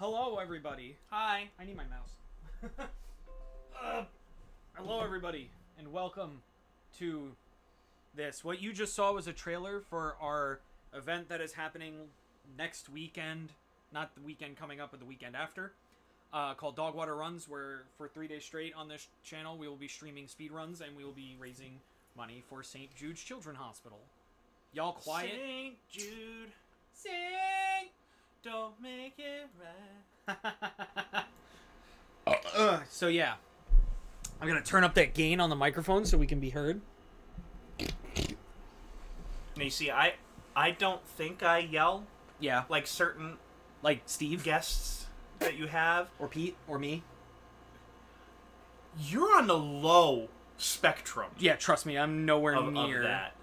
Hello, everybody. Hi. I need my mouse. Hello, everybody, and welcome to this. What you just saw was a trailer for our event that is happening next weekend. Not the weekend coming up, but the weekend after. Called Dogwater Runs, where for 3 days straight on this channel, we will be streaming speedruns, and we will be raising money for St. Jude's Children's Hospital. Y'all quiet? St. Jude, Sing! don't make it right. So yeah, I'm gonna turn up that gain on the microphone so we can be heard. Now you see, I don't think I yell Yeah, like certain like Steve guests that you have. or Pete or me. You're on the low spectrum Yeah, trust me, I'm nowhere of near that.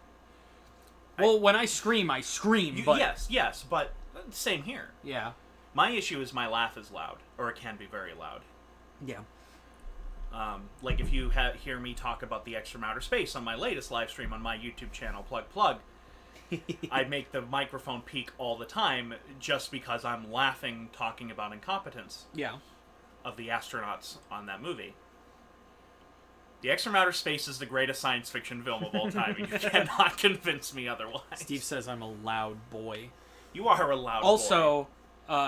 Well, when I scream, but Yes, but same here. yeah, My issue is my laugh is loud, or it can be very loud. yeah. Like if you hear me talk about the X from Outer Space on my latest live stream on my YouTube channel, Plug, I make the microphone peak all the time just because I'm laughing talking about incompetence Yeah. of the astronauts on that movie. The X from Outer Space is the greatest science fiction film of all time, and you cannot convince me otherwise. Steve says I'm a loud boy. You are a loud boy. Also,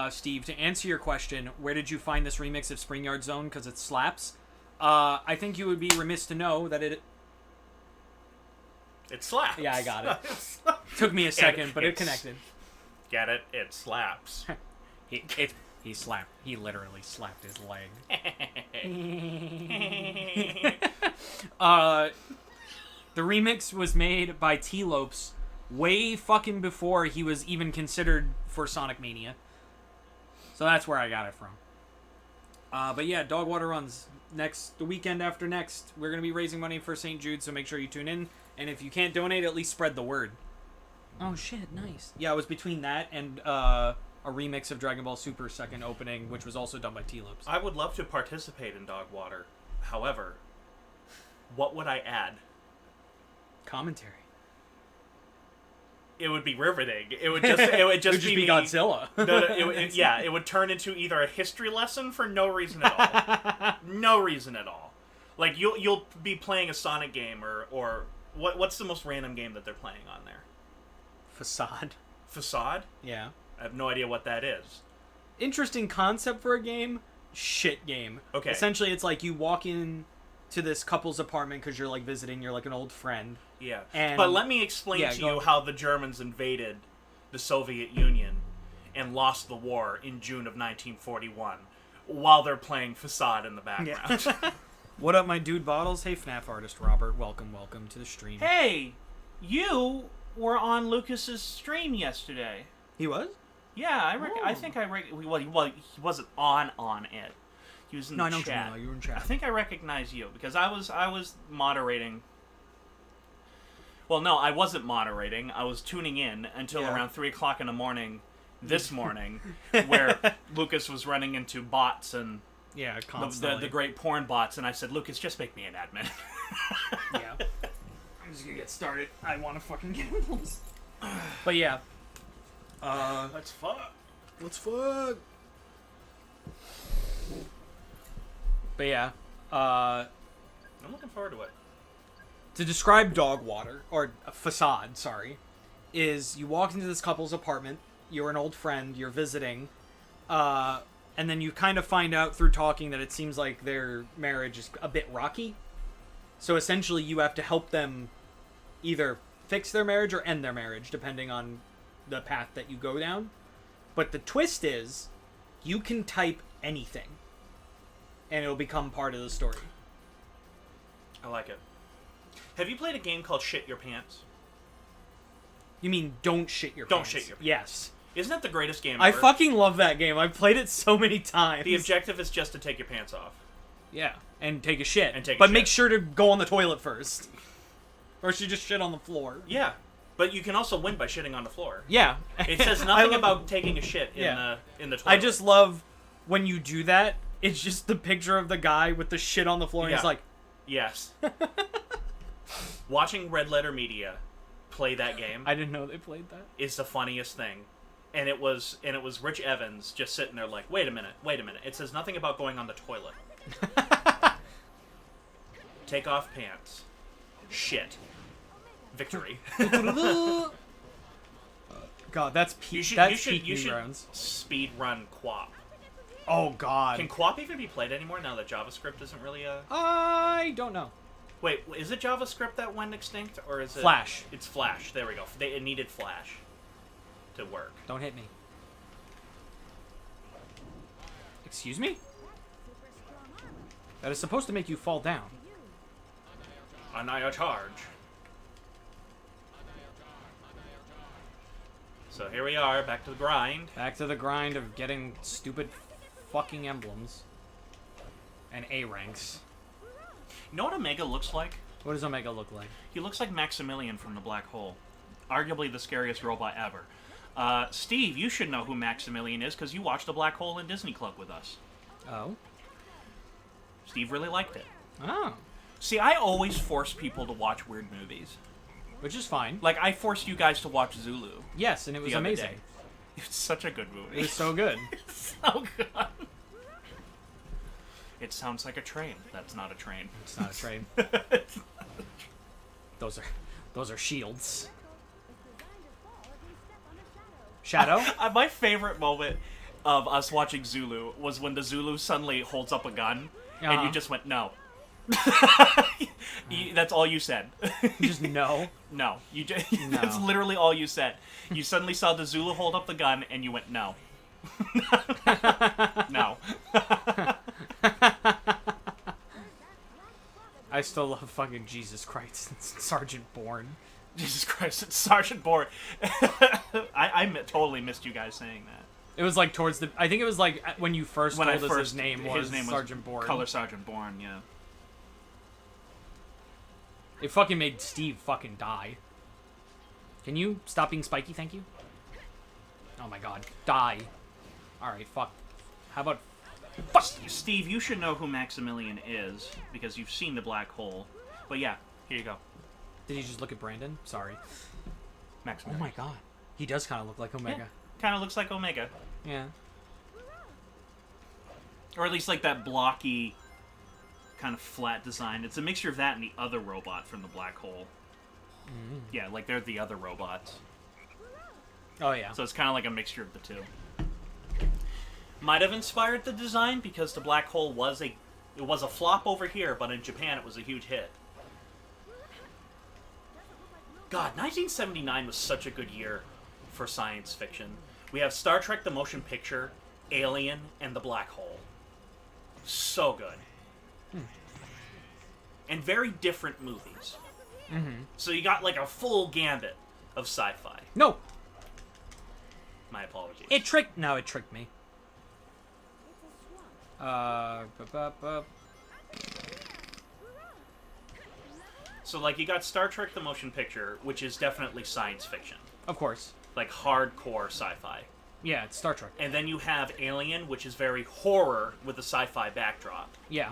Steve, to answer your question, where did you find this remix of Spring Yard Zone? Because it slaps. I think you would be remiss to know that it slaps. Yeah, I got it. Took me a second, but it connected. Get it? It slaps. He slapped. He literally slapped his leg. The remix was made by T-Lopes way fucking before he was even considered for Sonic Mania. So that's where I got it from. But yeah, Dogwater Runs the weekend after next. We're gonna be raising money for St. Jude, so make sure you tune in. And if you can't donate, at least spread the word. Oh shit, nice. Yeah, it was between that and a remix of Dragon Ball Super second opening, which was also done by T-Lopes. I would love to participate in Dogwater. However, what would I add? Commentary. It would be riveting. It would just be me, Godzilla. It would turn into either a history lesson for no reason at all. No reason at all. Like you'll be playing a Sonic game or what's the most random game that they're playing on there? Facade? Yeah. I have no idea what that is. Interesting concept for a game. Shit game. Okay. Essentially, it's like you walk in to this couple's apartment because you're like visiting. You're like an old friend. Yeah. And but let me explain to you how the Germans invaded the Soviet Union and lost the war in June of 1941 while they're playing Facade in the background. Yeah. What up, my dude Bottles? Hey, FNAF artist Robert. Welcome to the stream. Hey, you were on Lucas's stream yesterday. He was? Yeah, I think well, he wasn't on it. He was in the chat. No, you were in chat. I think I recognize you because I was moderating. Well, no, I wasn't moderating. I was tuning in until around 3 o'clock in the morning this morning, where Lucas was running into bots and constantly. the great porn bots, and I said, Lucas, just make me an admin. Yeah. I'm just gonna get started. I want to fucking get Emblems. But yeah. Let's fuck. Let's fuck. But yeah. I'm looking forward to it. To describe Dogwater, or Facade, sorry, is you walk into this couple's apartment, you're an old friend, you're visiting, and then you kind of find out through talking that it seems like their marriage is a bit rocky. So essentially you have to help them either fix their marriage or end their marriage, depending on the path that you go down. But the twist is, you can type anything, and it'll become part of the story. I like it. Have you played a game called Shit Your Pants? You mean Don't Shit Your Pants? Don't Shit Your Pants. Yes. Isn't that the greatest game I ever? fucking love that game. I've played it so many times. The objective is just to take your pants off. Yeah, and take a shit. But make sure to go on the toilet first. Or should you just shit on the floor? Yeah. But you can also win by shitting on the floor. Yeah. It says nothing about taking a shit in the toilet. I just love when you do that, it's just the picture of the guy with the shit on the floor and he's like... Yes. Watching Red Letter Media play that game... I didn't know they played that. ...is the funniest thing and it was Rich Evans just sitting there like, wait a minute. It says nothing about going on the toilet. Take off pants. Shit. Victory. God, that's peak. You should Newgrounds. speed run QWOP. Oh God. Can QWOP even be played anymore now that JavaScript isn't really a? I don't know. Wait, is it JavaScript that went extinct, or is it Flash? It's Flash. There we go. It needed Flash to work. Don't hit me. Excuse me? That is supposed to make you fall down. Anaya charge. So here we are, back to the grind. Back to the grind of getting stupid fucking emblems. And A ranks. You know what Omega looks like? What does Omega look like? He looks like Maximilian from the Black Hole. Arguably the scariest robot ever. Steve, you should know who Maximilian is because you watched the Black Hole in Disney Club with us. Oh? Steve really liked it. Oh. See, I always force people to watch weird movies. Which is fine. Like, I forced you guys to watch Zulu. Yes, and it was amazing. It's such a good movie. It was so good. It's so good. It sounds like a train. That's not a train. It's not a train. Those are shields. Shadow? My favorite moment of us watching Zulu was when the Zulu suddenly holds up a gun, and you just went, no. That's all you said. Just no? No. You just, No. That's literally all you said. You suddenly saw the Zulu hold up the gun, and you went, no. No. I still love fucking Jesus Christ. It's Sergeant Bourne. Jesus Christ, it's Sergeant Bourne. I totally missed you guys saying that. It was like towards the... I think it was like when you first told us his name was Sergeant Bourne. Color Sergeant Bourne, yeah. It fucking made Steve fucking die. Can you stop being spiky, thank you? Oh my god. Die. Alright, fuck. How about... Fuck! Steve, you should know who Maximilian is, because you've seen the Black Hole. But yeah, here you go. Did he just look at Brandon? Sorry. Maximilian. Oh my god. He does kind of look like Omega. Yeah, kind of looks like Omega. Yeah. Or at least like that blocky, kind of flat design. It's a mixture of that and the other robot from the Black Hole. Mm. Yeah, like they're the other robots. Oh yeah. So it's kind of like a mixture of the two. Might have inspired the design because the Black Hole was a flop over here, but in Japan it was a huge hit. God, 1979 was such a good year for science fiction. We have Star Trek the Motion Picture, Alien, and the Black Hole. So good. And very different movies. Mm-hmm. So you got like a full gambit of sci-fi. No! My apologies. It tricked me. So like you got Star Trek the Motion Picture, which is definitely science fiction. Of course. Like hardcore sci-fi. Yeah, it's Star Trek. And then you have Alien, which is very horror with a sci-fi backdrop. Yeah.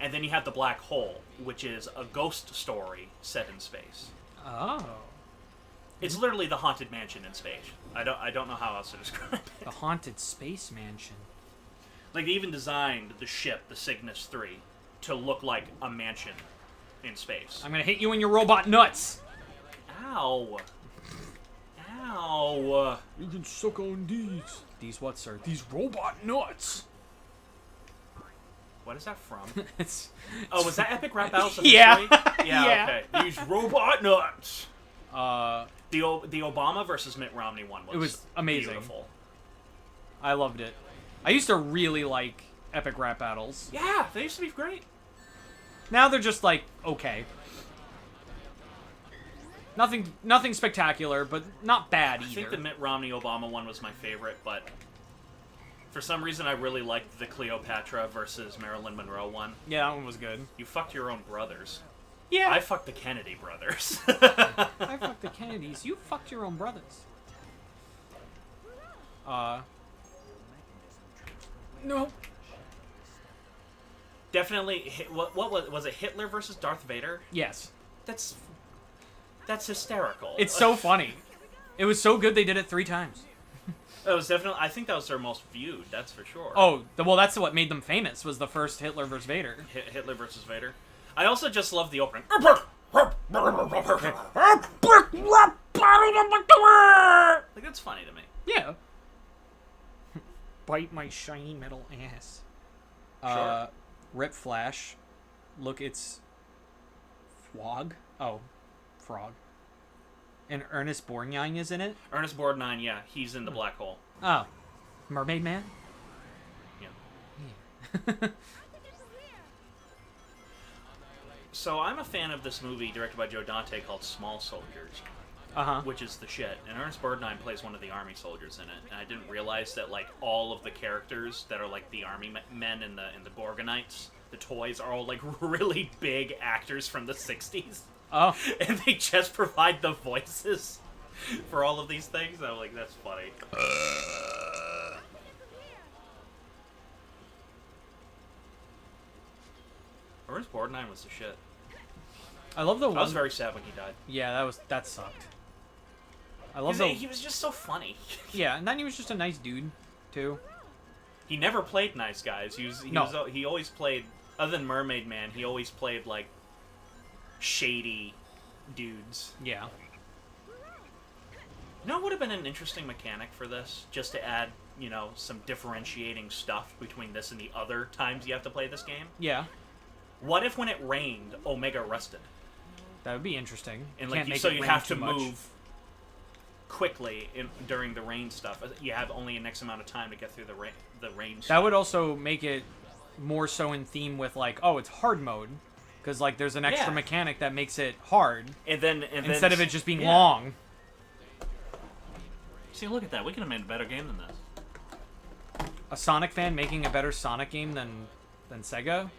And then you have the Black Hole, which is a ghost story set in space. Oh. It's literally the Haunted Mansion in space. I don't know how else to describe it. The Haunted Space Mansion. Like, they even designed the ship, the Cygnus 3, to look like a mansion in space. I'm gonna hit you in your robot nuts! Ow. Ow. You can suck on these. These what, sir? These robot nuts! What is that from? it's Oh, was that Epic Rap Battles of Yeah. History? Yeah, Yeah. okay. These robot nuts! The The Obama versus Mitt Romney one was amazing. Beautiful. I loved it. I used to really like Epic Rap Battles. Yeah, they used to be great. Now they're just like, okay. Nothing spectacular, but not bad either. I think the Mitt Romney Obama one was my favorite, but for some reason I really liked the Cleopatra versus Marilyn Monroe one. Yeah, that one was good. You fucked your own brothers. Yeah. I fucked the Kennedy brothers. I fucked the Kennedys. You fucked your own brothers. No. Definitely. What was it? Hitler versus Darth Vader? Yes. That's hysterical. It's so funny. It was so good they did it 3 times. It was definitely. I think that was their most viewed. That's for sure. Oh, well, that's what made them famous. Was the first Hitler vs. Vader. Hitler versus Vader. I also just love the opening. Like that's funny to me. Yeah. Bite my shiny metal ass. Sure. Rip Flash. Look, it's Frog. Oh, Frog. And Ernest Borgnine is in it. Ernest Borgnine, yeah, he's in the black hole. Oh, Mermaid Man. Yeah. So I'm a fan of this movie directed by Joe Dante called Small Soldiers, which is the shit. And Ernest Borgnine plays one of the army soldiers in it. And I didn't realize that like all of the characters that are like the army men in the Gorgonites, the toys, are all like really big actors from the '60s. Oh. And they just provide the voices for all of these things. I'm like, that's funny. Ernest Borgnine was the shit. I love the one. I was very sad when he died. Yeah, that sucked. He was just so funny. Yeah, and then he was just a nice dude, too. He never played nice guys. He always played, other than Mermaid Man, he always played like shady dudes. Yeah. You know what would have been an interesting mechanic for this? Just to add, some differentiating stuff between this and the other times you have to play this game? Yeah. What if when it rained, Omega rusted? That would be interesting. And you have to move quickly during the rain stuff. You have only an X amount of time to get through the rain stuff. That would also make it more so in theme with like, oh, it's hard mode. Because, like, there's an extra mechanic that makes it hard. Instead of it just being long. See, look at that. We could have made a better game than this. A Sonic fan making a better Sonic game than Sega?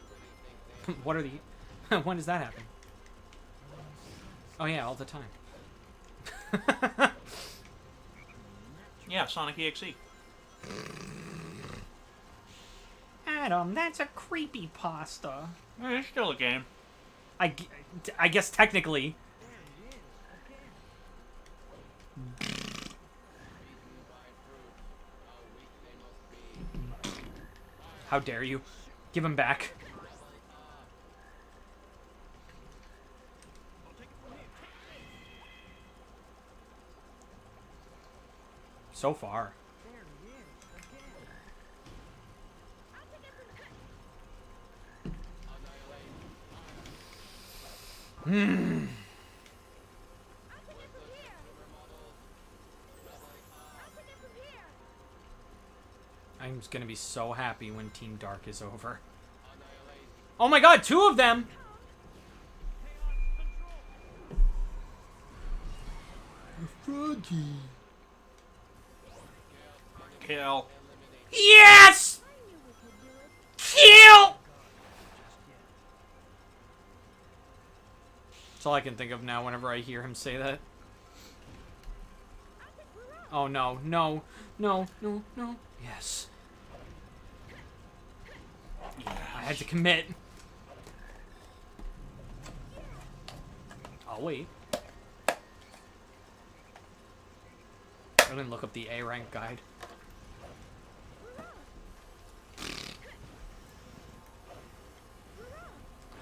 What are the... When does that happen? Oh, yeah, all the time. Yeah, Sonic EXE. Adam, that's a creepypasta. It's still a game. I guess technically. How dare you? Give him back. So far. I'm just gonna be so happy when Team Dark is over. Oh my god, 2 of them! Froggy. Kill. Yes! Kill! That's all I can think of now whenever I hear him say that. Oh no, no, no, no, no. Yes. I had to commit. I'll wait. I didn't look up the A rank guide.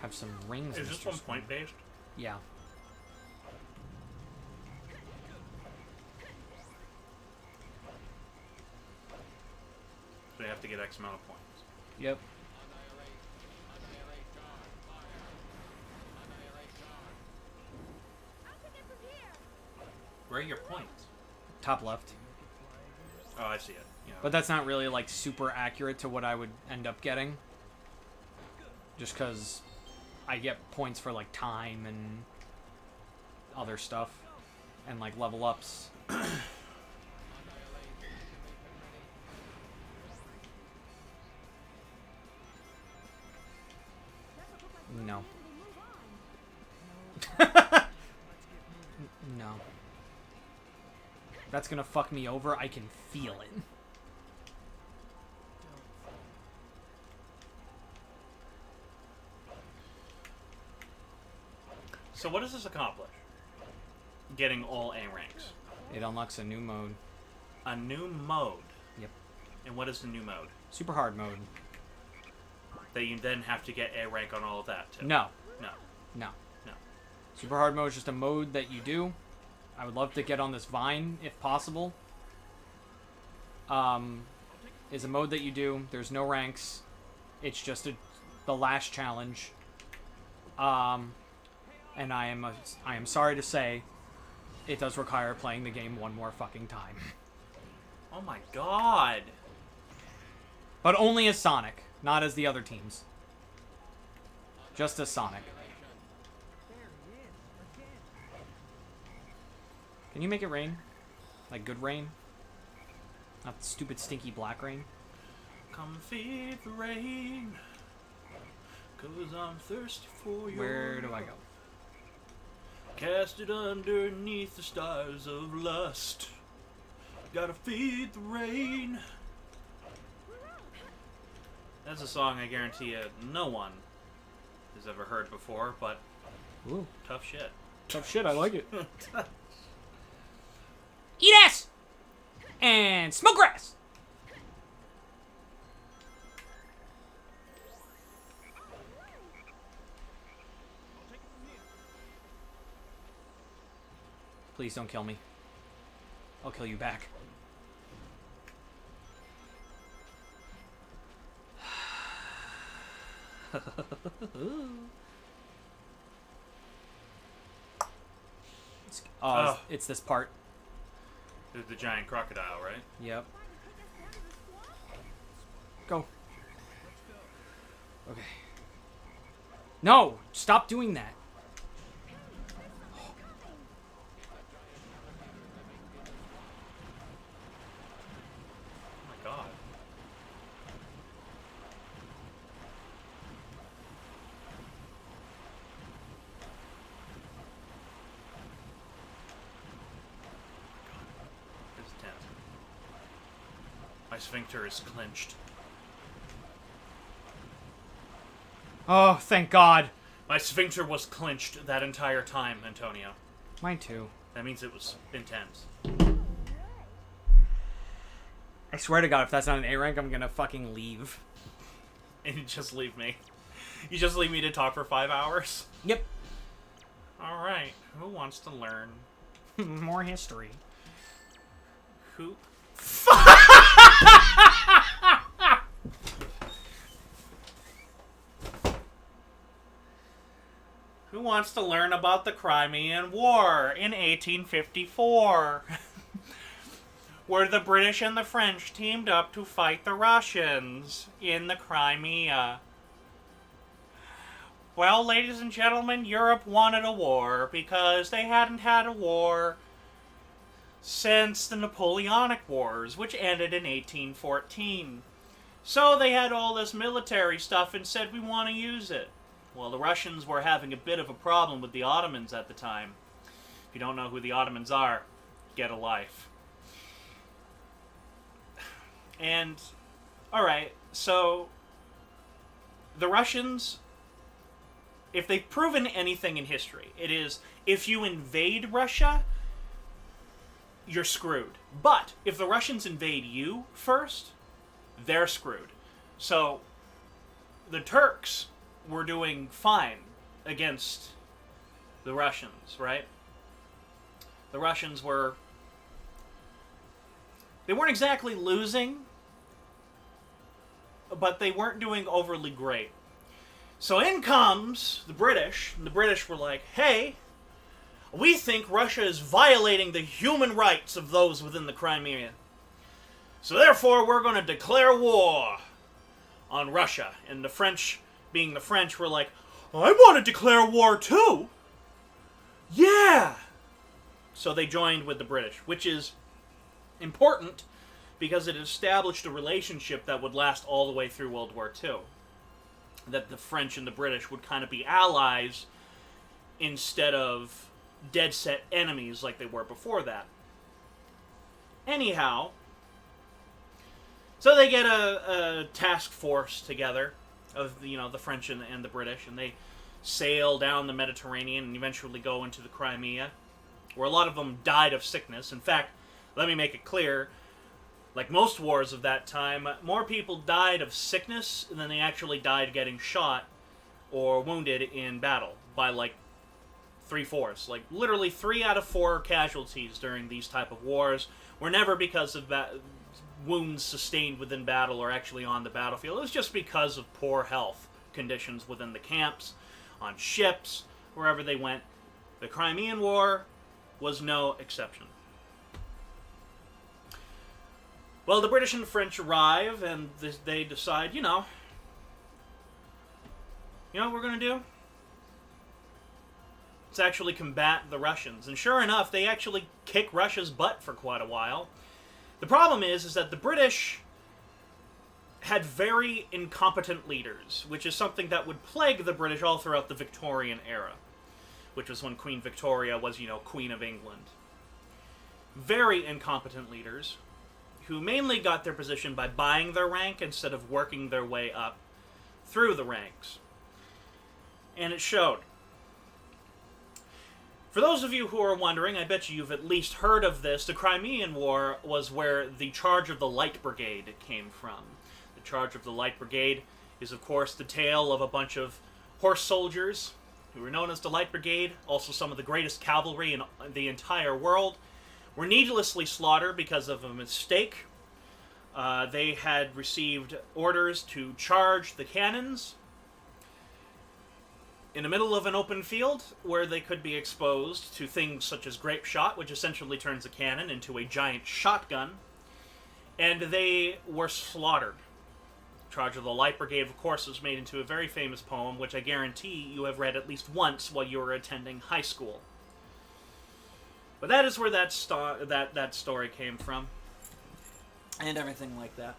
Have some rings. Is this one point based? Yeah. So you have to get X amount of points. Yep. Where are your points? Top left. Oh, I see it. Yeah. But that's not really like super accurate to what I would end up getting. Just because I get points for like time and other stuff. And like level ups. No. No. That's gonna fuck me over. I can feel it. So what does this accomplish? Getting all A ranks. It unlocks a new mode. A new mode. Yep. And what is the new mode? Super hard mode. That you then have to get A rank on all of that, too. No. No. No. No. Super hard mode is just a mode that you do. I would love to get on this vine, if possible. Is a mode that you do. There's no ranks. It's just the last challenge. And I am sorry to say, it does require playing the game one more fucking time. Oh my god. But only as Sonic, not as the other teams. Just as Sonic. Can you make it rain? Like good rain? Not the stupid stinky black rain? Come feed the rain, 'cause I'm thirsty for you. Where do I go? Cast it underneath the stars of lust. Gotta feed the rain. That's a song I guarantee you no one has ever heard before, but Ooh. tough shit. Tough shit, I like it. Eat ass! And smoke grass! Please don't kill me. I'll kill you back. It's this part. There's the giant crocodile, right? Yep. Go. Okay. No! Stop doing that. Oh my god. This is tense. My sphincter is clenched. Oh, thank God. My sphincter was clenched that entire time, Antonio. Mine too. That means it was intense. I swear to God, if that's not an A rank, I'm gonna fucking leave. And you just leave me. You just leave me to talk for 5 hours? Yep. Alright, who wants to learn? More history. Who? Who wants to learn about the Crimean War in 1854? Where the British and the French teamed up to fight the Russians in the Crimea. Well, ladies and gentlemen, Europe wanted a war because they hadn't had a war since the Napoleonic Wars, which ended in 1814. So they had all this military stuff and said, we want to use it. Well, the Russians were having a bit of a problem with the Ottomans at the time. If you don't know who the Ottomans are, get a life. And, alright, so the Russians, if they've proven anything in history, it is if you invade Russia, you're screwed. But if the Russians invade you first, they're screwed. So the Turks were doing fine against the Russians, right? The Russians were... They weren't exactly losing, but they weren't doing overly great. So in comes the British, and the British were like, hey, we think Russia is violating the human rights of those within the Crimea. So therefore, we're going to declare war on Russia. And the French, being the French, were like, I want to declare war too! Yeah! So they joined with the British, which is important because it established a relationship that would last all the way through World War II. That the French and the British would kind of be allies instead of dead-set enemies like they were before that. Anyhow, so they get a task force together of, you know, the French and the British, and they sail down the Mediterranean and eventually go into the Crimea, where a lot of them died of sickness. In fact, let me make it clear, like most wars of that time, more people died of sickness than they actually died getting shot or wounded in battle by like 3/4. Like literally 3 out of 4 casualties during these type of wars were never because of wounds sustained within battle or actually on the battlefield. It was just because of poor health conditions within the camps, on ships, wherever they went. The Crimean War was no exception. Well, the British and the French arrive, and they decide, you know what we're going to do? Let's actually combat the Russians. And sure enough, they actually kick Russia's butt for quite a while. The problem is that the British had very incompetent leaders, which is something that would plague the British all throughout the Victorian era, which was when Queen Victoria was, Queen of England. Very incompetent leaders who mainly got their position by buying their rank instead of working their way up through the ranks. And it showed. For those of you who are wondering, I bet you've at least heard of this, the Crimean War was where the Charge of the Light Brigade came from. The Charge of the Light Brigade is, of course, the tale of a bunch of horse soldiers who were known as the Light Brigade, also some of the greatest cavalry in the entire world, were needlessly slaughtered because of a mistake. They had received orders to charge the cannons in the middle of an open field where they could be exposed to things such as grape shot, which essentially turns a cannon into a giant shotgun, and they were slaughtered. Charge of the Light Brigade, of course, was made into a very famous poem, which I guarantee you have read at least once while you were attending high school. But that is where that story came from, and everything like that.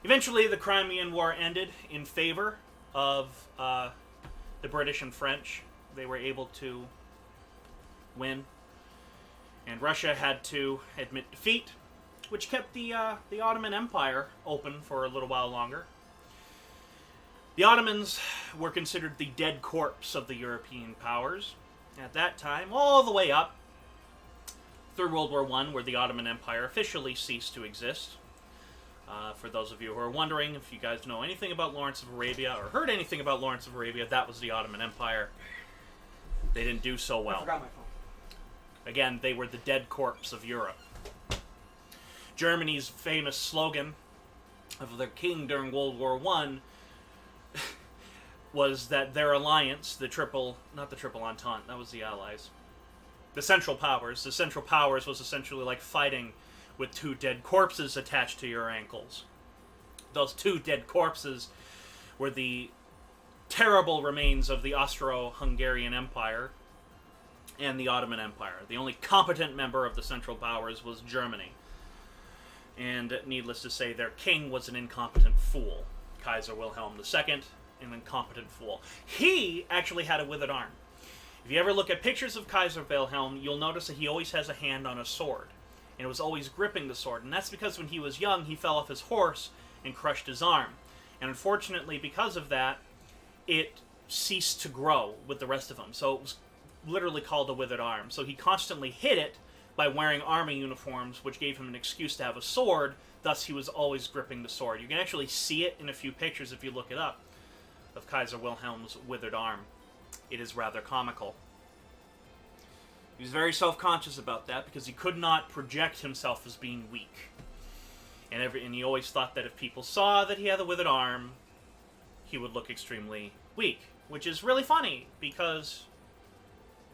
Eventually, the Crimean War ended in favor of the British and French. They were able to win, and Russia had to admit defeat, which kept the Ottoman Empire open for a little while longer. The Ottomans were considered the dead corpse of the European powers at that time, all the way up through World War I, where the Ottoman Empire officially ceased to exist. For those of you who are wondering, if you guys know anything about Lawrence of Arabia, or heard anything about Lawrence of Arabia, that was the Ottoman Empire. They didn't do so well. I forgot my phone. Again, they were the dead corpse of Europe. Germany's famous slogan of their king during World War I was that their alliance, not the Triple Entente, that was the Allies, the Central Powers was essentially like fighting with 2 dead corpses attached to your ankles. Those 2 dead corpses were the terrible remains of the Austro-Hungarian Empire and the Ottoman Empire. The only competent member of the Central Powers was Germany. And needless to say, their king was an incompetent fool. Kaiser Wilhelm II, an incompetent fool. He actually had a withered arm. If you ever look at pictures of Kaiser Wilhelm, you'll notice that he always has a hand on a sword. And was always gripping the sword. And that's because when he was young, he fell off his horse and crushed his arm. And unfortunately, because of that, it ceased to grow with the rest of him. So it was literally called a withered arm. So he constantly hid it by wearing army uniforms, which gave him an excuse to have a sword. Thus, he was always gripping the sword. You can actually see it in a few pictures if you look it up, of Kaiser Wilhelm's withered arm. It is rather comical. He was very self-conscious about that because he could not project himself as being weak. And he always thought that if people saw that he had a withered arm, he would look extremely weak. Which is really funny because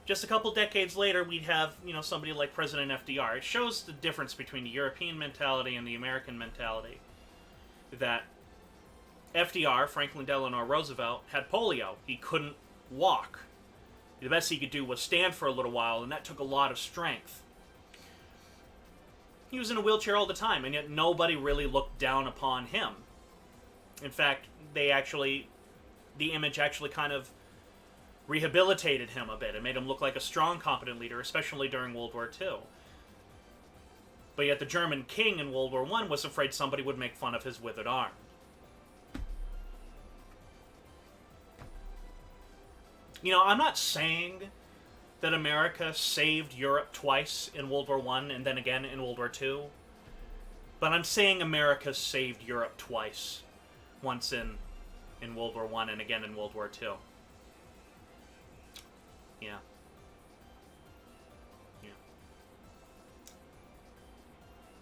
just a couple decades later, we'd have, somebody like President FDR. It shows the difference between the European mentality and the American mentality. That FDR, Franklin Delano Roosevelt, had polio. He couldn't walk. The best he could do was stand for a little while, and that took a lot of strength. He was in a wheelchair all the time, and yet nobody really looked down upon him. In fact, the image actually kind of rehabilitated him a bit. It made him look like a strong, competent leader, especially during World War II. But yet the German king in World War I was afraid somebody would make fun of his withered arm. I'm not saying that America saved Europe twice in World War I and then again in World War II. But I'm saying America saved Europe twice. Once in World War I and again in World War II. Yeah.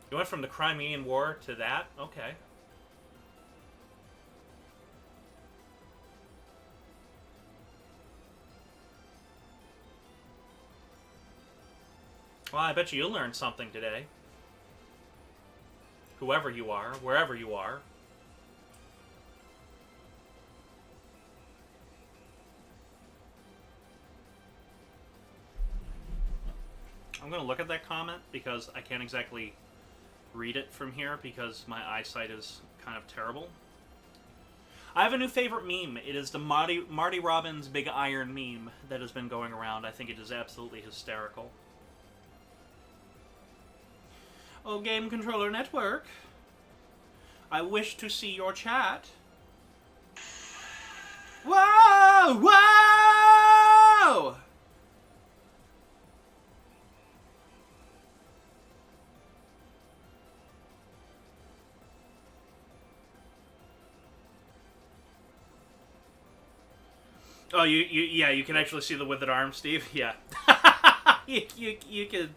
You went from the Crimean War to that? Okay. Well, I bet you'll learn something today. Whoever you are, wherever you are. I'm going to look at that comment because I can't exactly read it from here because my eyesight is kind of terrible. I have a new favorite meme. It is the Marty Robbins Big Iron meme that has been going around. I think it is absolutely hysterical. Oh, Game Controller Network. I wish to see your chat. Whoa! Whoa! Oh, yeah, you can actually see the withered arm, Steve. Yeah, you can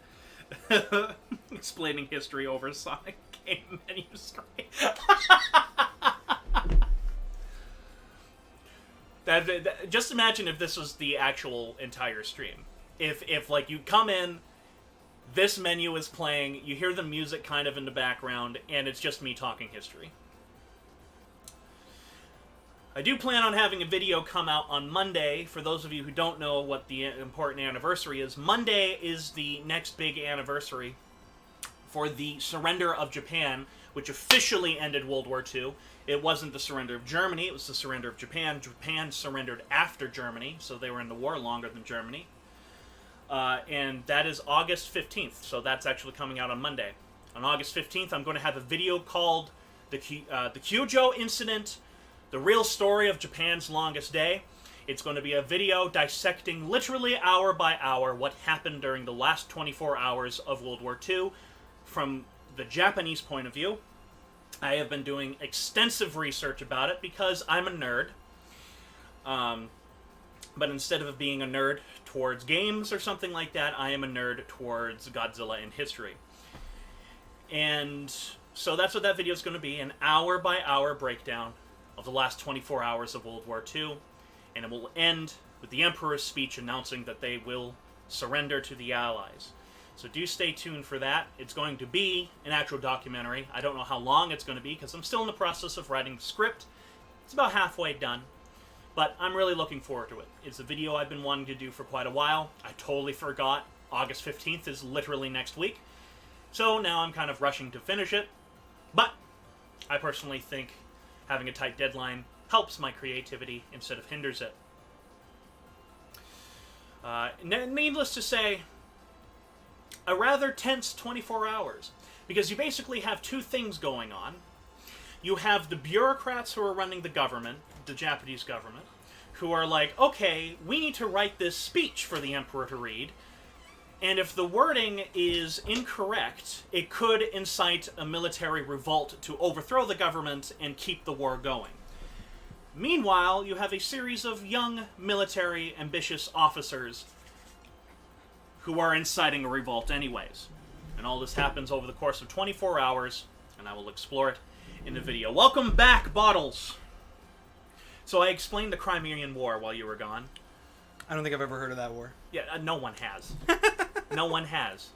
explaining history over Sonic game menu screen. Just imagine if this was the actual entire stream. If like you come in, this menu is playing, you hear the music kind of in the background, and it's just me talking history. I do plan on having a video come out on Monday. For those of you who don't know what the important anniversary is, Monday is the next big anniversary for the surrender of Japan, which officially ended World War II. It wasn't the surrender of Germany, it was the surrender of Japan. Japan surrendered after Germany, so they were in the war longer than Germany. And that is August 15th, so that's actually coming out on Monday. On August 15th, I'm going to have a video called the Kyujo Incident, the real story of Japan's longest day. It's going to be a video dissecting literally hour by hour what happened during the last 24 hours of World War II from the Japanese point of view. I have been doing extensive research about it because I'm a nerd. But instead of being a nerd towards games or something like that, I am a nerd towards Godzilla and history. And so that's what that video is going to be, an hour by hour breakdown of the last 24 hours of World War II, and it will end with the Emperor's speech announcing that they will surrender to the Allies. So do stay tuned for that. It's going to be an actual documentary. I don't know how long it's going to be because I'm still in the process of writing the script. It's about halfway done, but I'm really looking forward to it. It's a video I've been wanting to do for quite a while. I totally forgot. August 15th is literally next week. So now I'm kind of rushing to finish it, but I personally think having a tight deadline helps my creativity instead of hinders it. Needless to say, a rather tense 24 hours, because you basically have two things going on. You have the bureaucrats who are running the government, the Japanese government, who are like, okay, we need to write this speech for the Emperor to read, and if the wording is incorrect, it could incite a military revolt to overthrow the government and keep the war going. Meanwhile, you have a series of young, military, ambitious officers who are inciting a revolt anyways. And all this happens over the course of 24 hours, and I will explore it in the video. Welcome back, Bottles! So I explained the Crimean War while you were gone. I don't think I've ever heard of that war. Yeah, no one has. No one has.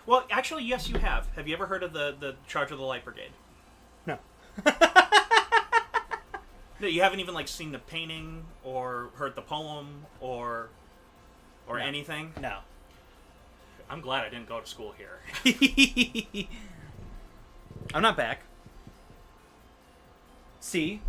Well, actually, yes, you have. Have you ever heard of the Charge of the Light Brigade? No. No, you haven't even, like, seen the painting or heard the poem or No. anything? No. I'm glad I didn't go to school here. I'm not back. See?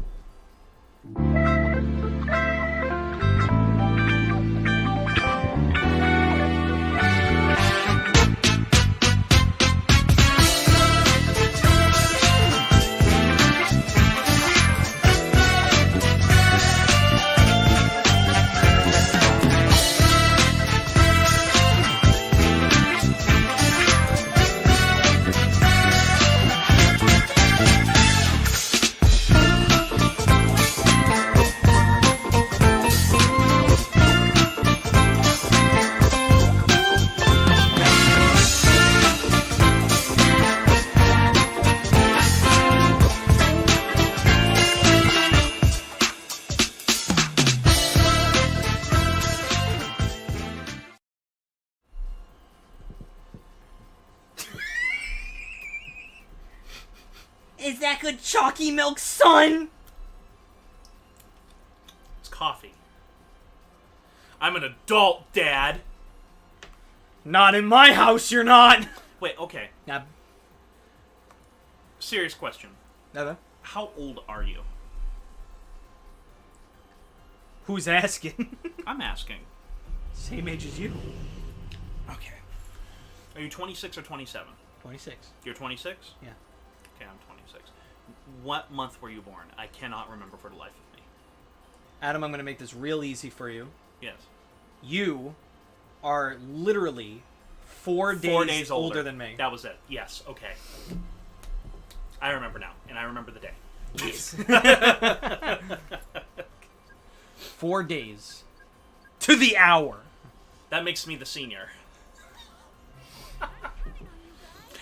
that good chalky milk, son? It's coffee. I'm an adult, Dad. Not in my house, you're not. Wait, okay. Now, Serious question. never. How old are you? Who's asking? I'm asking. Same age as you. Okay. Are you 26 or 27? 26. You're 26? Yeah. Okay, I'm 26. What month were you born? I cannot remember for the life of me. Adam, I'm going to make this real easy for you. Yes. You are literally 4 days older than me. That was it. Yes, okay. I remember now, and I remember the day. Yes. 4 days. To the hour. That makes me the senior.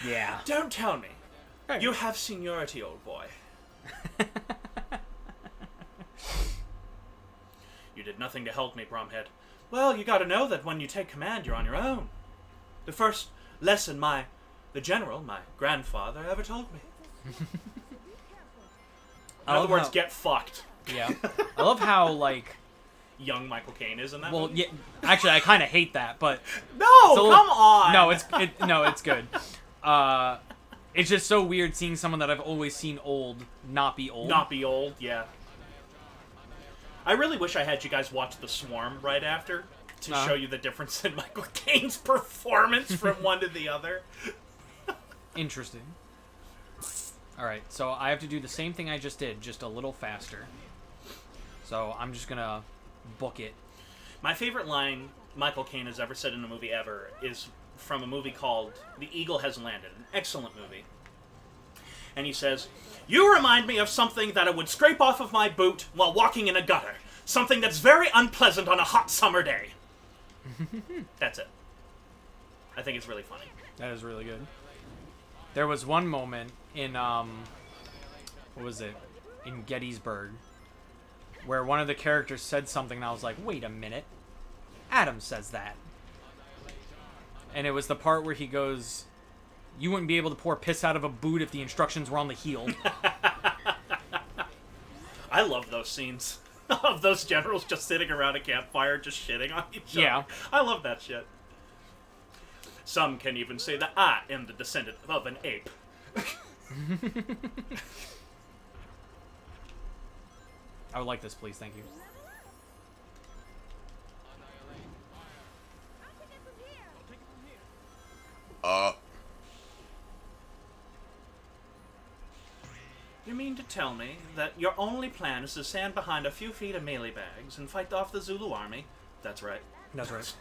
Yeah. Don't tell me. Hey. You have seniority, old boy. You did nothing to help me, Bromhead. Well, you gotta know that when you take command, you're on your own. The first lesson the general, my grandfather, ever told me. In other words, get fucked. Yeah. I love how, like... Young Michael Caine is in that Well, movie. yeah, actually, I kind of hate that, but... No, little, come on! No, it's good. It's just so weird seeing someone that I've always seen old not be old. Not be old, yeah. I really wish I had you guys watch The Swarm right after to show you the difference in Michael Caine's performance from one to the other. Interesting. Alright, so I have to do the same thing I just did, just a little faster. So I'm just gonna book it. My favorite line Michael Caine has ever said in a movie ever is from a movie called The Eagle Has Landed, an excellent movie. And he says, "You remind me of something that I would scrape off of my boot while walking in a gutter. Something that's very unpleasant on a hot summer day." That's it. I think it's really funny. That is really good. There was one moment in, what was it? In Gettysburg, where one of the characters said something and I was like, wait a minute. Adam says that. And it was the part where he goes, you wouldn't be able to pour piss out of a boot if the instructions were on the heel. I love those scenes of those generals just sitting around a campfire just shitting on each other. Yeah. I love that shit. Some can even say that I am the descendant of an ape. I would like this, please. Thank you. You mean to tell me that your only plan is to stand behind a few feet of melee bags and fight off the Zulu army? That's right. That's right.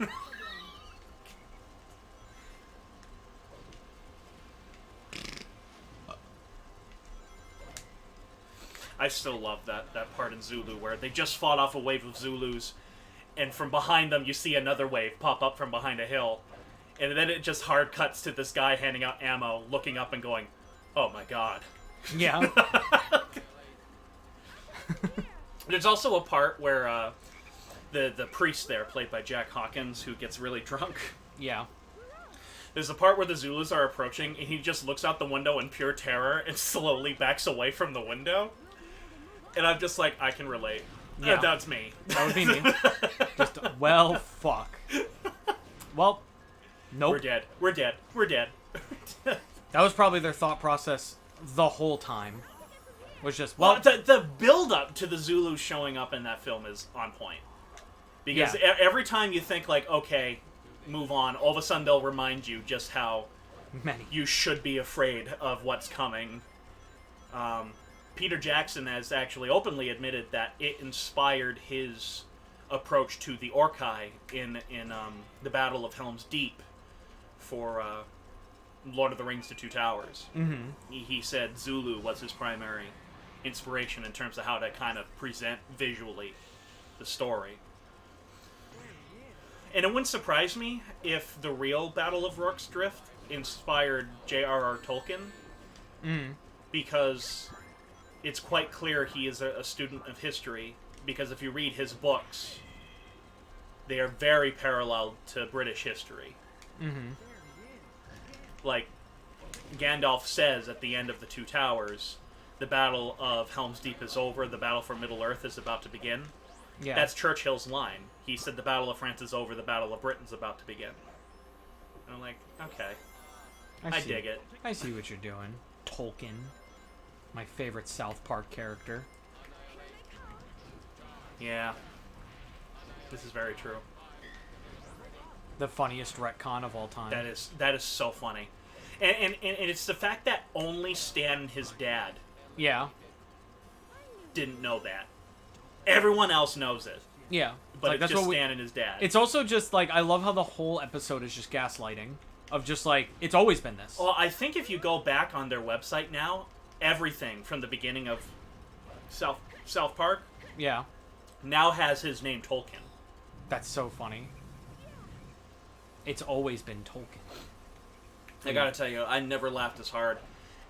I still love that part in Zulu where they just fought off a wave of Zulus, and from behind them you see another wave pop up from behind a hill, and then it just hard cuts to this guy handing out ammo, looking up and going, "Oh my god." Yeah. There's also a part where the priest there, played by Jack Hawkins, who gets really drunk. Yeah. There's a part where the Zulus are approaching, and he just looks out the window in pure terror and slowly backs away from the window. And I'm just like, I can relate. Yeah. That's me. That would be me. Just, well, fuck. Well, nope. We're dead. We're dead. We're dead. That was probably their thought process the whole time. Was just, well... the build-up to the Zulus showing up in that film is on point. Because every time you think, like, okay, move on, all of a sudden they'll remind you just how you should be afraid of what's coming. Peter Jackson has actually openly admitted that it inspired his approach to the Orkai in the Battle of Helm's Deep for Lord of the Rings: The Two Towers. Mm-hmm. He said Zulu was his primary inspiration in terms of how to kind of present visually the story. And it wouldn't surprise me if the real Battle of Rorke's Drift inspired J.R.R. Tolkien, because it's quite clear he is a student of history, because if you read his books, they are very parallel to British history. Mm-hmm. Like, Gandalf says at the end of The Two Towers the Battle of Helm's Deep is over, the battle for Middle-earth is about to begin. Yeah. That's Churchill's line. He said the Battle of France is over, the Battle of Britain's about to begin. And I'm like, okay. I dig it. I see what you're doing. Tolkien. My favorite South Park character. Yeah. This is very true. The funniest retcon of all time. That is so funny. And it's the fact that only Stan and his dad Yeah. didn't know that. Everyone else knows it. Yeah. But like, it's that's just what Stan and his dad. It's also just, like, I love how the whole episode is just gaslighting. Of just, like, it's always been this. Well, I think if you go back on their website now, everything from the beginning of South Park Yeah. now has his name Tolkien. That's so funny. It's always been Tolkien. I gotta tell you, I never laughed as hard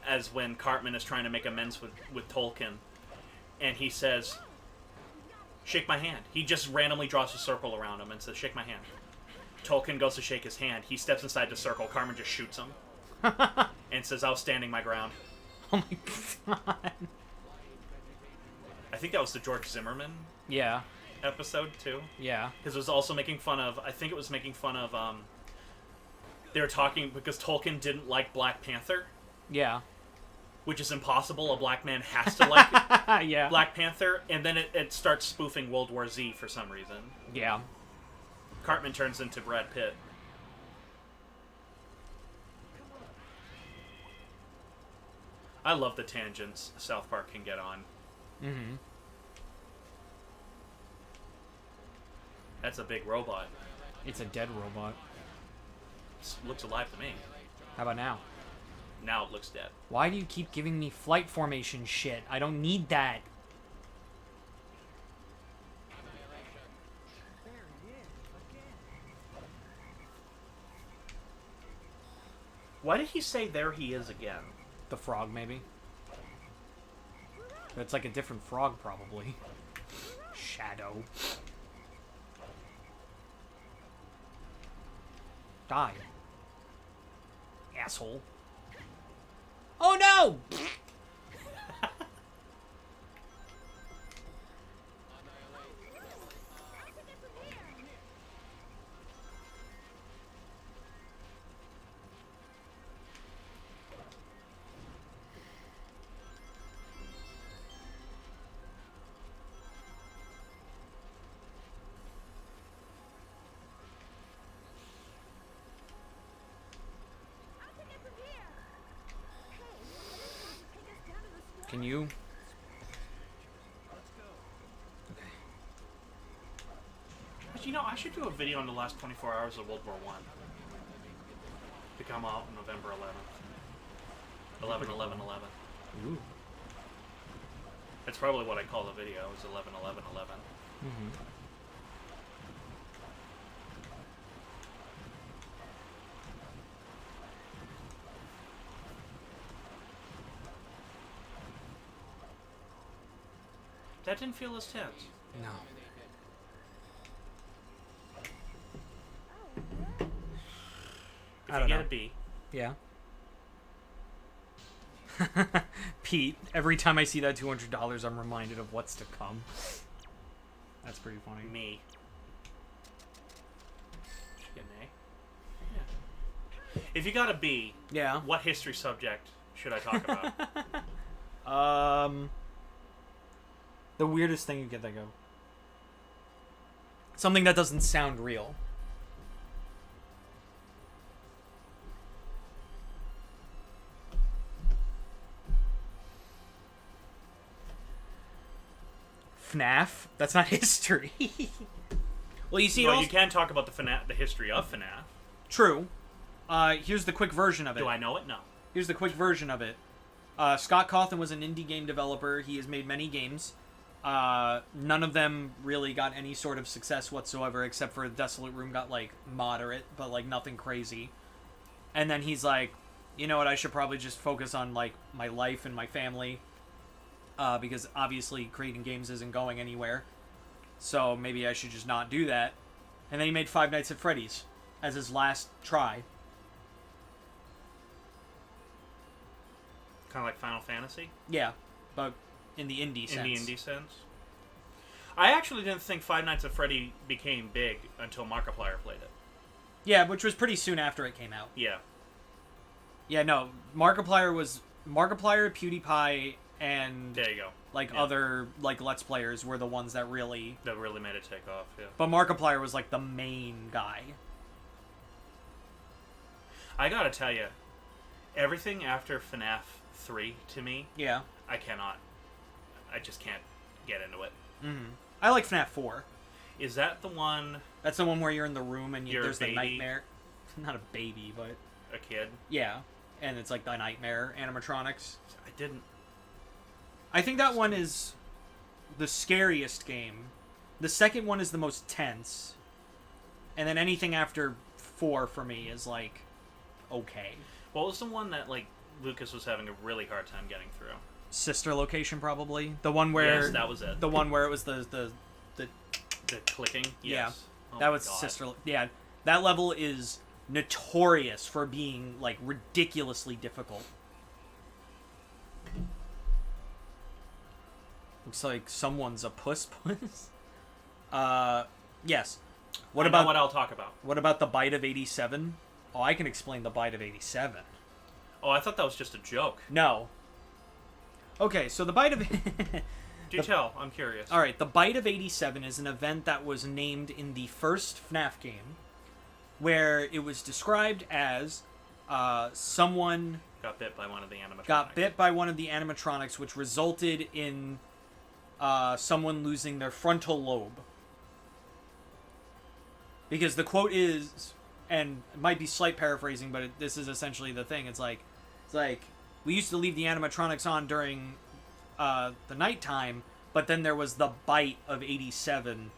as when Cartman is trying to make amends with Tolkien. And he says, shake my hand. He just randomly draws a circle around him and says, shake my hand. Tolkien goes to shake his hand. He steps inside the circle. Cartman just shoots him. And says, I was standing my ground. Oh my god. I think that was the George Zimmerman Yeah. episode, too. Yeah. Because it was also making fun of, they were talking, because Tolkien didn't like Black Panther, Yeah. which is impossible. A black man has to like Yeah. Black Panther, and then it starts spoofing World War Z for some reason. Yeah. Cartman turns into Brad Pitt. I love the tangents South Park can get on. Mm-hmm. That's a big robot. It's a dead robot. Looks alive to me. How about now? Now it looks dead. Why do you keep giving me flight formation shit? I don't need that. Why did he say there he is again? The frog, maybe? It's like a different frog, probably. Shadow. Die. Asshole. Oh no! Can you? But you know, I should do a video on the last 24 hours of World War I. To come out on November 11th. 11/11/11. Ooh. That's probably what I call the video, is 11/11/11. Mm-hmm. That didn't feel as tense. No. If I you don't get know. a B, Yeah. Pete, every time I see that $200, I'm reminded of what's to come. That's pretty funny. me. Should get an A. Yeah. If you got a B, Yeah. what history subject should I talk about? The weirdest thing you can think of. Something that doesn't sound real. FNAF? That's not history. Well, you see, Well, also- you can talk about the history of FNAF. True. Here's the quick version of it. Do I know it? No. Here's the quick version of it. Scott Cawthon was an indie game developer. He has made many games. None of them really got any sort of success whatsoever, except for Desolate Room got, like, moderate, but, like, nothing crazy. And then he's like, you know what, I should probably just focus on, like, my life and my family. Because obviously creating games isn't going anywhere. So maybe I should just not do that. And then he made Five Nights at Freddy's as his last try. Kind of like Final Fantasy? Yeah. but in the indie sense. In the indie sense. I actually didn't think Five Nights at Freddy became big until Markiplier played it. Yeah, which was pretty soon after it came out. Yeah. Yeah, no, Markiplier, PewDiePie, and There you go. like other like Let's Players were the ones that really made it take off. Yeah. But Markiplier was like the main guy. I gotta tell you, everything after FNAF 3 to me, Yeah. I just can't get into it. Mm-hmm. I like FNAF 4. Is that the one? That's the one where you're in the room and You're there's a baby? the nightmare. Not a baby, but A kid? yeah, and it's like the nightmare animatronics. I didn't. I think that one is the scariest game. The second one is the most tense, and then anything after 4 for me is like okay. What was the one that like Lucas was having a really hard time getting through? Sister Location, probably the one where Yes, that was it. The one where it was the clicking. Yes. Yeah, Oh that my was God. Sister. Yeah, that level is notorious for being like ridiculously difficult. Looks like someone's a puss. Yes. I know what I'll talk about? What about the Bite of 87? Oh, I can explain the Bite of 87. Oh, I thought that was just a joke. No. Okay, so the Bite of... Do tell. I'm curious. Alright, the Bite of 87 is an event that was named in the first FNAF game, where it was described as someone Got bit by one of the animatronics. got bit by one of the animatronics, which resulted in someone losing their frontal lobe. Because the quote is, and it might be slight paraphrasing, but this is essentially the thing. It's like, we used to leave the animatronics on during the nighttime, but then there was the bite of 87.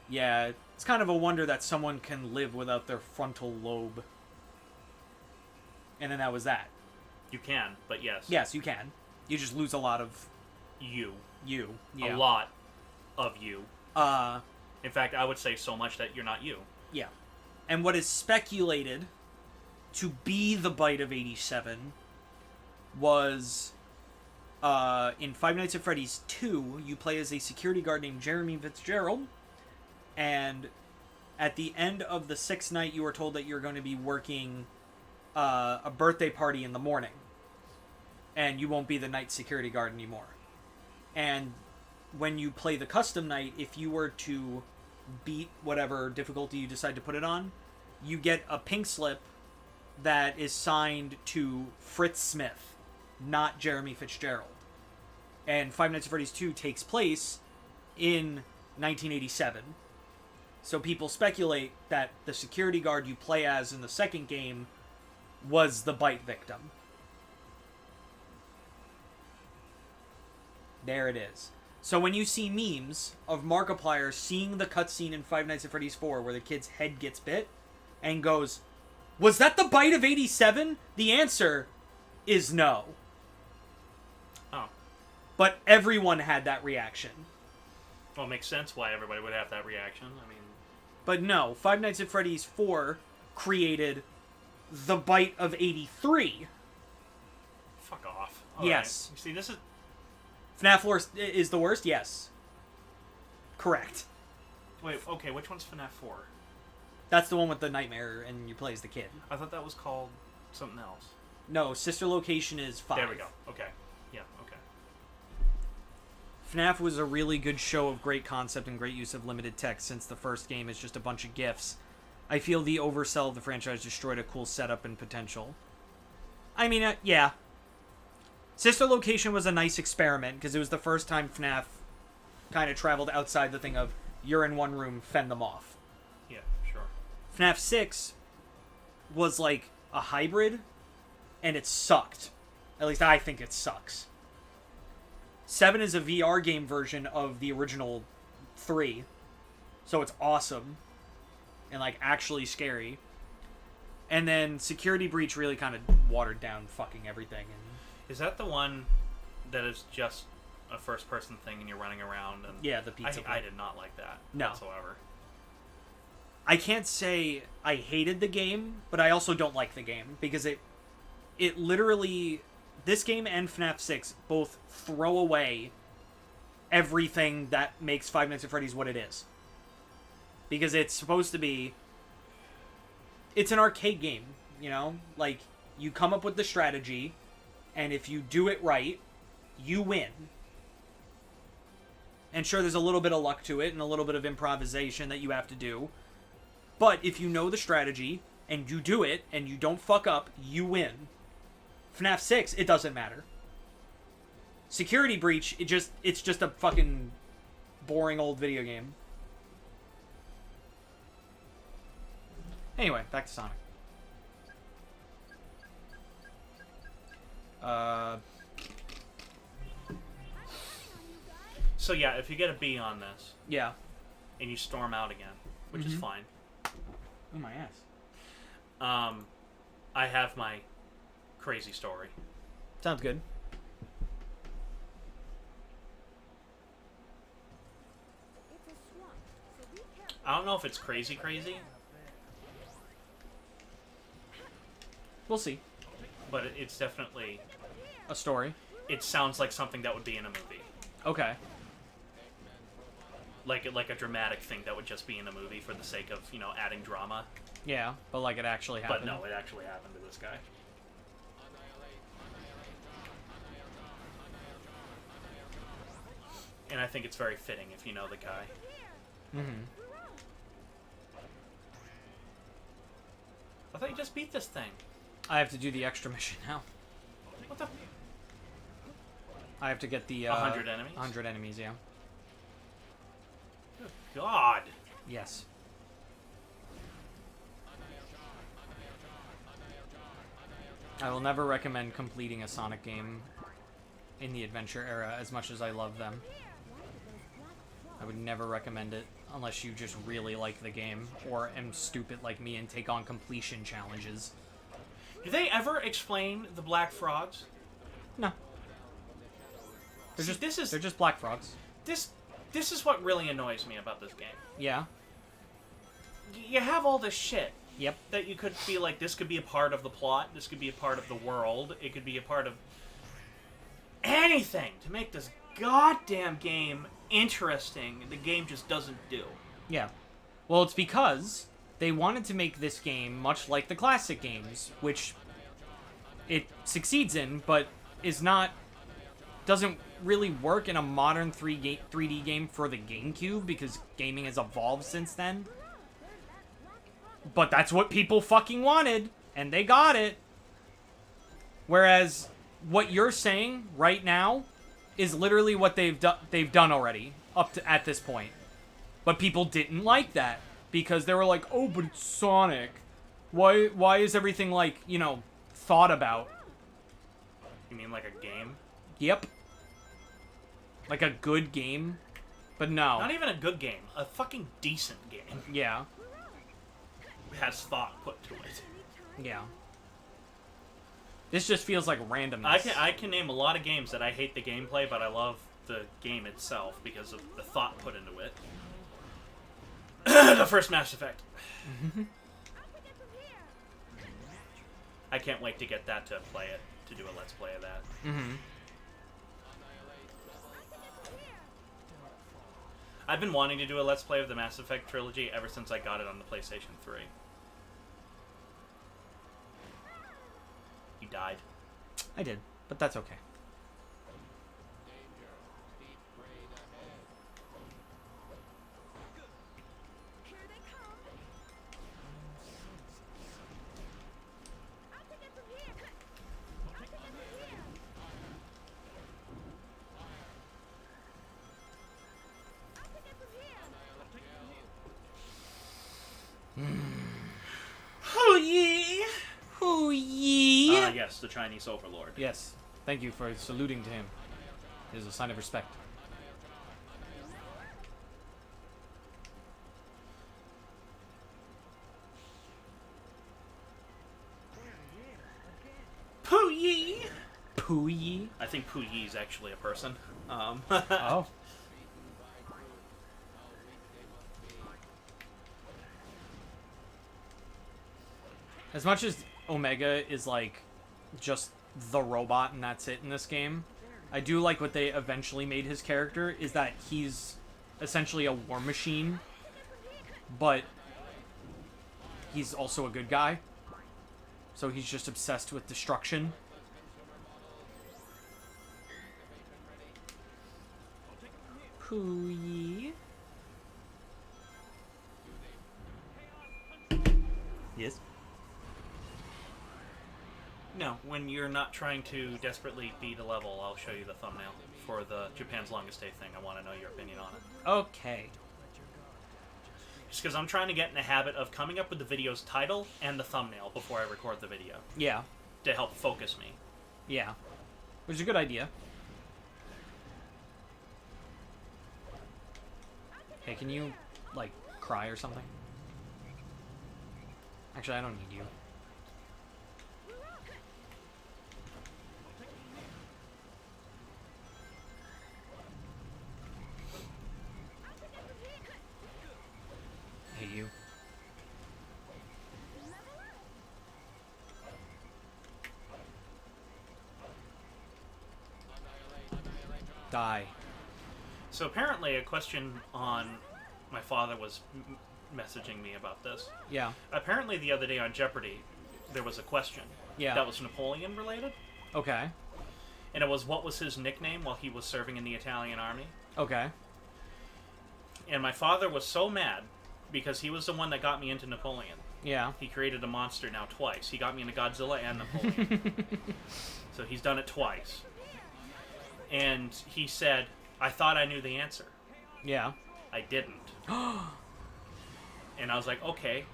Yeah, it's kind of a wonder that someone can live without their frontal lobe. And then that was that. You can, but yes. Yes, you can. You just lose a lot of You. Yeah. A lot of you. Uh, In fact, I would say so much that you're not you. yeah. And what is speculated to be the Bite of 87 was in Five Nights at Freddy's 2, you play as a security guard named Jeremy Fitzgerald, and at the end of the 6th night, you were told that you're going to be working a birthday party in the morning, and you won't be the night security guard anymore. And when you play the custom night, if you were to beat whatever difficulty you decide to put it on, you get a pink slip that is signed to Fritz Smith, not Jeremy Fitzgerald. And Five Nights at Freddy's 2 takes place in 1987. So people speculate that the security guard you play as in the second game was the bite victim. There it is. So when you see memes of Markiplier seeing the cutscene in Five Nights at Freddy's 4 where the kid's head gets bit and goes, "Was that the bite of 87?" The answer is no. Oh. But everyone had that reaction. Well, it makes sense why everybody would have that reaction. I mean... But no, Five Nights at Freddy's 4 created the bite of 83. Fuck off. All Yes. right. You see, this is... FNAF 4 is the worst? Yes. Correct. Wait, okay, which one's FNAF 4? That's the one with the nightmare and you play as the kid. I thought that was called something else. No, Sister Location is 5. There we go. Okay. Yeah, okay. FNAF was a really good show of great concept and great use of limited text, since the first game is just a bunch of GIFs. I feel the oversell of the franchise destroyed a cool setup and potential. I mean, yeah. Sister Location was a nice experiment, because it was the first time FNAF kind of traveled outside the thing of, you're in one room, fend them off. Yeah, sure. FNAF 6 was like a hybrid, and it sucked. At least I think it sucks. 7 is a VR game version of the original 3, so it's awesome and like actually scary. And then Security Breach really kind of watered down fucking everything. And Is that the one that is just a first-person thing and you're running around? And yeah, the pizza. I did not like that No. whatsoever. I can't say I hated the game, but I also don't like the game because it literally this game and FNAF 6 both throw away everything that makes Five Nights at Freddy's what it is. Because it's supposed to be... It's an arcade game, you know? Like, you come up with the strategy, and if you do it right, you win. And sure, there's a little bit of luck to it, and a little bit of improvisation that you have to do. But if you know the strategy, and you do it, and you don't fuck up, you win. FNAF 6, it doesn't matter. Security Breach, it's just a fucking boring old video game. Anyway, back to Sonic. So yeah, if you get a B on this, Yeah. and you storm out again, which is fine. Oh, my ass. I have my crazy story. Sounds good. I don't know if it's crazy, We'll see. but it's definitely... A story. It sounds like something that would be in a movie. Okay. Like a dramatic thing that would just be in a movie for the sake of, you know, adding drama. Yeah, but like it actually happened. But no, it actually happened to this guy. And I think it's very fitting if you know the guy. Mm-hmm. I thought you just beat this thing. I have to do the extra mission now. What the... I have to get the... 100 enemies? 100 enemies, yeah. Good God. Yes. I will never recommend completing a Sonic game in the adventure era as much as I love them. I would never recommend it unless you just really like the game or am stupid like me and take on completion challenges. Do they ever explain the black frogs? No. They're See, just they're just black frogs. This is what really annoys me about this game. Yeah. You have all this shit. Yep. That you could be like, this could be a part of the plot, this could be a part of the world, it could be a part of anything to make this goddamn game interesting. The game just doesn't do. Yeah. Well, it's because they wanted to make this game much like the classic games, which it succeeds in, but doesn't really work in a modern 3D game for the GameCube because gaming has evolved since then. But that's what people fucking wanted, and they got it. Whereas what you're saying right now is literally what they've done already up to at this point. But people didn't like that because they were like, "Oh, but it's Sonic. Why is everything like, you know, thought about?" You mean like a game? Yep. Like a good game, but no. Not even a good game. A fucking decent game. Yeah. Has thought put to it. Yeah. This just feels like randomness. I can name a lot of games that I hate the gameplay, but I love the game itself because of the thought put into it. The first Mass Effect. I can't wait to get that to play it, to do a Let's Play of that. Mm-hmm. I've been wanting to do a Let's Play of the Mass Effect trilogy ever since I got it on the PlayStation 3. You died. I did, but that's okay. Hoo yee! Hoo yee! Yes, the Chinese overlord. Yes. Thank you for saluting to him. It is a sign of respect. Poo yee! Poo yee? I think Poo yee is actually a person. Oh. As much as Omega is like just the robot and that's it in this game. I do like what they eventually made his character, is that he's essentially a war machine, but he's also a good guy. So he's just obsessed with destruction. Pooey. Yes. No, when you're not trying to desperately beat a level, I'll show you the thumbnail for the Japan's Longest Day thing. I want to know your opinion on it. Okay. Just because I'm trying to get in the habit of coming up with the video's title and the thumbnail before I record the video. Yeah. To help focus me. Yeah. Which is a good idea. Hey, can you, like, cry or something? Actually, I don't need you. Hey, you. Die. So apparently a question on... My father was messaging me about this. Yeah. Apparently the other day on Jeopardy, there was a question. Yeah. That was Napoleon related. Okay. And it was, what was his nickname while he was serving in the Italian army? Okay. And my father was so mad because he was the one that got me into Napoleon. Yeah. He created a monster now twice. He got me into Godzilla and Napoleon. So he's done it twice. And he said, I thought I knew the answer. Yeah. I didn't. And I was like, okay,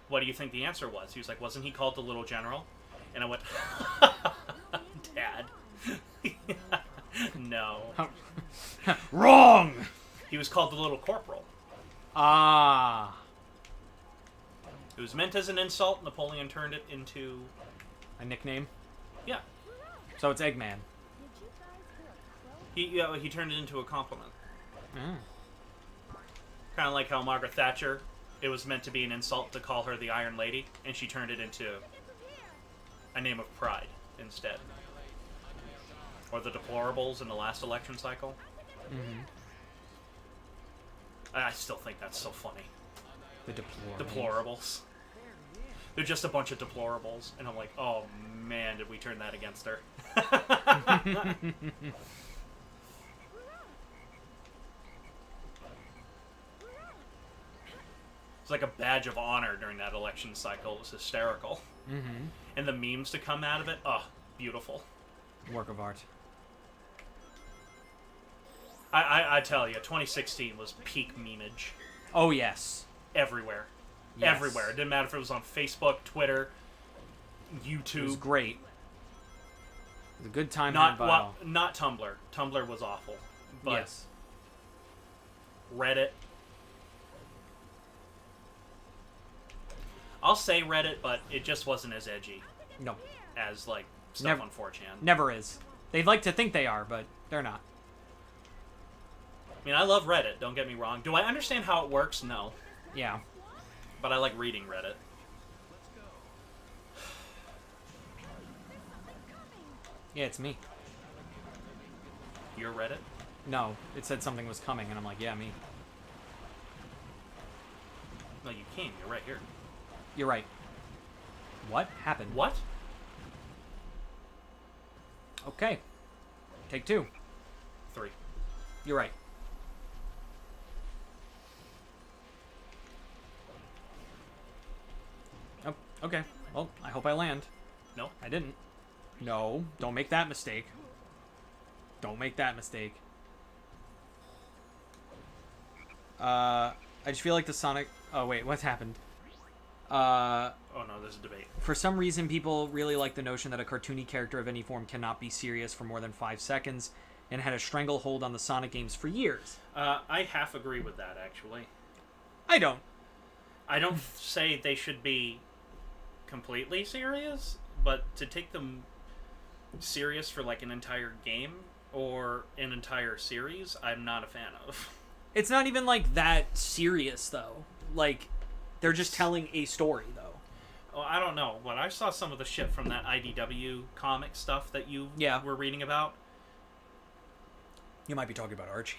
what do you think the answer was? He was like, wasn't he called the Little General? And I went, Dad. No. Wrong! He was called the Little Corporal. Ah. It was meant as an insult. Napoleon turned it into... A nickname? Yeah. So it's Eggman. He turned it into a compliment. Mm. Kind of like how Margaret Thatcher, it was meant to be an insult to call her the Iron Lady, and she turned it into a name of pride instead. Or the deplorables in the last election cycle. Mm-hmm. I still think that's so funny. The deplorables. Deplorables. They're just a bunch of deplorables, and I'm like, oh man, did we turn that against her? It's like a badge of honor during that election cycle. It was hysterical. Mm-hmm. And the memes to come out of it, oh, beautiful. Work of art. I tell you, 2016 was peak memeage. Oh, yes. Everywhere. Yes. Everywhere. It didn't matter if it was on Facebook, Twitter, YouTube. It was great. It was a good time. Not Tumblr. Tumblr was awful. But yes. Reddit. I'll say Reddit, but it just wasn't as edgy. No. As, like, stuff on 4chan. Never is. They'd like to think they are, but they're not. I mean, I love Reddit, don't get me wrong. Do I understand how it works? No. Yeah. But I like reading Reddit. Yeah, it's me. You're Reddit? No, it said something was coming, and I'm like, yeah, me. No, you came. You're right here. You're right. What happened? What? Okay. Take 2. 3. You're right. Oh, okay. Well, I hope I land. No. I didn't. No, don't make that mistake. Don't make that mistake. I just feel like the Sonic... Oh, wait, what's happened? Oh, no, there's a debate. For some reason, people really like the notion that a cartoony character of any form cannot be serious for more than 5 seconds, and had a stranglehold on the Sonic games for years. I half agree with that, actually. I don't. I don't say they should be completely serious, but to take them serious for, like, an entire game or an entire series, I'm not a fan of. It's not even, like, that serious, though. Like, they're just telling a story, though. Well, I don't know, but I saw some of the shit from that IDW comic stuff that you were reading about. You might be talking about Archie.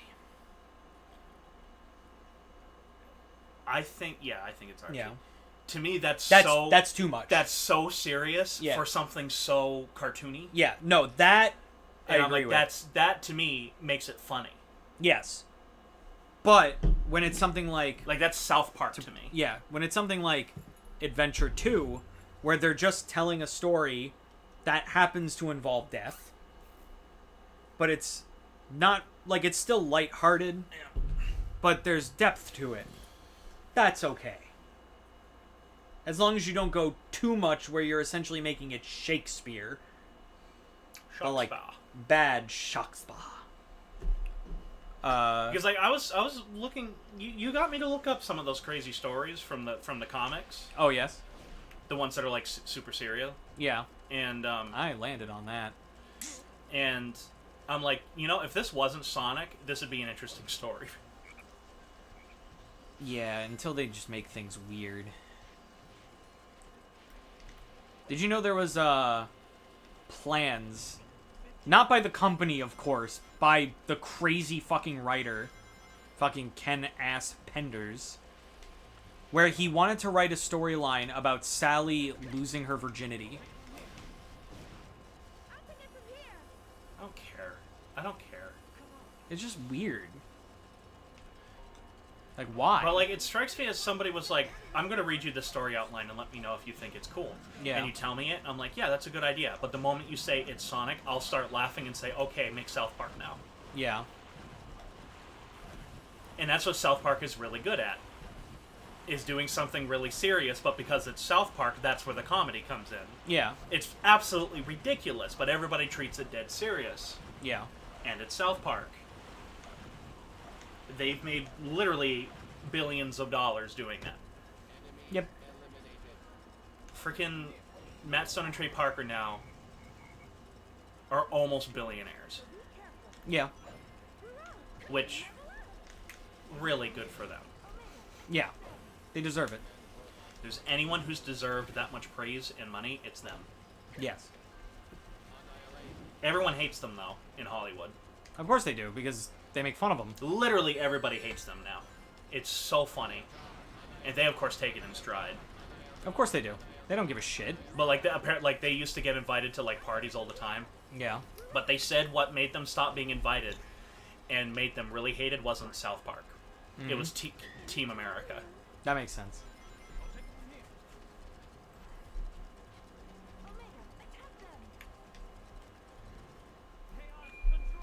I think it's Archie. Yeah. To me, that's too much. That's so serious for something so cartoony. Yeah, no, that and I I'm agree like, with. that to me makes it funny. Yes. But when it's something like that's South Park to me. Yeah, when it's something like Adventure 2, where they're just telling a story that happens to involve death, but it's not, like, it's still lighthearted, but there's depth to it. That's okay. As long as you don't go too much where you're essentially making it Shakespeare. But, like, bad Shakespeare. Because like I was looking, you got me to look up some of those crazy stories from the comics. Oh yes, the ones that are like super serial. Yeah, and I landed on that, and I'm like, if this wasn't Sonic, this would be an interesting story. Yeah, until they just make things weird. Did you know there was plans? Not by the company, of course, by the crazy fucking writer, fucking Ken Ass Penders, where he wanted to write a storyline about Sally losing her virginity. I don't care. It's just weird. Like, why? Well, like, it strikes me as somebody was like, I'm going to read you the story outline and let me know if you think it's cool. Yeah. And you tell me it, and I'm like, yeah, that's a good idea. But the moment you say it's Sonic, I'll start laughing and say, okay, make South Park now. Yeah. And that's what South Park is really good at. Is doing something really serious, but because it's South Park, that's where the comedy comes in. Yeah. It's absolutely ridiculous, but everybody treats it dead serious. Yeah. And it's South Park. They've made literally billions of dollars doing that. Yep. Freaking Matt Stone and Trey Parker now are almost billionaires. Yeah. Which, really good for them. Yeah. They deserve it. If there's anyone who's deserved that much praise and money, it's them. Yes. Everyone hates them, though, in Hollywood. Of course they do, because they make fun of them. Literally everybody hates them now. It's so funny. And they, of course, take it in stride. Of course they do. They don't give a shit. But, like, they used to get invited to, like, parties all the time. Yeah. But they said what made them stop being invited and made them really hated wasn't South Park. Mm-hmm. It was Team America. That makes sense.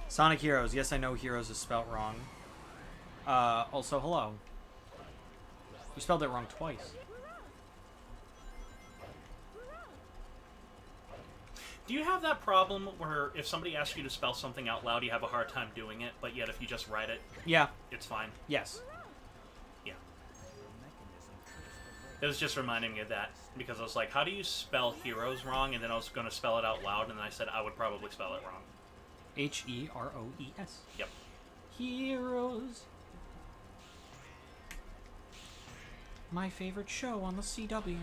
Sonic Heroes. Yes, I know Heroes is spelt wrong. Also, hello. You spelled it wrong twice. Do you have that problem where if somebody asks you to spell something out loud, you have a hard time doing it, but yet if you just write it, yeah, it's fine? Yes. Yeah. It was just reminding me of that, because I was like, how do you spell heroes wrong? And then I was going to spell it out loud, and then I said I would probably spell it wrong. Heroes. Yep. Heroes. My favorite show on the CW.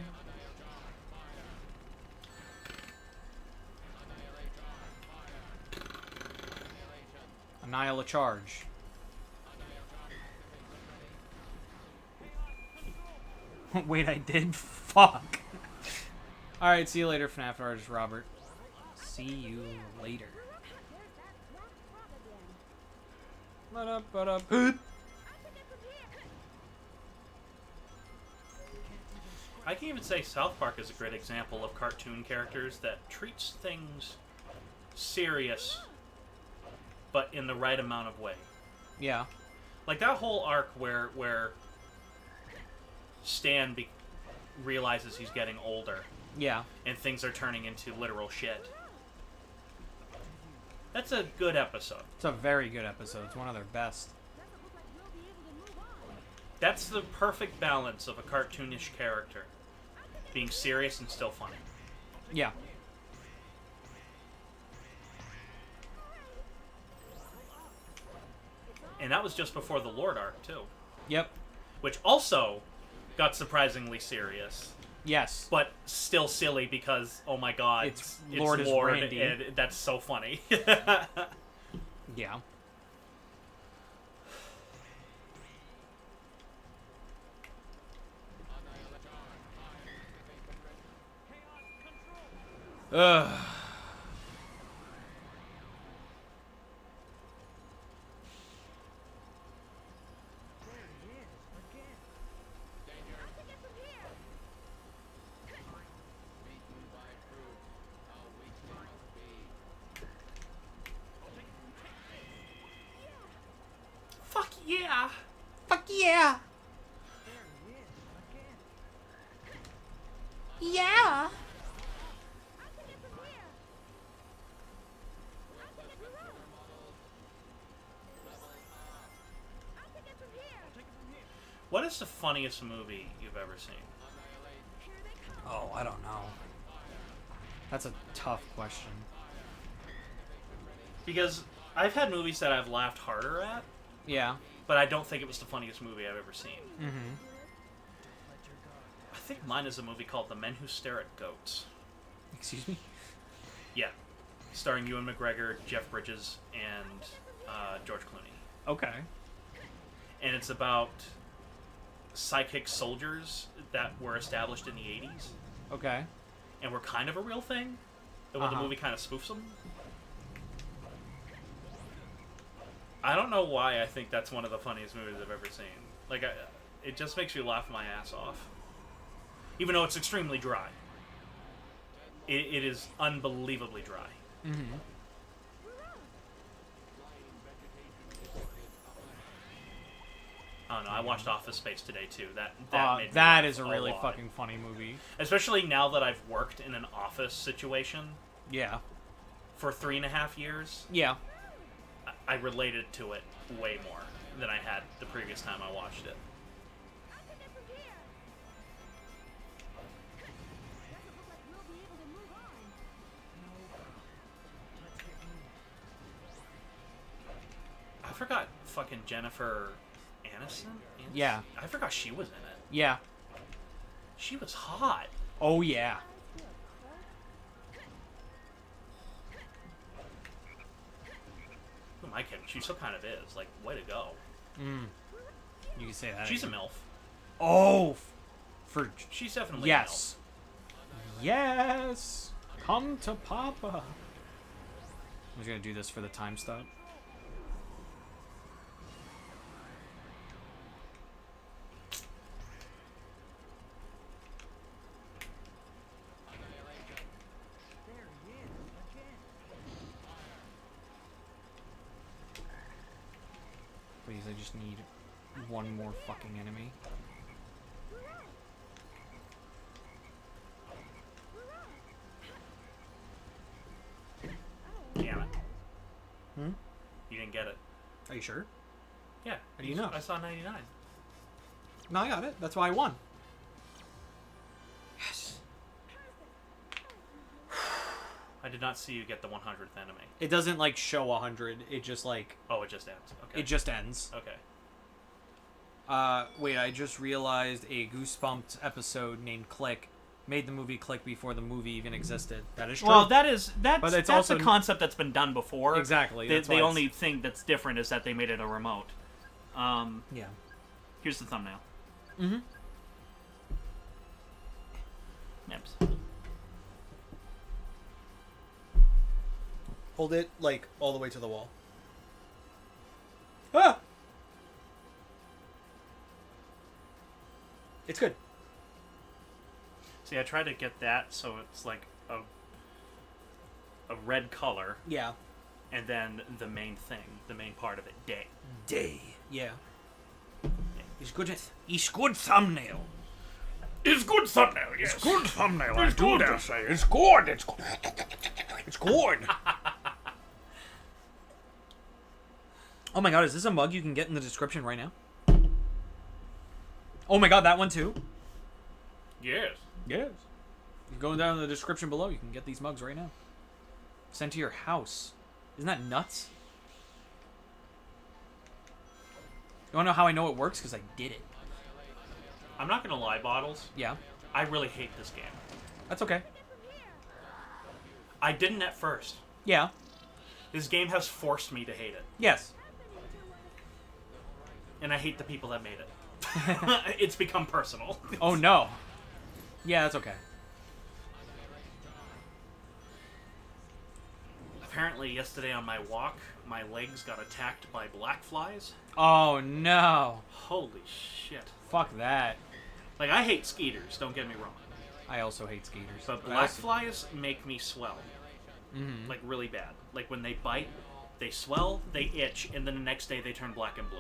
Annihilate charge. Wait, I did? Fuck. Alright, see you later, FNAF artist Robert. See you later. I can even say South Park is a great example of cartoon characters that treats things serious, but in the right amount of way. Yeah. Like that whole arc where Stan realizes he's getting older. Yeah. And things are turning into literal shit. That's a good episode. It's a very good episode. It's one of their best. That's the perfect balance of a cartoonish character. Being serious and still funny. Yeah. And that was just before the Lord arc, too. Yep. Which also got surprisingly serious. Yes. But still silly because, oh my god, It's Lord is Randy. and that's so funny. Yeah. Ugh. Fuck yeah! Fuck yeah! Yeah! What is the funniest movie you've ever seen? Oh, I don't know. That's a tough question. Because I've had movies that I've laughed harder at, Yeah. but I don't think it was the funniest movie I've ever seen. Mm-hmm. I think mine is a movie called The Men Who Stare at Goats. Excuse me? Yeah. Starring Ewan McGregor, Jeff Bridges, and George Clooney. Okay. And it's about psychic soldiers that were established in the 80s Okay. and were kind of a real thing. And when the movie kind of spoofs them. I don't know why I think that's one of the funniest movies I've ever seen. Like, it just makes me laugh my ass off. Even though it's extremely dry. It is unbelievably dry. Mm-hmm. I don't know. I watched Office Space today too. That made me that laugh is a really lot. fucking funny movie. Especially now that I've worked in an office situation Yeah. for 3.5 years. Yeah. I related to it way more than I had the previous time I watched it. I forgot fucking Jennifer Aniston? Yeah. I forgot she was in it. Yeah. She was hot. Oh, yeah. Who am I kidding? She still kind of is. Like, way to go. You can say that. She's a MILF. Oh! For... She's definitely Yes. Yes! Come to Papa. I'm just gonna do this for the time stop. Please, I just need one more fucking enemy. a MILF. Damn it. Hmm? You didn't get it. Are you sure? Yeah. How do you know? I saw 99. No, I got it. That's why I won. Yes. I did not see you get the 100th enemy. It doesn't, like, show 100. It just, like... Oh, it just ends. Okay. It just ends. Okay. Wait, I just realized a Goosebumped episode named Click made the movie Click before the movie even existed. That is true. Well, that's it's also a concept that's been done before. Exactly. The only thing that's different is that they made it a remote. Yeah. Here's the thumbnail. Mm-hmm. Nips. Hold it, like, all the way to the wall. Ah! It's good. See, I tried to get that so it's like a red color, Yeah. and then the main thing, the main part of it, day. Day. Yeah. It's good. It's good thumbnail. It's good thumbnail, yes. It's good thumbnail, I do dare say. It's good. It's good. It's good. Oh my god, is this a mug you can get in the description right now? Oh my god, that one too? Yes. Yes. You're going down in the description below. You can get these mugs right now. Sent to your house. Isn't that nuts? You wanna know how I know it works? Because I did it. I'm not gonna lie, Bottles. Yeah. I really hate this game. That's okay. I didn't at first. Yeah. This game has forced me to hate it. Yes. And I hate the people that made it. It's become personal. Oh, no. Yeah, that's okay. Apparently, yesterday on my walk, my legs got attacked by black flies. Oh, no. Holy shit. Fuck that. Like, I hate skeeters, don't get me wrong. I also hate skeeters. But black flies make me swell. Mm-hmm. Like, really bad. Like, when they bite, they swell, they itch, and then the next day they turn black and blue.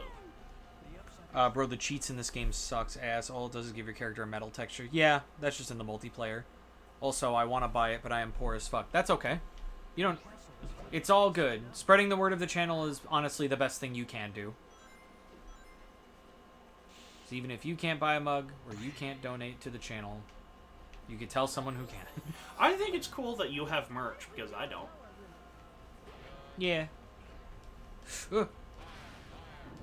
Bro, the cheats in this game sucks ass. All it does is give your character a metal texture. Yeah, that's just in the multiplayer. Also, I want to buy it, but I am poor as fuck. That's okay. You don't... It's all good. Spreading the word of the channel is honestly the best thing you can do. So even if you can't buy a mug, or you can't donate to the channel, you could tell someone who can. I think it's cool that you have merch, because I don't. Yeah. Ugh.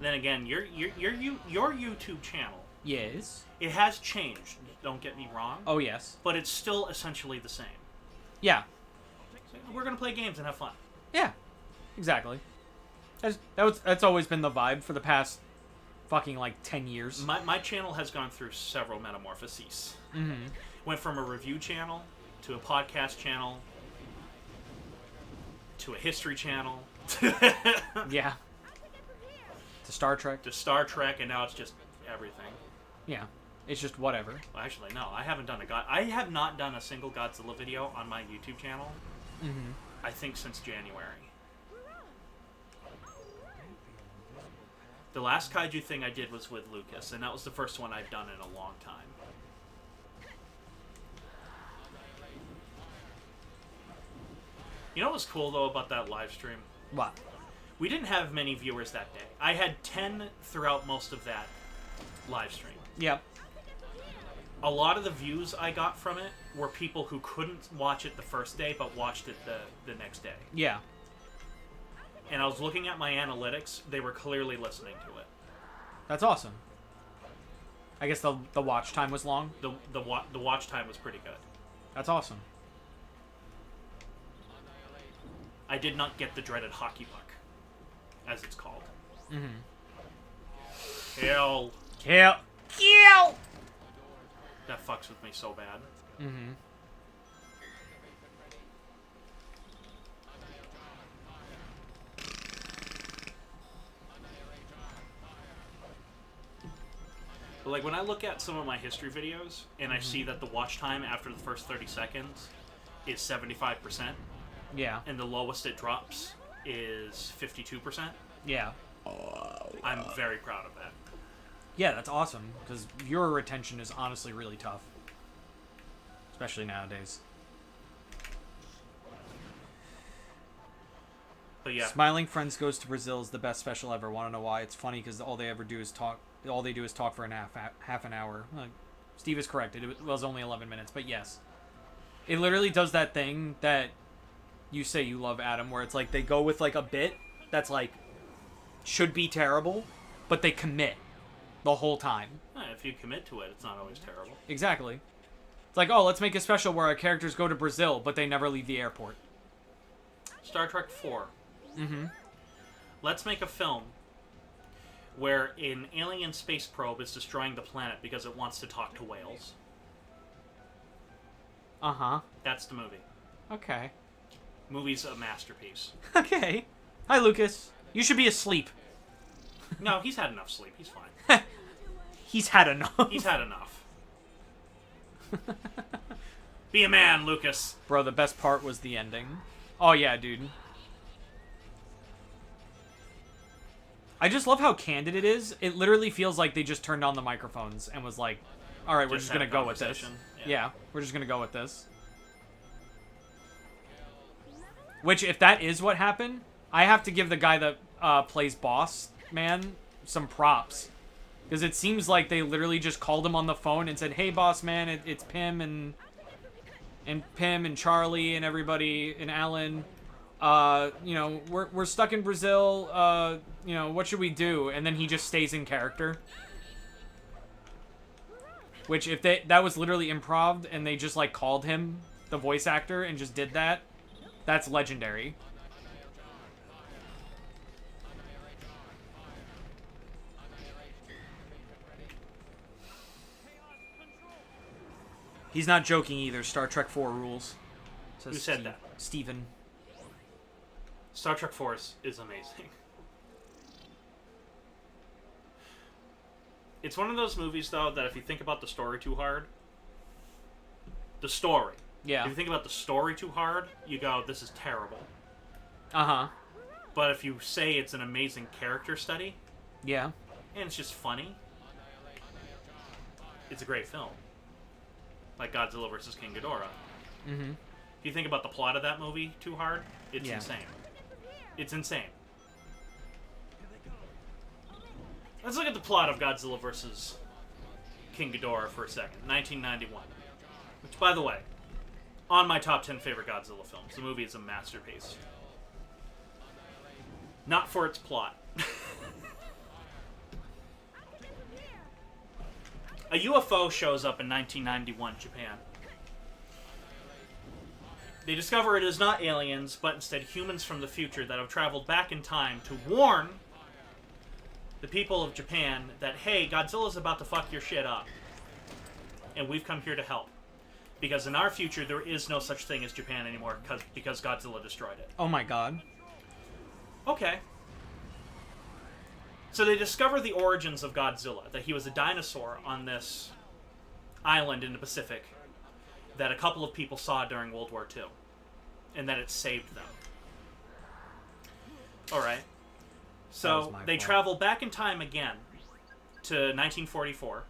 Then again, your YouTube channel, Yes. it has changed, don't get me wrong. Oh, yes. But it's still essentially the same. Yeah. So we're going to play games and have fun. Yeah. Exactly. That's always been the vibe for the past fucking, like, 10 years. My channel has gone through several metamorphoses. Mm-hmm. Went from a review channel, to a podcast channel, to a history channel. Yeah. To Star Trek. To Star Trek, and now it's just everything. Yeah. It's just whatever. Well, actually, no. I have not done a single Godzilla video on my YouTube channel. Mm-hmm. I think since January. The last kaiju thing I did was with Lucas, and that was the first one I've done in a long time. You know what was cool, though, about that live stream? What? We didn't have many viewers that day. I had 10 throughout most of that live stream. Yep. A lot of the views I got from it were people who couldn't watch it the first day, but watched it the next day. Yeah. And I was looking at my analytics. They were clearly listening to it. That's awesome. I guess the watch time was long. The watch time was pretty good. That's awesome. I did not get the dreaded hockey puck, as it's called. Mm-hmm. Kill. Kill. Kill! That fucks with me so bad. Mm-hmm. But like when I look at some of my history videos and I see that the watch time after the first 30 seconds is 75%, Yeah. and the lowest it drops is 52%, Yeah. I'm very proud of that. Yeah, that's awesome, because viewer retention is honestly really tough. Especially nowadays. But yeah, Smiling Friends Goes to Brazil is the best special ever. Want to know why? It's funny because all they ever do is talk. All they do is talk for half an hour. Steve is correct. It was only 11 minutes, but yes. It literally does that thing that you say you love, Adam, where it's like they go with like a bit that's like should be terrible, but they commit the whole time. if you commit to it, it's not always terrible. Exactly. It's like, oh, let's make a special where our characters go to Brazil, but they never leave the airport. Star Trek 4. Mm-hmm. Let's make a film where an alien space probe is destroying the planet because it wants to talk to whales. Uh-huh. That's the movie. Okay. Movie's a masterpiece. Okay. Hi, Lucas. You should be asleep. No, he's had enough sleep. He's fine. He's had enough. He's had enough. Be a man, Lucas. Bro, the best part was the ending. Oh, yeah, dude. I just love how candid it is. It literally feels like they just turned on the microphones and was like, all right, we're just going to go with this. Yeah, we're just going to go with this. Which, if that is what happened, I have to give the guy that plays Boss Man some props. Because it seems like they literally just called him on the phone and said, hey, Boss Man, it's Pim and Pim and Charlie and everybody and Alan. You know, we're stuck in Brazil. You know, what should we do? And then he just stays in character. Which, if that was literally improv and they just, like, called him the voice actor and just did that, that's legendary. He's not joking either. Star Trek 4 rules. Who said that? Steven. Star Trek 4 is amazing. It's one of those movies, though, that if you think about the story too hard... The story. Yeah. If you think about the story too hard, you go, this is terrible. Uh-huh. But if you say it's an amazing character study... Yeah. And it's just funny... It's a great film. Like Godzilla vs. King Ghidorah. Mm-hmm. If you think about the plot of that movie too hard, it's insane. It's insane. Let's look at the plot of Godzilla vs. King Ghidorah for a second. 1991. Which, by the way, on my top 10 favorite Godzilla films. The movie is a masterpiece. Not for its plot. A UFO shows up in 1991 Japan. They discover it is not aliens, but instead humans from the future that have traveled back in time to warn the people of Japan that, hey, Godzilla's about to fuck your shit up. And we've come here to help. Because in our future, there is no such thing as Japan anymore because Godzilla destroyed it. Oh my god. Okay. So they discover the origins of Godzilla, that he was a dinosaur on this island in the Pacific that a couple of people saw during World War II, and that it saved them. Alright. So they travel back in time again to 1944,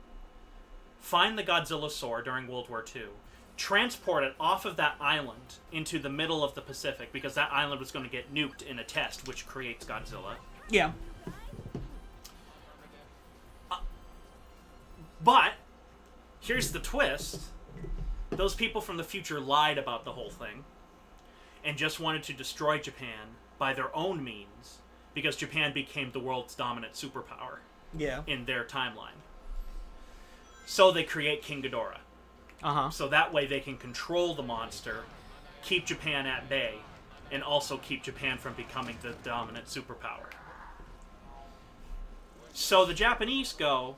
find the Godzilla Soar during World War II, transport it off of that island into the middle of the Pacific, because that island was going to get nuked in a test, which creates Godzilla. Yeah. But, here's the twist. Those people from the future lied about the whole thing and just wanted to destroy Japan by their own means because Japan became the world's dominant superpower in their timeline. So they create King Ghidorah. Uh-huh. So that way they can control the monster, keep Japan at bay, and also keep Japan from becoming the dominant superpower. So the Japanese go,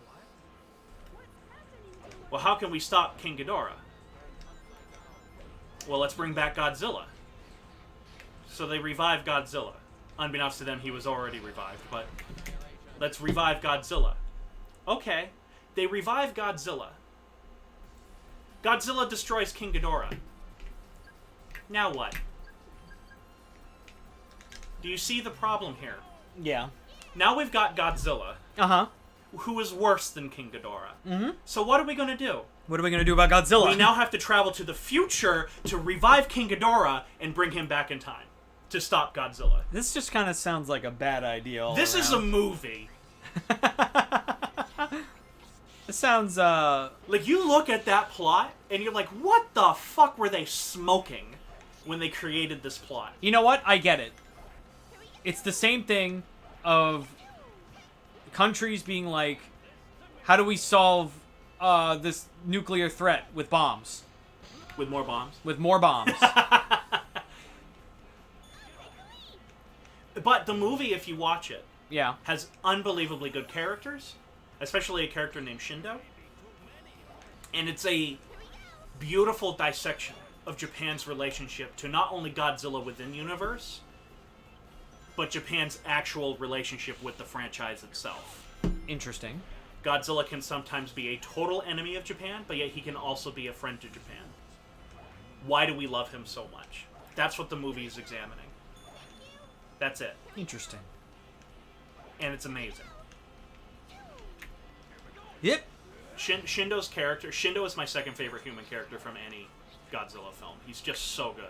well, how can we stop King Ghidorah? Well, let's bring back Godzilla. So they revive Godzilla. Unbeknownst to them, he was already revived, but let's revive Godzilla. Okay, they revive Godzilla. Godzilla destroys King Ghidorah. Now what? Do you see the problem here? Yeah. Now we've got Godzilla. Uh-huh. Who is worse than King Ghidorah. Mm-hmm. So what are we going to do? What are we going to do about Godzilla? We now have to travel to the future to revive King Ghidorah and bring him back in time to stop Godzilla. This just kind of sounds like a bad idea. This is a movie. It sounds, Like, you look at that plot, and you're like, what the fuck were they smoking when they created this plot? You know what? I get it. It's the same thing of countries being like, how do we solve this nuclear threat with bombs? With more bombs? With more bombs. But the movie, if you watch it, Yeah. has unbelievably good characters, especially a character named Shindo. And it's a beautiful dissection of Japan's relationship to not only Godzilla within the universe, but Japan's actual relationship with the franchise itself. Interesting. Godzilla can sometimes be a total enemy of Japan, but yet he can also be a friend to Japan. Why do we love him so much? That's what the movie is examining. That's it. Interesting. And it's amazing. Yep. Shindo's character... Shindo is my second favorite human character from any Godzilla film. He's just so good.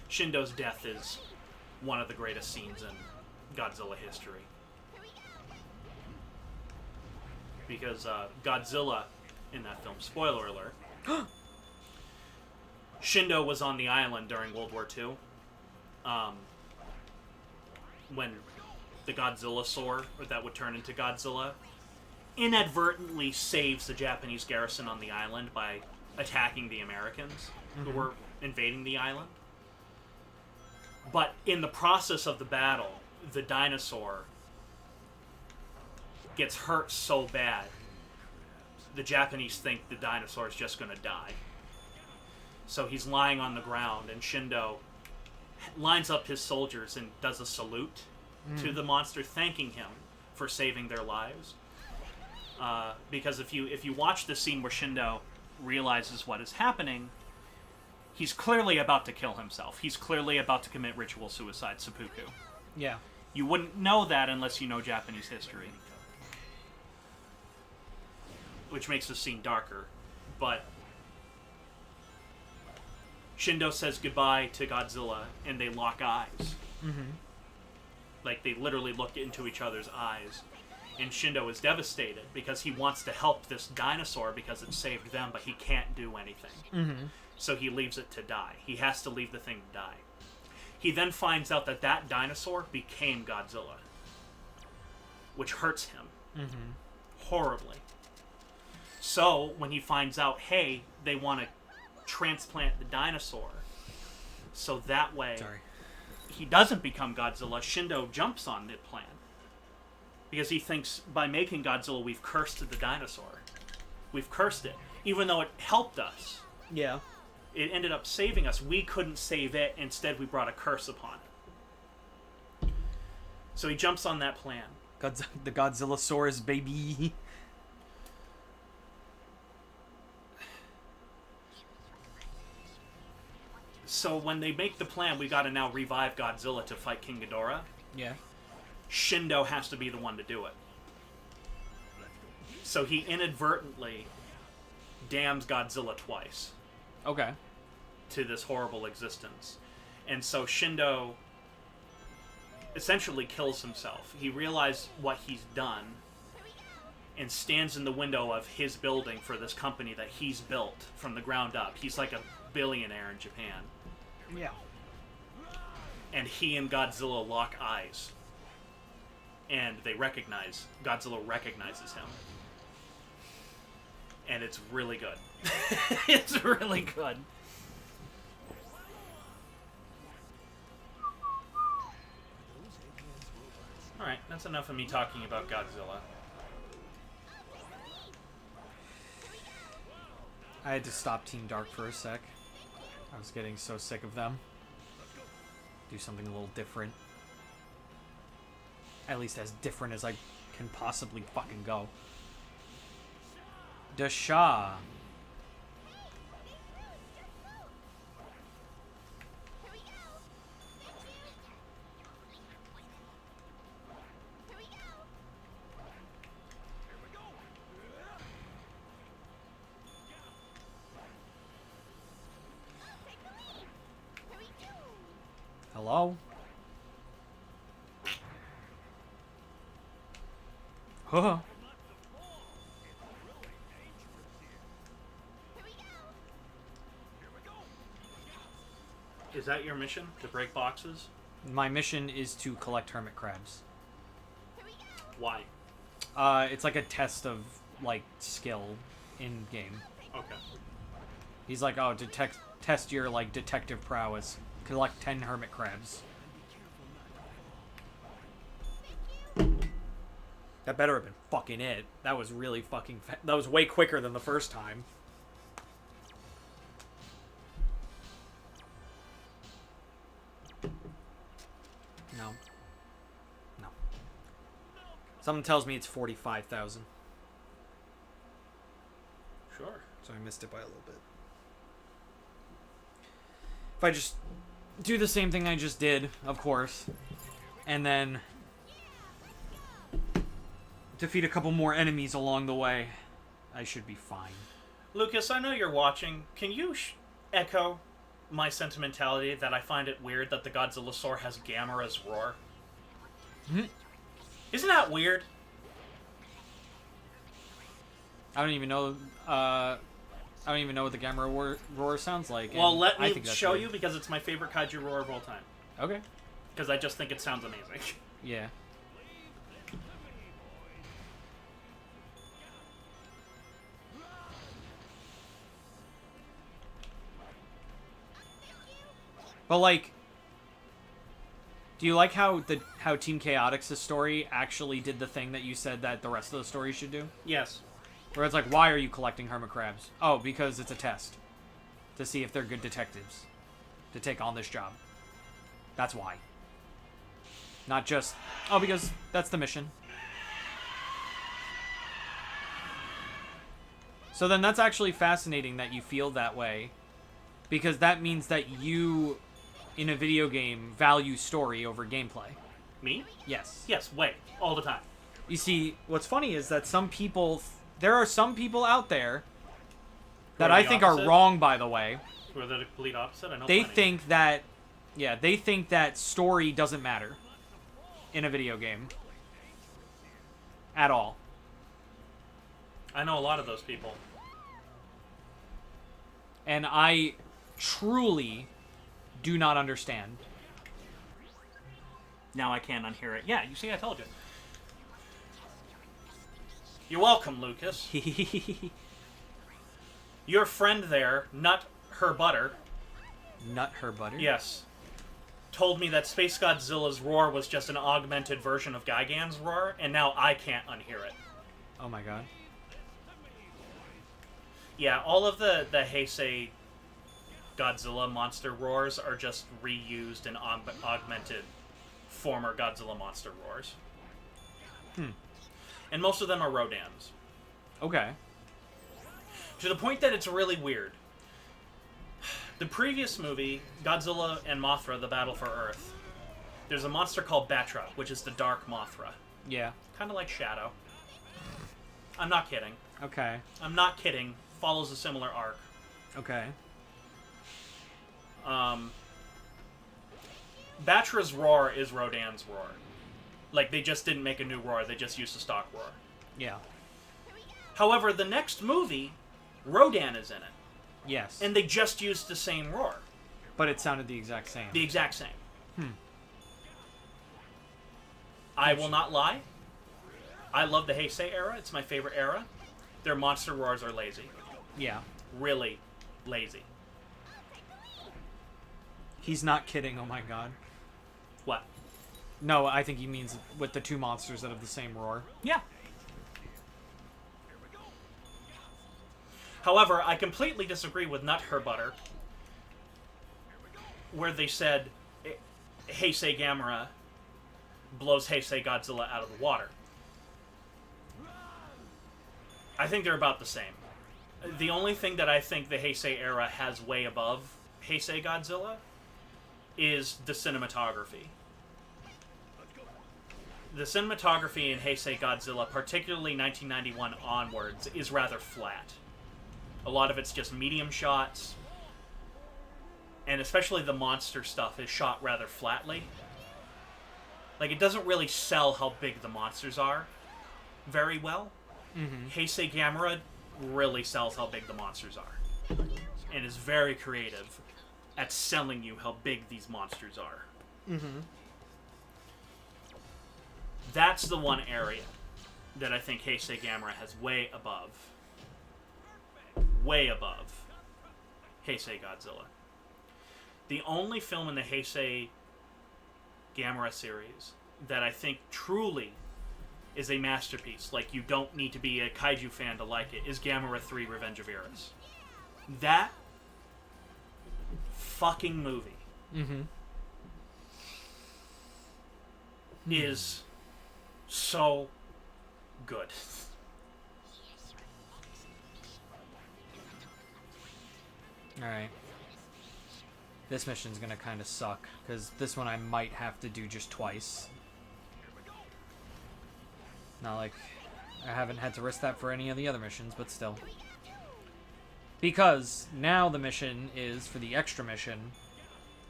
Shindo's death is one of the greatest scenes in Godzilla history. Because Godzilla, in that film, spoiler alert, Shindo was on the island during World War II. When the Godzilla-saur, or that would turn into Godzilla, inadvertently saves the Japanese garrison on the island by attacking the Americans who were invading the island. But in the process of the battle, the dinosaur gets hurt so bad, the Japanese think the dinosaur is just going to die. So he's lying on the ground, and Shindo lines up his soldiers and does a salute to the monster, thanking him for saving their lives. Because if you watch the scene where Shindo realizes what is happening, he's clearly about to kill himself. He's clearly about to commit ritual suicide, seppuku. Yeah. You wouldn't know that unless you know Japanese history. Which makes the scene darker. But Shindo says goodbye to Godzilla, and they lock eyes. Like, they literally look into each other's eyes. And Shindo is devastated because he wants to help this dinosaur because it saved them, but he can't do anything. So he leaves it to die. He has to leave the thing to die. He then finds out that that dinosaur became Godzilla, which hurts him horribly. So when he finds out, hey, they want to transplant the dinosaur, so that way he doesn't become Godzilla, Shindo jumps on the plan. Because he thinks, by making Godzilla, we've cursed the dinosaur. We've cursed it. Even though it helped us. Yeah. It ended up saving us. We couldn't save it. Instead, we brought a curse upon it. So he jumps on that plan. The Godzilla-saurus, baby. So when they make the plan, we gotta now revive Godzilla to fight King Ghidorah. Yeah. Shindo has to be the one to do it. So he inadvertently damns Godzilla twice. Okay. To this horrible existence. And so Shindo essentially kills himself. He realizes what he's done and stands in the window of his building for this company that he's built from the ground up. He's like a billionaire in Japan. Yeah. And he and Godzilla lock eyes. And Godzilla recognizes him. And it's really good. It's really good. Alright, that's enough of me talking about Godzilla. I had to stop Team Dark for a sec. I was getting so sick of them. Do something a little different. At least as different as I can possibly fucking go. Dasha. Hello? Huh. Is that your mission? To break boxes? My mission is to collect hermit crabs. Why? It's like a test of, like, skill in game. Okay. He's like, oh, test your, like, detective prowess. Collect 10 hermit crabs. That better have been fucking it. That was really fucking that was way quicker than the first time. No. No. Someone tells me it's 45,000. Sure. So I missed it by a little bit. If I just do the same thing I just did, of course, and then defeat a couple more enemies along the way, I should be fine. Lucas, I know you're watching. Can you echo my sentimentality that I find it weird that the Godzilla-saur has Gamera's roar? Isn't that weird? I don't even know. I don't even know what the Gamera roar sounds like. Well, and let I me think that's show weird. you because it's my favorite kaiju roar of all time. Okay. Because I just think it sounds amazing. Yeah. But like, do you like how Team Chaotix' story actually did the thing that you said that the rest of the story should do? Yes. Where it's like, why are you collecting hermit crabs? Oh, because it's a test to see if they're good detectives to take on this job. That's why. Not just, oh, because that's the mission. So then that's actually fascinating that you feel that way, because that means that you, in a video game, value story over gameplay. Me? Yes. Yes, way. All the time. You see, what's funny is that some people, there are some people out there that I think are wrong, by the way. Who are the complete opposite? I know They plenty. think that, yeah, they think that story doesn't matter in a video game at all. I know a lot of those people. And I truly do not understand. Now I can't unhear it. Yeah, you see, I told you. You're welcome, Lucas. Your friend there, Nut Her Butter. Nut her butter? Yes. Told me that Space Godzilla's roar was just an augmented version of Gigan's roar, and now I can't unhear it. Oh my god. Yeah, all of the Heisei Godzilla monster roars are just reused and augmented former Godzilla monster roars. And most of them are Rodans. Okay. To the point that it's really weird. The previous movie, Godzilla and Mothra, The Battle for Earth, there's a monster called Batra, which is the Dark Mothra. Yeah. Kind of like Shadow. I'm not kidding. Okay. I'm not kidding. Follows a similar arc. Okay. Batra's roar is Rodan's roar. Like, they just didn't make a new roar, they just used the stock roar. Yeah. However, the next movie, Rodan is in it. Yes. And they just used the same roar. But it sounded the exact same. The exact same. I will not lie. I love the Heisei era. It's my favorite era. Their monster roars are lazy. Yeah. Really lazy. He's not kidding, oh my god. What? No, I think he means with the two monsters that have the same roar. Yeah. However, I completely disagree with Nut Her Butter, where they said Heisei Gamera blows Heisei Godzilla out of the water. I think they're about the same. The only thing that I think the Heisei era has way above Heisei Godzilla is the cinematography. The cinematography in Heisei Godzilla, particularly 1991 onwards, is rather flat. A lot of it's just medium shots, and especially the monster stuff is shot rather flatly. Like, it doesn't really sell how big the monsters are very well. Heisei Gamera really sells how big the monsters are, and is very creative at selling you how big these monsters are. That's the one area that I think Heisei Gamera has way above Heisei Godzilla. The only film in the Heisei Gamera series that I think truly is a masterpiece, like you don't need to be a kaiju fan to like it, is Gamera 3 Revenge of Eris. That fucking movie is so good. Alright. This mission's gonna kind of suck, because this one I might have to do just twice. Not like I haven't had to risk that for any of the other missions, but still. Because now the mission is, for the extra mission,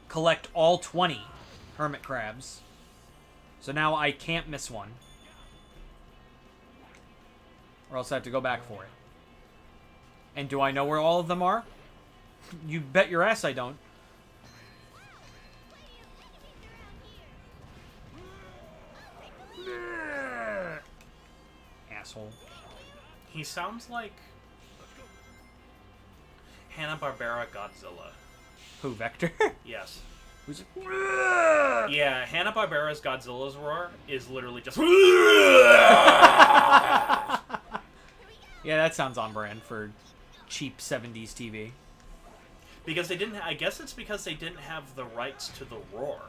collect all 20 hermit crabs. So now I can't miss one. Or else I have to go back for it. And do I know where all of them are? You bet your ass I don't. Asshole. He sounds like Hanna-Barbera Godzilla. Who, Vector? Yes. Who's it? Yeah, Hanna-Barbera's Godzilla's roar is literally just... Yeah, that sounds on brand for cheap 70s TV. Because they didn't... I guess it's because they didn't have the rights to the roar.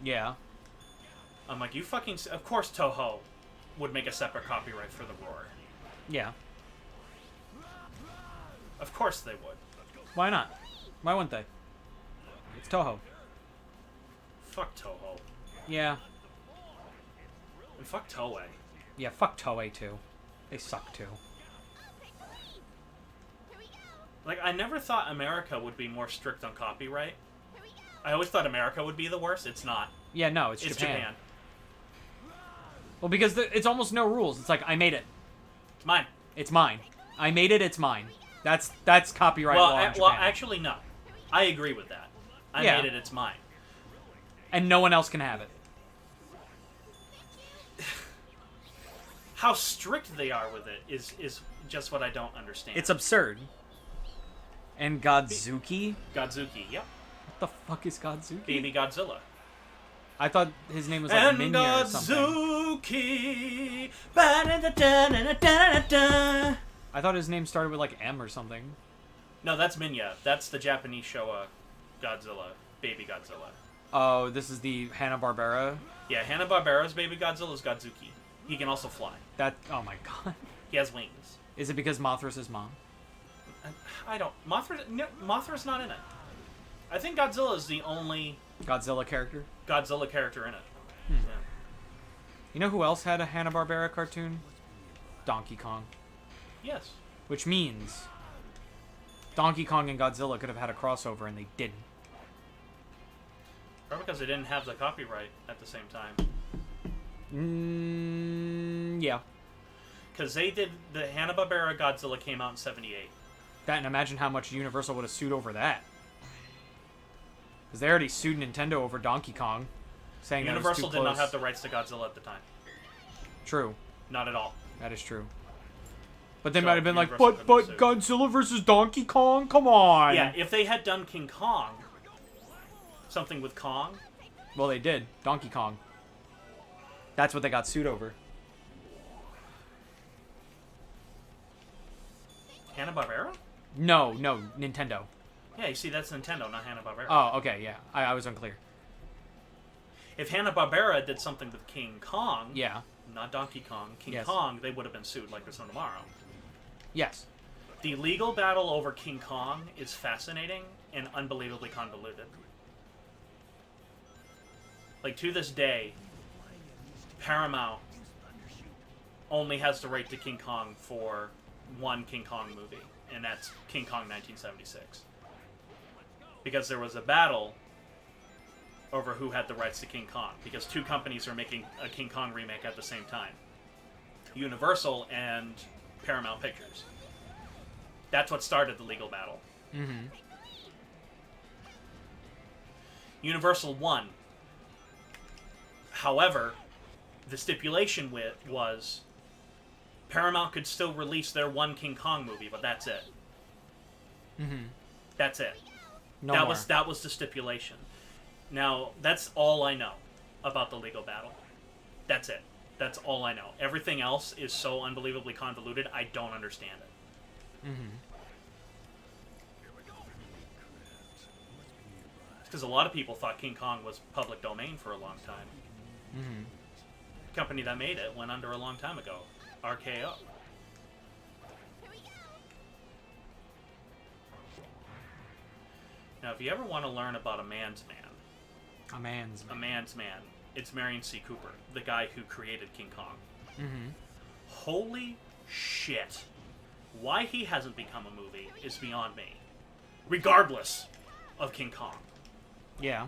Yeah. I'm like, you fucking... Of course Toho would make a separate copyright for the roar. Yeah. Of course they would. Why not? Why wouldn't they? It's Toho. Fuck Toho. Yeah. And fuck Toei. Yeah, fuck Toei, too. They suck, too. Like, I never thought America would be more strict on copyright. I always thought America would be the worst. It's not. Yeah, no, it's Japan. Well, because it's almost no rules. It's like, I made it. It's mine. It's mine. I made it, it's mine. That's copyright law in Japan. Well, actually, no. I agree with that. I Yeah. made it, it's mine. And no one else can have it. How strict they are with it is just what I don't understand. It's absurd. And Godzuki? Godzuki, yep. What the fuck is Godzuki? Baby Godzilla. I thought his name was like And Minya or something. Godzuki. I thought his name started with like M or something. No, that's Minya. That's the Japanese Showa Godzilla. Baby Godzilla. Oh, this is the Hanna-Barbera? Yeah, Hanna-Barbera's Baby Godzilla is Godzuki. He can also fly. Oh my god. He has wings. Is it because Mothra's his mom? I don't... Mothra's not in it. I think Godzilla is the only Godzilla character? Godzilla character in it. Hmm. Yeah. You know who else had a Hanna-Barbera cartoon? Donkey Kong. Yes. Which means Donkey Kong and Godzilla could have had a crossover and they didn't. Probably because they didn't have the copyright at the same time. Yeah. Because they did... The Hanna-Barbera Godzilla came out in 78. That, and imagine how much Universal would have sued over that. Because they already sued Nintendo over Donkey Kong, saying Universal that it was too did close. not have the rights to Godzilla at the time. True. Not at all. That is true. But they So, might have been like, Universal but couldn't Godzilla versus Donkey Kong? Come on! Yeah, if they had done King Kong, something with Kong, Well, they did. Donkey Kong. That's what they got sued over. Hanna-Barbera? No, Nintendo. Yeah, you see, that's Nintendo, not Hanna-Barbera. Oh, okay, yeah. I was unclear. If Hanna-Barbera did something with King Kong, Yeah. not Donkey Kong, King Yes. Kong, they would have been sued like there's no tomorrow. Yes. The legal battle over King Kong is fascinating and unbelievably convoluted. Like, to this day, Paramount only has the right to King Kong for one King Kong movie, and that's King Kong 1976. Because there was a battle over who had the rights to King Kong, because two companies are making a King Kong remake at the same time. Universal and Paramount Pictures. That's what started the legal battle. Mm-hmm. Universal won. However, the stipulation was Paramount could still release their one King Kong movie, but that's it. Mm-hmm. That's it. No that more. was the stipulation. Now, that's all I know about the legal battle. That's it. That's all I know. Everything else is so unbelievably convoluted, I don't understand it. Mm-hmm. Because a lot of people thought King Kong was public domain for a long time. Mm-hmm. The company that made it went under a long time ago. RKO. Now, if you ever want to learn about a man's man, A man's man, it's Marion C. Cooper, the guy who created King Kong. Mm-hmm. Holy shit. Why he hasn't become a movie is beyond me. Regardless of King Kong. Yeah.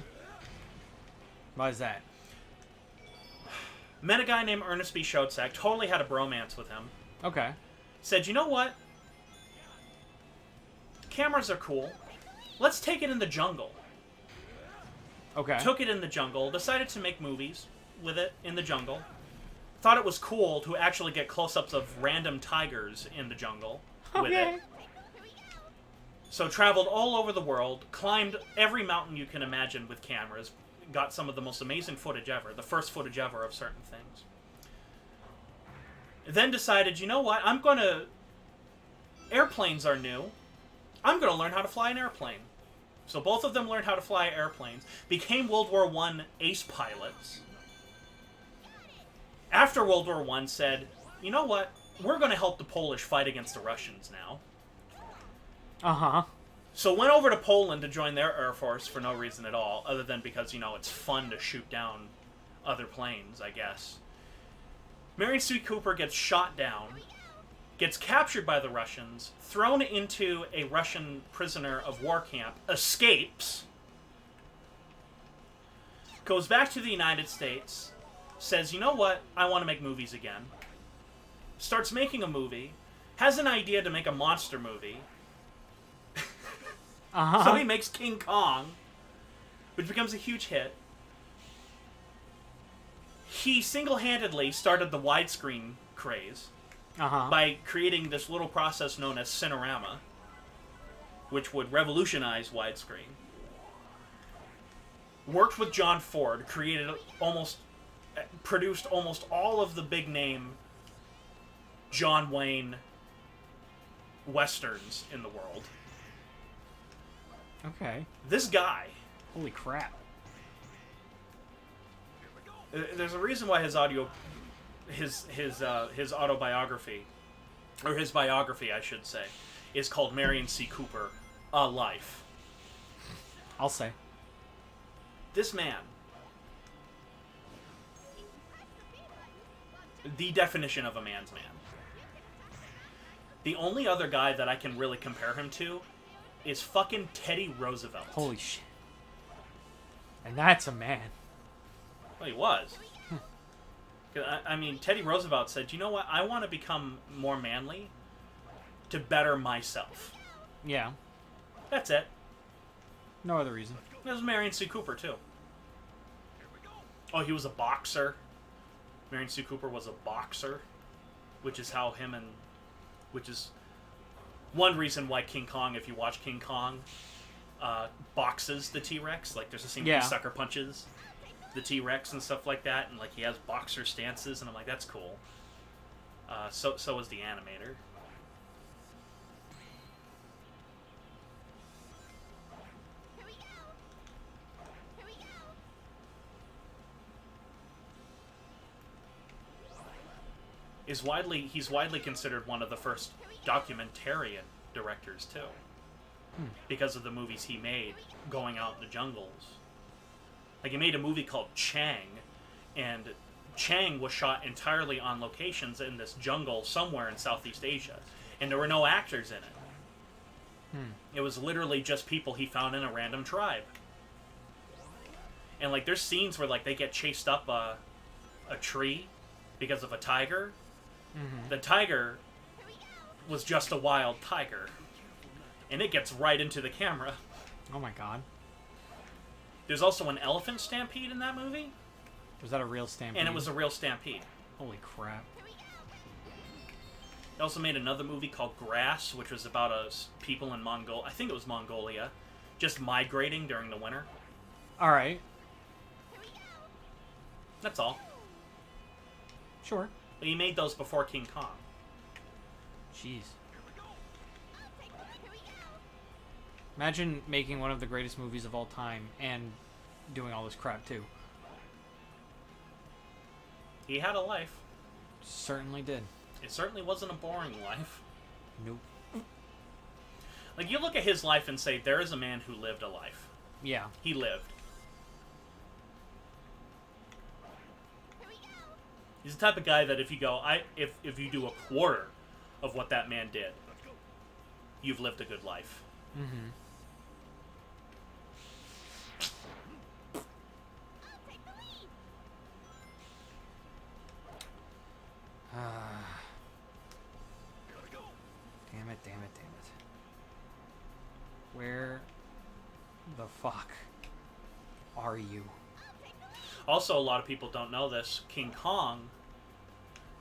Why is that? Met a guy named Ernest B. Schoedsack, totally had a bromance with him. Okay. Said, you know what? cameras are cool. Let's take it in the jungle. Okay. Took it in the jungle, decided to make movies with it in the jungle. Thought it was cool to actually get close-ups of random tigers in the jungle with it. So traveled all over the world, climbed every mountain you can imagine with cameras, got some of the most amazing footage ever, the first footage ever of certain things. Then decided, you know what, airplanes are new. I'm going to learn how to fly an airplane. So both of them learned how to fly airplanes, became World War I ace pilots. After World War I said, you know what, we're going to help the Polish fight against the Russians now. Uh-huh. So went over to Poland to join their Air Force for no reason at all, other than because, you know, it's fun to shoot down other planes, I guess. Marion C. Cooper gets shot down, gets captured by the Russians, thrown into a Russian prisoner of war camp, escapes, goes back to the United States, says, you know what, I want to make movies again. Starts making a movie, has an idea to make a monster movie. Uh-huh. So he makes King Kong, which becomes a huge hit. He single-handedly started the widescreen craze by creating this little process known as Cinerama, which would revolutionize widescreen. Worked with John Ford, produced almost all of the big-name John Wayne westerns in the world. Okay. This guy. Holy crap. There's a reason why his autobiography, or his biography, I should say, is called Marion C. Cooper: A Life. I'll say. This man, the definition of a man's man. The only other guy that I can really compare him to is fucking Teddy Roosevelt. Holy shit. And that's a man. Well, he was. I mean, Teddy Roosevelt said, you know what? I want to become more manly to better myself. Yeah. That's it. No other reason. That was Marion C. Cooper, too. Oh, he was a boxer. Marion C. Cooper was a boxer, which is one reason why King Kong, if you watch King Kong, boxes the T-Rex. Like, there's a scene where he sucker punches the T-Rex and stuff like that, and, like, he has boxer stances, and I'm like, that's cool. So was the animator. He's widely considered one of the first documentarian directors, too. Because of the movies he made going out in the jungles. Like, he made a movie called Chang, and Chang was shot entirely on locations in this jungle somewhere in Southeast Asia, and there were no actors in it. It was literally just people he found in a random tribe. And, like, there's scenes where, like, they get chased up a tree because of a tiger. The tiger was just a wild tiger, and it gets right into the camera. Oh my god. There's also an elephant stampede in that movie. Was that a real stampede? And it was a real stampede. Holy crap. They also made another movie called Grass, which was about people in I think it was Mongolia, just migrating during the winter. Alright. That's all. Sure. But he made those before King Kong. Jeez. Imagine making one of the greatest movies of all time and doing all this crap, too. He had a life. Certainly did. It certainly wasn't a boring life. Nope. Like, you look at his life and say, there is a man who lived a life. Yeah. He lived. He's the type of guy that if you go, if you do a quarter of what that man did, you've lived a good life. Mm-hmm. Damn it. are you? Also, a lot of people don't know this. King Kong,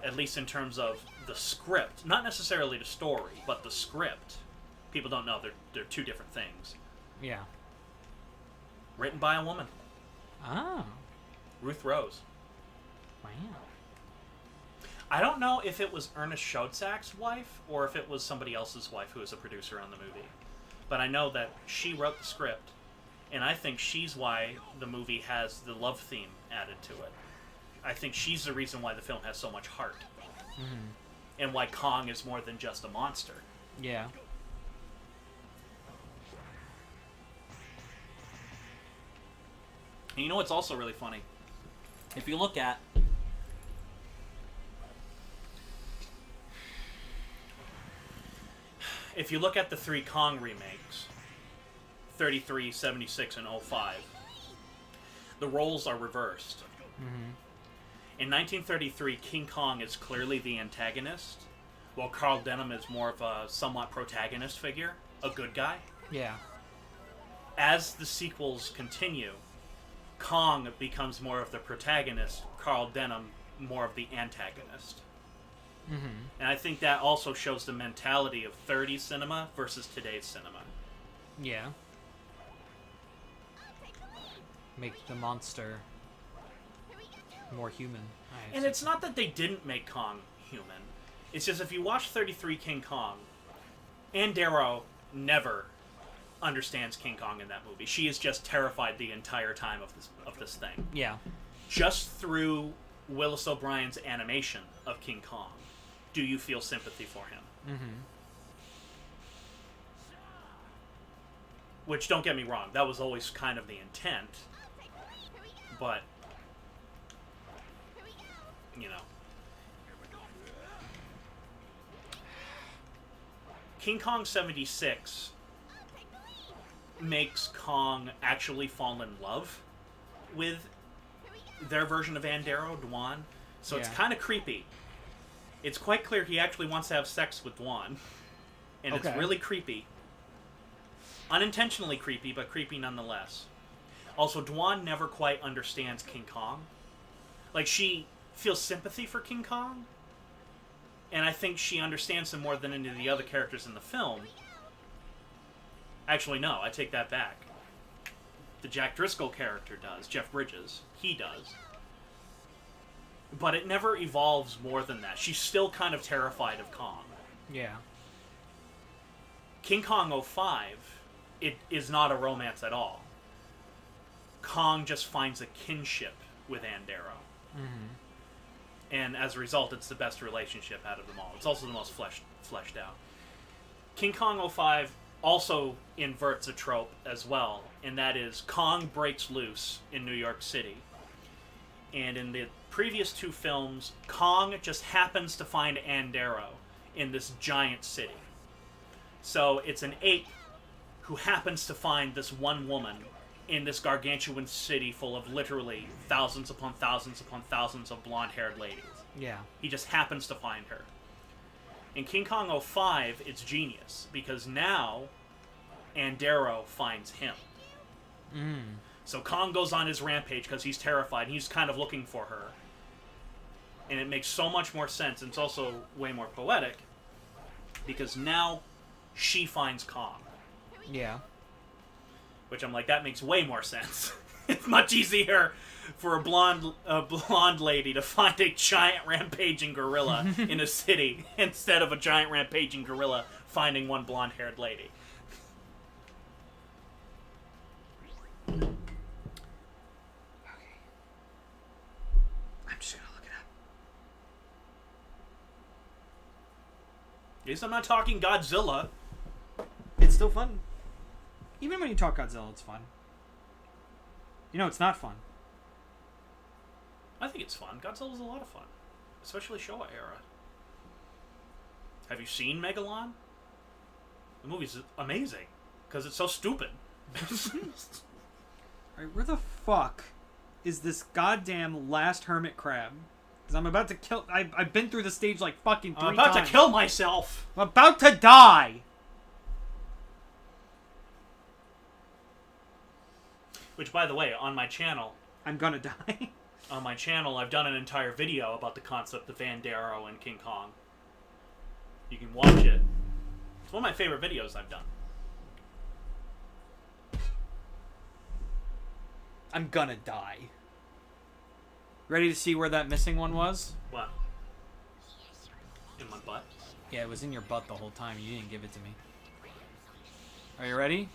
at least in terms of the script, not necessarily the story, but the script, people don't know they're two different things. Yeah. Written by a woman. Oh. Ruth Rose. Wow. I don't know if it was Ernest Schoedsack's wife or if it was somebody else's wife who was a producer on the movie. But I know that she wrote the script, and I think she's why the movie has the love theme added to it. I think she's the reason why the film has so much heart. Mm-hmm. And why Kong is more than just a monster. Yeah. And you know what's also really funny? If you look at... If you look at the three Kong remakes, 33, 76, and 05, the roles are reversed. Mm-hmm. In 1933, King Kong is clearly the antagonist, while Carl Denham is more of a somewhat protagonist figure, a good guy. Yeah. As the sequels continue, Kong becomes more of the protagonist, Carl Denham more of the antagonist. Mm-hmm. And I think that also shows the mentality of 30s cinema versus today's cinema. Yeah. Make the monster more human. And it's not that they didn't make Kong human. It's just if you watch 33 King Kong, Ann Darrow never understands King Kong in that movie. She is just terrified the entire time of this thing. Yeah. Just through Willis O'Brien's animation of King Kong, do you feel sympathy for him? Mm-hmm. Which, don't get me wrong, that was always kind of the intent. But, you know. King Kong 76 makes Kong actually fall in love with their version of Ann Darrow, Dwan. So it's kind of creepy. It's quite clear he actually wants to have sex with Dwan. And it's really creepy. Unintentionally creepy, but creepy nonetheless. Also, Dwan never quite understands King Kong. Like, she feels sympathy for King Kong, and I think she understands him more than any of the other characters in the film. Actually, no, I take that back. The Jack Driscoll character does. Jeff Bridges. He does. But it never evolves more than that. She's still kind of terrified of Kong. Yeah. King Kong 05, it is not a romance at all. Kong just finds a kinship with Ann Darrow. Mm-hmm. And as a result, it's the best relationship out of them all. It's also the most fleshed out. King Kong 05 also inverts a trope as well, and that is Kong breaks loose in New York City. And in the previous two films, Kong just happens to find Ann Darrow in this giant city. So it's an ape who happens to find this one woman in this gargantuan city full of literally thousands upon thousands upon thousands of blonde-haired ladies. Yeah. He just happens to find her. In King Kong 05, it's genius, because now Ann Darrow finds him. Mm. So Kong goes on his rampage because he's terrified, and he's kind of looking for her. And it makes so much more sense, and it's also way more poetic, because now she finds Kong. Yeah. Which I'm like, that makes way more sense. It's much easier for a blonde lady to find a giant rampaging gorilla in a city instead of a giant rampaging gorilla finding one blonde-haired lady. Okay. I'm just gonna look it up. At least I'm not talking Godzilla. It's still fun. Even when you talk Godzilla, it's fun. You know, it's not fun. I think it's fun. Godzilla's a lot of fun. Especially Showa era. Have you seen Megalon? The movie's amazing. Because it's so stupid. Alright, where the fuck is this goddamn last hermit crab? Because I'm about to kill... I've been through the stage like fucking 3 times. I'm about to kill myself! I'm about to die! Which, by the way, on my channel, I'm gonna die. I've done an entire video about the concept of Van Darrow and King Kong. You can watch it. It's one of my favorite videos I've done. I'm gonna die. Ready to see where that missing one was? What? In my butt? Yeah, it was in your butt the whole time. You didn't give it to me. Are you ready?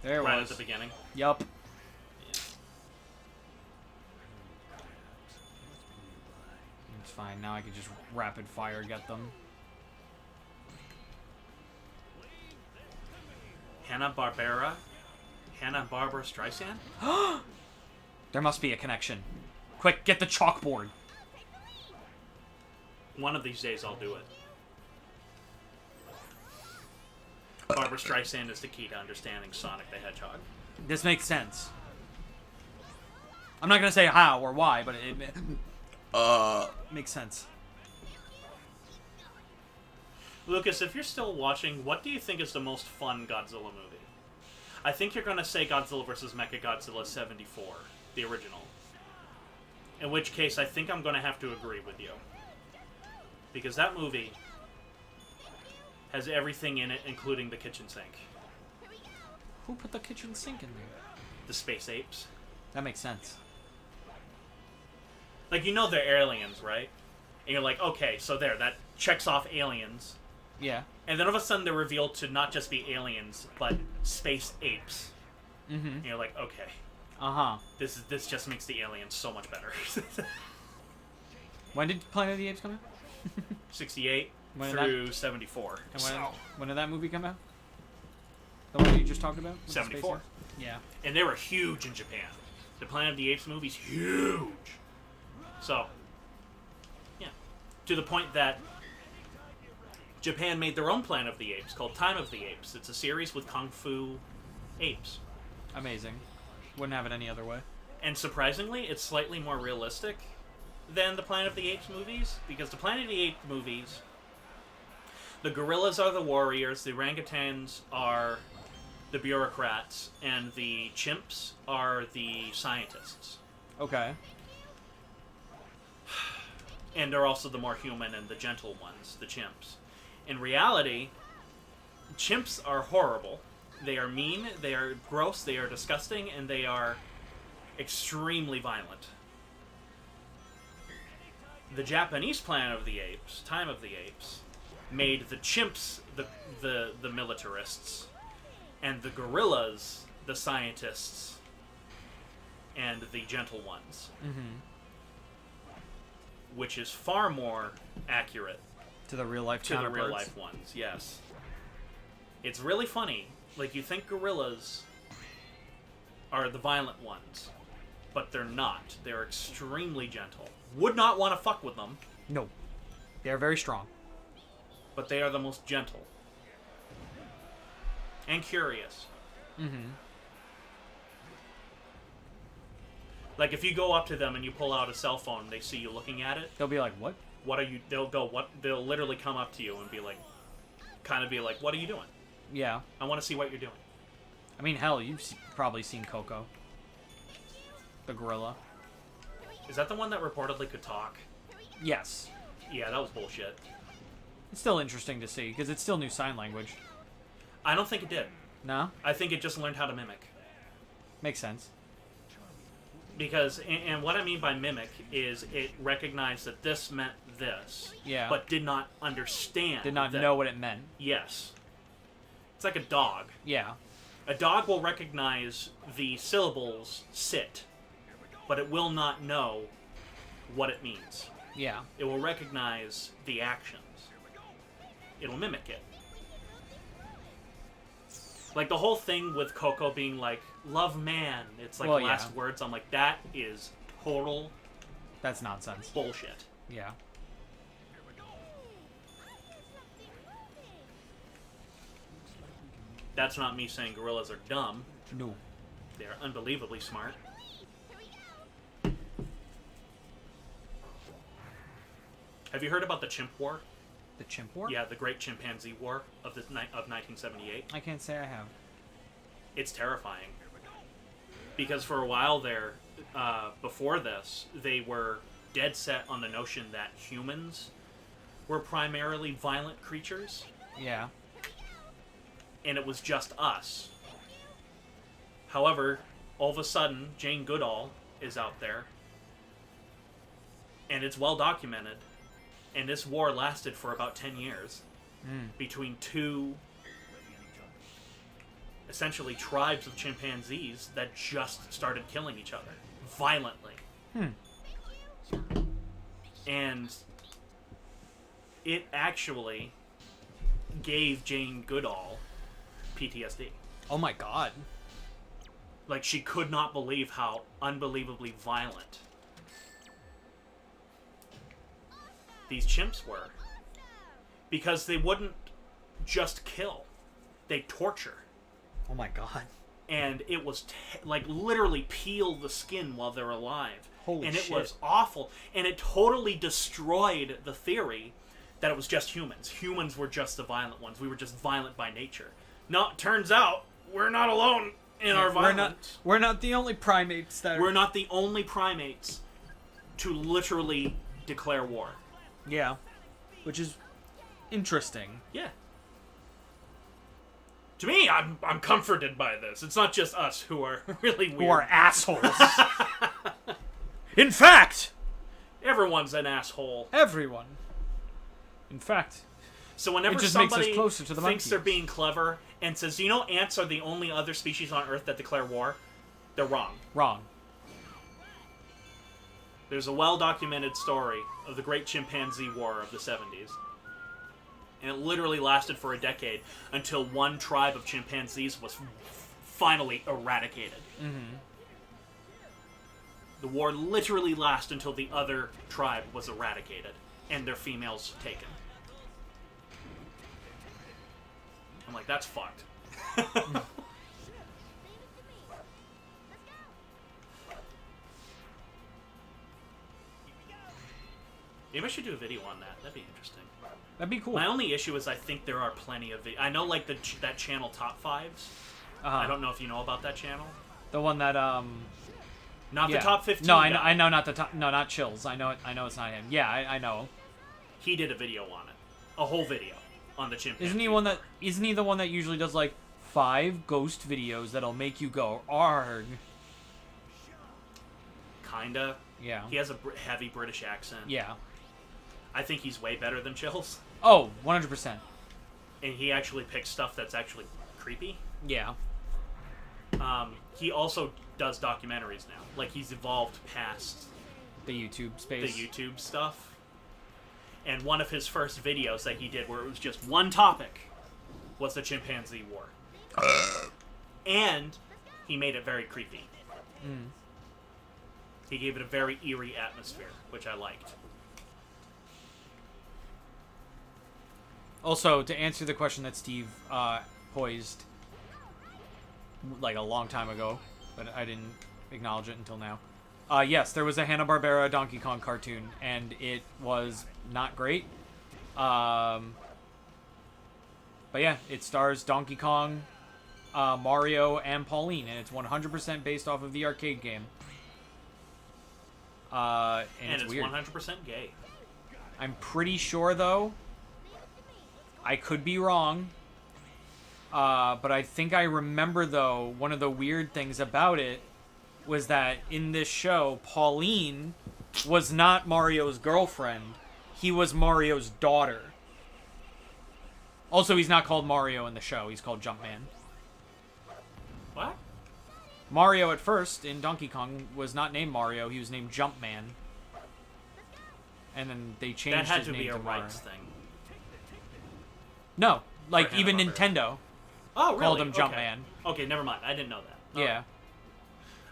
There it Right was. at the beginning. Yup. Yeah. It's fine. Now I can just rapid fire get them. Hanna-Barbera Streisand? There must be a connection. Quick, get the chalkboard. One of these days I'll do it. Barbara Streisand is the key to understanding Sonic the Hedgehog. This makes sense. I'm not gonna say how or why, but it makes sense. Lucas, if you're still watching, what do you think is the most fun Godzilla movie? I think you're gonna say Godzilla vs. Mechagodzilla 74, the original. In which case, I think I'm gonna have to agree with you. Because that movie has everything in it, including the kitchen sink. Who put the kitchen sink in there? The space apes. That makes sense. Like, you know they're aliens, right? And you're like, okay, so there, that checks off aliens. Yeah. And then all of a sudden they're revealed to not just be aliens, but space apes. Mm-hmm. And you're like, okay, Uh-huh. this just makes the aliens so much better. When did Planet of the Apes come out? 68 When did through 74. And when did that movie come out? The one you just talked about? With the 74. space apes? Yeah. And they were huge in Japan. The Planet of the Apes movie's huge. So, yeah. To the point that Japan made their own Planet of the Apes called Time of the Apes. It's a series with kung fu apes. Amazing. Wouldn't have it any other way. And surprisingly, it's slightly more realistic than the Planet of the Apes movies, because the Planet of the Apes movies, the gorillas are the warriors, the orangutans are the bureaucrats, and the chimps are the scientists. Okay. And they're also the more human and the gentle ones, the chimps. In reality, chimps are horrible. They are mean, they are gross, they are disgusting, and they are extremely violent. The Japanese Planet of the Apes, Time of the Apes, made the chimps the militarists, and the gorillas the scientists, and the gentle ones. Mm-hmm. Which is far more accurate To the real life to the counterparts. real life ones, yes. It's really funny. Like, you think gorillas are the violent ones, but they're not. They're extremely gentle. Would not want to fuck with them, No. They are very strong. but they are the most gentle. And curious. Mm-hmm. Like, if you go up to them and you pull out a cell phone, they see you looking at it, They'll be like, what? what are you... They'll literally come up to you and be like... Kind of be like, what are you doing? Yeah. I want to see what you're doing. I mean, hell, you've probably seen Coco. The gorilla. Is that the one that reportedly could talk? Yes. Yeah, that was bullshit. It's still interesting to see, because it's still new sign language. I don't think it did. No? I think it just learned how to mimic. Makes sense. Because, and what I mean by mimic is it recognized that this meant this, Yeah. but did not understand. Did not that- know what it meant. Yes. It's like a dog. Yeah. A dog will recognize the syllables sit, but it will not know what it means. Yeah. It will recognize the actions. It'll mimic it. Like the whole thing with Coco being like, love man, it's like Well, the last yeah. words. I'm like, that is total That's nonsense. bullshit. Yeah. That's not me saying gorillas are dumb. No. They're unbelievably smart. Have you heard about the chimp war? The Chimp War? Yeah, the Great Chimpanzee War of 1978. I can't say I have. It's terrifying. Because for a while there, before this, they were dead set on the notion that humans were primarily violent creatures, Yeah. and it was just us. However, all of a sudden, Jane Goodall is out there, and it's well documented, and this war lasted for about 10 years between two, essentially, tribes of chimpanzees that just started killing each other violently. And it actually gave Jane Goodall PTSD. Oh my god. Like, she could not believe how unbelievably violent these chimps were. Because they wouldn't just kill. They torture. Oh my god. And it was, like, literally peel the skin while they're alive. Holy and it shit. was awful. And it totally destroyed the theory that it was just humans. Humans were just the violent ones. We were just violent by nature. No, it turns out we're not alone in our violence. We're not the only primates that are... We're not the only primates to literally declare war. Yeah. Which is interesting. Yeah. To me, I'm comforted by this. It's not just us who are really weird. Who are assholes. In fact, Everyone's an asshole. everyone. In fact, So whenever It just makes us somebody closer to the thinks they're monkeys. being clever and says, you know, ants are the only other species on Earth that declare war, they're wrong. wrong. There's a well-documented story of the Great Chimpanzee War of the 70s. And it literally lasted for a decade until one tribe of chimpanzees was finally eradicated. Mm-hmm. The war literally lasted until the other tribe was eradicated and their females taken. I'm like, that's fucked. Maybe I should do a video on that. That'd be interesting. That'd be cool. My only issue is I think there are plenty of... I know, like, that channel Top Fives. I don't know if you know about that channel. The one that, Not yeah. the Top 15 No, guy. I know not the top... No, not Chills. I know it's not him. Yeah, I know. He did a video on it. A whole video on the chimpanzee. Isn't he the one that usually does, like, 5 ghost videos that'll make you go, arg? Kinda. Yeah. He has a heavy British accent. Yeah. I think he's way better than Chills. Oh, 100%. And he actually picks stuff that's actually creepy. Yeah. He also does documentaries now. Like, he's evolved past The YouTube the space. YouTube stuff. And one of his first videos that he did where it was just one topic was the Chimpanzee War. And he made it very creepy. He gave it a very eerie atmosphere, which I liked. Also, to answer the question that Steve posed like a long time ago, but I didn't acknowledge it until now. Yes, there was a Hanna-Barbera Donkey Kong cartoon, and it was not great. But yeah, it stars Donkey Kong, Mario, and Pauline, and it's 100% based off of the arcade game. And And it's weird. 100% gay. I'm pretty sure, though, I could be wrong, but I think I remember, though, one of the weird things about it was that in this show, Pauline was not Mario's girlfriend. He was Mario's daughter. Also, he's not called Mario in the show. He's called Jumpman. What? Mario, at first, in Donkey Kong, was not named Mario. He was named Jumpman. And then they changed That had his to name be a to Mario. rights thing. No, like, For even Hanna-Barbera. Nintendo Oh, really? called him Okay. Jumpman. Okay, never mind. I didn't know that. Oh, Yeah.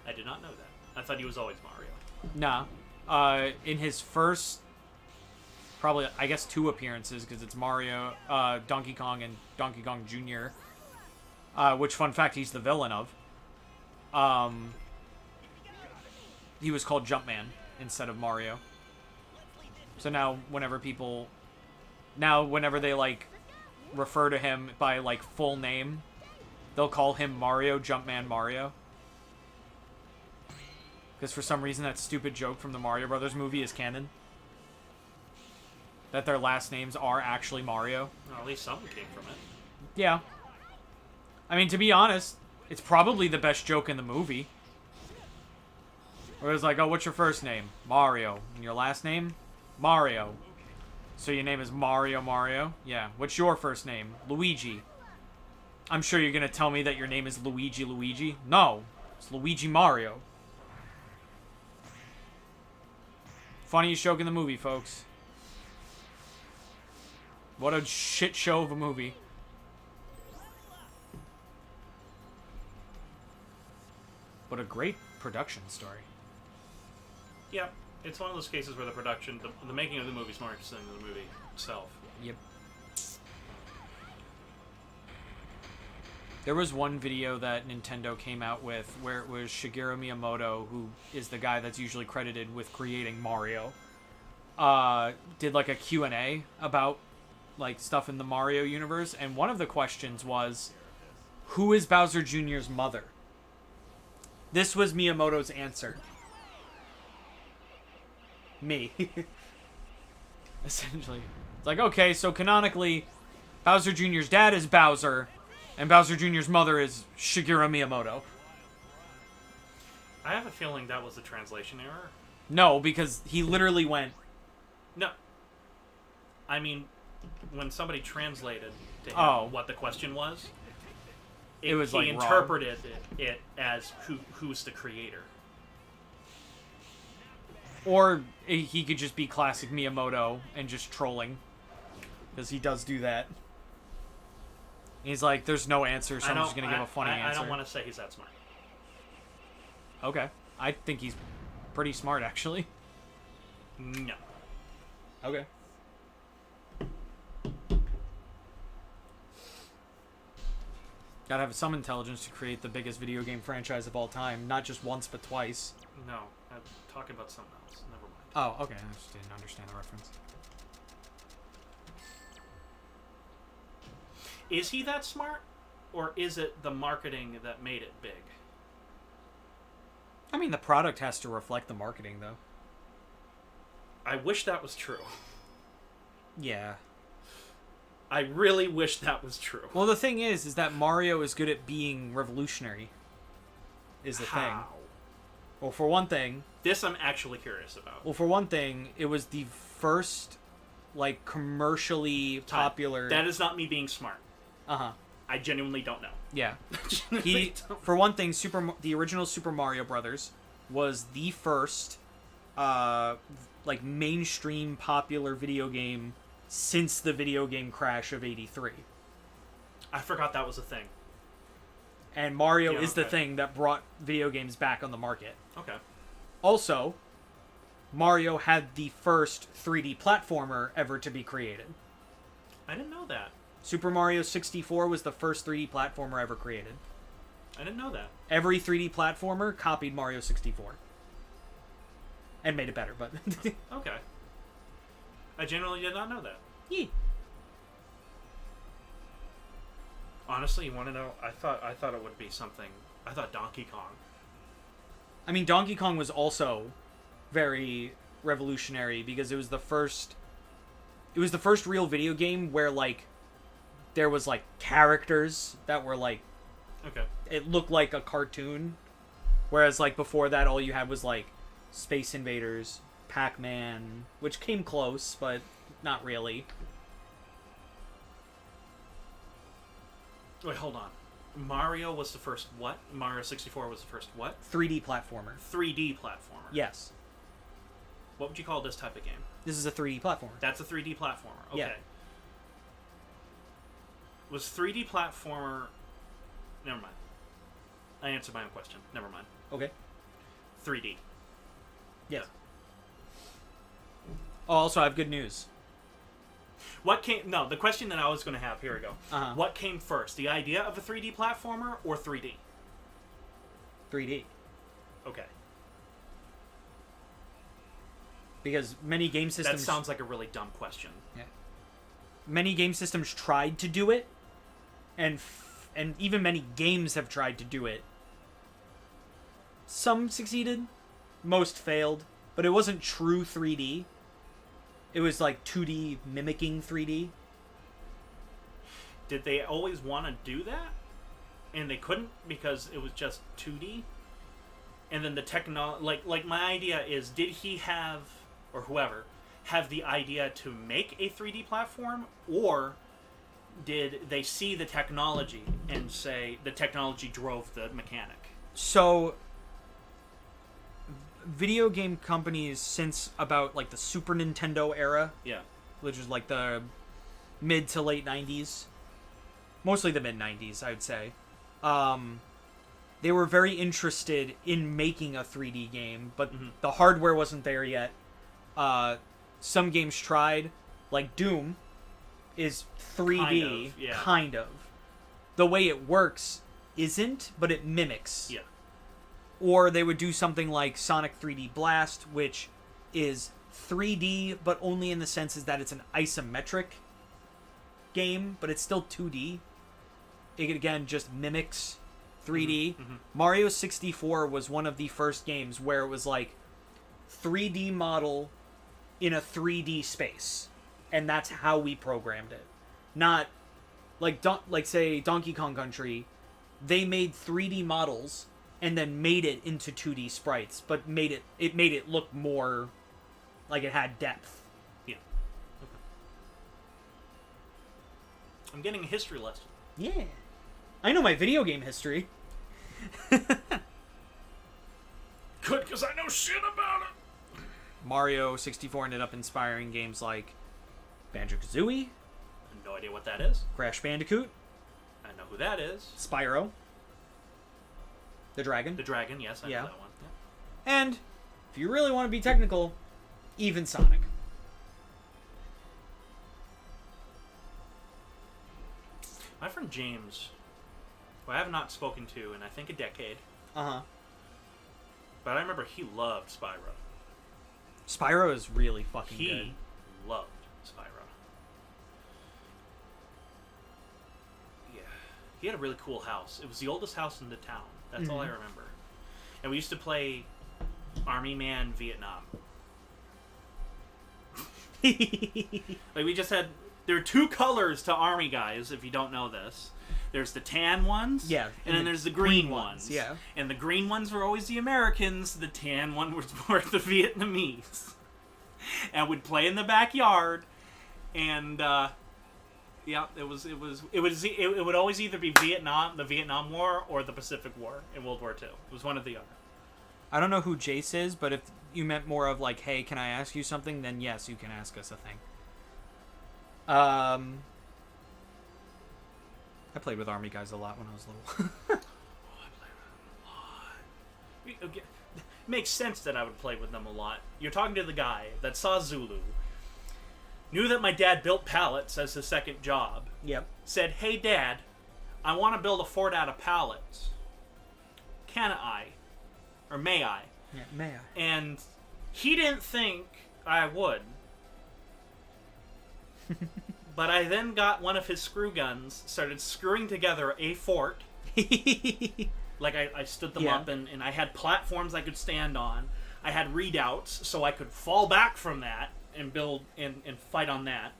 I did not know that. I thought he was always Mario. Nah. In his first, probably, I guess, 2 appearances, because it's Mario, Donkey Kong, and Donkey Kong Jr., which, fun fact, he's the villain of. He was called Jumpman instead of Mario. So now, whenever people Now, whenever they, like, refer to him by, like, full name, they'll call him Mario, Jumpman Mario. Because for some reason that stupid joke from the Mario Brothers movie is canon. That their last names are actually Mario. Well, at least something came from it. Yeah. I mean, to be honest, it's probably the best joke in the movie. Where it's like, oh, what's your first name? Mario. And your last name? Mario. So your name is Mario? Yeah. What's your first name? Luigi. I'm sure you're going to tell me that your name is Luigi? No. It's Luigi Mario. Funniest joke in the movie, folks. What a shit show of a movie. What a great production story. Yeah, it's one of those cases where the production, the making of the movie is more interesting than the movie itself. Yep. There was one video that Nintendo came out with where it was Shigeru Miyamoto, who is the guy that's usually credited with creating Mario, did like a Q&A about like stuff in the Mario universe, and one of the questions was, who is Bowser Jr.'s mother? This was Miyamoto's answer. Me. Essentially. It's like, okay, so canonically, Bowser Jr.'s dad is Bowser, and Bowser Jr.'s mother is Shigeru Miyamoto. I have a feeling that was a translation error. No, because he literally went... No. I mean, when somebody translated to him what the question was, it was like he interpreted it as who's the creator. Or he could just be classic Miyamoto and just trolling. Because he does do that. He's like, there's no answer, so I'm just going to give a funny answer. I don't want to say he's that smart. Okay. I think he's pretty smart, actually. No. Okay. Gotta have some intelligence to create the biggest video game franchise of all time. Not just once, but twice. No. I'm talking about something else. Never mind. Oh, okay. I just didn't understand the reference. Is he that smart? Or is it the marketing that made it big? I mean, the product has to reflect the marketing, though. I wish that was true. Yeah. I really wish that was true. Well, the thing is that Mario is good at being revolutionary. Is the thing. Well, for one thing... This I'm actually curious about. Well, for one thing, it was the first, like, commercially popular... That is not me being smart. Uh-huh. I genuinely don't know. Yeah. For one thing, the original Super Mario Brothers was the first, like, mainstream popular video game since the video game crash of '83. I forgot that was a thing. And Mario is the thing that brought video games back on the market. Okay. Also, Mario had the first 3D platformer ever to be created. I didn't know that. Super Mario 64 was the first 3D platformer ever created. I didn't know that. Every 3D platformer copied Mario 64. And made it better, but... Okay. I genuinely did not know that. Yeah. Honestly, you want to know? I thought it would be something. I thought Donkey Kong. I mean, Donkey Kong was also very revolutionary because it was the first real video game where, like, there was, like, characters that were, like... Okay. It looked like a cartoon. Whereas, like, before that, all you had was, like, Space Invaders, Pac-Man, which came close, but not really. Wait, hold on. Mario was the first what? Mario 64 was the first what? 3D platformer. 3D platformer. Yes. What would you call this type of game? This is a 3D platformer. That's a 3D platformer. Okay. Yeah. Was 3D platformer... Never mind. I answered my own question. Never mind. Okay. 3D. Yes. Oh, also, I have good news. What came... No, the question that I was going to have... Here we go. Uh-huh. What came first? The idea of a 3D platformer or 3D? 3D. Okay. Because many game systems... That sounds like a really dumb question. Yeah. many game systems tried to do it, and even many games have tried to do it. Some succeeded, most failed, but it wasn't true 3D. It was like 2D mimicking 3D. Did they always want to do that? And they couldn't because it was just 2D? And then the like my idea is, did he have, or whoever, have the idea to make a 3D platform? Or did they see the technology and say the technology drove the mechanic? So, video game companies since about like the Super Nintendo era, Yeah. which is like the mid to late 90s, mostly the mid 90s, I would say, they were very interested in making a 3D game, but the hardware wasn't there yet. Some games tried, like Doom is 3D, kind of. The way it works isn't, but it mimics. Yeah. Or they would do something like Sonic 3D Blast, which is 3D, but only in the sense is that it's an isometric game, but it's still 2D. It, again, just mimics 3D. Mario 64 was one of the first games where it was like 3D model in a 3D space. And that's how we programmed it. Not like say Donkey Kong Country, they made 3D models and then made it into 2D sprites, but made it look more like it had depth. Yeah. Okay. I'm getting a history lesson. Yeah. I know my video game history. Good, because I know shit about it. Mario 64 ended up inspiring games like Banjo-Kazooie, No idea what that is. Crash Bandicoot, I know who that is. Spyro, the dragon. The dragon, yes, I know that one. Yeah. And, if you really want to be technical, even Sonic. My friend James, who I have not spoken to in I think a decade, Uh-huh. but I remember he loved Spyro. Spyro is really fucking good. He loved Spyro. Yeah. He had a really cool house. It was the oldest house in the town. That's all I remember. And we used to play Army Man Vietnam. Like, we just had... There are two colors to Army guys, if you don't know this. There's the tan ones, Yeah, and then there's the green ones. yeah. And the green ones were always the Americans, the tan one was more the Vietnamese. And we'd play in the backyard, and yeah, it would always either be Vietnam, the Vietnam War, or the Pacific War in World War II. It was one or the other. I don't know who Jace is, but if you meant more of like, hey, can I ask you something? Then yes, you can ask us a thing. I played with Army guys a lot when I was little. Oh, I played with them a lot. It makes sense that I would play with them a lot. You're talking to the guy that saw Zulu, knew that my dad built pallets as his second job, Yep. said, "Hey, Dad, I want to build a fort out of pallets. Can I? Or may I?" Yeah, may I? And he didn't think I would. But I then got one of his screw guns, started screwing together a fort. Like, I stood them up, and I had platforms I could stand on. I had redoubts, so I could fall back from that and build and fight on that.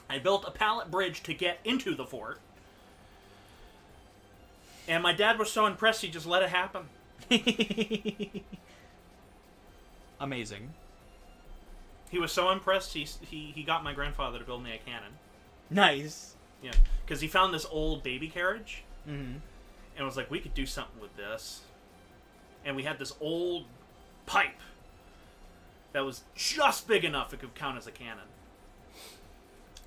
I built a pallet bridge to get into the fort. And my dad was so impressed, he just let it happen. Amazing. He was so impressed, he got my grandfather to build me a cannon. Nice. Yeah, because he found this old baby carriage, Mm-hmm. and was like, we could do something with this. And we had this old pipe that was just big enough it could count as a cannon.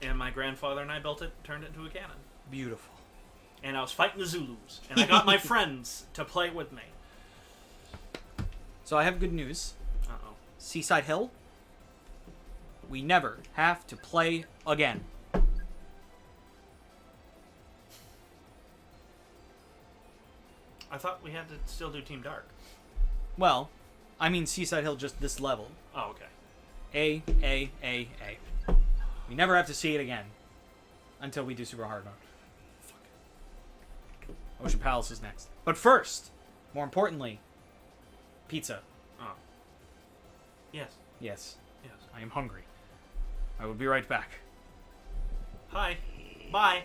And my grandfather and I built it, turned it into a cannon. Beautiful. And I was fighting the Zulus, and I got my friends to play with me. So I have good news. Uh-oh. Seaside Hill, we never have to play again. I thought we had to still do Team Dark. Well, I mean Seaside Hill just this level. Oh, okay. A. We never have to see it again. until we do super hard mode. Ocean Palace is next. But first, more importantly, pizza. Oh. Yes. Yes, Yes. I am hungry. I will be right back. Hi. Bye.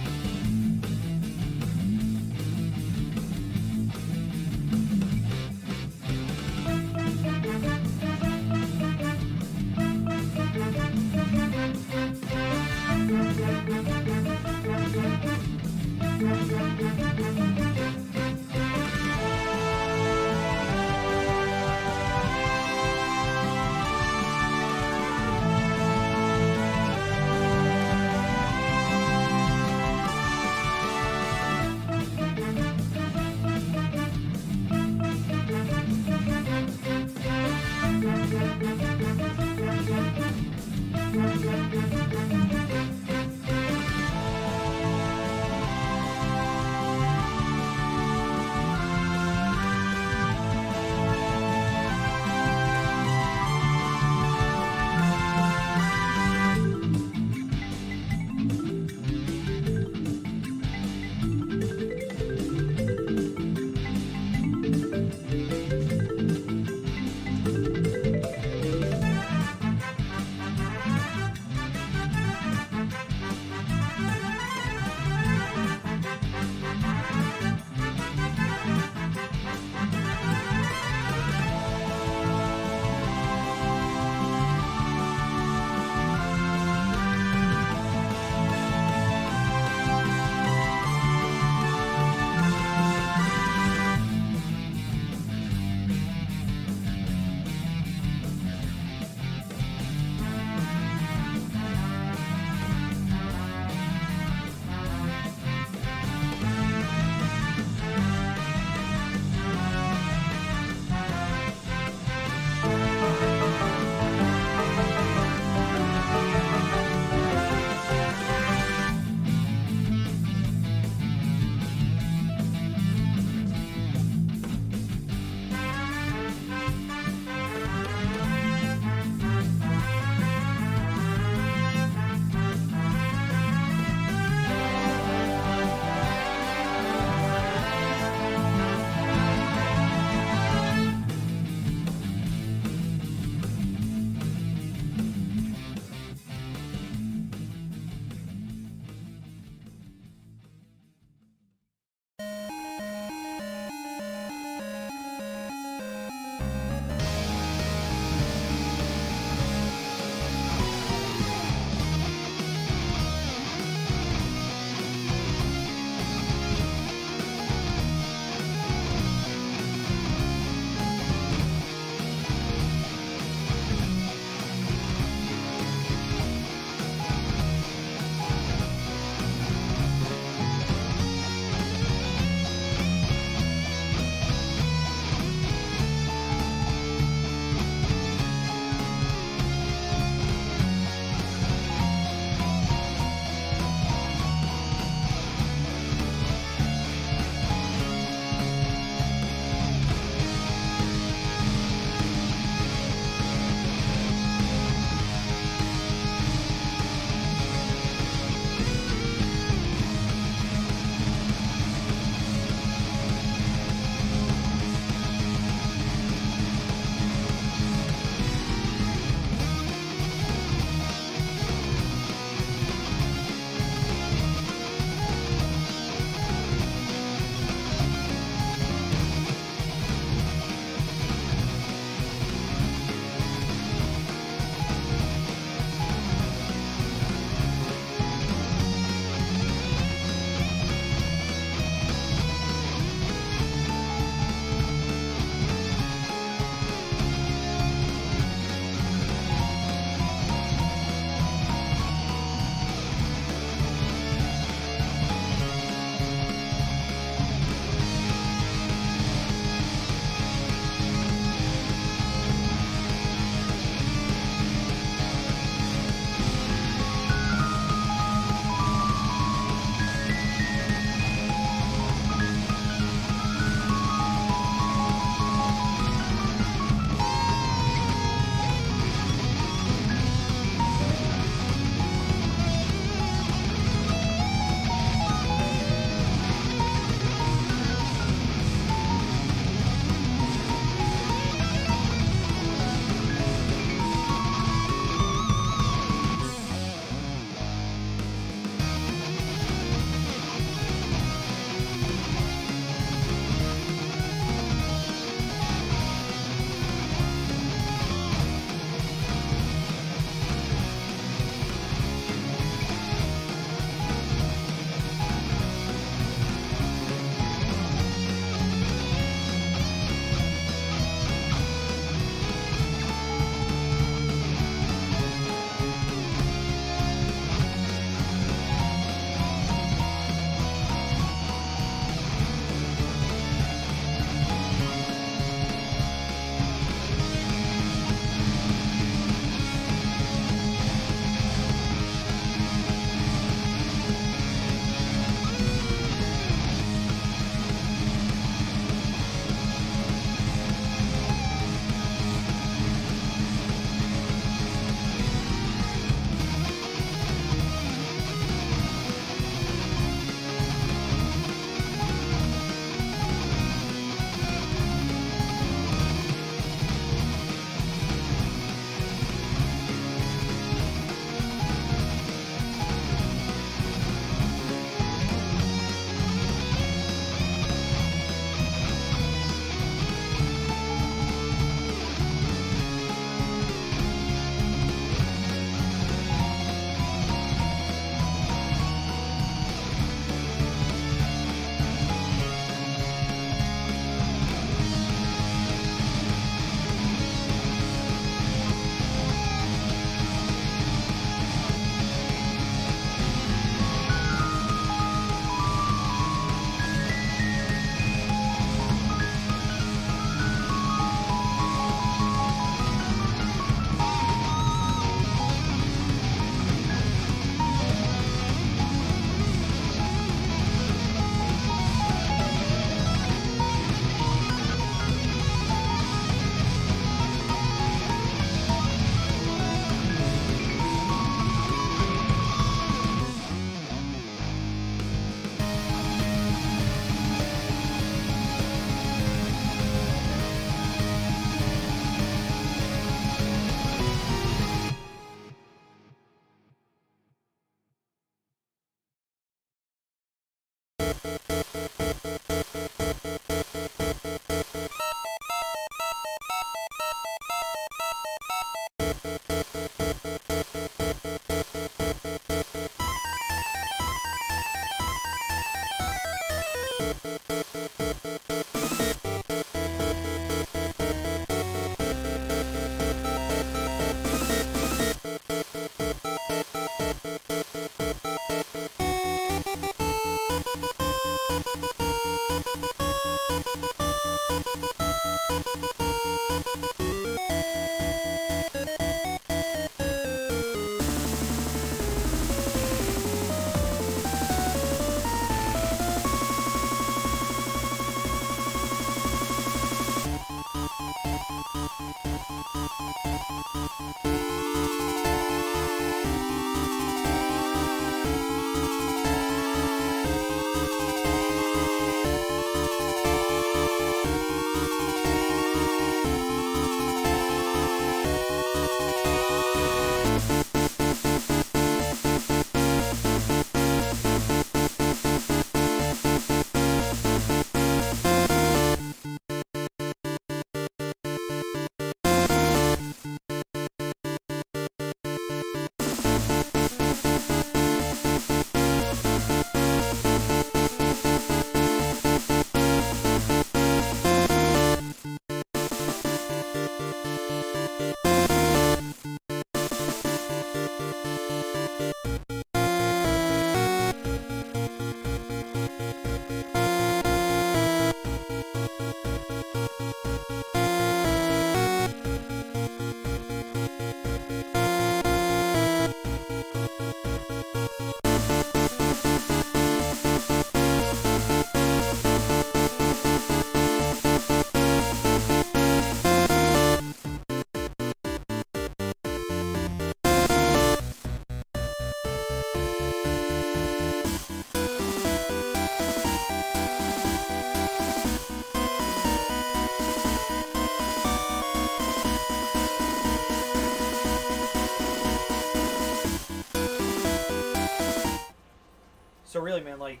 man, like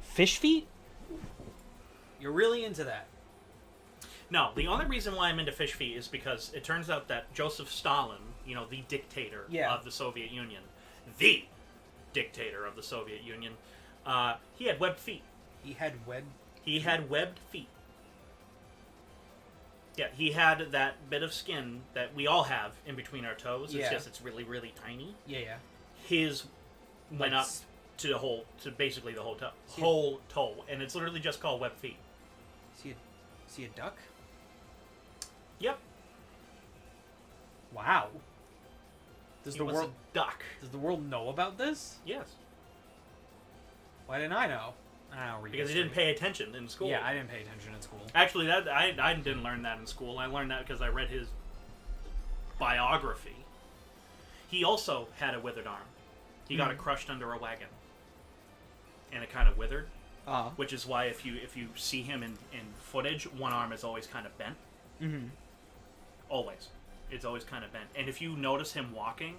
fish feet? You're really into that. No, the only reason why I'm into fish feet is because it turns out that Joseph Stalin, the dictator of the Soviet Union, he had webbed feet. He had webbed. He had webbed feet. Yeah, he had that bit of skin that we all have in between our toes. It's just it's really, really tiny. Yeah. His went up to basically the whole toe, and it's literally just called webbed feet. Is he a duck? Yep. Wow. Does He was a duck. Does the world know about this? Yes. Why didn't I know? I don't read Because he history. didn't pay attention in school. Yeah, I didn't pay attention in school. Actually, that I didn't learn that in school. I learned that because I read his biography. He also had a withered arm. He got it crushed under a wagon, and it kind of withered. Which is why if you see him in footage, one arm is always kind of bent. Mm-hmm. Always, it's always kind of bent. And if you notice him walking,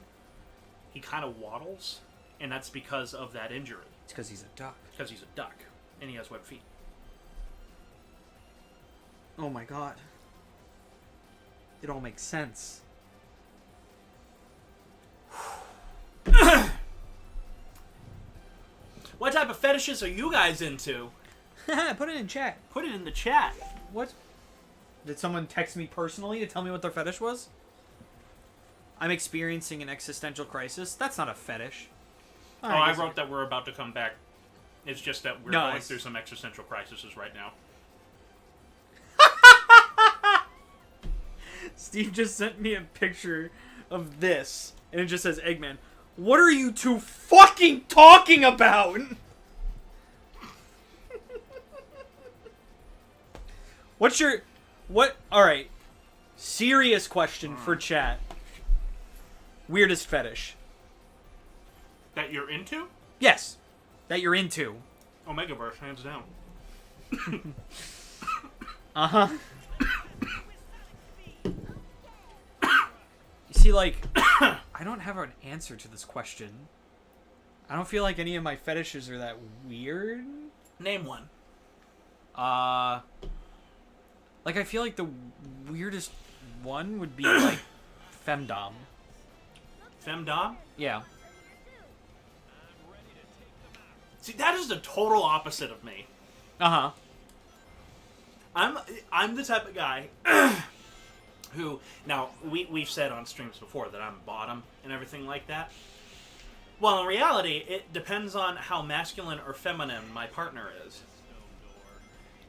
he kind of waddles, and that's because of that injury. It's because he's a duck. Because he's a duck, and he has webbed feet. Oh my god. It all makes sense. What type of fetishes are you guys into? Put it in chat. Put it in the chat. What? Did someone text me personally to tell me what their fetish was? I'm experiencing an existential crisis. That's not a fetish. I wrote that we're about to come back. It's just that we're going through some existential crises right now. Steve just sent me a picture of this, and it just says, Eggman, what are you two fucking talking about? Alright. Serious question for chat. Weirdest fetish. That you're into? Yes. That you're into. Omegaverse, hands down. Uh-huh. You see, like, I don't have an answer to this question. I don't feel like any of my fetishes are that weird. Name one. Like, I feel like the weirdest one would be, like, femdom. Femdom? Yeah. See, that is the total opposite of me. Uh-huh. I'm the type of guy who, now, we've said on streams before that I'm bottom and everything like that. Well, in reality, it depends on how masculine or feminine my partner is.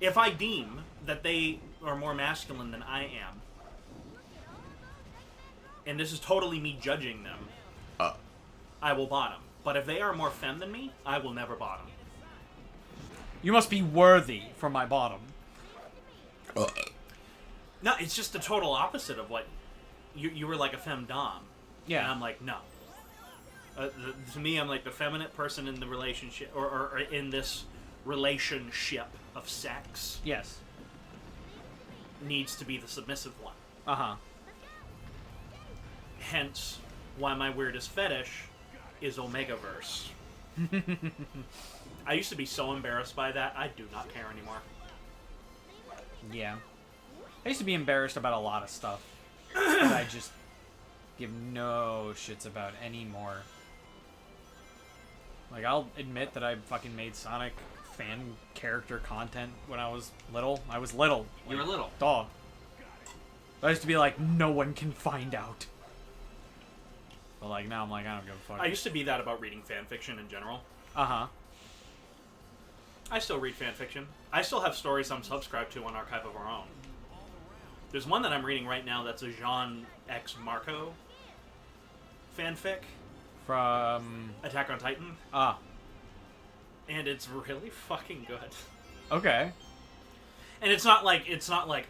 If I deem that they are more masculine than I am, and this is totally me judging them, I will bottom. But if they are more femme than me, I will never bottom. You must be worthy for my bottom. No, it's just the total opposite of what you were like a femdom. Yeah. And I'm like, no. To me, I'm like the feminine person in the relationship, or in this relationship of sex. Yes. Needs to be the submissive one. Uh-huh. Hence, why my weirdest fetish is Omegaverse. I used to be so embarrassed by that, I do not care anymore. Yeah. I used to be embarrassed about a lot of stuff that I just give no shits about anymore. Like, I'll admit that I fucking made Sonic fan character content when I was little. I was little. You were little. Dog. But I used to be like, no one can find out. But like, now I'm like, I don't give a fuck. I used to be that about reading fan fiction in general. Uh-huh. I still read fan fiction. I still have stories I'm subscribed to on Archive of Our Own. There's one that I'm reading right now that's a Jean X Marco fanfic. From... Attack on Titan. Ah. And it's really fucking good. Okay. And it's not like,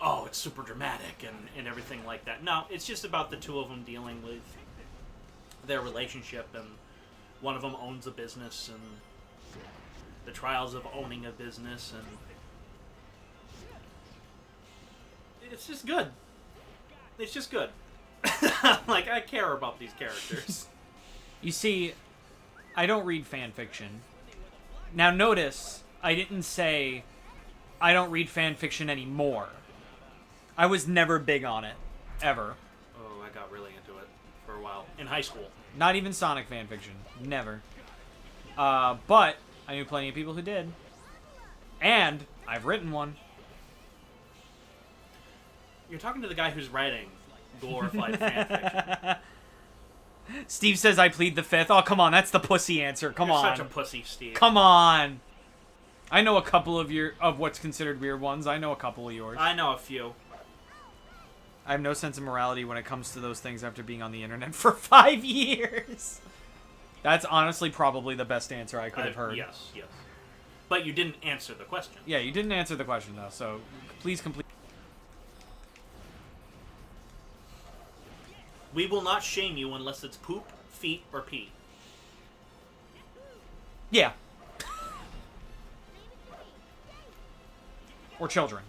oh, it's super dramatic and everything like that. No, it's just about the two of them dealing with their relationship, and one of them owns a business, and the trials of owning a business, and it's just good. It's just good. Like, I care about these characters. You see, I don't read fan fiction. Now notice, I didn't say I don't read fan fiction anymore. I was never big on it. Ever. Oh, I got really into it for a while. In high school. Not even Sonic fan fiction. Never. But I knew plenty of people who did. And I've written one. You're talking to the guy who's writing glorified fanfiction. Steve says I plead the fifth. Oh, come on. That's the pussy answer. Come You're on. such a pussy, Steve. Come on. I know a couple of what's considered weird ones. I know a couple of yours. I know a few. I have no sense of morality when it comes to those things after being on the internet for 5 years. That's honestly probably the best answer I could have heard. Yes. But you didn't answer the question. Yeah, you didn't answer the question, though, so please complete. We will not shame you unless it's poop, feet, or pee. Yeah. Or children.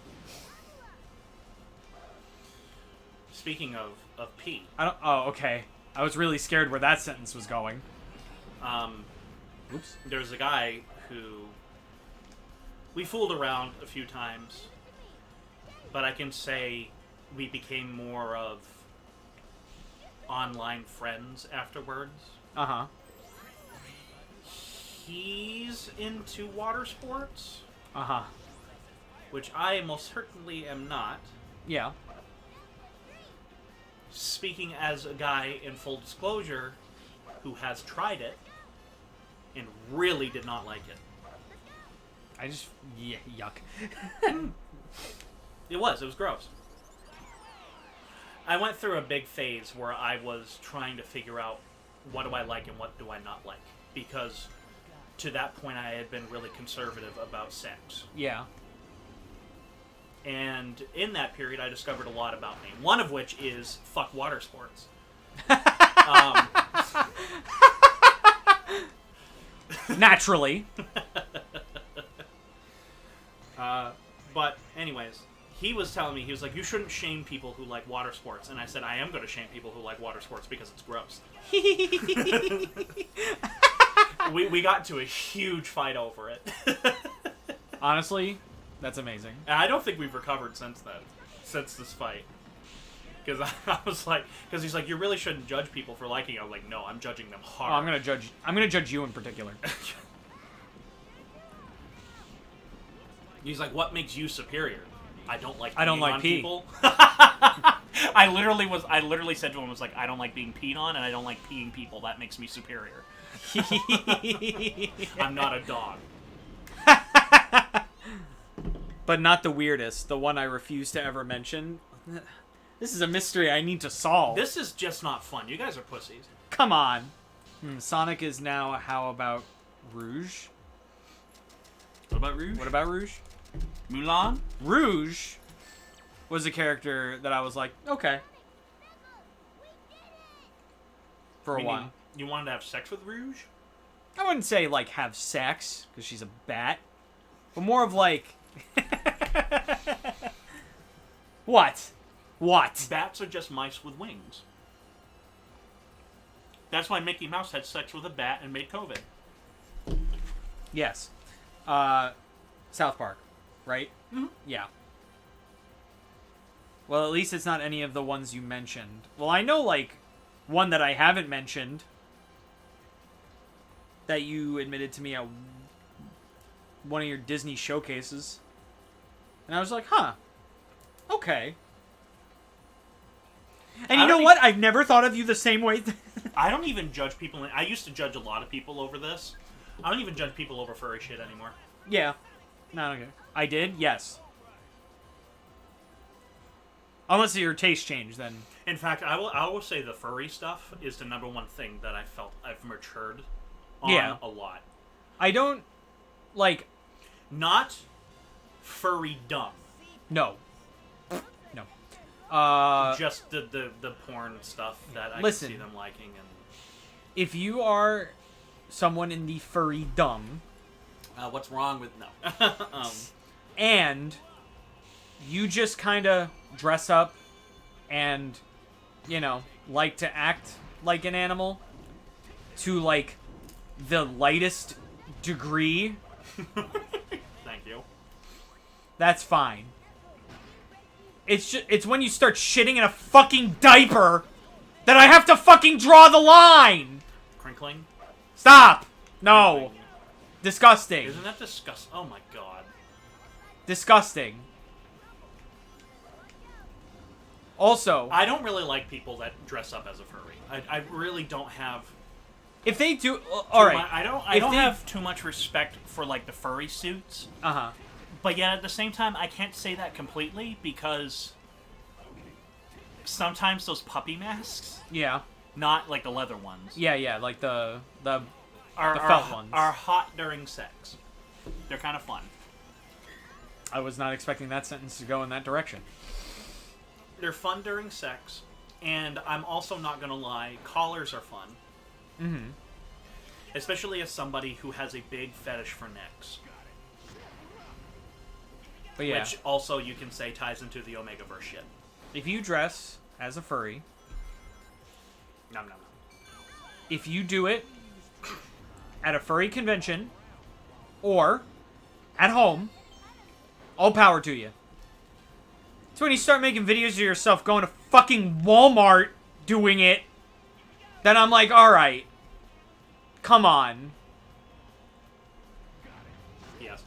Speaking of pee. Oh, okay. I was really scared where that sentence was going. Oops. There's a guy who we fooled around a few times, but I can say we became more of online friends afterwards. Uh-huh. He's into water sports, Uh-huh. which I most certainly am not. Yeah. Speaking as a guy in full disclosure who has tried it and really did not like it. Yeah, yuck. It was gross. I went through a big phase where I was trying to figure out what do I like and what do I not like. Because to that point I had been really conservative about sex. Yeah. And in that period I discovered a lot about me. One of which is fuck water sports. Naturally. But anyways, he was telling me, he was like, you shouldn't shame people who like water sports. And I said, I am going to shame people who like water sports because it's gross. we got into a huge fight over it. Honestly, that's amazing. And I don't think we've recovered since then, since this fight. Because I was like, because he's like, you really shouldn't judge people for liking it. I was like, no, I'm judging them hard. Oh, I'm gonna judge you in particular. He's like, what makes you superior? I don't like I don't peeing like on pee. people. I literally said to him, I was like, I don't like being peed on, and I don't like peeing people. That makes me superior. I'm not a dog. But not the weirdest. The one I refuse to ever mention. This is a mystery I need to solve. This is just not fun. You guys are pussies. Come on. Sonic is now How About Rouge? What about Rouge? What about Rouge? Mulan? Rouge was a character that I was like, okay. For a Meaning, while. you wanted to have sex with Rouge? I wouldn't say, like, have sex, because she's a bat. But more of, like... What? What? Bats are just mice with wings. That's why Mickey Mouse had sex with a bat and made COVID. Yes. South Park, right? Mm-hmm. Yeah. Well, at least it's not any of the ones you mentioned. Well, I know, like, one that I haven't mentioned that you admitted to me at one of your Disney showcases. And I was like, huh. Okay. And you know what? I've never thought of you the same way. I don't even judge people. I used to judge a lot of people over this. I don't even judge people over furry shit anymore. Yeah. No, okay. I did? Yes. Unless your taste changed, then... In fact, I will say the furry stuff is the number one thing that I felt I've matured on a lot. I don't, like... Not furry dumb. No. No. Just the porn stuff that I listen, can see them liking. And if you are someone in the furry dumb... what's wrong with... No. And you just kind of dress up and, you know, like to act like an animal to, like, the lightest degree Thank you. That's fine. It's when you start shitting in a fucking diaper that I have to fucking draw the line! Crinkling? Stop! No. Crinkling. Disgusting. Isn't that disgusting? Oh my god. Disgusting. Also, I don't really like people that dress up as a furry. I really don't have... if they do... Alright. I don't have too much respect for, like, the furry suits. Uh-huh. But yet, at the same time, I can't say that completely, because... sometimes those puppy masks... Yeah. Not, like, the leather ones. Yeah, like the felt ones. Are hot during sex. They're kind of fun. I was not expecting that sentence to go in that direction. They're fun during sex, and I'm also not gonna lie, collars are fun. Mm-hmm. Especially as somebody who has a big fetish for necks. But yeah, Which also, you can say, ties into the Omegaverse shit. if you dress as a furry, Nom nom nom. if you do it at a furry convention or at home, all power to you. It's when you start making videos of yourself going to fucking Walmart doing it, then I'm like, alright, come on. Yes.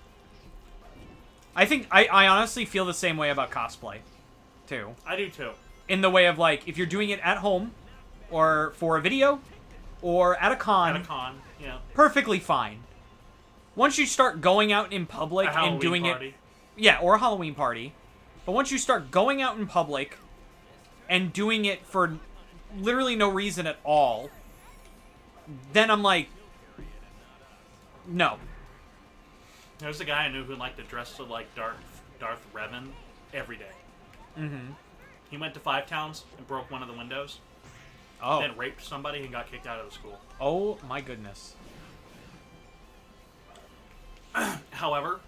I think, I honestly feel the same way about cosplay, too. I do too. In the way of, like, if you're doing it at home, or for a video, or at a con, At a con, yeah. perfectly fine. Once you start going out in public A Halloween and doing party. it... Yeah, or a Halloween party. But once you start going out in public and doing it for literally no reason at all, then I'm like, no. There's a guy I knew who liked to dress to like Darth Revan every day. Mm-hmm. He went to Five Towns and broke one of the windows, Oh. then raped somebody and got kicked out of the school. Oh, my goodness. However,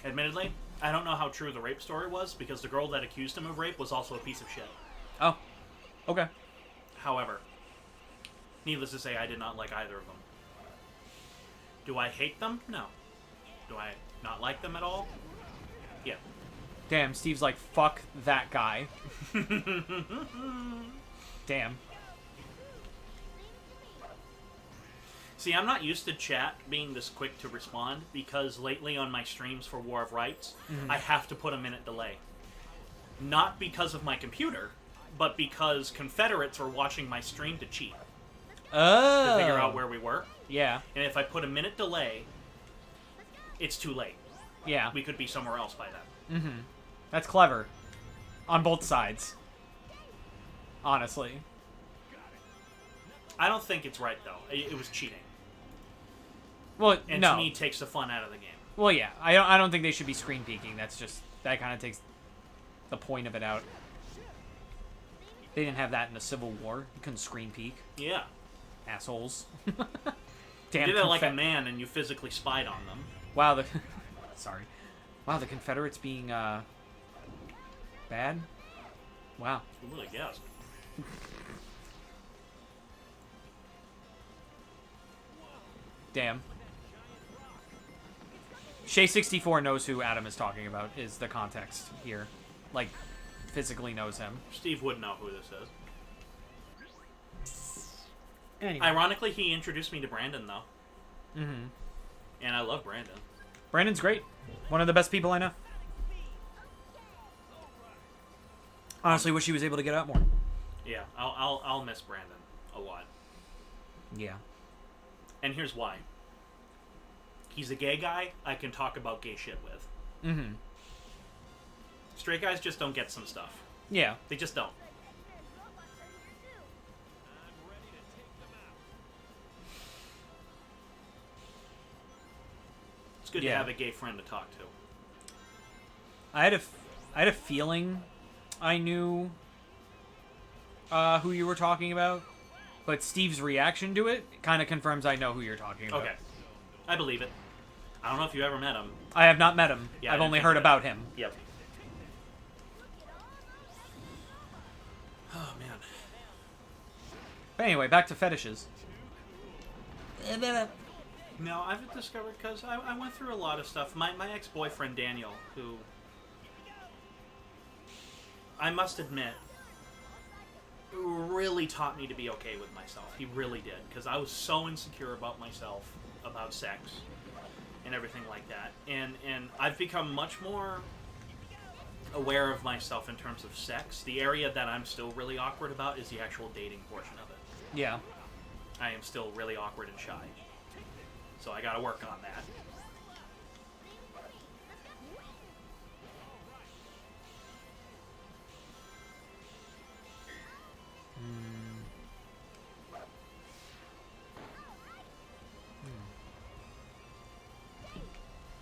admittedly, I don't know how true the rape story was, because the girl that accused him of rape was also a piece of shit. Oh. Okay. However, needless to say, I did not like either of them. Do I hate them? No. Do I not like them at all? Yeah. Damn, Steve's like, fuck that guy. Damn. See, I'm not used to chat being this quick to respond, because lately on my streams for War of Rights, I have to put a minute delay. Not because of my computer, but because Confederates were watching my stream to cheat, Oh. to figure out where we were. Yeah. And if I put a minute delay, it's too late. Yeah. We could be somewhere else by then. Mm-hmm. That's clever. On both sides. Honestly. I don't think it's right, though. It was cheating. Well, And no. to me, it takes the fun out of the game. Well, yeah. I don't think they should be screen peeking. That's just... That kind of takes the point of it out. They didn't have that in the Civil War. You couldn't screen peek. Yeah. Assholes. You Damn. did it like a man, and you physically spied on them. Wow, the... Sorry. Wow, the Confederates being, bad? Wow. Who would have guessed? Damn. Shay64 knows who Adam is talking about, is the context here. Like, physically knows him. Steve would know who this is. Anyway. Ironically, he introduced me to Brandon, though. Mm-hmm. And I love Brandon. Brandon's great. One of the best people I know. Honestly, wish he was able to get out more. Yeah, I'll miss Brandon a lot. Yeah. And here's why. He's a gay guy I can talk about gay shit with. Mm-hmm. Straight guys just don't get some stuff. Yeah. They just don't. It's good to Yeah. have a gay friend to talk to. I had a feeling I knew who you were talking about, but Steve's reaction to it kind of confirms I know who you're talking about. Okay. I believe it. I don't know if you ever met him. I have not met him. Yeah, I've I only didn't heard think about him. Yep. Oh, man. But anyway, back to fetishes. No, I've discovered because I went through a lot of stuff. My ex-boyfriend Daniel, who I must admit really taught me to be okay with myself. He really did, because I was so insecure about myself, about sex, and everything like that. And I've become much more aware of myself in terms of sex. The area that I'm still really awkward about is the actual dating portion of it. Yeah. I am still really awkward and shy. So I gotta work on that.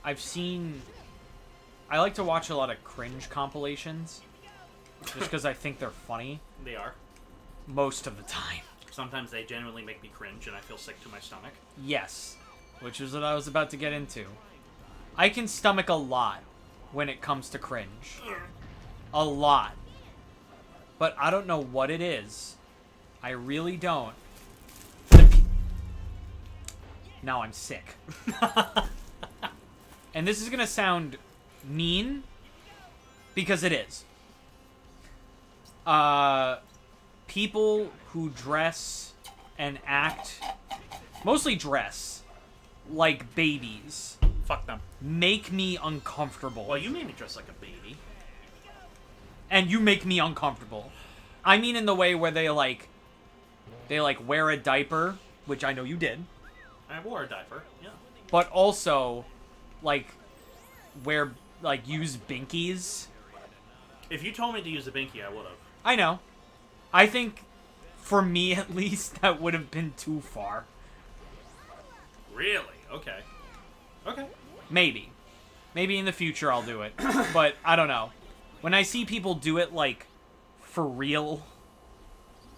I like to watch a lot of cringe compilations, just because I think they're funny. They are. Most of the time. Sometimes they genuinely make me cringe and I feel sick to my stomach. Yes, which is what I was about to get into. I can stomach a lot when it comes to cringe. A lot. But I don't know what it is. I really don't. Now I'm sick. And this is going to sound mean, because it is. People who dress and act, mostly dress, like babies, Fuck them. make me uncomfortable. Well, you made me dress like a baby. And you make me uncomfortable. I mean in the way where they wear a diaper, which I know you did. I wore a diaper, yeah. But also, use binkies. If you told me to use a binky, I would have. I know. I think, for me at least, that would have been too far. Really? Okay. Okay. Maybe. Maybe in the future I'll do it. But, I don't know. When I see people do it, for real,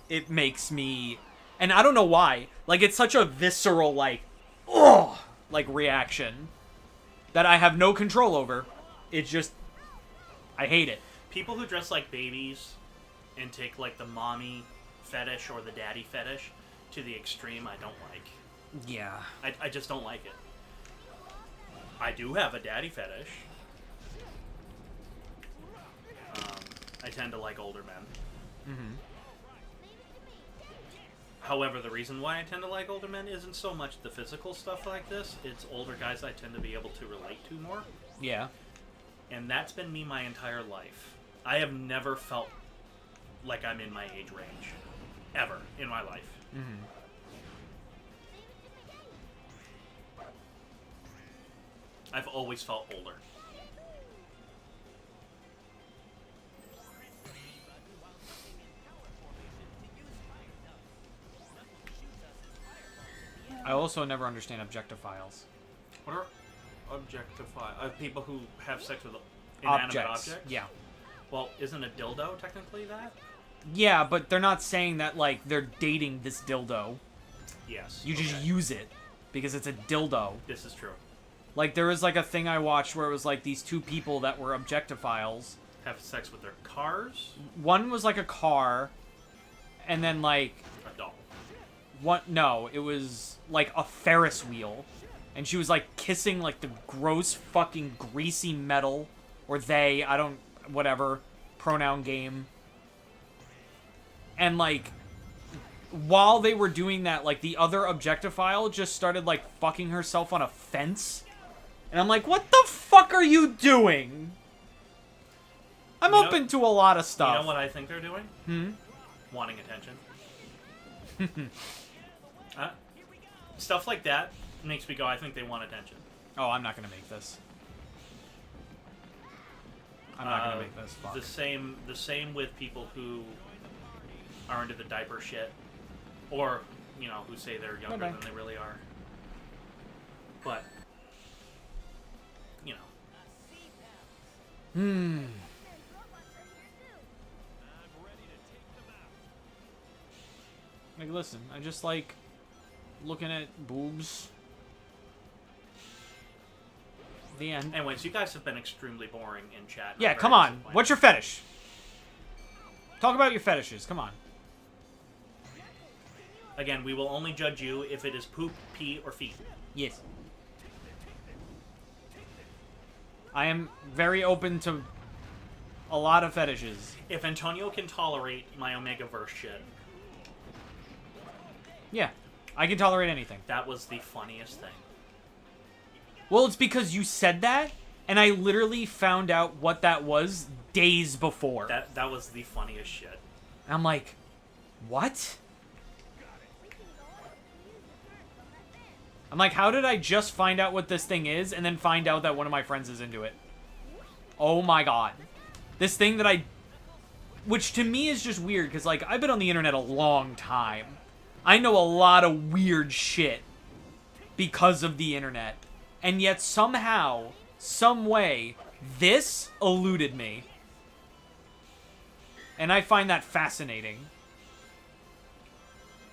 it makes me... And I don't know why. It's such a visceral, reaction that I have no control over. It's just... I hate it. People who dress like babies and take, the mommy fetish or the daddy fetish to the extreme, I don't like. Yeah. I just don't like it. I do have a daddy fetish. I tend to like older men. Mm-hmm. However, the reason why I tend to like older men isn't so much the physical stuff like this. It's older guys I tend to be able to relate to more. Yeah. And that's been me my entire life. I have never felt like I'm in my age range. Ever in my life. Mm-hmm. I've always felt older. I also never understand objectophiles. What are people who have sex with inanimate objects? Yeah. Well, isn't a dildo technically that? Yeah, but they're not saying that, they're dating this dildo. Yes. You just use it because it's a dildo. This is true. There was, a thing I watched where it was, these two people that were objectophiles. Have sex with their cars? One was, a car, and then, A doll. No, it was, a Ferris wheel. And she was, kissing, the gross fucking greasy metal. Or they, whatever, pronoun game. And, while they were doing that, the other objectophile just started, fucking herself on a fence. And I'm like, what the fuck are you doing? I'm open to a lot of stuff. You know what I think they're doing? Wanting attention. Stuff like that makes me go, I think they want attention. Oh, I'm not gonna make this. I'm not gonna make this. Fuck. The same with people who are into the diaper shit. Or, who say they're younger than they really are. But, Listen, I just like looking at boobs. The end. Anyways, you guys have been extremely boring in chat. Yeah, come on. What's your fetish? Talk about your fetishes. Come on. Again, we will only judge you if it is poop, pee, or feet. Yes. I am very open to a lot of fetishes. If Antonio can tolerate my Omega-verse shit, Yeah. I can tolerate anything. that was the funniest thing. Well, it's because you said that, and I literally found out what that was days before. That was the funniest shit. I'm like, what? I'm like, how did I just find out what this thing is and then find out that one of my friends is into it? Oh my god. This thing that which to me is just weird, because, like, I've been on the internet a long time. I know a lot of weird shit because of the internet. And yet somehow, some way, this eluded me. And I find that fascinating.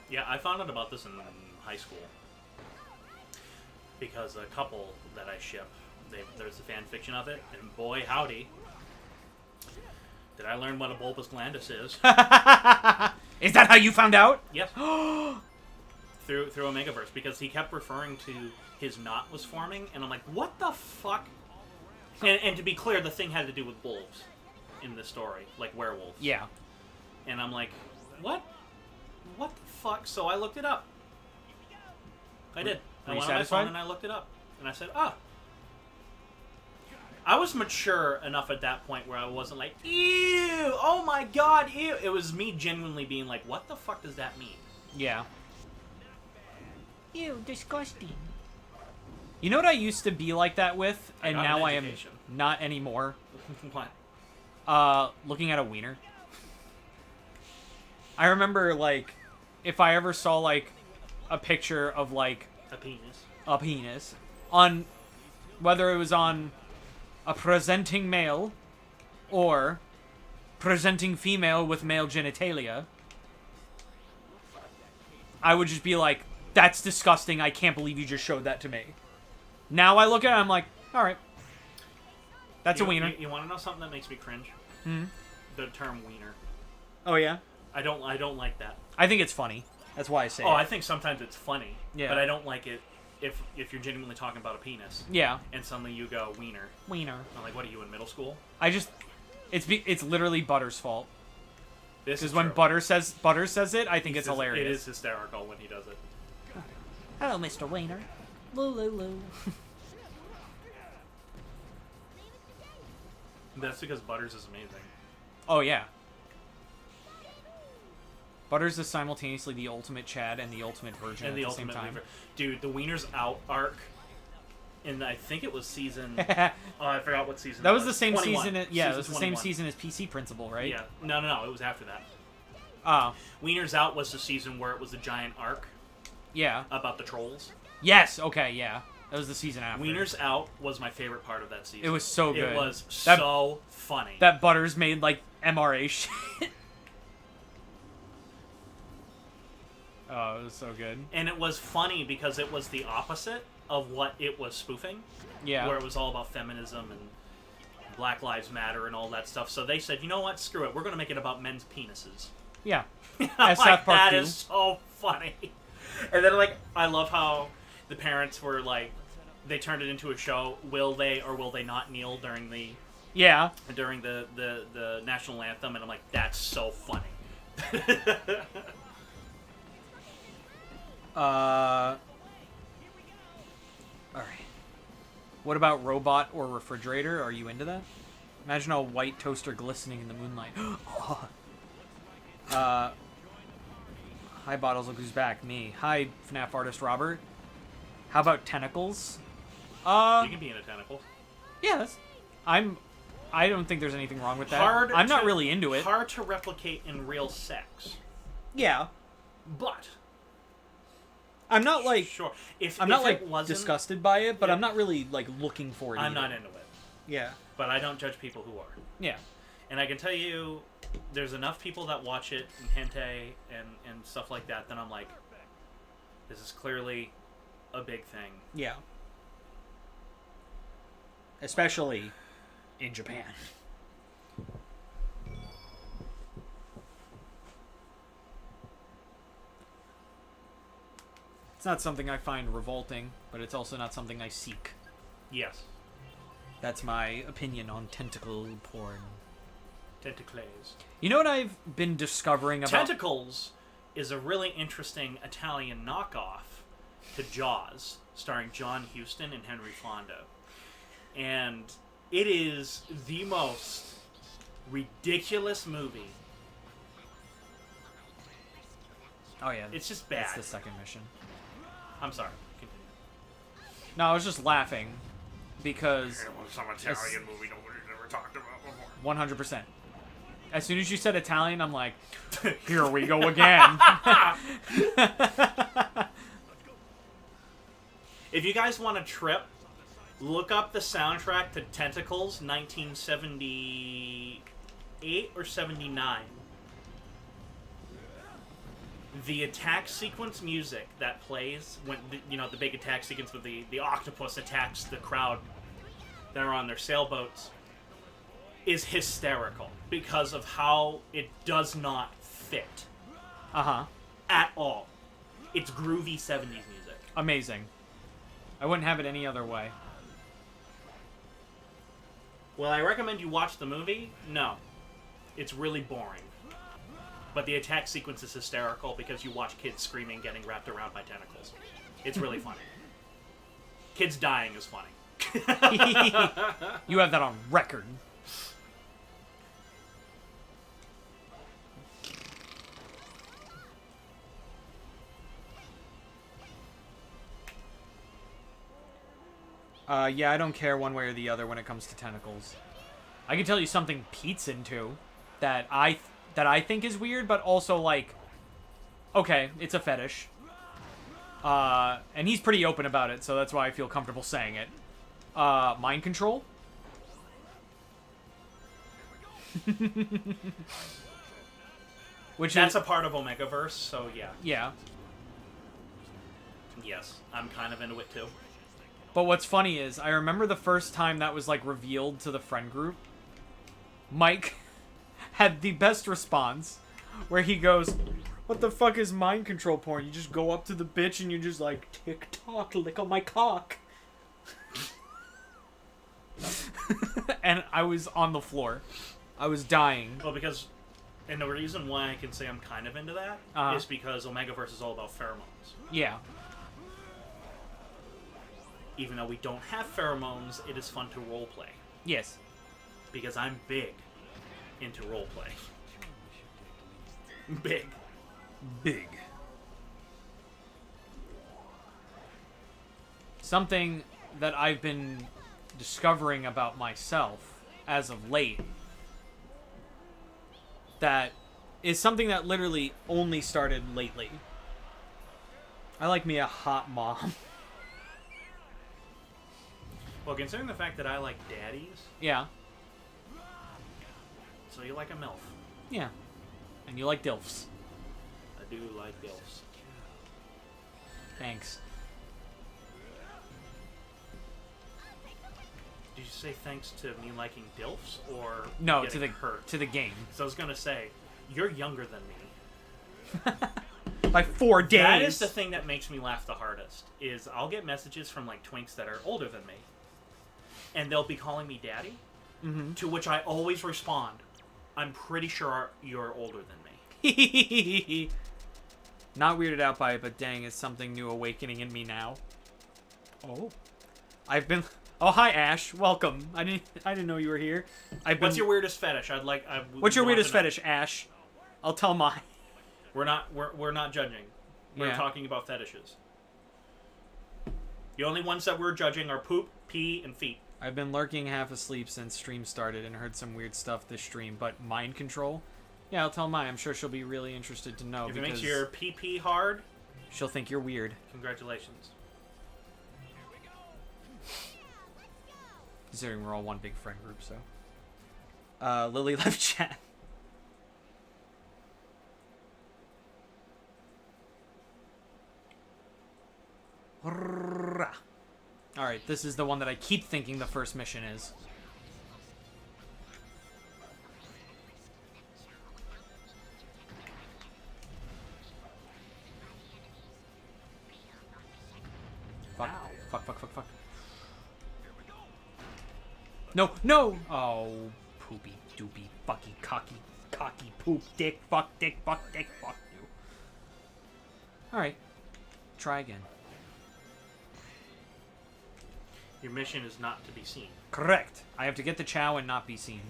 Yeah, I found out about this in high school. Because a couple that I ship, there's a fan fiction of it, and boy howdy, did I learn what a bulbous glandus is. Is that how you found out? Yes. through Omegaverse, because he kept referring to his knot was forming, and I'm like, what the fuck? And to be clear, the thing had to do with wolves in the story, like werewolves. Yeah. And I'm like, what? What the fuck? So I looked it up. I did. I went on my phone and I looked it up. And I said, ah. I was mature enough at that point where I wasn't like, ew, oh my god, ew. It was me genuinely being like, what the fuck does that mean? Yeah. Ew, disgusting. You know what I used to be like that with, and now I am not anymore? What? Looking at a wiener. I remember, like, if I ever saw, like, a picture of, like, A penis, on, whether it was on a presenting male or presenting female with male genitalia, I would just be like, that's disgusting, I can't believe you just showed that to me. Now I look at it, I'm like, alright. That's a wiener. You want to know something that makes me cringe? Hmm? The term wiener. Oh, yeah? I don't like that. I think it's funny. That's why I say it. I think sometimes it's funny. Yeah. But I don't like it if you're genuinely talking about a penis. Yeah. And suddenly you go wiener. Wiener. I'm like, what are you in middle school? It's literally Butter's fault. This is Because when true. Butter says it, I think it's hilarious. It is hysterical when he does it. Hello, Mr. Wiener. Loo. That's because Butters is amazing. Oh, yeah. Butters is simultaneously the ultimate Chad and the ultimate virgin And at the the same ultimate time. lever. Dude, the Wiener's Out arc. And I think it was season. I forgot what season. That it was the same 21. season. Yeah, it Season was the 21. same season as PC Principal, right? Yeah. No. It was after that. Oh. Wiener's Out was the season where it was a giant arc Yeah. about the trolls. Yes. Okay. Yeah. That was the season after. Wiener's Out was my favorite part of that season. It was so good. It was so funny. That Butters made like MRA shit. Oh, it was so good. And it was funny because it was the opposite of what it was spoofing. Yeah. Where it was all about feminism and Black Lives Matter and all that stuff. So they said, you know what? Screw it. We're going to make it about men's penises. Yeah. I'm As like, South Park that do. is so funny. And then, like, I love how the parents were like, they turned it into a show. Will they or will they not kneel during the national anthem? And I'm like, that's so funny. Alright. What about robot or refrigerator? Are you into that? Imagine a white toaster glistening in the moonlight. Hi, Bottles. Look who's back. Me. Hi, FNAF artist Robert. How about tentacles? You can be in a tentacle. Yeah, I don't think there's anything wrong with that. I'm not really into it. Hard to replicate in real sex. Yeah. But I'm not like sure. I'm not like wasn't, disgusted by it, but Yeah. I'm not really like looking for it. I'm either. not into it. Yeah. But I don't judge people who are. Yeah. And I can tell you, there's enough people that watch it and hentai and stuff like that. Then I'm like, this is clearly a big thing. Yeah. Especially in Japan. It's not something I find revolting, but it's also not something I seek. Yes. That's my opinion on tentacle porn. Tentacles. You know what I've been discovering about... Tentacles is a really interesting Italian knockoff to Jaws, starring John Huston and Henry Fonda. And it is the most ridiculous movie. Oh yeah, It's just bad. That's the second mission. I'm sorry. Continue. No, I was just laughing because It was some Italian movie nobody's ever talked about before. 100%. As soon as you said Italian, I'm like, here we go again. If you guys want a trip, look up the soundtrack to Tentacles, 1978 or 79. The attack sequence music that plays when the big attack sequence with the octopus attacks the crowd that are on their sailboats is hysterical because of how it does not fit at all. It's groovy 70s music. Amazing. I wouldn't have it any other way. Will I recommend you watch the movie? No. It's really boring. But the attack sequence is hysterical because you watch kids screaming getting wrapped around by tentacles. It's really funny. Kids dying is funny. You have that on record. Yeah, I don't care one way or the other when it comes to tentacles. I can tell you something Pete's into that I think is weird, but also, like, okay, it's a fetish. And he's pretty open about it, so that's why I feel comfortable saying it. Mind control? That's a part of Omegaverse, so yeah. Yeah. Yes, I'm kind of into it too. But what's funny is, I remember the first time that was, like, revealed to the friend group. Mike had the best response, where he goes, what the fuck is mind control porn? You just go up to the bitch and you're just like, tick-tock, lick on my cock. And I was on the floor. I was dying. Well, because... And the reason why I can say I'm kind of into that is because Omegaverse is all about pheromones. Yeah. Even though we don't have pheromones, it is fun to roleplay. Yes. Because I'm big into roleplay. Big. Big. Something that I've been discovering about myself as of late that is something that literally only started lately. I like me a hot mom. Well, considering the fact that I like daddies, Yeah. so you like a MILF. Yeah. And you like DILFs. I do like DILFs. Thanks. Did you say thanks to me liking DILFs, or No, getting to the hurt? to the game. So I was gonna say, you're younger than me. By 4 days. That is the thing that makes me laugh the hardest, is I'll get messages from, like, twinks that are older than me. And they'll be calling me daddy, to which I always respond, I'm pretty sure you're older than me. Not weirded out by it, but dang, it's something new awakening in me now. Oh. I've been... Oh, hi, Ash. Welcome. I didn't know you were here. What's your weirdest fetish? What's your weirdest fetish, Ash? I'll tell mine. We're not judging. We're Yeah. talking about fetishes. The only ones that we're judging are poop, pee, and feet. I've been lurking half asleep since stream started and heard some weird stuff this stream, but mind control? Yeah, I'll tell Mai. I'm sure she'll be really interested to know If it because makes your pee hard, she'll think you're weird. congratulations. Considering we're all one big friend group, so. Lily left chat. Alright, this is the one that I keep thinking the first mission is. Fuck. Ow. Fuck, fuck, fuck, fuck. No, no! Oh, poopy, doopy, fucky, cocky, poop, dick, fuck, dick, fuck you. Alright. Try again. Your mission is not to be seen. Correct. I have to get the Chow and not be seen.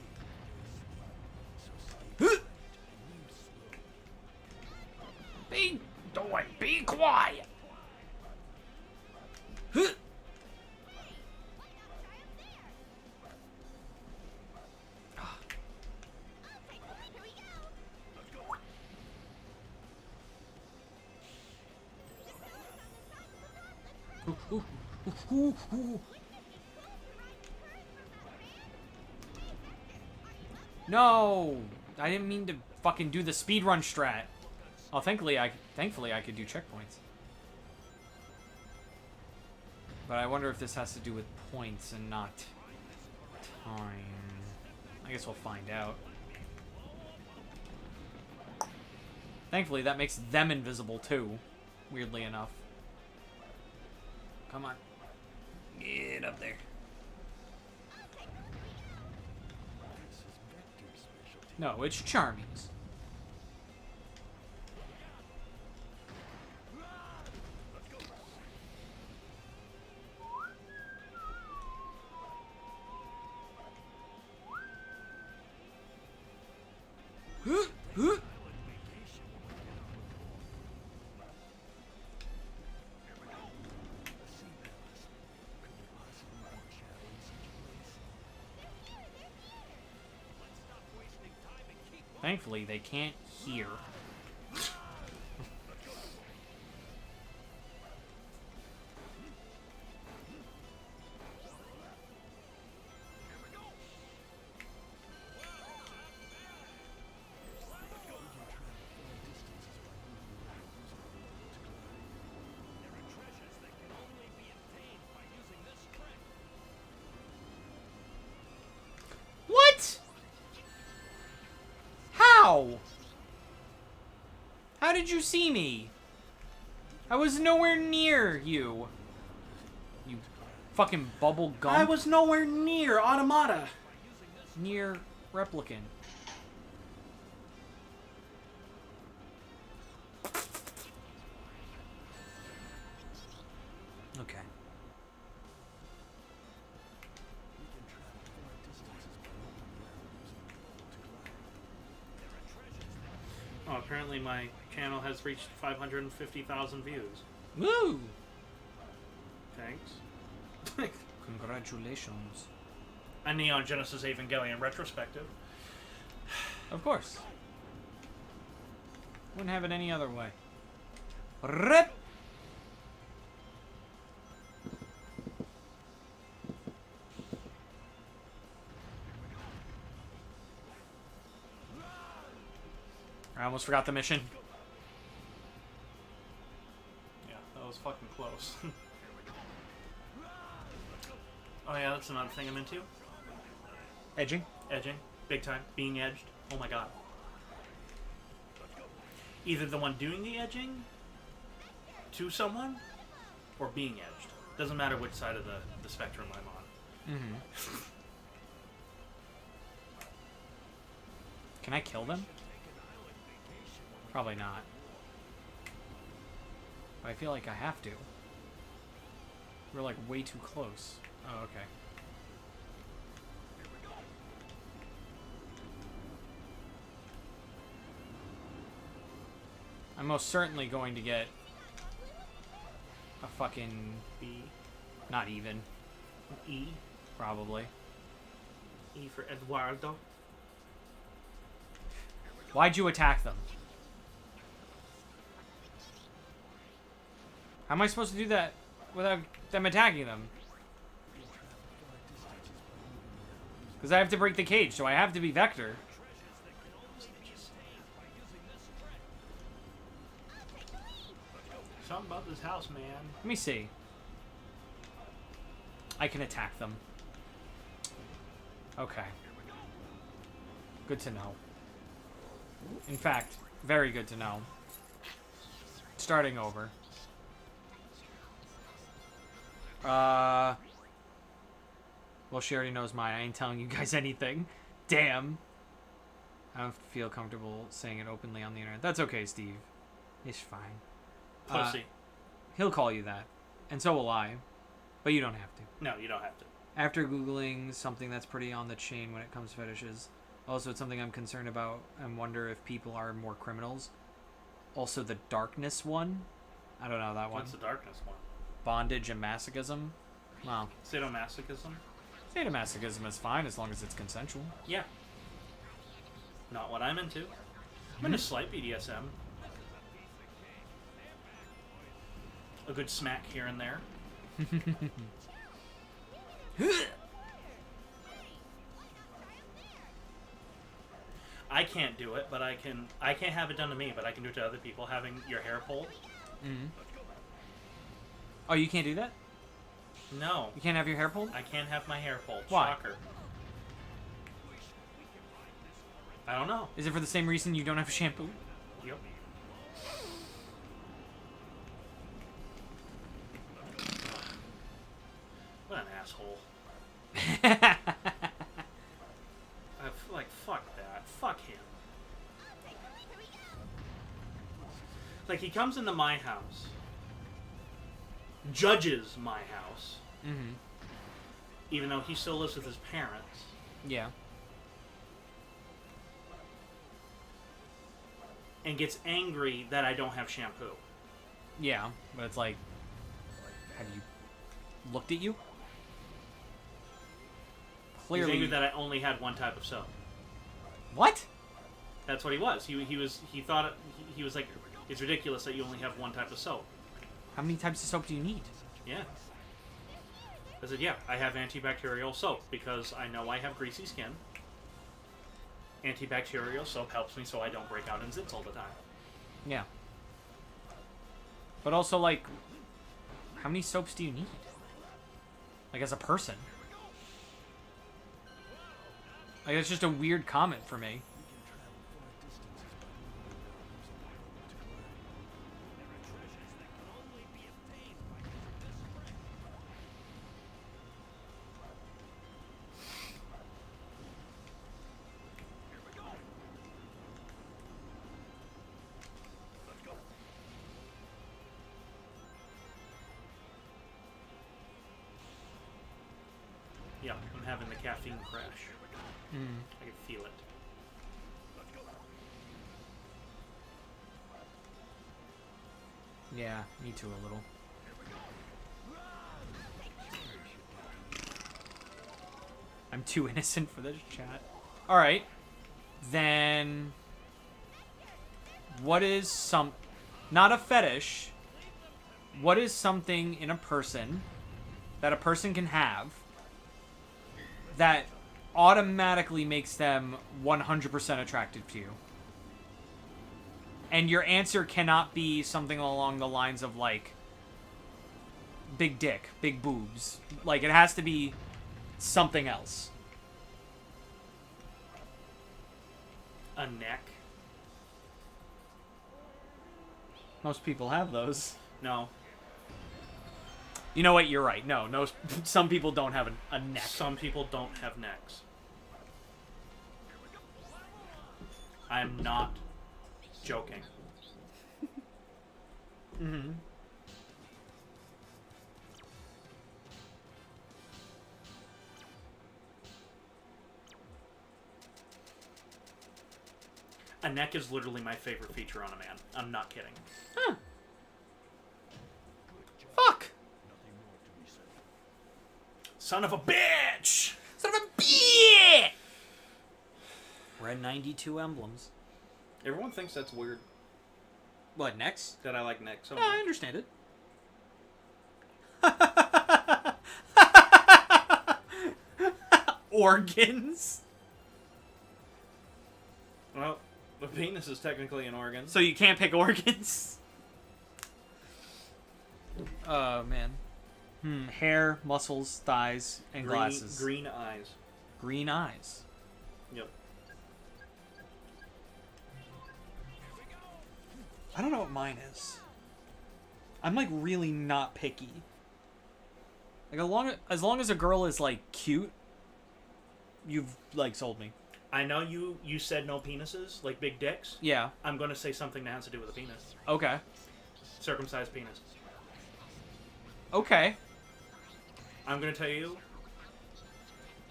Be quiet. No! I didn't mean to fucking do the speedrun strat. Oh, thankfully I could do checkpoints. But I wonder if this has to do with points and not time. I guess we'll find out. Thankfully, that makes them invisible too, weirdly enough. Come on. Get up there. No, it's Charming's. Thankfully, they can't hear. What? How? How did you see me? I was nowhere near you. You fucking bubble gum. I was nowhere near Automata. Near replicant. Okay. Oh, apparently my channel has reached 550,000 views. Woo! Thanks. Congratulations. A Neon Genesis Evangelion retrospective. Of course. Wouldn't have it any other way. Rip! I almost forgot the mission. Yeah, that was fucking close. Oh yeah, that's another thing I'm into. Edging? Edging. Big time. Being edged. Oh my god. Either the one doing the edging to someone, or being edged. Doesn't matter which side of the spectrum I'm on. Mm-hmm. Can I kill them? Probably not. But I feel like I have to. We're like way too close. Oh, okay. I'm most certainly going to get a fucking B. not even. E. Probably. E for Eduardo. Why'd you attack them? How am I supposed to do that without them attacking them? Because I have to break the cage, so I have to be Vector. Something about this house, man. Let me see. I can attack them. Okay. Good to know. In fact, very good to know. Starting over. Well, she already knows mine. I ain't telling you guys anything. Damn. I don't feel comfortable saying it openly on the internet. That's okay, Steve. It's fine. Pussy. He'll call you that. And so will I. But you don't have to. No, you don't have to. After Googling something that's pretty on the chain when it comes to fetishes, also it's something I'm concerned about and wonder if people are more criminals. Also the darkness one. I don't know that one. What's the darkness one? Bondage and masochism. Well, Sadomasochism? sadomasochism is fine as long as it's consensual. Yeah. Not what I'm into. I'm into slight BDSM. A good smack here and there. I can't do it, but I can't have it done to me, but I can do it to other people. Having your hair pulled. Mm-hmm. Oh, you can't do that? No. You can't have your hair pulled? I can't have my hair pulled. Why? Shocker. I don't know. Is it for the same reason you don't have shampoo? Yep. What an asshole. Like, fuck that. Fuck him. Like, he comes into my house, judges my house, Mm-hmm. even though he still lives with his parents. Yeah. And gets angry that I don't have shampoo. Yeah, but it's like, have you looked at you? He's Clearly. angry that I only had one type of soap. What? That's what he was. He thought he was like, it's ridiculous that you only have one type of soap. How many types of soap do you need? Yeah. I said, yeah, I have antibacterial soap because I know I have greasy skin. Antibacterial soap helps me so I don't break out in zits all the time. Yeah. But also, like, how many soaps do you need? Like, as a person? Like, that's just a weird comment for me. Yeah, I'm having the caffeine crash. I can feel it. Yeah, me too a little. I'm too innocent for this chat. Alright. Then... What is some... Not a fetish. What is something in a person that a person can have that automatically makes them 100% attracted to you? And your answer cannot be something along the lines of, like, big dick, big boobs. Like, it has to be something else. A neck? Most people have those. No. You know what? You're right. No, some people don't have a neck. Some people don't have necks. I'm not joking. Mm-hmm. A neck is literally my favorite feature on a man. I'm not kidding. Huh. Fuck! Son of a bitch! Son of a bitch! We're at 92 emblems. Everyone thinks that's weird. What, next? That I like necks so Yeah, I much. understand it. Organs? Well, the penis is technically an organ. So you can't pick organs? Oh, man. Hair, muscles, thighs, and glasses. Green eyes. Green eyes. Yep. I don't know what mine is. I'm, like, really not picky. Like, as long as a girl is, like, cute, you've, like, sold me. I know you said no penises, like big dicks. Yeah. I'm going to say something that has to do with a penis. Okay. Circumcised penis. Okay. I'm going to tell you,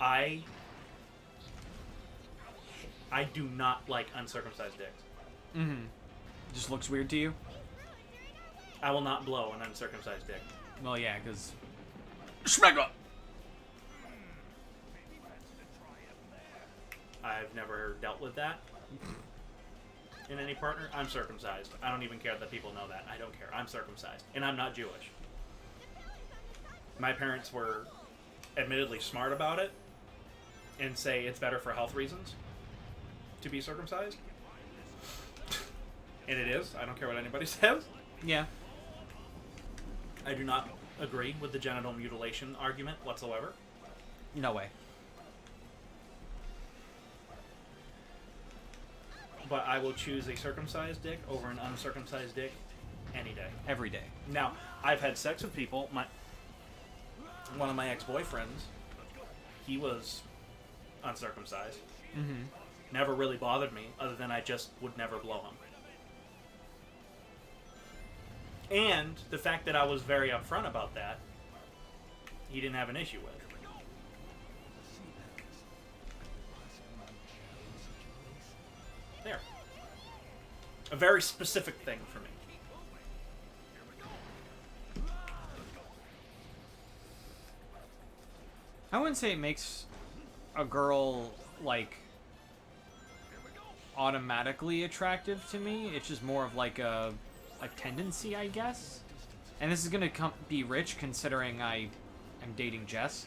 I do not like uncircumcised dicks. Mm-hmm. Just looks weird to you? I will not blow an uncircumcised dick. Well, yeah, because... Smack up! I've never dealt with that in any partner. I'm circumcised. I don't even care that people know that. I don't care. I'm circumcised. And I'm not Jewish. My parents were admittedly smart about it and say it's better for health reasons to be circumcised. And it is. I don't care what anybody says. Yeah. I do not agree with the genital mutilation argument whatsoever. No way. But I will choose a circumcised dick over an uncircumcised dick any day. Every day. Now, I've had sex with people. One of my ex-boyfriends, he was uncircumcised. Mm-hmm. Never really bothered me, other than I just would never blow him. And the fact that I was very upfront about that, he didn't have an issue with. There. A very specific thing for me. I wouldn't say it makes a girl, like, automatically attractive to me. It's just more of, like, a tendency, I guess. And this is going to be rich, considering I am dating Jess.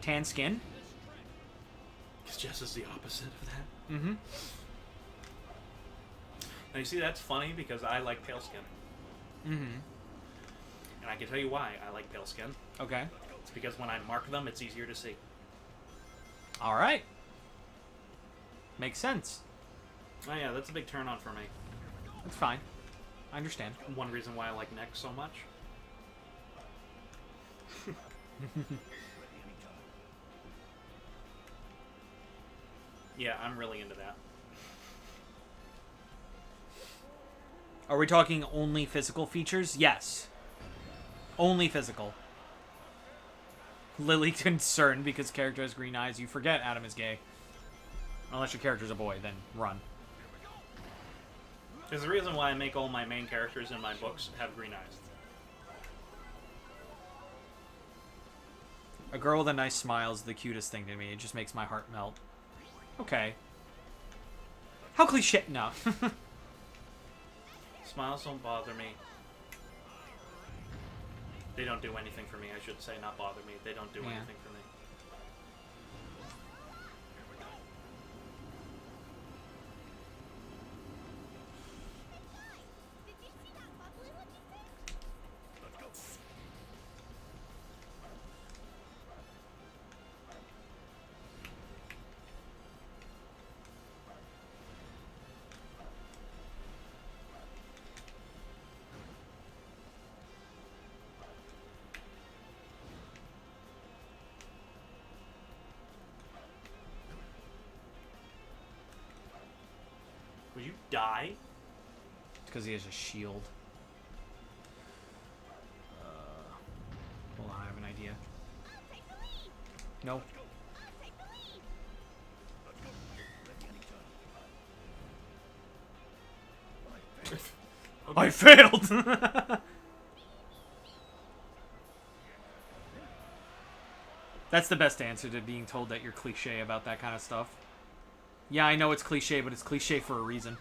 Tan skin. Because Jess is the opposite of that. Mm-hmm. Now, you see, that's funny, because I like pale skin. Mm-hmm. And I can tell you why I like pale skin. Okay. It's because when I mark them, it's easier to see. All right. Makes sense. Oh yeah, that's a big turn on for me. That's fine. I understand. One reason why I like neck so much. Yeah, I'm really into that. Are we talking only physical features? Yes. Only physical. Lily concerned because character has green eyes. You forget Adam is gay. Unless your character's a boy, then run. There's a reason why I make all my main characters in my books have green eyes. A girl with a nice smile is the cutest thing to me. It just makes my heart melt. Okay. How cliche? No. Smiles don't bother me. They don't do anything for me, I should say, not bother me. They don't do anything for me. Will you die? It's because he has a shield. Hold on, I have an idea. No. I failed! That's the best answer to being told that you're cliche about that kind of stuff. Yeah, I know it's cliche, but it's cliche for a reason.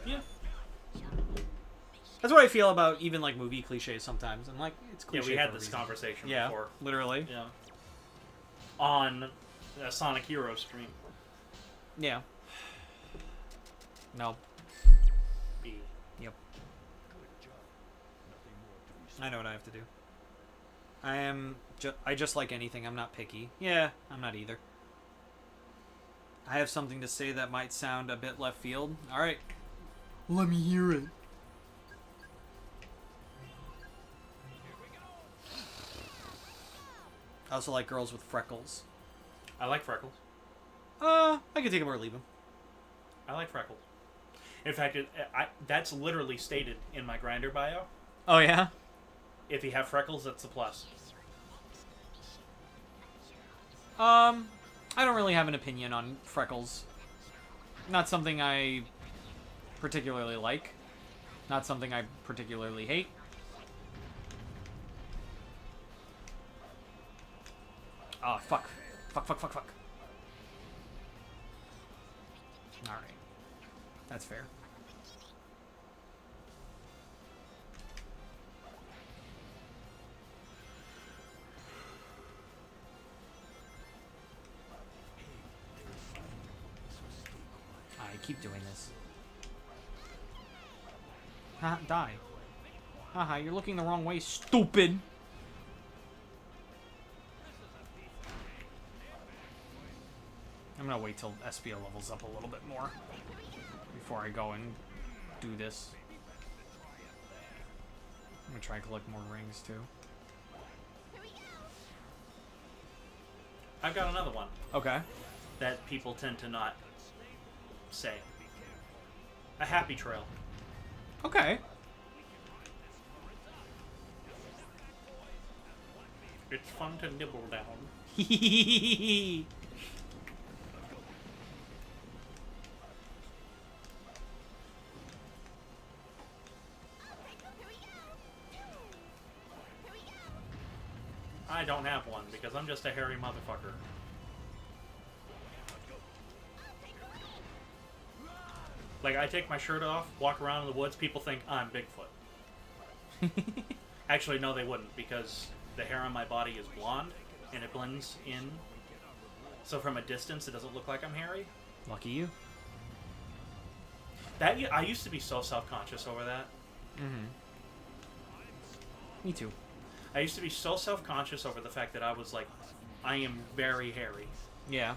Yeah. That's what I feel about even, like, movie cliches sometimes. I'm like, it's cliche. Yeah, we had for a this reason. conversation Yeah, before. literally. Yeah. On a Sonic Hero stream. Yeah. No. B. Yep. I know what I have to do. I just like anything. I'm not picky. Yeah, I'm not either. I have something to say that might sound a bit left field. Alright. Let me hear it. I also like girls with freckles. I like freckles. I can take them or leave them. I like freckles. In fact, that's literally stated in my Grindr bio. Oh, yeah? If you have freckles, that's a plus. I don't really have an opinion on freckles. Not something I particularly like. Not something I particularly hate. Oh, fuck. Fuck. Alright. That's fair. I keep doing this. Ha, die. Haha, you're looking the wrong way, stupid! I'm gonna wait till SBO levels up a little bit more before I go and do this. I'm gonna try and collect more rings too. I've got another one Okay. that people tend to not say. A happy trail. Okay. It's fun to nibble down. I don't have one because I'm just a hairy motherfucker. Like, I take my shirt off, walk around in the woods, people think I'm Bigfoot. Actually, no, they wouldn't, because the hair on my body is blonde, and it blends in. So from a distance, it doesn't look like I'm hairy. Lucky you. I used to be so self-conscious over that. Mm-hmm. Me too. I used to be so self-conscious over the fact that I was like, I am very hairy. Yeah.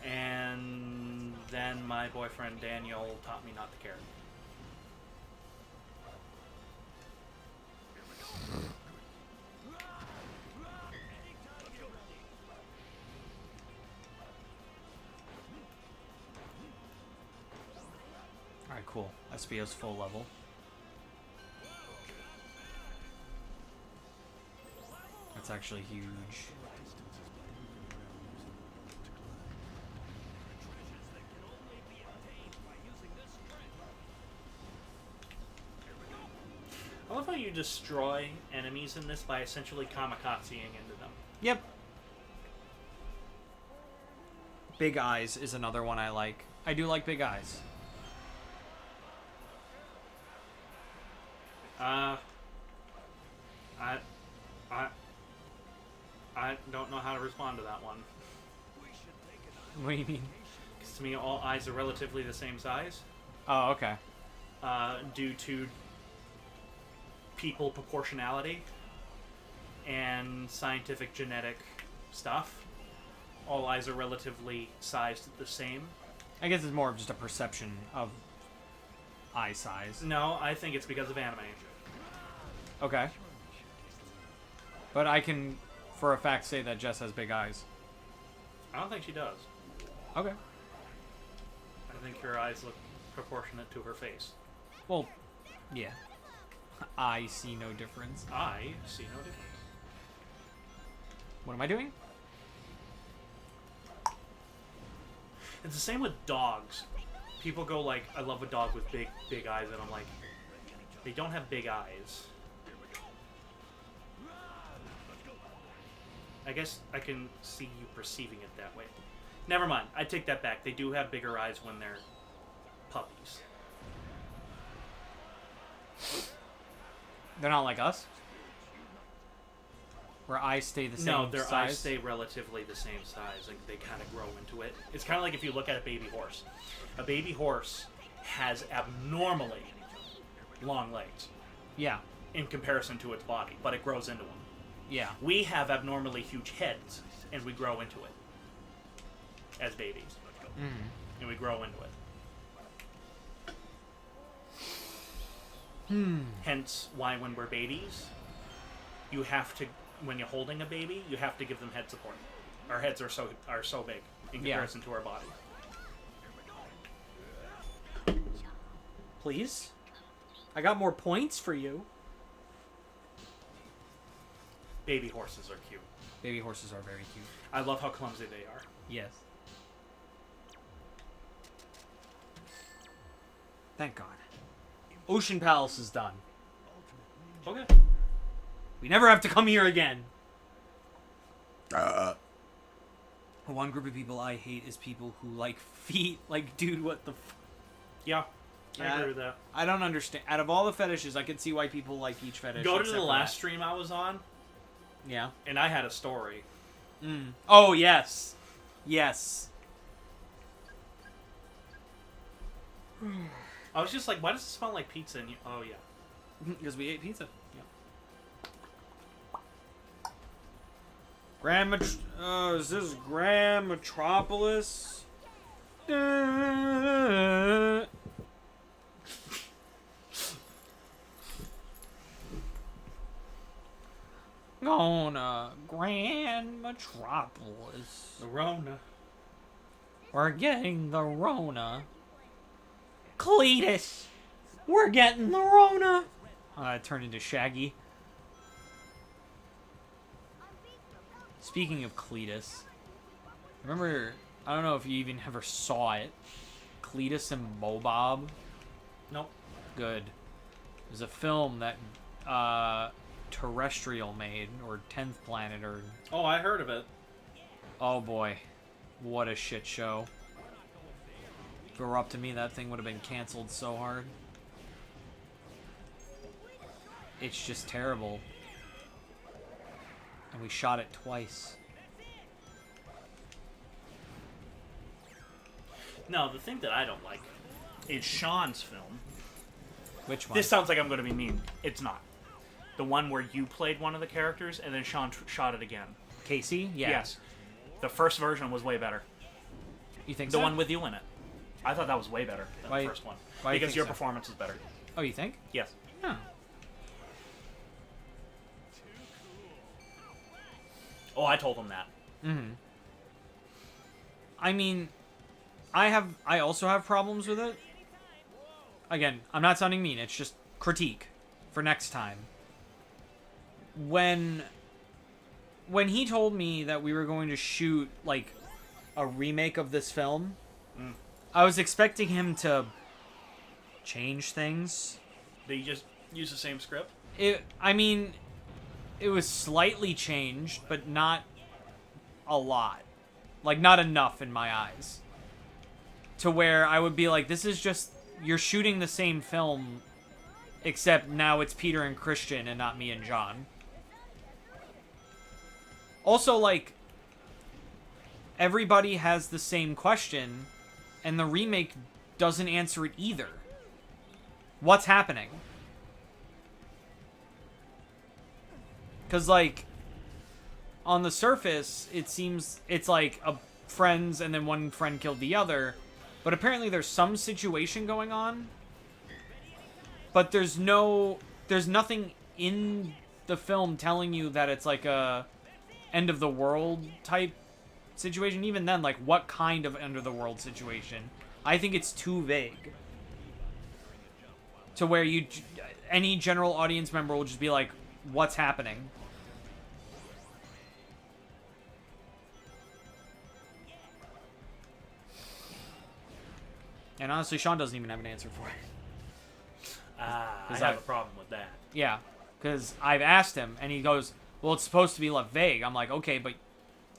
And then my boyfriend Daniel taught me not to care. Alright, cool. SBO's full level. That's actually huge. I love how you destroy enemies in this by essentially kamikazing into them. Yep. Big Eyes is another one I like. I do like Big Eyes. I don't know how to respond to that one. What do you mean? Because to me, all eyes are relatively the same size. Oh, okay. Due to people proportionality and scientific genetic stuff, all eyes are relatively sized the same. I guess it's more of just a perception of eye size. No, I think it's because of anime. Okay. But I can, for a fact, say that Jess has big eyes. I don't think she does. Okay. I think her eyes look proportionate to her face. Well, yeah. I see no difference. I see no difference. What am I doing? It's the same with dogs. People go like, I love a dog with big eyes, and I'm like, they don't have big eyes. I guess I can see you perceiving it that way. Never mind. I take that back. They do have bigger eyes when they're puppies. They're not like us? Where eyes stay the same size? No, their eyes stay relatively the same size. Like, they kind of grow into it. It's kind of like if you look at a baby horse. A baby horse has abnormally long legs. Yeah. In comparison to its body, but it grows into them. Yeah. We have abnormally huge heads, and we grow into it as babies. Mm-hmm. And we grow into it. Hence why when we're babies, you have to when you're holding a baby, you have to give them head support. Our heads are so big in comparison to our body. Please? I got more points for you. Baby horses are cute. Baby horses are very cute. I love how clumsy they are. Yes. Thank God. Ocean Palace is done. Okay. We never have to come here again. One group of people I hate is people who like feet. Like, dude, what the Yeah. Yeah, I agree with that. I don't understand. Out of all the fetishes, I can see why people like each fetish. Go to except the for last that. stream I was on, Yeah. and I had a story. Oh, yes. Yes. I was just like, why does it smell like pizza? And oh, yeah. Because we ate pizza. Yeah. Is this Grand Metropolis? Gonna Grand Metropolis. The Rona. We're getting the Rona. Cletus! We're getting the Rona! It turned into Shaggy. Speaking of Cletus, remember, I don't know if you even ever saw it, Cletus and Mobob? Nope. Good. It was a film that Terrestrial made, or 10th Planet, or... Oh, I heard of it. Oh boy. What a shit show. If it were up to me, that thing would have been canceled so hard. It's just terrible. And we shot it twice. No, the thing that I don't like is Sean's film. Which one? This sounds like I'm going to be mean. It's not. The one where you played one of the characters and then Sean shot it again. Casey? Yeah. Yes. The first version was way better. You think The so? one with you in it. I thought that was way better than Why- the first one. why do you Because think your so? performance is better. Oh, you think? Yes. Huh. Oh, I told him that. Mm-hmm. I mean, I also have problems with it. Again, I'm not sounding mean, it's just critique for next time. When he told me that we were going to shoot, like, a remake of this film, I was expecting him to change things. They just use the same script? I mean, it was slightly changed, but not a lot. Like, not enough in my eyes. To where I would be like, this is just, you're shooting the same film, except now it's Peter and Christian and not me and John. Also, like, everybody has the same question, and the remake doesn't answer it either. What's happening? Because, like, on the surface, it seems it's like friends and then one friend killed the other. But apparently there's some situation going on. But there's nothing in the film telling you that it's like a end of the world type situation. Even then, like, what kind of end of the world situation? I think it's too vague. To where any general audience member will just be like, what's happening? And honestly, Sean doesn't even have an answer for it. I have a problem with that. Yeah, because I've asked him, and he goes, well, it's supposed to be left vague. I'm like, okay, but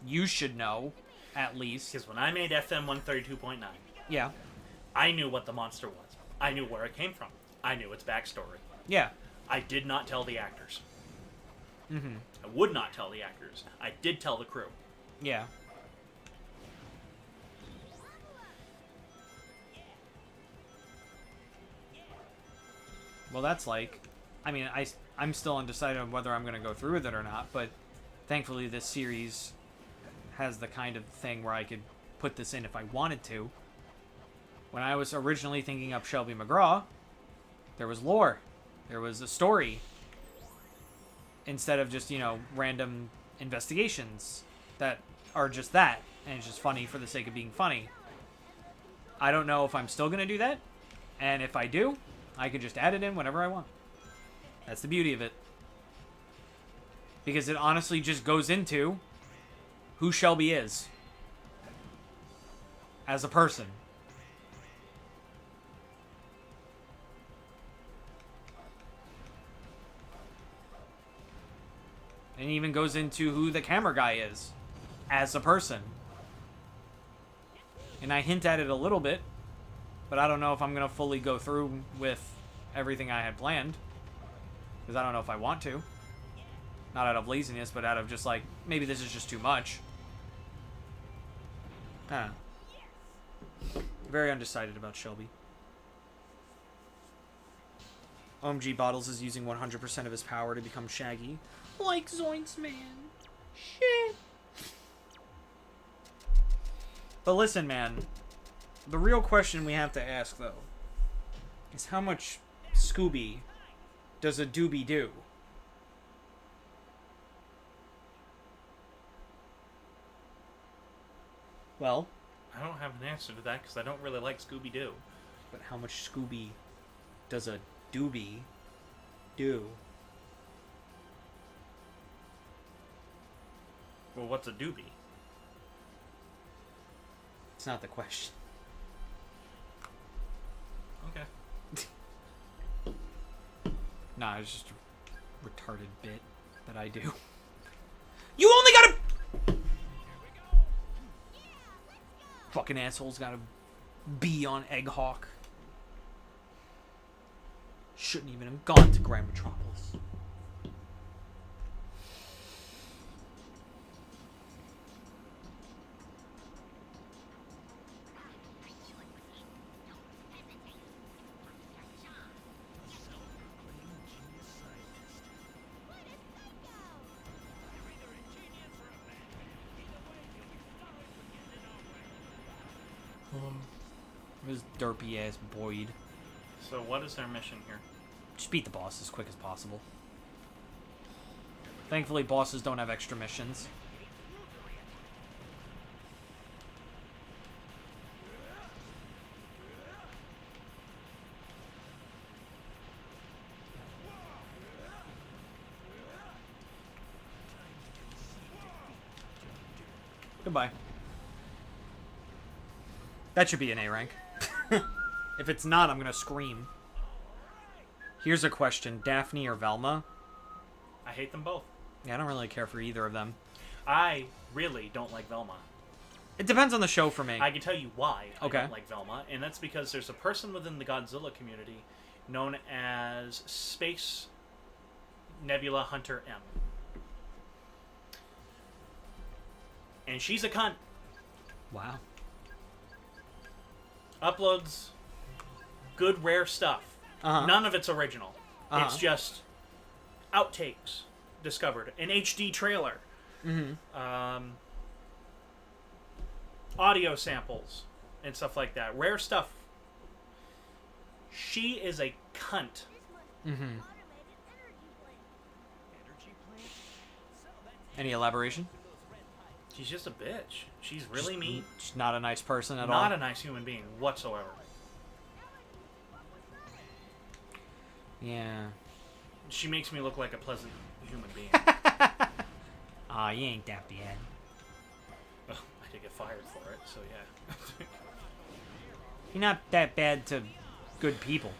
you should know, at least. Because when I made FM 132.9, Yeah. I knew what the monster was. I knew where it came from. I knew its backstory. Yeah. I did not tell the actors. Mm-hmm. I would not tell the actors. I did tell the crew. Yeah. Well, that's like... I mean, I'm still undecided on whether I'm going to go through with it or not, but thankfully this series has the kind of thing where I could put this in if I wanted to. When I was originally thinking up Shelby McGraw, there was lore. There was a story. instead of just, random investigations that are just that, and it's just funny for the sake of being funny. I don't know if I'm still going to do that, and if I do, I can just add it in whenever I want. That's the beauty of it. Because it honestly just goes into who Shelby is as a person. And it even goes into who the camera guy is as a person. And I hint at it a little bit, but I don't know if I'm going to fully go through with everything I had planned. Because I don't know if I want to. Not out of laziness, but out of just like, maybe this is just too much. Very undecided about Shelby. OMG Bottles is using 100% of his power to become Shaggy. Like Zoinks, man. Shit. But listen, man. The real question we have to ask, though, is how much Scooby does a doobie do? Well, I don't have an answer to that because I don't really like Scooby-Doo. but how much Scooby does a doobie do? Well, what's a doobie? It's not the question. Okay. Nah, it's just a retarded bit that I do. You only gotta... Fucking assholes gotta be on Egghawk. Shouldn't even have gone to Grand Metropolis. This derpy ass Boyd. So what is their mission here? Just beat the boss as quick as possible. Thankfully, bosses don't have extra missions. Goodbye. That should be an A rank. If it's not, I'm gonna scream. Here's a question. Daphne or Velma? I hate them both. Yeah, I don't really care for either of them. I really don't like Velma. It depends on the show for me. I can tell you why I Okay. don't like Velma, and that's because there's a person within the Godzilla community known as Space Nebula Hunter M. And she's a cunt. Wow. Uploads good, rare stuff. Uh-huh. None of it's original. Uh-huh. It's just outtakes discovered. An HD trailer. Mm-hmm. Audio samples and stuff like that. Rare stuff. She is a cunt. Mm-hmm. Any elaboration? She's just a bitch. She's really mean. She's not a nice person at all. Not a nice human being whatsoever. Yeah. She makes me look like a pleasant human being. Aw, you ain't that bad. Ugh, I did get fired for it, so yeah. You're not that bad to good people.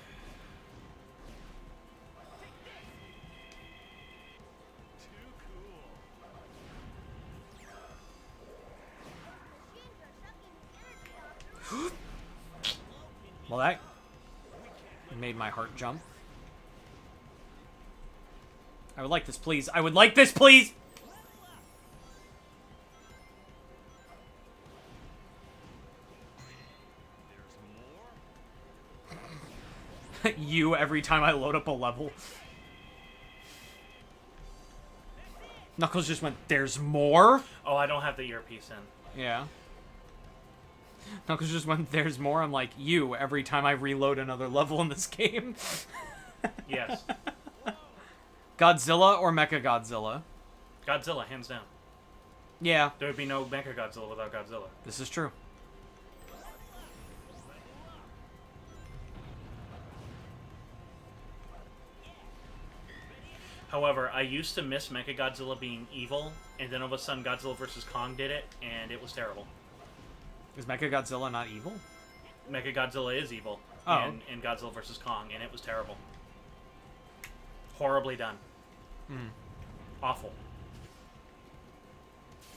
Well, that made my heart jump. I would like this, please. I would like this, please! You, every time I load up a level. Knuckles just went, there's more? Oh, I don't have the earpiece in. Yeah. Knuckles just went, there's more. I'm like, you, every time I reload another level in this game. Yes. Godzilla or Mechagodzilla? Godzilla, hands down. Yeah, There would be no Mechagodzilla without Godzilla. this is true. However, I used to miss Mechagodzilla being evil, and then all of a sudden Godzilla vs. Kong did it, and it was terrible. Is Mechagodzilla not evil? Mechagodzilla is evil Oh. in Godzilla vs. Kong, and it was terrible. Horribly done. Awful.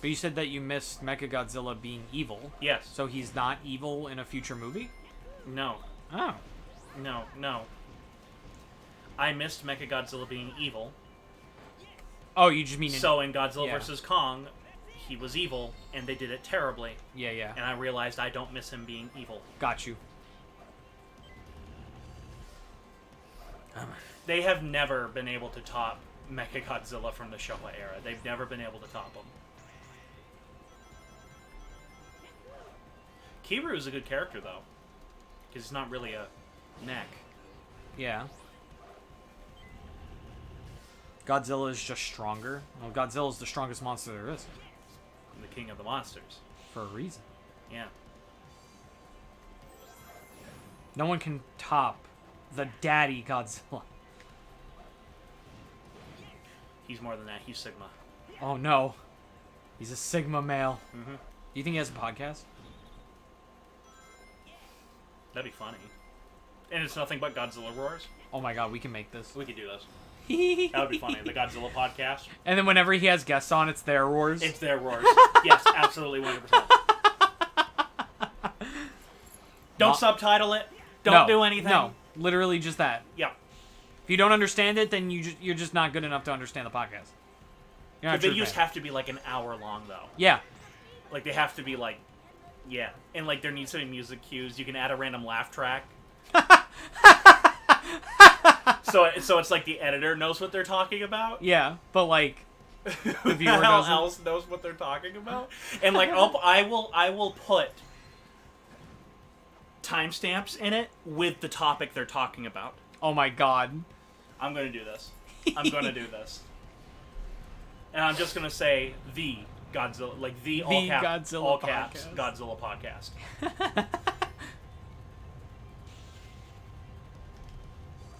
But you said that you missed Mechagodzilla being evil. Yes. So he's not evil in a future movie? No. Oh. No. I missed Mechagodzilla being evil. Oh, you just mean... So in Godzilla yeah. vs. Kong, he was evil, and they did it terribly. Yeah. And I realized I don't miss him being evil. Got you. They have never been able to top Mechagodzilla from the Showa era. They've never been able to top him. Kiru is a good character, though. Because he's not really a mech. Yeah. Godzilla is just stronger. Well, Godzilla is the strongest monster there is. The king of the monsters. For a reason. Yeah. No one can top the daddy Godzilla. He's more than that. He's Sigma. Oh no. He's a Sigma male. Mm-hmm. Do you think he has a podcast? That'd be funny. And it's nothing but Godzilla roars. Oh my god, we can make this. We could do this. That would be funny. The Godzilla podcast. And then whenever he has guests on, it's their wars. It's their roars. Yes, absolutely 100%. Don't subtitle it. Don't do anything. No, literally just that. Yeah. If you don't understand it, then you're just not good enough to understand the podcast. You're not The a true videos fan. have to be like an hour long, though. Yeah. Like, they have to be like, yeah. And like, there needs to be music cues. You can add a random laugh track. So it's like the editor knows what they're talking about. Yeah, but like the viewer Who doesn't. else knows what they're talking about? And like, I will put timestamps in it with the topic they're talking about. Oh my god. I'm gonna do this. I'm gonna do this. And I'm just gonna say the Godzilla, like the all caps, Godzilla all caps podcast. Godzilla podcast.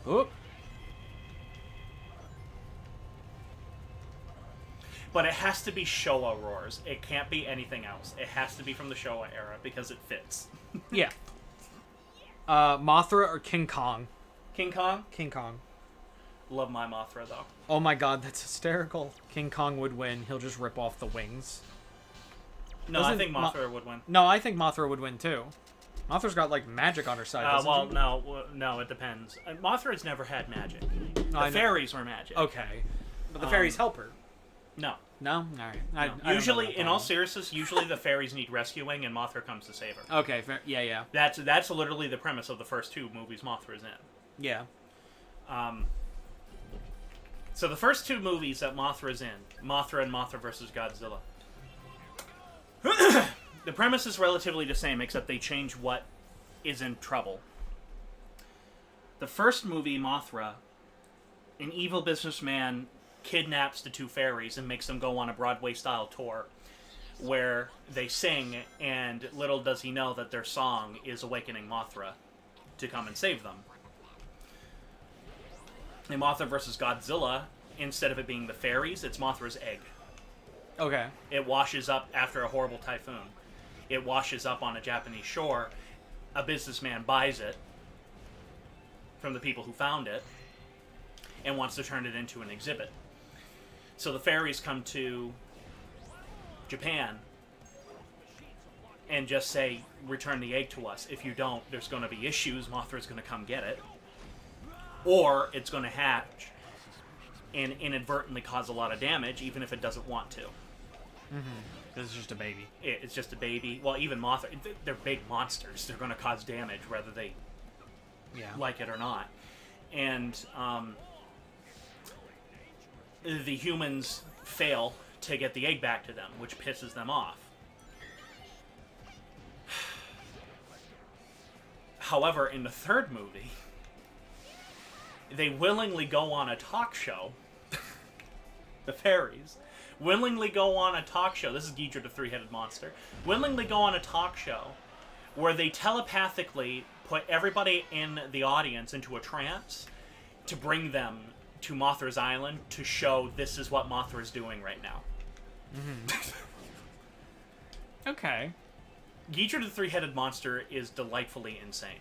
Oop. But it has to be Showa roars. It can't be anything else. It has to be from the Showa era because it fits. Yeah. Mothra or King Kong? King Kong? King Kong. Love my Mothra, though. Oh my god, that's hysterical. King Kong would win. He'll just rip off the wings. No, Doesn't I think Mothra would win. No, I think Mothra would win too. Mothra's got like magic on her side. Doesn't she? no, it depends. Mothra's never had magic. I know. The fairies were magic. Okay. But the fairies help her. No. No? Alright. I don't know Usually, that in all part. seriousness, usually the fairies need rescuing and Mothra comes to save her. Okay, fair. Yeah. That's literally the premise of the first two movies Mothra's in. Yeah. So the first two movies that Mothra's in, Mothra and Mothra vs. Godzilla. The premise is relatively the same, except they change what is in trouble. The first movie, Mothra, an evil businessman kidnaps the two fairies and makes them go on a Broadway-style tour where they sing, and little does he know that their song is awakening Mothra to come and save them. In Mothra vs. Godzilla, instead of it being the fairies, it's Mothra's egg. Okay. It washes up after a horrible typhoon. It washes up on a Japanese shore. A businessman buys it from the people who found it and wants to turn it into an exhibit. So the fairies come to Japan and just say, return the egg to us. If you don't, there's going to be issues. Mothra's going to come get it. Or it's going to hatch and inadvertently cause a lot of damage, even if it doesn't want to. This is just a baby. It's just a baby. Well, even Mothra, they're big monsters. They're going to cause damage whether they like it or not. And the humans fail to get the egg back to them, which pisses them off. However, in the third movie, they willingly go on a talk show the fairies, willingly go on a talk show. This is Ghidra the three-headed monster. Willingly go on a talk show where they telepathically put everybody in the audience into a trance to bring them to Mothra's island to show this is what Mothra's doing right now. Okay. Ghidra the three-headed monster is delightfully insane.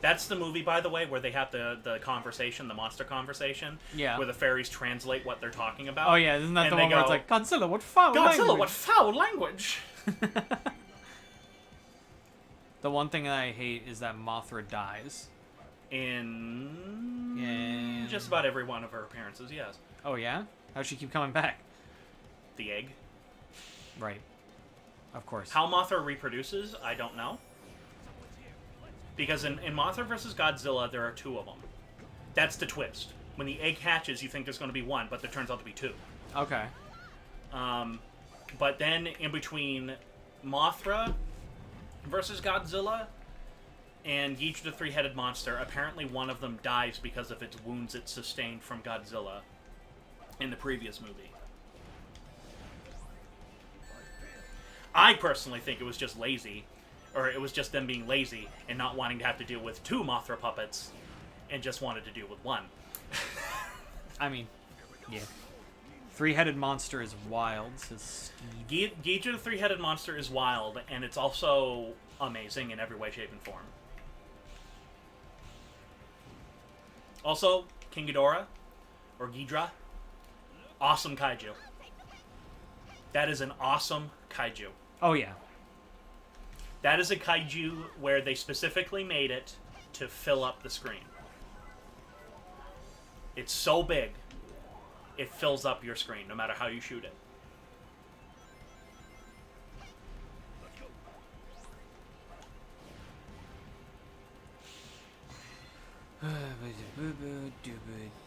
That's the movie, by the way, where they have the conversation, the monster conversation, Yeah. where the fairies translate what they're talking about. Oh yeah, isn't that And the they one where it's go, like, Godzilla, what foul Godzilla, language? what foul language! The one thing that I hate is that Mothra dies. In just about every one of her appearances, yes. Oh yeah? How'd she keep coming back? The egg. Right. Of course. How Mothra reproduces, I don't know. Because in Mothra vs. Godzilla, there are two of them. That's the twist. When the egg hatches, you think there's going to be one, but there turns out to be two. Okay. But then in between Mothra versus Godzilla and Ghidra the three-headed monster, apparently one of them dies because of its wounds it sustained from Godzilla in the previous movie. I personally think it was just lazy, or it was just them being lazy and not wanting to have to deal with two Mothra puppets and just wanted to deal with one. I mean, yeah. Three-headed monster is wild, says Steve. Ghidra the three-headed monster is wild, and it's also amazing in every way, shape, and form. Also, King Ghidorah, or Ghidra, awesome kaiju. That is an awesome kaiju. Oh yeah. That is a kaiju where they specifically made it to fill up the screen. It's so big, it fills up your screen, no matter how you shoot it.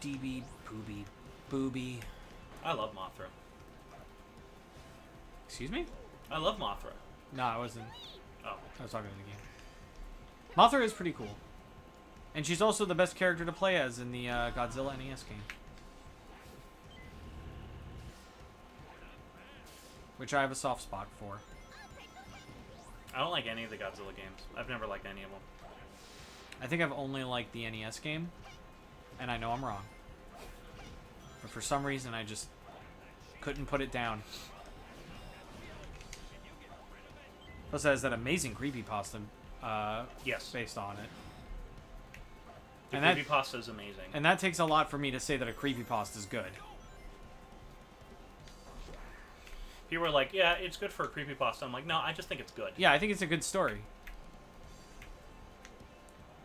DB booby booby. I love Mothra. Excuse me? I love Mothra. No, I wasn't. Oh. I was talking to the game. Mothra is pretty cool. And she's also the best character to play as in the Godzilla NES game. Which I have a soft spot for. I don't like any of the Godzilla games. I've never liked any of them. I think I've only liked the NES game. And I know I'm wrong. But for some reason, I just couldn't put it down. Plus, it has that amazing creepypasta Yes. based on it. The And that- creepypasta is amazing. And that takes a lot for me to say that a creepypasta is good. People were like, yeah, it's good for a creepypasta. I'm like, no, I just think it's good. Yeah, I think it's a good story.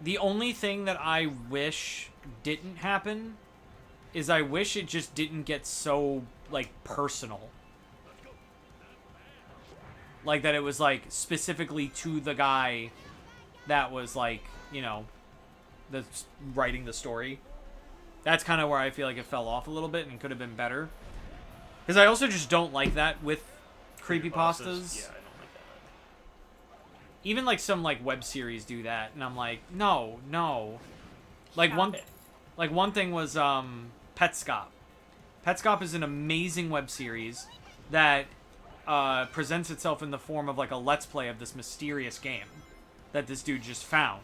The only thing that I wish didn't happen is I wish it just didn't get so, like, personal. Like, that it was, like, specifically to the guy that was, like, you know, that's writing the story. That's kind of where I feel like it fell off a little bit and could have been better. Because I also just don't like that with creepypastas. Yeah, I don't like that. Even, like, some, like, web series do that, and I'm like, no. Like, one thing was, Petscop. Petscop is an amazing web series that presents itself in the form of, like, a let's play of this mysterious game that this dude just found.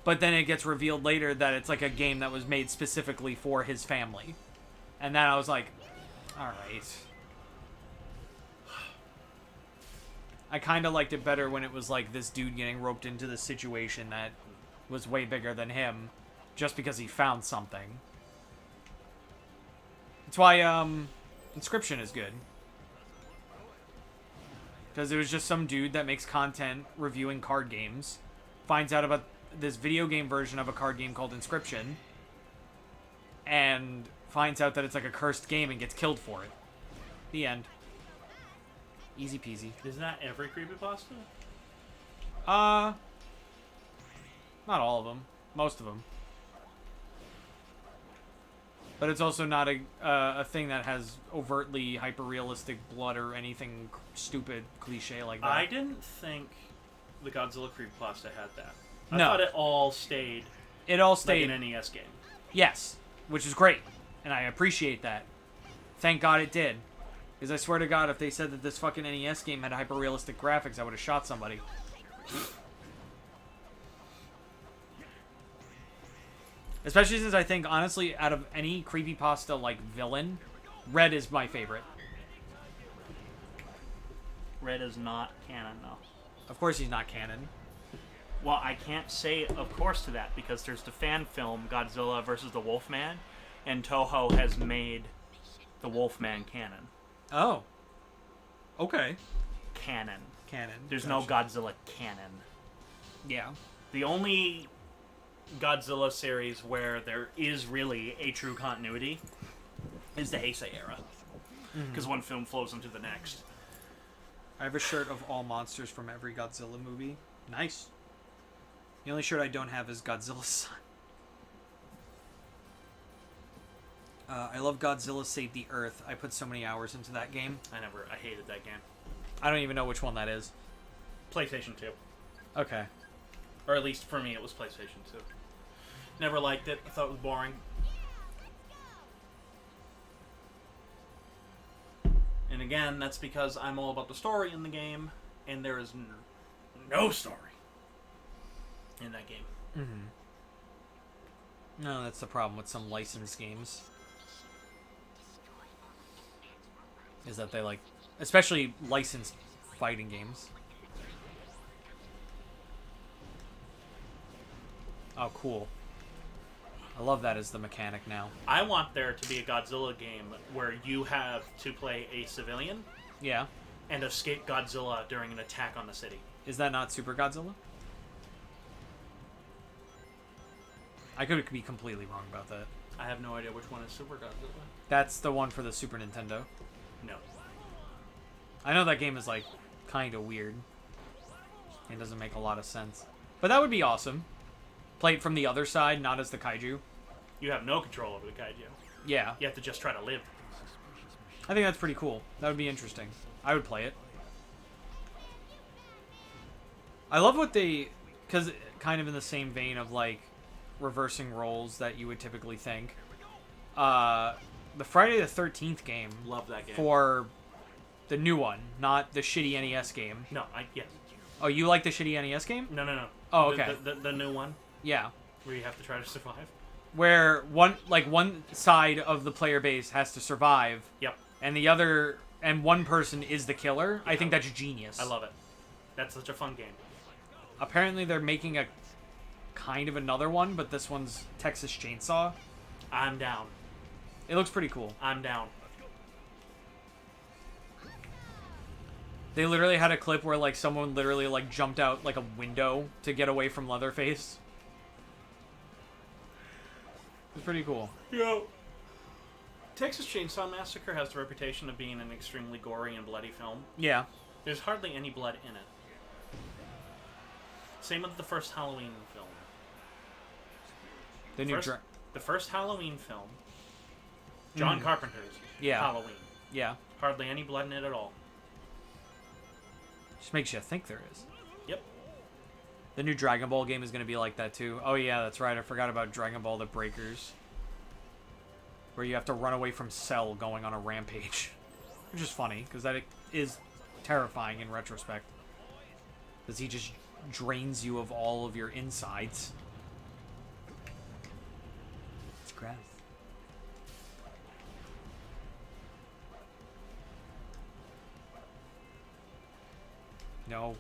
But then it gets revealed later that it's, like, a game that was made specifically for his family. And then I was like, alright. I kind of liked it better when it was, like, this dude getting roped into this situation that was way bigger than him just because he found something. That's why, Inscription is good. Because it was just some dude that makes content reviewing card games, finds out about this video game version of a card game called Inscription, and finds out that it's like a cursed game and gets killed for it. The end. Easy peasy. Isn't that every creepypasta? Not all of them. Most of them. But it's also not a thing that has overtly hyper-realistic blood or anything stupid cliche like that. I didn't think the Godzilla creepypasta had that. I No. thought it all stayed It all like stayed... an NES game. Yes, which is great. And I appreciate that. thank God it did. Because I swear to God, if they said that this fucking NES game had hyper-realistic graphics, I would have shot somebody. Especially since I think, honestly, out of any creepypasta, like, villain, Red is my favorite. Red is not canon, though. Of course he's not canon. Well, I can't say of course to that, because there's the fan film, Godzilla vs. the Wolfman, and Toho has made the Wolfman canon. Oh. Okay. Canon. Canon. There's Gotcha. no Godzilla canon. Yeah. The only Godzilla series where there is really a true continuity is the Heisei era. Because one film flows into the next. I have a shirt of all monsters from every Godzilla movie. Nice. The only shirt I don't have is Godzilla's son. I love Godzilla Save the Earth. I put so many hours into that game. I hated that game. I don't even know which one that is. PlayStation 2. Okay. Or at least for me, it was PlayStation 2. Never liked it. I thought it was boring. And again, that's because I'm all about the story in the game, and there is no story in that game. Mm-hmm. No, that's the problem with some licensed games. Is that they like, especially licensed fighting games. Oh, cool. I love that as the mechanic now. I want there to be a Godzilla game where you have to play a civilian Yeah. and escape Godzilla during an attack on the city. Is that not Super Godzilla? I could be completely wrong about that. I have no idea which one is Super Godzilla. That's the one for the Super Nintendo. No. I know that game is, like, kind of weird. It doesn't make a lot of sense. But that would be awesome. Play it from the other side, not as the kaiju. You have no control over the kaiju. Yeah. You have to just try to live. I think that's pretty cool. That would be interesting. I would play it. I love what they... Because kind of in the same vein of, like, reversing roles that you would typically think. The Friday the 13th game... Love that game. For the new one, not the shitty NES game. No, yes. Oh, you like the shitty NES game? No. Oh, okay. The new one, Yeah. where you have to try to survive. Where one side of the player base has to survive, Yep. and one person is the killer. I think that's genius. I love it. That's such a fun game. Apparently they're making a kind of another one, but this one's Texas Chainsaw. I'm down. It looks pretty cool. I'm down. They literally had a clip where, like, someone literally, like, jumped out, like, a window to get away from Leatherface. It's pretty cool. Yo. Texas Chainsaw Massacre has the reputation of being an extremely gory and bloody film. Yeah. There's hardly any blood in it. Same with the first Halloween film. The first Halloween film, John Carpenter's Halloween. Yeah. Hardly any blood in it at all. Just makes you think there is. Yep. The new Dragon Ball game is going to be like that too. Oh yeah, that's right. I forgot about Dragon Ball The Breakers. Where you have to run away from Cell going on a rampage. Which is funny, because that is terrifying in retrospect. Because he just drains you of all of your insides. It's gross. No.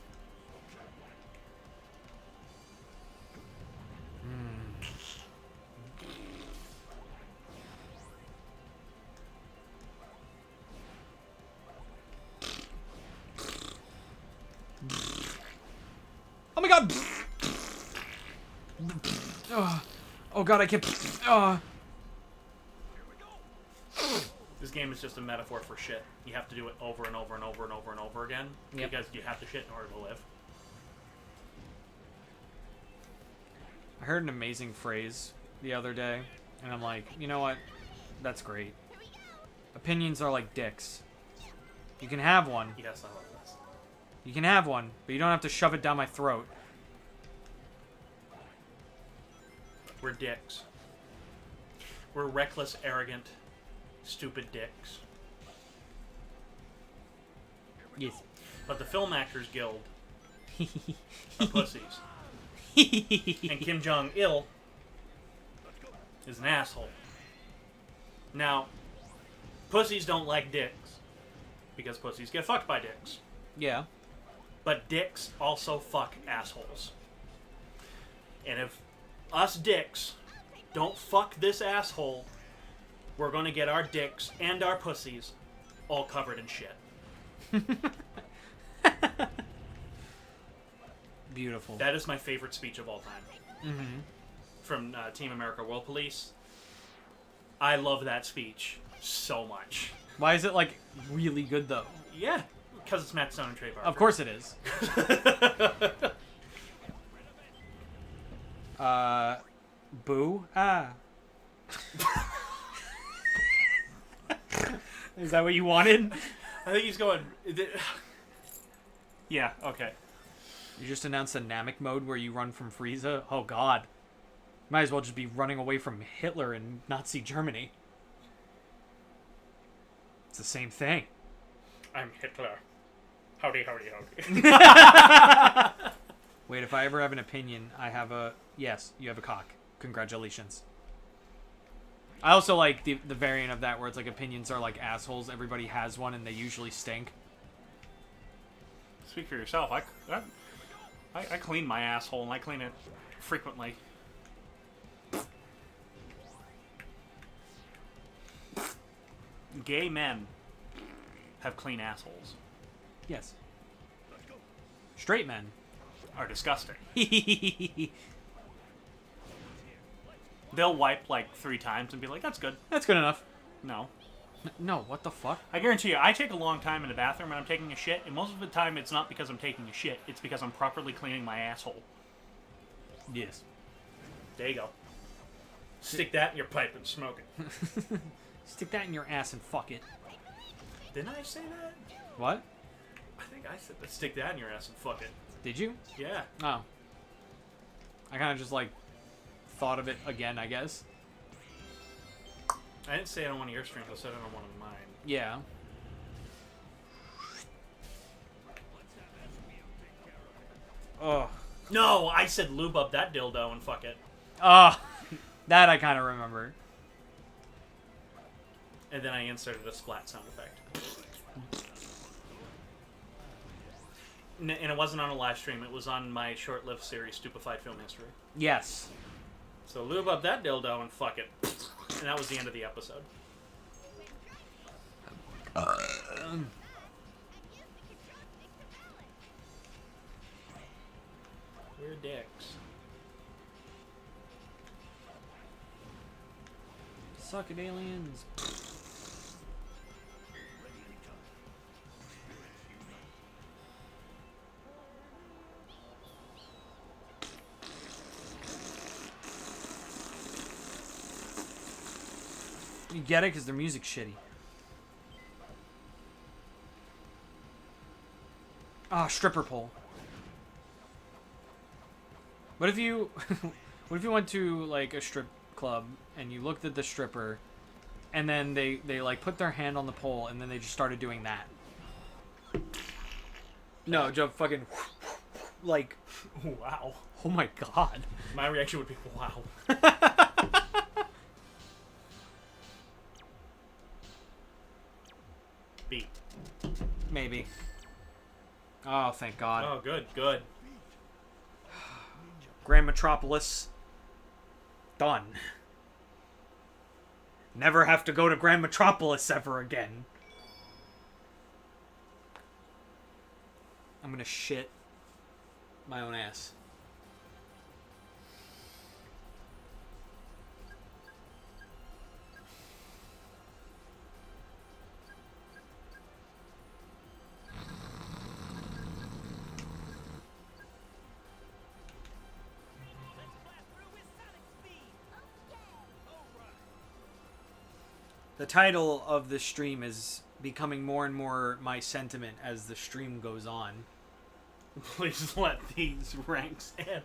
Oh my god! Oh god, I can't... This game is just a metaphor for shit. You have to do it over and over and over and over and over again. Yep. Because you have to shit in order to live. I heard an amazing phrase the other day, and I'm like, you know what? That's great. Opinions are like dicks. You can have one. Yes, I love this. You can have one, but you don't have to shove it down my throat. We're dicks. We're reckless, arrogant, stupid dicks. Yes. But the Film Actors Guild are pussies. And Kim Jong-il is an asshole. Now, pussies don't like dicks. Because pussies get fucked by dicks. Yeah. But dicks also fuck assholes. And if us dicks don't fuck this asshole, we're gonna get our dicks and our pussies all covered in shit. Beautiful. That is my favorite speech of all time. Mm-hmm. From Team America World Police. I love that speech so much. Why is it, like, really good, though? Yeah, because it's Matt Stone and Trey Parker. Of course it is. Boo? Ah. Is that what you wanted? I think he's going... Yeah, okay. You just announced a Namek mode where you run from Frieza? Oh, God. Might as well just be running away from Hitler in Nazi Germany. It's the same thing. I'm Hitler. Howdy, howdy, howdy. Wait, if I ever have an opinion, I have a... Yes, you have a cock. Congratulations. I also like the variant of that where it's like opinions are like assholes. Everybody has one and they usually stink. Speak for yourself. I clean my asshole and I clean it frequently. Gay men have clean assholes. Yes. Straight men are disgusting. They'll wipe like 3 times and be like, that's good. That's good enough. No. No, what the fuck? I guarantee you, I take a long time in the bathroom when I'm taking a shit, and most of the time it's not because I'm taking a shit, it's because I'm properly cleaning my asshole. Yes. There you go. Stick that in your pipe and smoke it. Stick that in your ass and fuck it. Didn't I say that? What? I think I said that. Stick that in your ass and fuck it. Did you? Yeah. Oh. I kind of just, like, thought of it again, I guess. I didn't say it on one of your streams, I said it on one of mine. Yeah. Ugh. No, I said lube up that dildo and fuck it. Ugh. That I kind of remember. And then I inserted a splat sound effect. And it wasn't on a live stream, it was on my short-lived series, Stupefied Film History. Yes. So lube up that dildo and fuck it. And that was the end of the episode. We're dicks. Suck it, aliens. You get it? Because their music's shitty. Ah, stripper pole. What if you... what if you went to, like, a strip club and you looked at the stripper and then they like, put their hand on the pole and then they just started doing that? No, Joe, fucking... like... Wow. Oh my god. My reaction would be, wow. Beat. Maybe. Oh, thank God. Oh, good, good. Grand Metropolis. Done. Never have to go to Grand Metropolis ever again. I'm gonna shit my own ass. The title of the stream is becoming more and more my sentiment as the stream goes on. Please let these ranks end.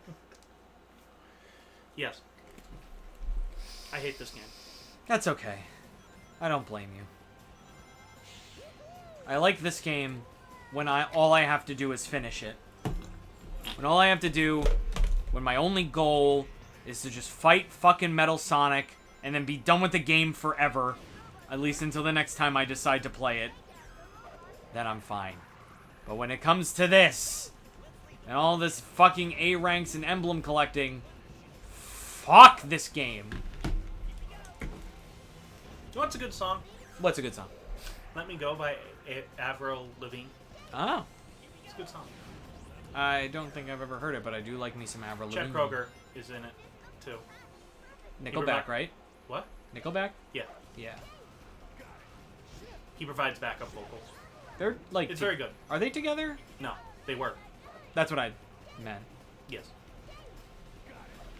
Yes. I hate this game. That's okay. I don't blame you. I like this game when all I have to do is finish it. When all I have to do, when my only goal is to just fight fucking Metal Sonic and then be done with the game forever, at least until the next time I decide to play it, then I'm fine. But when it comes to this, and all this fucking A ranks and emblem collecting, fuck this game. You know what's a good song? What's a good song? Let Me Go by Avril Lavigne. Oh. It's a good song. I don't think I've ever heard it, but I do like me some Avril Lavigne. Chet Kroger is in it, too. Nickelback, right? What? Nickelback? Yeah. Yeah. He provides backup vocals. They're like... It's very good. Are they together? No, they were. That's what I meant. Yes.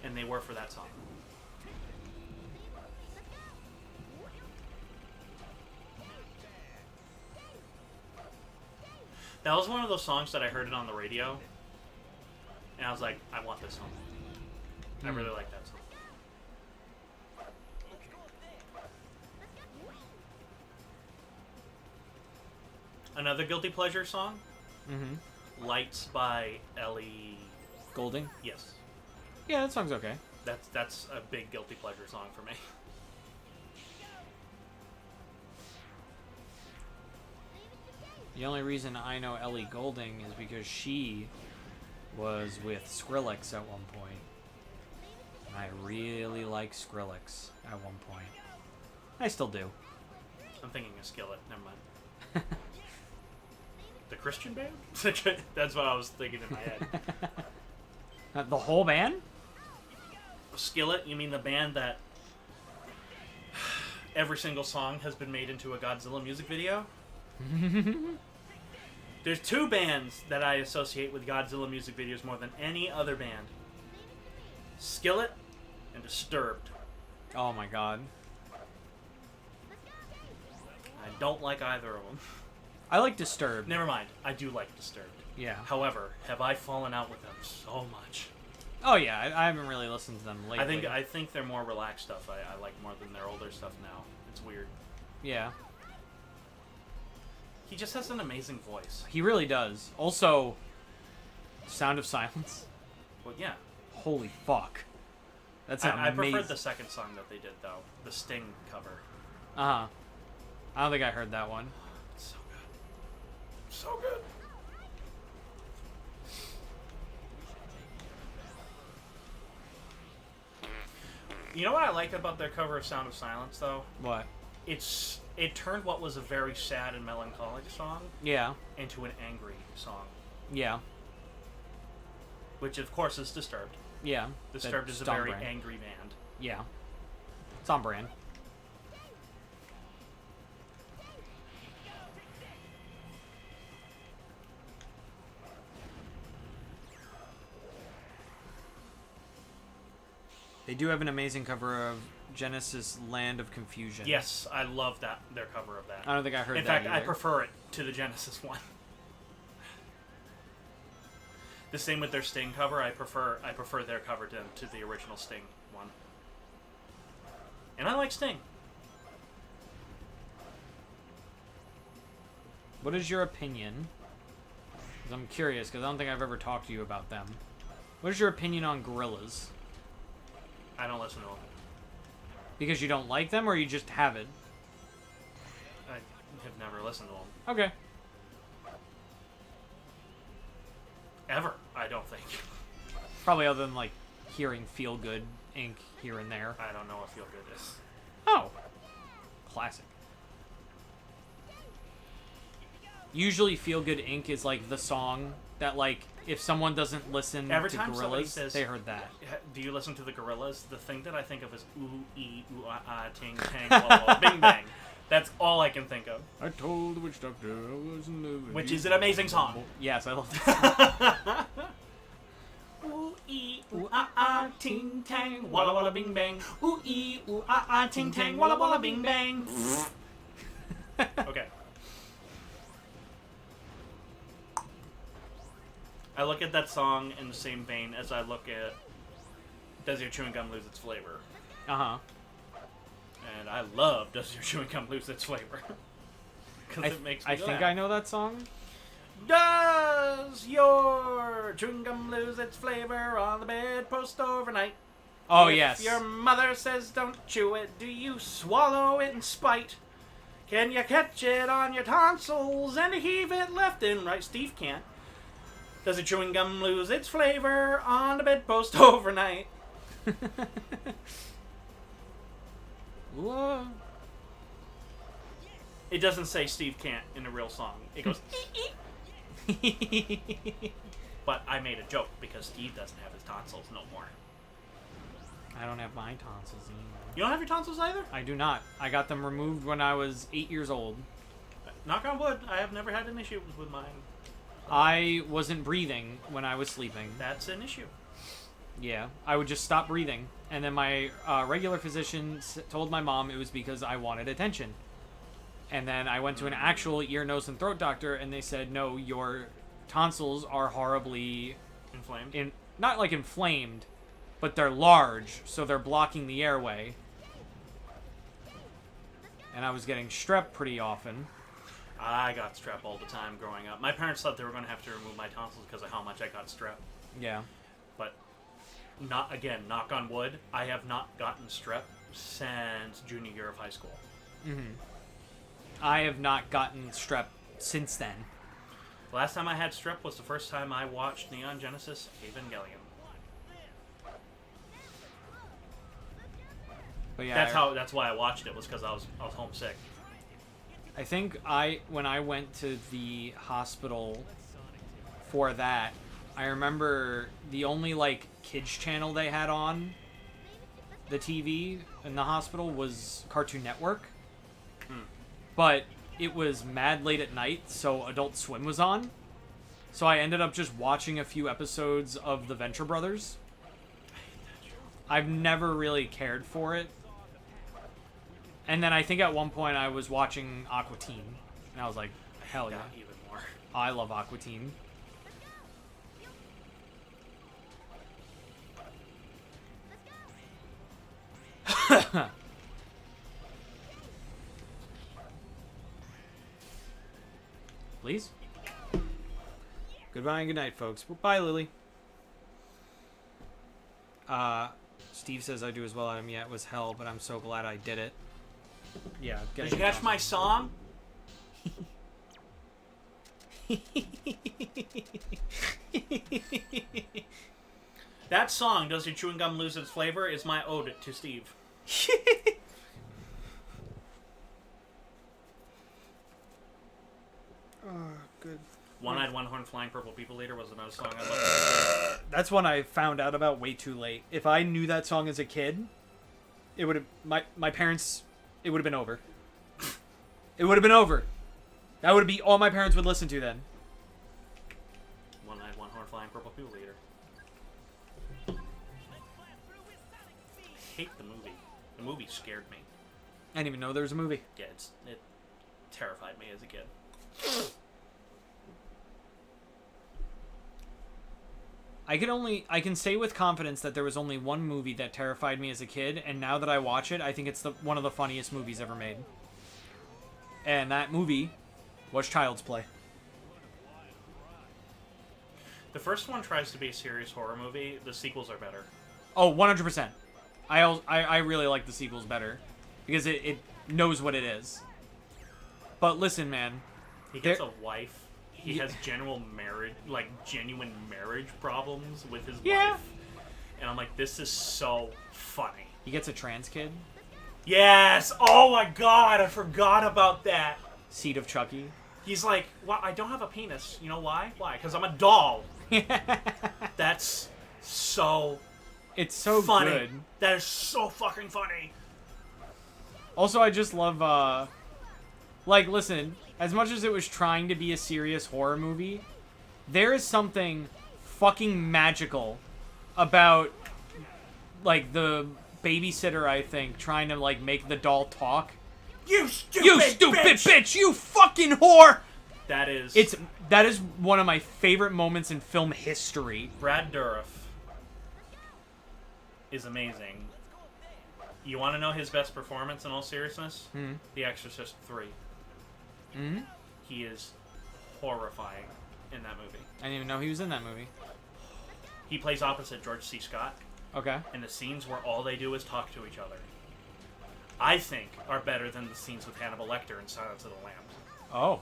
And they were for that song. That was one of those songs that I heard it on the radio, and I was like, I want this song. I really like that song. Another guilty pleasure song? Mm-hmm. Lights by Ellie... Goulding? Yes. Yeah, that song's okay. That's a big guilty pleasure song for me. The only reason I know Ellie Goulding is because she was with Skrillex at one point. And I really like Skrillex at one point. I still do. I'm thinking of Skillet. Never mind. The Christian band? That's what I was thinking in my head. The whole band? Skillet? You mean the band that every single song has been made into a Godzilla music video? There's two bands that I associate with Godzilla music videos more than any other band. Skillet and Disturbed. Oh my god. I don't like either of them. I like Disturbed. Never mind. I do like Disturbed. Yeah. However, have I fallen out with them so much? Oh yeah, I haven't really listened to them lately. I think they're more relaxed stuff I like more than their older stuff now. It's weird. Yeah. He just has an amazing voice. He really does. Also, Sound of Silence. Well, yeah. Holy fuck. That's I amazing. preferred the second song that they did, though. The Sting cover. Uh-huh. I don't think I heard that one. It's so good. So good. You know what I like about their cover of Sound of Silence, though? What? It turned what was a very sad and melancholic song Yeah. into an angry song. Yeah. Which, of course, is Disturbed. Yeah. Disturbed is a on very brand. angry band. Yeah. It's on brand. They do have an amazing cover of Genesis Land of Confusion. Yes, I love that their cover of that. I don't think I heard In that fact, I either. prefer it to the Genesis one. The same with their Sting cover. I prefer their cover to the original Sting one. And I like Sting. What is your opinion? 'Cause I'm curious, because I don't think I've ever talked to you about them. What is your opinion on Gorillaz? I don't listen to them. Because you don't like them, or you just haven't? I have never listened to them. Okay. Ever, I don't think. Probably other than, like, hearing Feel Good Inc. here and there. I don't know what Feel Good is. Oh. Classic. Usually Feel Good Inc. is, like, the song that, like, if someone doesn't listen Every to time somebody Gorillaz, says- they heard that. Do you listen to the Gorillas? The thing that I think of is ooh, ee, ooh, ah, ah, ting, tang, wah, wah, bing, bang. That's all I can think of. I told the witch doctor I was in love with Which you. is an amazing song. Yes, I love that song. Ooh, ee, ooh, ah, ah, ting, tang, walla, walla, bing, bang. Ooh, ee, ooh, ah, ah, ting, tang, walla, walla, bing, bang. Okay. I look at that song in the same vein as I look at Does Your Chewing Gum Lose Its Flavor? Uh-huh. And I love Does Your Chewing Gum Lose Its Flavor? Because it makes me I think I know that song. Does your chewing gum lose its flavor on the bedpost overnight? Oh, If yes. your mother says don't chew it, do you swallow it in spite? Can you catch it on your tonsils and heave it left and right? Steve can't. Does a chewing gum lose its flavor on the bedpost overnight? Whoa. It doesn't say Steve can't in the real song. It goes, but I made a joke because Steve doesn't have his tonsils no more. I don't have my tonsils anymore. You don't have your tonsils either? I do not. I got them removed when I was 8 years old. Knock on wood, I have never had an issue with mine. I wasn't breathing when I was sleeping. That's an issue. Yeah, I would just stop breathing. And then my regular physician told my mom it was because I wanted attention. And then I went to an actual ear, nose, and throat doctor, and they said, no, your tonsils are horribly... Inflamed? Not like inflamed, but they're large, so they're blocking the airway. And I was getting strep pretty often. I got strep all the time growing up. My parents thought they were going to have to remove my tonsils because of how much I got strep. Yeah. But, not again, knock on wood, I have not gotten strep since junior year of high school. Mm-hmm. I have not gotten strep since then. The last time I had strep was the first time I watched Neon Genesis Evangelion. But yeah, That's why I watched it, was because I was homesick. I think when I went to the hospital for that, I remember the only like kids channel they had on the TV in the hospital was Cartoon Network. But it was mad late at night, so Adult Swim was on. So I ended up just watching a few episodes of the Venture Brothers. I've never really cared for it. And then I think at one point I was watching Aqua Teen. And I was like, hell yeah. Even more. I love Aqua Teen. Please? Goodbye and good night, folks. Bye, Lily. Steve says I do as well at him. Yeah, it was hell, but I'm so glad I did it. Yeah. Did you catch my song? That song, Does Your Chewing Gum Lose Its Flavor, is my ode to Steve. Good. One-Eyed, One-Horn, Flying Purple People Eater was another song I loved. That's one I found out about way too late. If I knew that song as a kid, it would have my parents. It would have been over. It would have been over. That would be all my parents would listen to then. One-Eyed, One-Horn, Flying Purple People Eater. I hate the movie. The movie scared me. I didn't even know there was a movie. Yeah, it terrified me as a kid. I can say with confidence that there was only one movie that terrified me as a kid, and now that I watch it, I think it's one of the funniest movies ever made. And that movie was Child's Play. The first one tries to be a serious horror movie. The sequels are better. Oh, 100%. I really like the sequels better because it knows what it is. But listen, man. He gets a wife. He has genuine marriage problems with his wife. And I'm like, this is so funny. He gets a trans kid. Yes! Oh my god, I forgot about that. Seed of Chucky. He's like, well, I don't have a penis. You know why? Why? Because I'm a doll. That's so It's so funny. good. That is so fucking funny. Also, I just love, like, listen, as much as it was trying to be a serious horror movie, there is something fucking magical about, like, the babysitter, I think, trying to, like, make the doll talk. You stupid bitch! You fucking whore! That is... That is one of my favorite moments in film history. Brad Dourif is amazing. You want to know his best performance in all seriousness? The Exorcist 3. He is horrifying. in that movie. I didn't even know he was in that movie. He plays opposite George C. Scott, Okay. and the scenes where all they do is talk to each other, I think, are better than the scenes with Hannibal Lecter in Silence of the Lambs. Oh.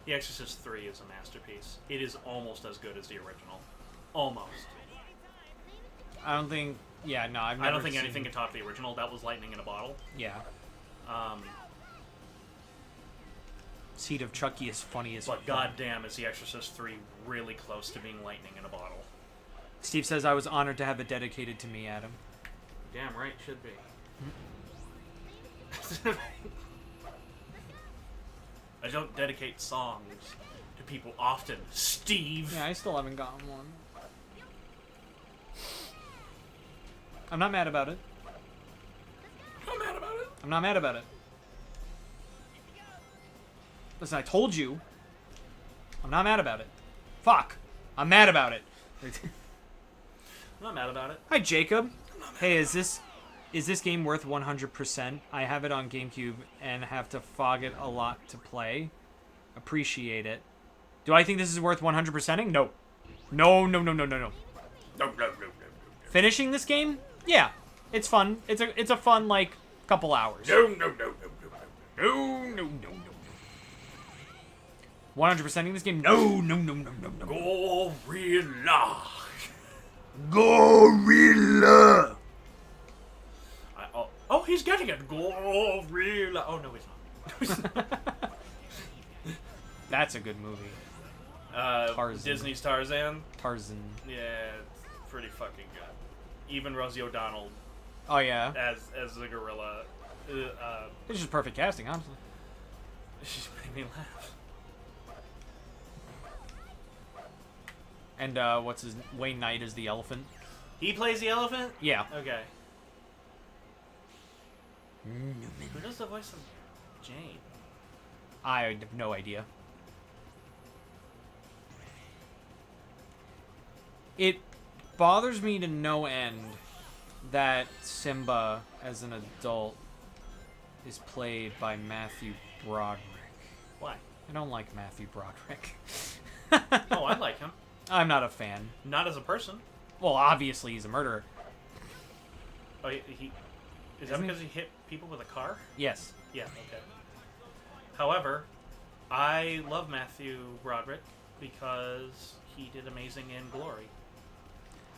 The Exorcist 3 is a masterpiece. It is almost as good as the original. Almost. I don't think... Yeah, no, I've never I don't think seen... anything can top the original. That was lightning in a bottle. Yeah. Um, Seed of Chucky is funny as but fuck. goddamn, is The Exorcist 3 really close to being lightning in a bottle. Steve says, I was honored to have it dedicated to me, Adam. Damn right, should be. I don't dedicate songs to people often, Steve. Yeah, I still haven't gotten one. I'm not mad about it. I'm mad about it. I'm not mad about it. Listen, I told you. I'm not mad about it. Fuck. I'm mad about it. I'm not mad about it. Hi, Jacob. Hey, is this game worth 100%? I have it on GameCube and have to fog it a lot to play. Appreciate it. Do I think this is worth 100%ing? No. No, no, no, no, no, no. No. Finishing this game? Yeah. It's fun. It's a fun, like, couple hours. No. 100%ing this game? No. Gorilla. Oh, he's getting it. Gorilla. Oh, no, he's not. That's a good movie. Tarzan. Disney's Tarzan. Tarzan. Yeah, it's pretty fucking good. Even Rosie O'Donnell Oh, yeah. as the gorilla. It's just perfect casting, honestly. She made me laugh. And, what's his... Wayne Knight is the elephant. He plays the elephant? Yeah. Okay. Who does the voice of Jane? I have no idea. It bothers me to no end that Simba, as an adult, is played by Matthew Broderick. Why? I don't like Matthew Broderick. Oh, I like him. I'm not a fan. Not as a person. Well, obviously he's a murderer. Oh, he is that Isn't he? because he hit people with a car? Yes. Yeah, okay. However, I love Matthew Broderick because he did amazing in Glory.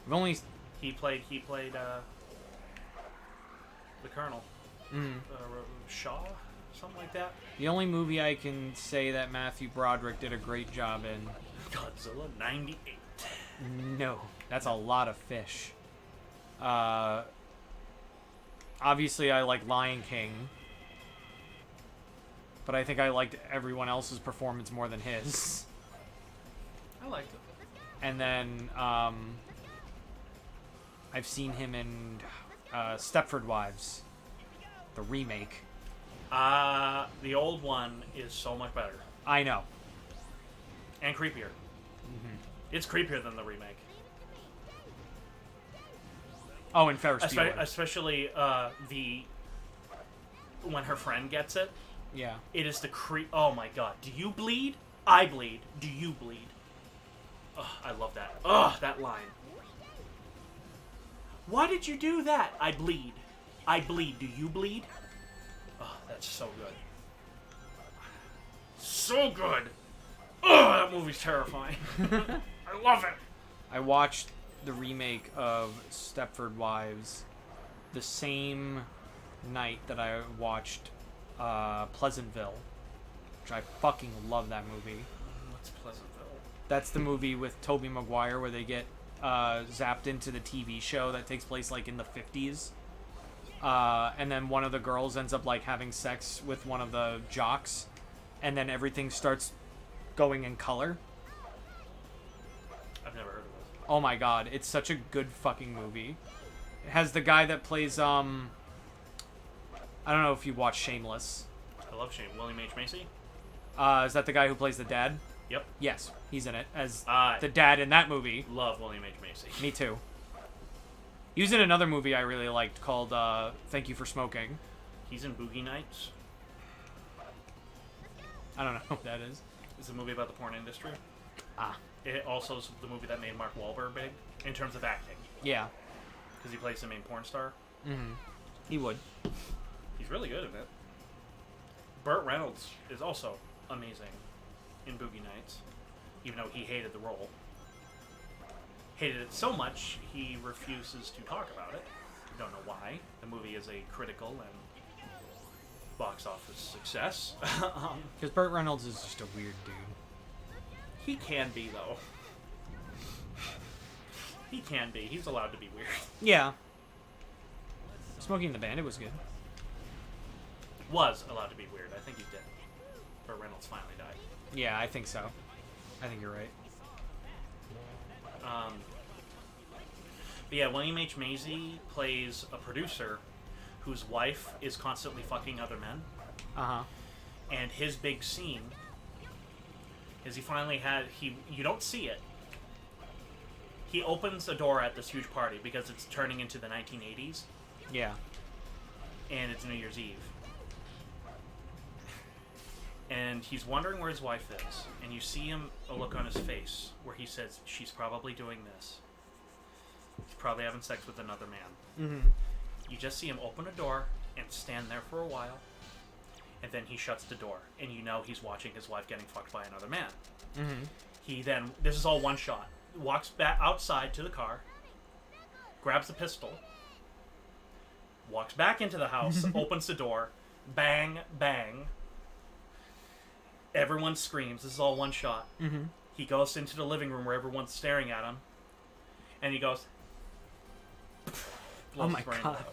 I've only... He played the Colonel. Shaw? Something like that. The only movie I can say that Matthew Broderick did a great job in... Godzilla 98. No. That's a lot of fish. Obviously, I like Lion King. But I think I liked everyone else's performance more than his. I liked it. And then, I've seen him in Stepford Wives. The remake. The old one is so much better. I know. And creepier. It's creepier than the remake. Oh, and Ferris Bueller. Especially when her friend gets it. Yeah. It is the oh my god. Do you bleed? I bleed. Do you bleed? Ugh, I love that. Ugh, that line. Why did you do that? I bleed. I bleed. Do you bleed? Oh, that's so good. So good. Ugh, that movie's terrifying. I love it. I watched the remake of Stepford Wives the same night that I watched Pleasantville, which I fucking love that movie. What's Pleasantville? That's the movie with Tobey Maguire where they get zapped into the TV show that takes place like in the 50s. And then one of the girls ends up like having sex with one of the jocks, and then everything starts going in color. I've never heard of this. Oh my god, it's such a good fucking movie. It has the guy that plays I don't know if you watch Shameless. I love Shane. William H. Macy? Is that the guy who plays the dad? Yep. Yes, he's in it as I the dad in that movie. love William H. Macy. Me too. He was in another movie I really liked called Thank You for Smoking. He's in Boogie Nights. I don't know what that is. It's a movie about the porn industry. Ah. It also is the movie that made Mark Wahlberg big in terms of acting. Yeah. Because he plays the main porn star. Mm-hmm. He would. He's really good in it. Burt Reynolds is also amazing in Boogie Nights, even though he hated the role. Hated it so much, he refuses to talk about it. Don't know why. The movie is a critical and box office success. Because Burt Reynolds is just a weird dude. He can be, though. He can be. He's allowed to be weird. Yeah. Smoking the Bandit was good. Was allowed to be weird. I think he did. Burt Reynolds finally died. Yeah, I think so. I think you're right. But yeah, William H. Macy plays a producer whose wife is constantly fucking other men. Uh-huh. And his big scene is you don't see it. He opens a door at this huge party because it's turning into the 1980s. Yeah. And it's New Year's Eve. And he's wondering where his wife is. And you see a look on his face where he says, she's probably doing this. He's probably having sex with another man. Mm-hmm. You just see him open a door and stand there for a while. And then he shuts the door. And you know he's watching his wife getting fucked by another man. Mm-hmm. He then, this is all one shot, walks back outside to the car, grabs the pistol, walks back into the house, opens the door, bang, bang. Everyone screams. This is all one shot. Mm-hmm. He goes into the living room where everyone's staring at him, and he goes, oh my god.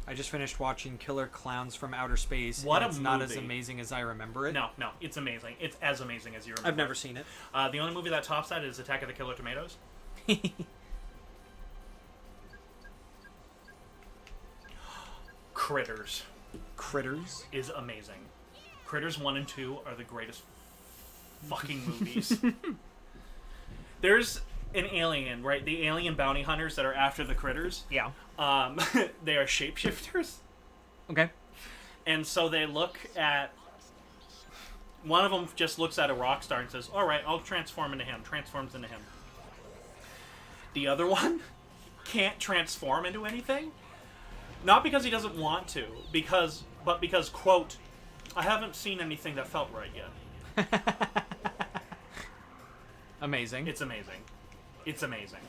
I just finished watching Killer Clowns from Outer Space. What and a it's not as movie. amazing as I remember it. No, it's amazing. It's as amazing as you remember. I've never seen it. The only movie that tops that is Attack of the Killer Tomatoes. Critters is amazing. Critters 1 and 2 are the greatest fucking movies. There's an alien, right? The alien bounty hunters that are after the critters. Yeah. They are shapeshifters. Okay. And so they look at... One of them just looks at a rock star and says, alright, I'll transform into him. Transforms into him. The other one can't transform into anything. Not because he doesn't want to, but because, quote, I haven't seen anything that felt right yet. Amazing. It's amazing. It's amazing.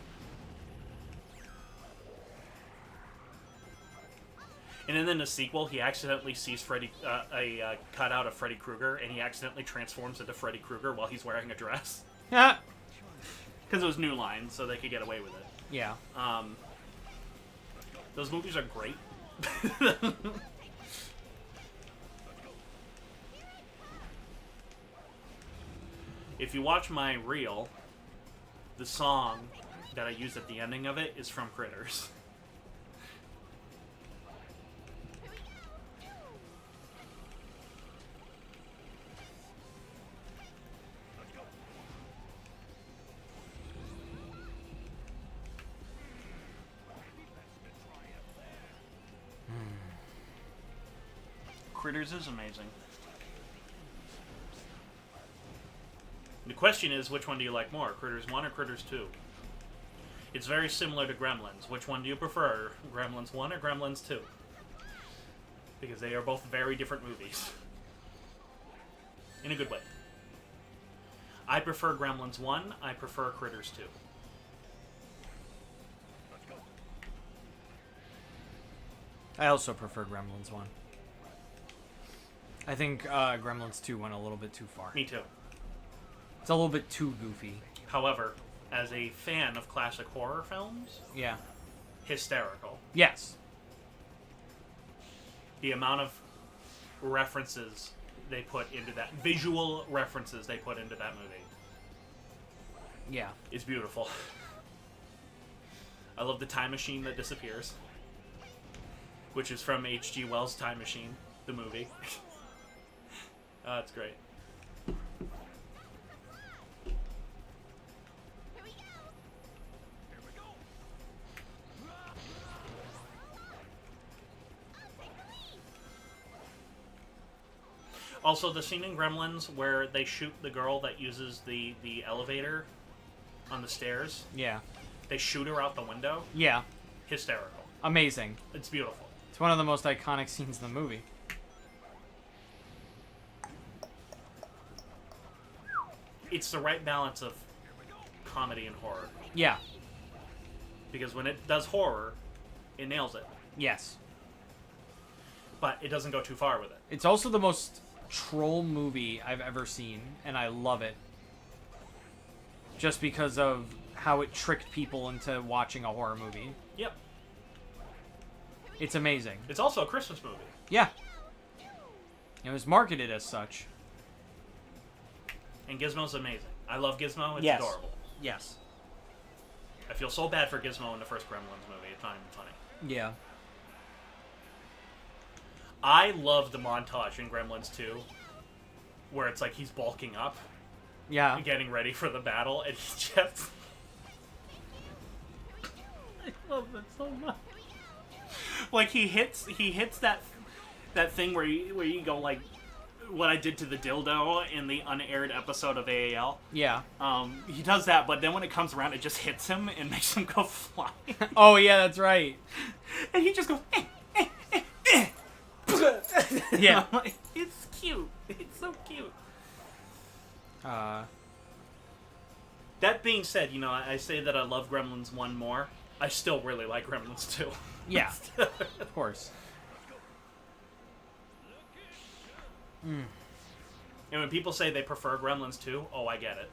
And then in the sequel, he accidentally sees a cutout of Freddy Krueger, and he accidentally transforms into Freddy Krueger while he's wearing a dress. Yeah. Because it was New Line, so they could get away with it. Yeah. Those movies are great. If you watch my reel, the song that I use at the ending of it is from Critters. Critters is amazing. The question is, which one do you like more, Critters 1 or Critters 2? It's very similar to Gremlins. Which one do you prefer, Gremlins 1 or Gremlins 2? Because they are both very different movies. In a good way. I prefer Gremlins 1, I prefer Critters 2. I also prefer Gremlins 1. I think Gremlins 2 went a little bit too far. Me too. It's a little bit too goofy. However, as a fan of classic horror films, Yeah. hysterical. Yes. The amount of references they put into that, visual references they put into that movie, Yeah. is beautiful. I love the time machine that disappears, which is from H.G. Wells' Time Machine, the movie. It's great. Also, the scene in Gremlins where they shoot the girl that uses the elevator on the stairs. Yeah. They shoot her out the window. Yeah. Hysterical. Amazing. It's beautiful. It's one of the most iconic scenes in the movie. It's the right balance of comedy and horror. Yeah. Because when it does horror, it nails it. Yes. But it doesn't go too far with it. It's also the most troll movie I've ever seen, and I love it. Just because of how it tricked people into watching a horror movie. Yep. It's amazing. It's also a Christmas movie. Yeah. It was marketed as such. And Gizmo's amazing. I love Gizmo. It's Yes. adorable. Yes. I feel so bad for Gizmo in the first Gremlins movie. It's not even funny. Yeah. I love the montage in Gremlins 2 where it's like he's bulking up, Yeah. getting ready for the battle, and he just... I love it so much. Like, he hits that thing where you go, like, what I did to the dildo in the unaired episode of AAL. Yeah. He does that, but then when it comes around, it just hits him and makes him go flying. Oh, yeah, that's right. And he just goes, Yeah. Like, it's cute. It's so cute. That being said, I say that I love Gremlins 1 more. I still really like Gremlins 2. Yeah. Of course. And when people say they prefer Gremlins 2, oh, I get it.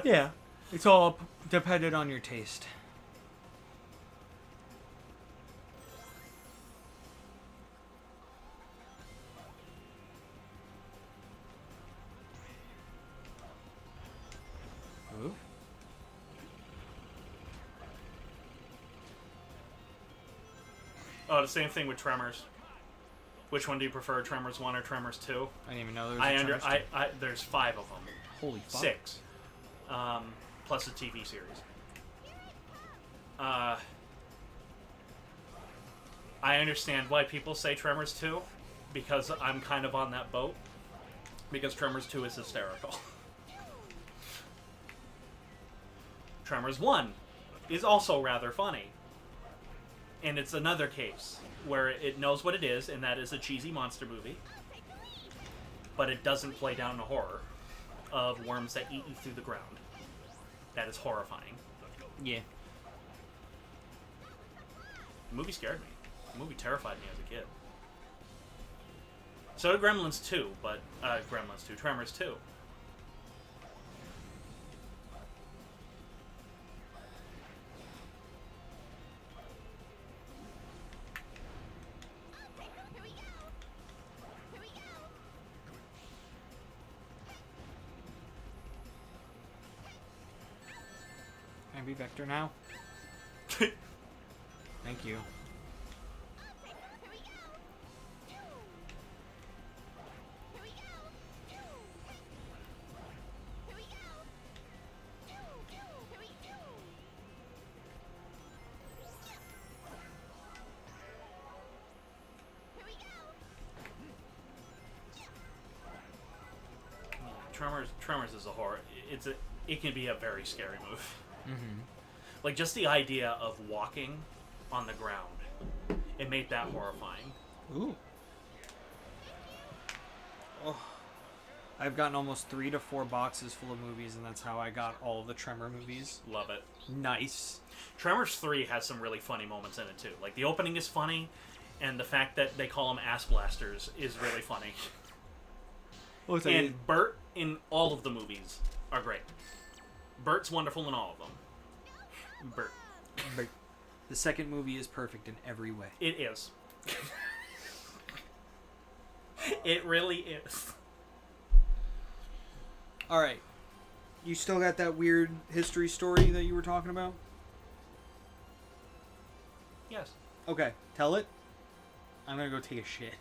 Yeah. It's all dependent on your taste. Ooh. Oh, the same thing with Tremors. Which one do you prefer, Tremors 1 or Tremors 2? I didn't even know there was a Tremors 2. There's 5 of them. Holy fuck. 6. Plus a TV series. I understand why people say Tremors 2, because I'm kind of on that boat. Because Tremors 2 is hysterical. Tremors 1 is also rather funny. And it's another case where it knows what it is, and that is a cheesy monster movie. But it doesn't play down the horror of worms that eat you through the ground. That is horrifying. Yeah. The movie scared me. The movie terrified me as a kid. So did Gremlins 2, but... Tremors 2. Can I be Vector now? Thank you. Tremors is a horror. It can be a very scary movie. Mm-hmm. Like, just the idea of walking on the ground, it made that horrifying. Ooh. Oh. I've gotten almost 3 to 4 boxes full of movies, and that's how I got all of the Tremor movies. Love it. Nice. Tremors 3 has some really funny moments in it, too. Like, the opening is funny, and the fact that they call them ass blasters is really funny. And Bert in all of the movies are great. Bert's wonderful in all of them. Bert. The second movie is perfect in every way. It is. It really is. Alright. You still got that weird history story that you were talking about? Yes. Okay, tell it. I'm gonna go take a shit.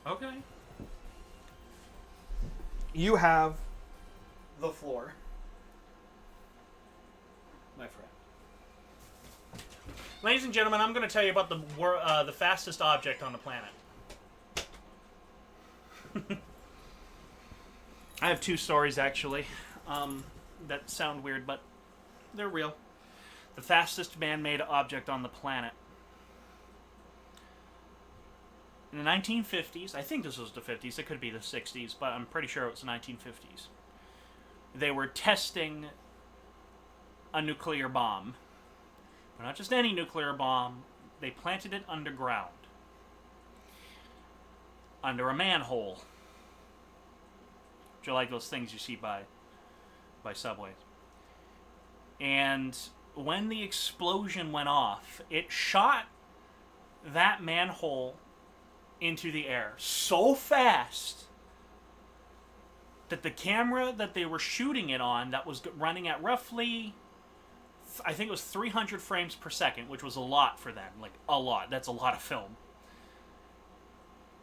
Okay. You have the floor, my friend. Ladies and gentlemen, I'm going to tell you about the fastest object on the planet. have two stories, actually, that sound weird, but they're real. The fastest man-made object on the planet. In the 1950s, I think this was the 50s, it could be the 60s, but I'm pretty sure it was the 1950s. They were testing a nuclear bomb. But not just any nuclear bomb, they planted it underground. Under a manhole. Which are like those things you see by subways. And when the explosion went off, it shot that manhole into the air so fast that the camera that they were shooting it on, that was running at roughly, I think it was 300 frames per second, which was a lot for them. Like, a lot. That's a lot of film.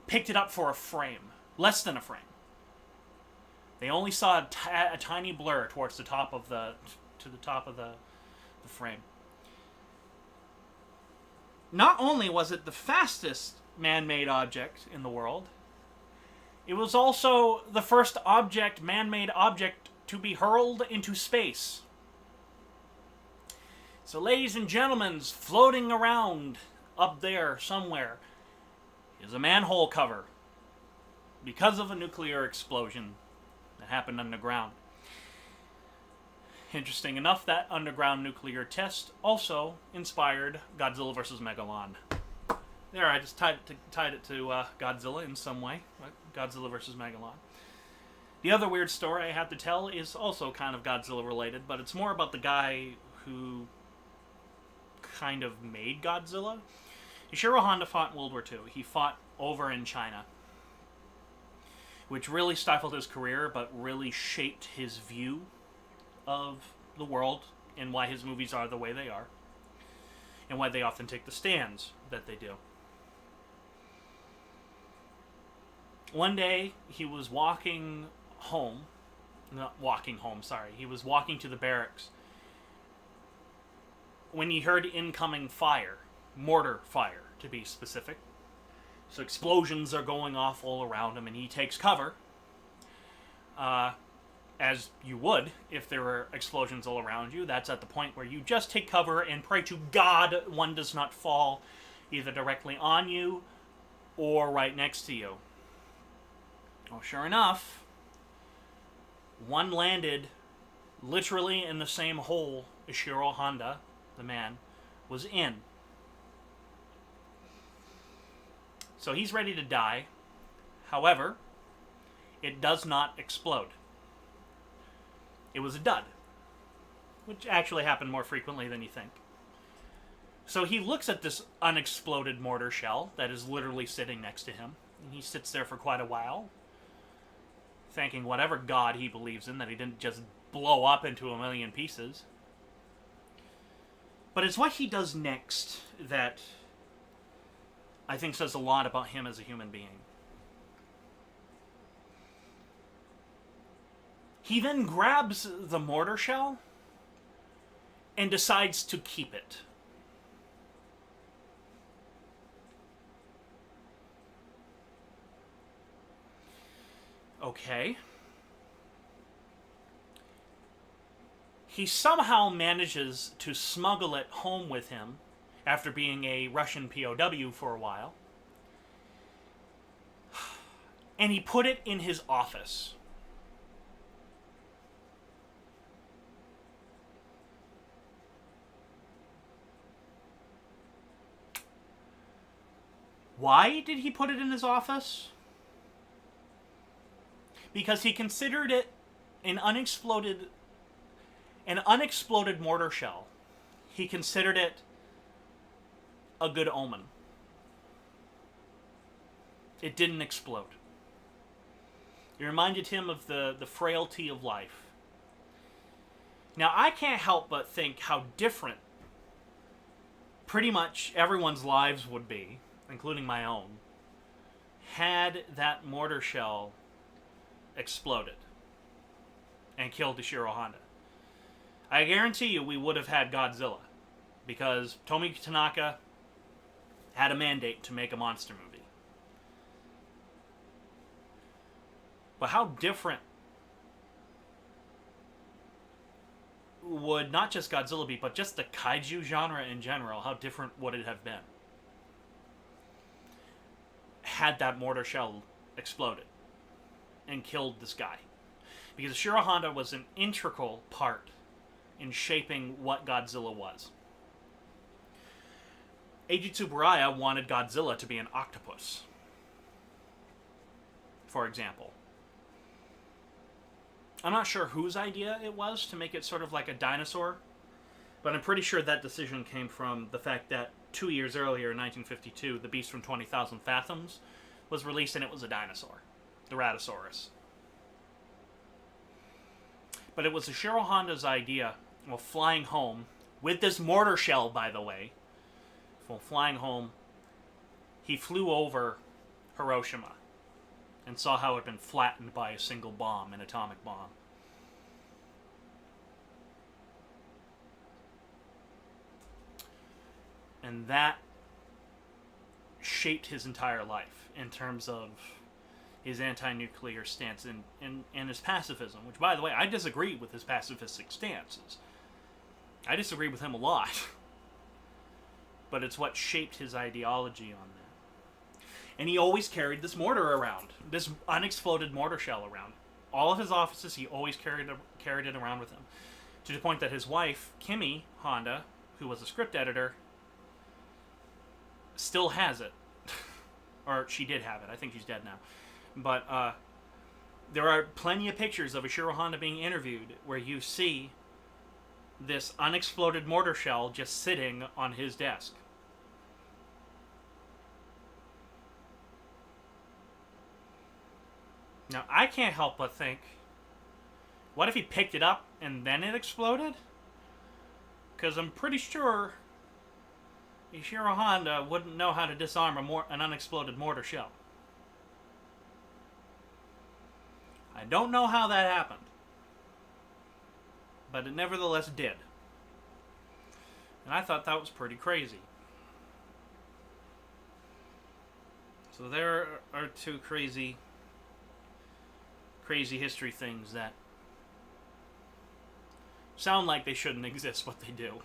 Picked it up for a frame. Less than a frame. They only saw a tiny blur towards the top of the frame. Not only was it the fastest man-made object in the world, it was also the first man-made object to be hurled into space. So, ladies and gentlemen, floating around up there somewhere is a manhole cover because of a nuclear explosion that happened underground. Interesting enough, that underground nuclear test also inspired Godzilla vs. Megalon. There, I just tied it to Godzilla in some way. Godzilla vs. Megalon. The other weird story I have to tell is also kind of Godzilla related, but it's more about the guy who kind of made Godzilla. Ishiro Honda fought in World War II. He fought over in China, which really stifled his career, but really shaped his view of the world and why his movies are the way they are, and why they often take the stands that they do. One day, he was walking home. He was walking to the barracks when he heard incoming fire. Mortar fire, to be specific. So explosions are going off all around him, and he takes cover. As you would if there were explosions all around you. That's at the point where you just take cover and pray to God one does not fall either directly on you or right next to you. Well, sure enough, one landed literally in the same hole Ishiro Honda, the man, was in. So he's ready to die. However, it does not explode. It was a dud, which actually happened more frequently than you think. So he looks at this unexploded mortar shell that is literally sitting next to him, and he sits there for quite a while, thanking whatever god he believes in that he didn't just blow up into a million pieces. But it's what he does next that I think says a lot about him as a human being. He then grabs the mortar shell and decides to keep it. Okay. He somehow manages to smuggle it home with him after being a Russian POW for a while. And he put it in his office. Why did he put it in his office? Because he considered it an unexploded mortar shell. He considered it a good omen. It didn't explode. It reminded him of the frailty of life. Now, I can't help but think how different pretty much everyone's lives would be, including my own, had that mortar shell exploded and killed Ishiro Honda. I guarantee you we would have had Godzilla, because Tomi Tanaka had a mandate to make a monster movie. But how different would not just Godzilla be, but just the kaiju genre in general, how different would it have been had that mortar shell exploded and killed this guy? Because Ishiro Honda was an integral part in shaping what Godzilla was. Eiji Tsuburaya wanted Godzilla to be an octopus, for example. I'm not sure whose idea it was to make it sort of like a dinosaur, but I'm pretty sure that decision came from the fact that 2 years earlier, in 1952, The Beast from 20,000 Fathoms was released, and it was a dinosaur, the Ratosaurus. But it was Ishiro Honda's idea, while flying home, with this mortar shell, by the way, while flying home, he flew over Hiroshima and saw how it had been flattened by a single bomb, an atomic bomb. And that shaped his entire life in terms of his anti-nuclear stance and his pacifism, which, by the way, I disagree with his pacifistic stances. I disagree with him a lot. But it's what shaped his ideology on that. And he always carried this mortar around, this unexploded mortar shell around. All of his offices, he always carried it around with him. To the point that his wife, Kimi Honda, who was a script editor, still has it. Or she did have it. I think she's dead now. But there are plenty of pictures of Ishiro Honda being interviewed where you see this unexploded mortar shell just sitting on his desk. Now, I can't help but think, what if he picked it up and then it exploded? Because I'm pretty sure Ishiro Honda wouldn't know how to disarm an unexploded mortar shell. I don't know how that happened, but it nevertheless did. And I thought that was pretty crazy. So there are two crazy history things that sound like they shouldn't exist, but they do.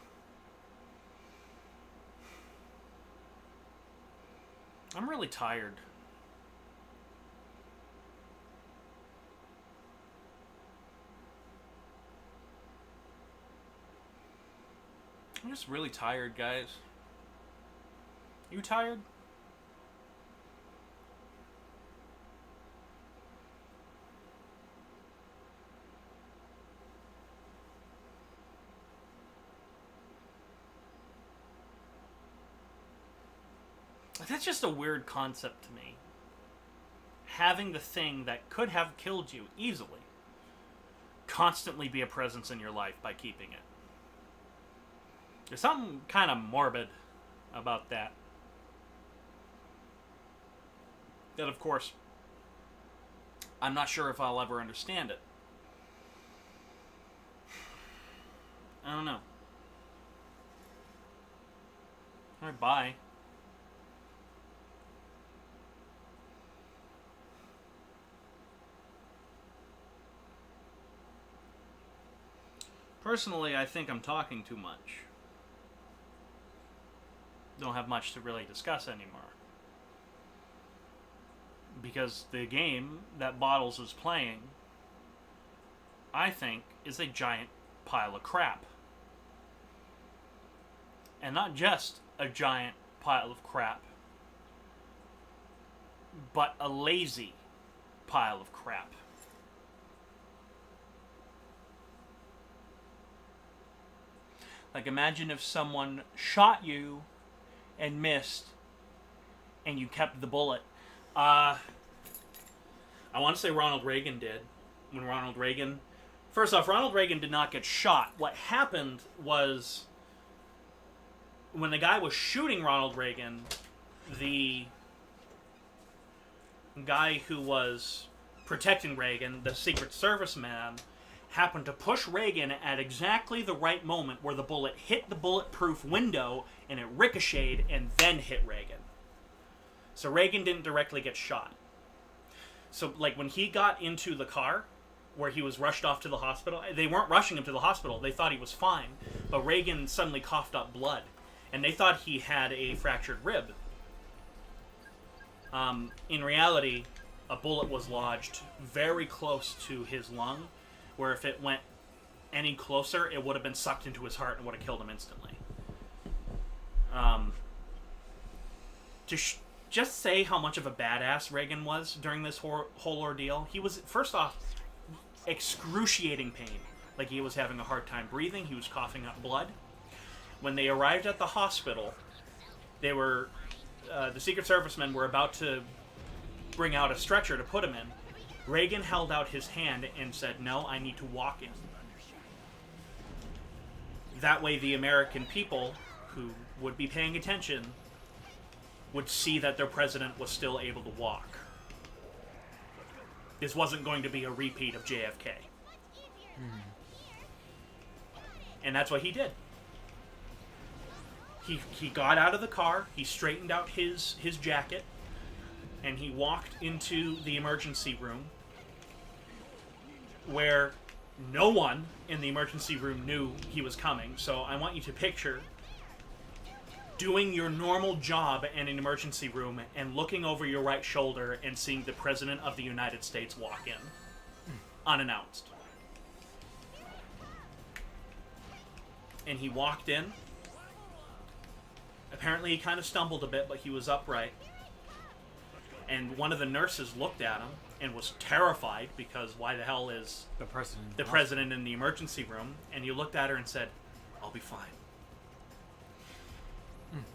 I'm really tired. I'm just really tired, guys. You tired? That's just a weird concept to me. Having the thing that could have killed you easily constantly be a presence in your life by keeping it. There's something kind of morbid about that. That, of course, I'm not sure if I'll ever understand it. I don't know. Alright, bye. Personally, I think I'm talking too much. Don't have much to really discuss anymore. Because the game that Bottles is playing, I think, is a giant pile of crap. And not just a giant pile of crap, but a lazy pile of crap. Like, imagine if someone shot you and missed, and you kept the bullet. I want to say Ronald Reagan did. When Ronald Reagan... First off, Ronald Reagan did not get shot. What happened was, when the guy was shooting Ronald Reagan, the guy who was protecting Reagan, the Secret Service man, happened to push Reagan at exactly the right moment where the bullet hit the bulletproof window and it ricocheted and then hit Reagan. So Reagan didn't directly get shot. So, like, when he got into the car where he was rushed off to the hospital. They weren't rushing him to the hospital. They thought he was fine. But Reagan suddenly coughed up blood. And they thought he had a fractured rib. In reality, a bullet was lodged very close to his lung, where if it went any closer, it would have been sucked into his heart and would have killed him instantly. Just say how much of a badass Reagan was during this whole ordeal. He was, first off, excruciating pain. Like he was having a hard time breathing. He was coughing up blood. When they arrived at the hospital, they were... the Secret Servicemen were about to bring out a stretcher to put him in. Reagan held out his hand and said, "No, I need to walk in." That way the American people, who would be paying attention, would see that their president was still able to walk. This wasn't going to be a repeat of JFK. And that's what he did. He got out of the car, he straightened out his jacket, and he walked into the emergency room, where no one in the emergency room knew he was coming. So I want you to picture doing your normal job in an emergency room and looking over your right shoulder and seeing the President of the United States walk in, unannounced. And he walked in. Apparently he kind of stumbled a bit, but he was upright. And one of the nurses looked at him and was terrified, because why the hell is The president in the emergency room? And he looked at her and said, "I'll be fine."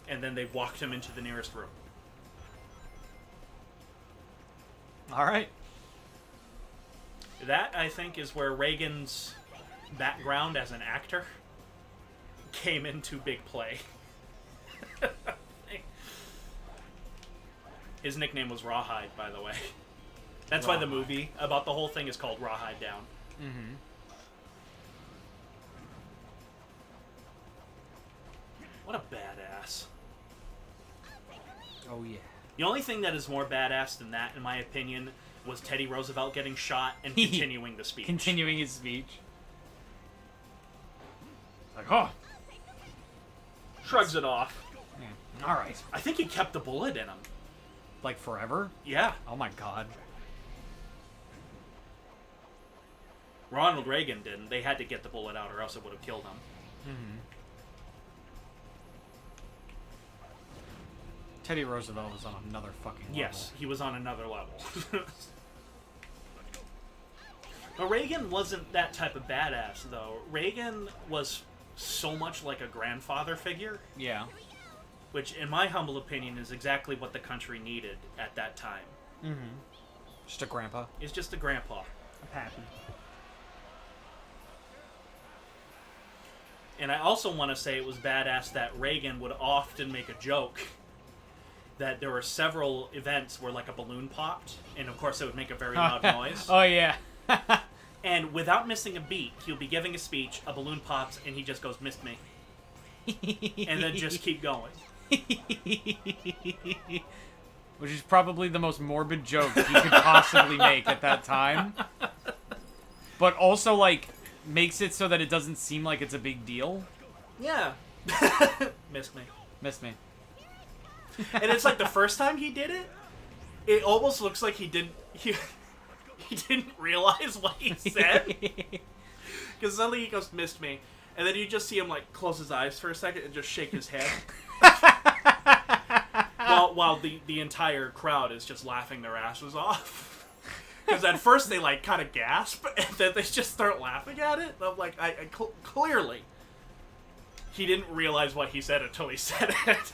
And then they walked him into the nearest room. All right. That, I think, is where Reagan's background as an actor came into big play. His nickname was Rawhide, by the way. That's why the movie about the whole thing is called Rawhide Down. Mm-hmm. What a badass. Oh, yeah. The only thing that is more badass than that, in my opinion, was Teddy Roosevelt getting shot and continuing the speech. Continuing his speech. Like, oh. Shrugs it off. Yeah. All right. I think he kept the bullet in him. Like forever? Yeah. Oh my god. Ronald Reagan didn't. They had to get the bullet out or else it would have killed him. Mm-hmm. Teddy Roosevelt was on another fucking level. Yes, he was on another level. But Reagan wasn't that type of badass, though. Reagan was so much like a grandfather figure. Yeah. Which, in my humble opinion, is exactly what the country needed at that time. Mm-hmm. Just a grandpa. It's just a grandpa. A pappy. And I also want to say it was badass that Reagan would often make a joke that there were several events where, like, a balloon popped, and of course it would make a very loud noise. Oh, yeah. And without missing a beat, he'll be giving a speech, a balloon pops, and he just goes, "Missed me." And then just keep going. Which is probably the most morbid joke he could possibly make at that time. But also, like, makes it so that it doesn't seem like it's a big deal. Yeah. Missed me. Missed me. And it's like the first time he did it, it almost looks like he didn't realize what he said. Because suddenly he goes, "Missed me." And then you just see him, like, close his eyes for a second and just shake his head. while the entire crowd is just laughing their asses off. Because at first they, like, kind of gasp, and then they just start laughing at it. And I'm like, clearly, he didn't realize what he said until he said it.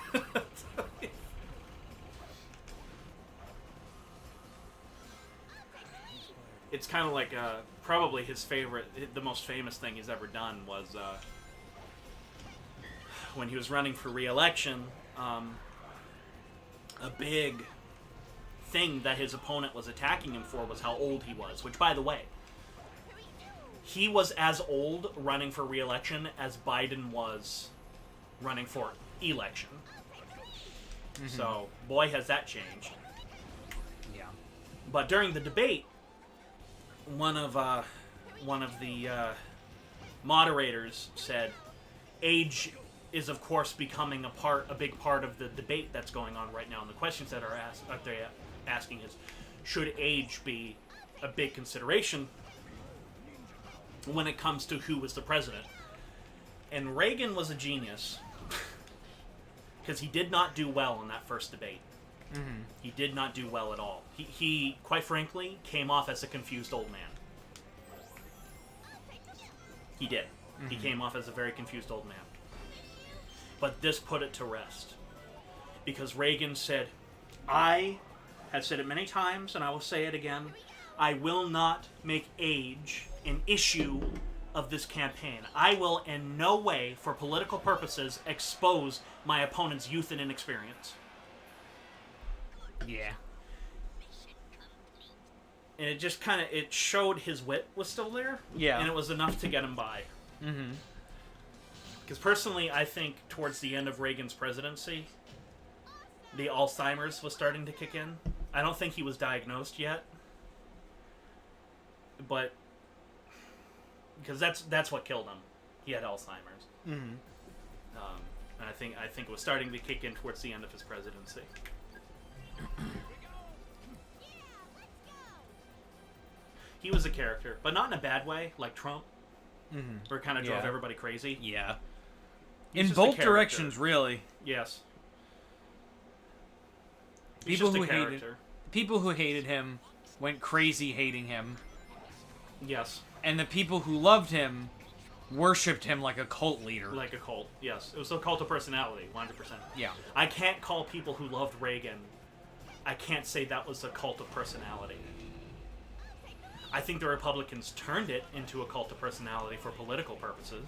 It's kind of like probably his favorite, the most famous thing he's ever done was when he was running for re-election. A big thing that his opponent was attacking him for was how old he was, which, by the way, he was as old running for re-election as Biden was running for election. Mm-hmm. So, boy, has that changed. Yeah. But during the debate, one of the moderators said, age is of course becoming a big part of the debate that's going on right now, and the questions that are asking is, should age be a big consideration when it comes to who was the president? And Reagan was a genius because he did not do well in that first debate. Mm-hmm. He did not do well at all. He quite frankly, came off as a confused old man. He did. Mm-hmm. He came off as a very confused old man. But this put it to rest. Because Reagan said, I have said it many times, and I will say it again, I will not make age an issue of this campaign. I will in no way, for political purposes, expose my opponent's youth and inexperience. Yeah. And it just kind of, it showed his wit was still there. Yeah. And it was enough to get him by. Mm-hmm. Because personally, I think towards the end of Reagan's presidency, the Alzheimer's was starting to kick in. I don't think he was diagnosed yet. But, because that's what killed him. He had Alzheimer's. Mm-hmm. And I think it was starting to kick in towards the end of his presidency. He was a character, but not in a bad way, like Trump, where it kind of drove everybody crazy. Yeah. He's In just a both character. directions, really. Yes. People He's who just a hated character. people who hated him went crazy hating him, Yes. and the people who loved him worshipped him like a cult leader. Like a cult. Yes. It was a cult of personality, 100%. Yeah. I can't call people who loved Reagan, I can't say that was a cult of personality. I think the Republicans turned it into a cult of personality for political purposes.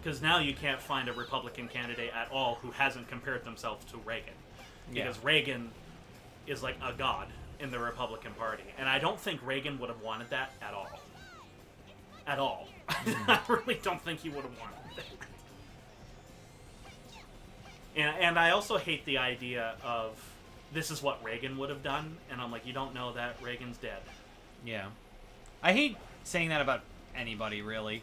Because now you can't find a Republican candidate at all who hasn't compared themselves to Reagan. Because Reagan is like a god in the Republican Party. And I don't think Reagan would have wanted that at all. At all. I really don't think he would have wanted that. And I also hate the idea of this is what Reagan would have done. And I'm like, you don't know that. Reagan's dead. Yeah. I hate saying that about anybody, really.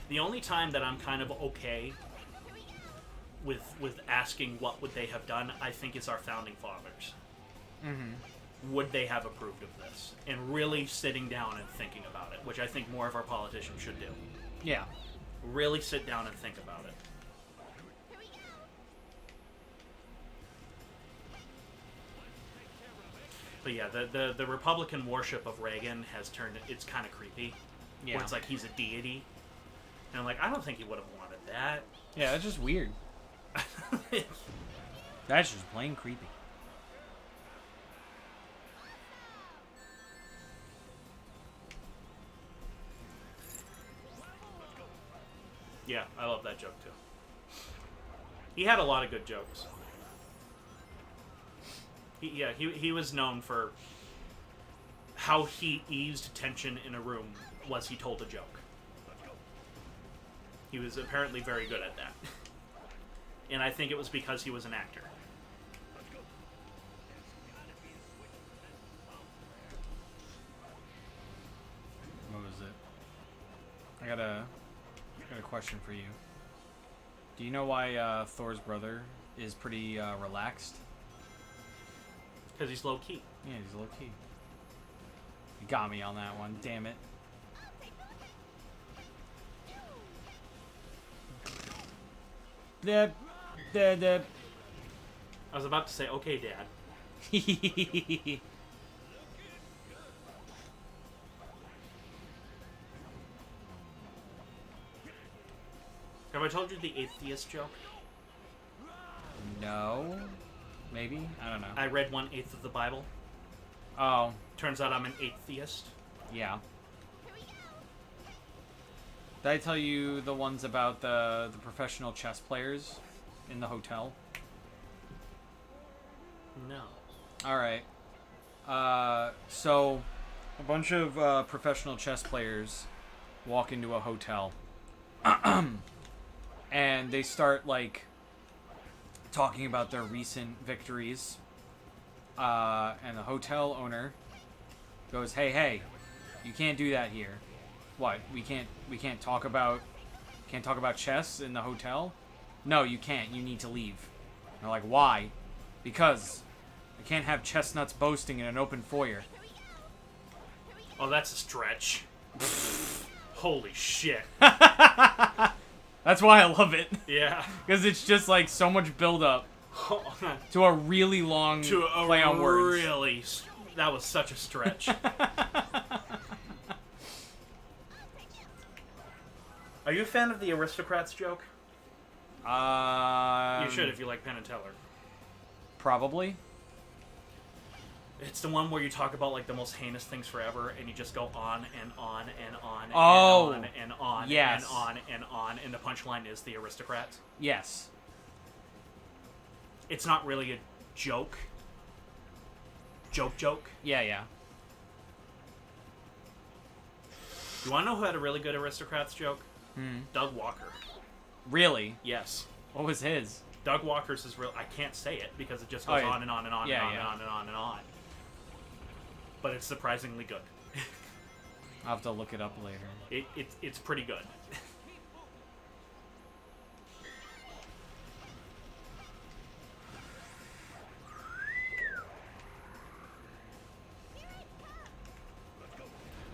The only time that I'm kind of okay with asking what would they have done, I think, is our founding fathers. Mm-hmm. Would they have approved of this? And really sitting down and thinking about it, which I think more of our politicians should do. Yeah. Really sit down and think about it. But yeah, the Republican worship of Reagan has turned, it's kind of creepy. Yeah. Where it's like he's a deity. And I'm like, I don't think he would have wanted that. Yeah, that's just weird. That's just plain creepy. Yeah, I love that joke too. He had a lot of good jokes. He was known for how he eased tension in a room was he told a joke. He was apparently very good at that. And I think it was because he was an actor. What was it? I got a question for you. Do you know why Thor's brother is pretty relaxed? Because he's low key. Yeah, he's low key. You got me on that one. Damn it. The. I was about to say, okay, Dad. Have I told you the atheist joke? No. Maybe? I don't know. I read 1/8 of the Bible. Oh. Turns out I'm an atheist. Yeah. Did I tell you the ones about the professional chess players in the hotel? No. Alright. So, a bunch of professional chess players walk into a hotel. And they start, like, talking about their recent victories. And the hotel owner goes, "Hey, you can't do that here. What? We can't talk about chess in the hotel? No, you can't. You need to leave." And they're like, "Why?" "Because I can't have chestnuts boasting in an open foyer." Oh, that's a stretch. Holy shit. That's why I love it. Yeah. Because it's just like so much build up to a really long play on words. That was such a stretch. Are you a fan of the aristocrats joke? You should if you like Penn and Teller. Probably. It's the one where you talk about like the most heinous things forever, and you just go on and on and on and on and on yes. and on and on, and the punchline is the aristocrats. Yes. It's not really a joke. Joke. Yeah. You want to know who had a really good aristocrats joke? Doug Walker. Really? Yes. What was his? Doug Walker's is real. I can't say it because it just goes on and on and on and on and on and on and on. But it's surprisingly good. I'll have to look it up later. It's pretty good.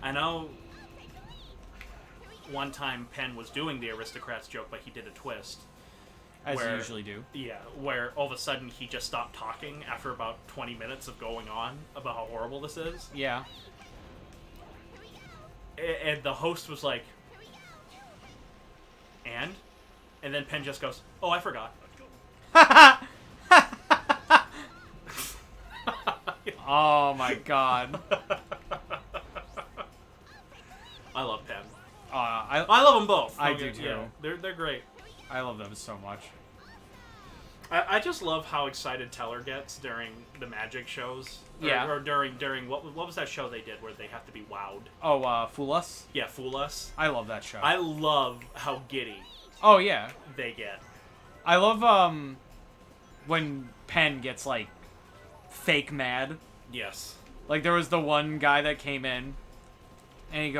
I know one time Penn was doing the aristocrats joke, but he did a twist. As you usually do. Yeah, where all of a sudden he just stopped talking after about 20 minutes of going on about how horrible this is. Yeah. And the host was like, and then Penn just goes, "Oh, I forgot." Oh my god. I love Penn. I love them both. I do too. Yeah, they're great. I love them so much. I just love how excited Teller gets during the magic shows. Or during what was that show they did where they have to be wowed? Oh, Fool Us? Yeah, Fool Us. I love that show. I love how giddy Oh, yeah. they get. I love, when Penn gets, like, fake mad. Yes. Like, there was the one guy that came in, and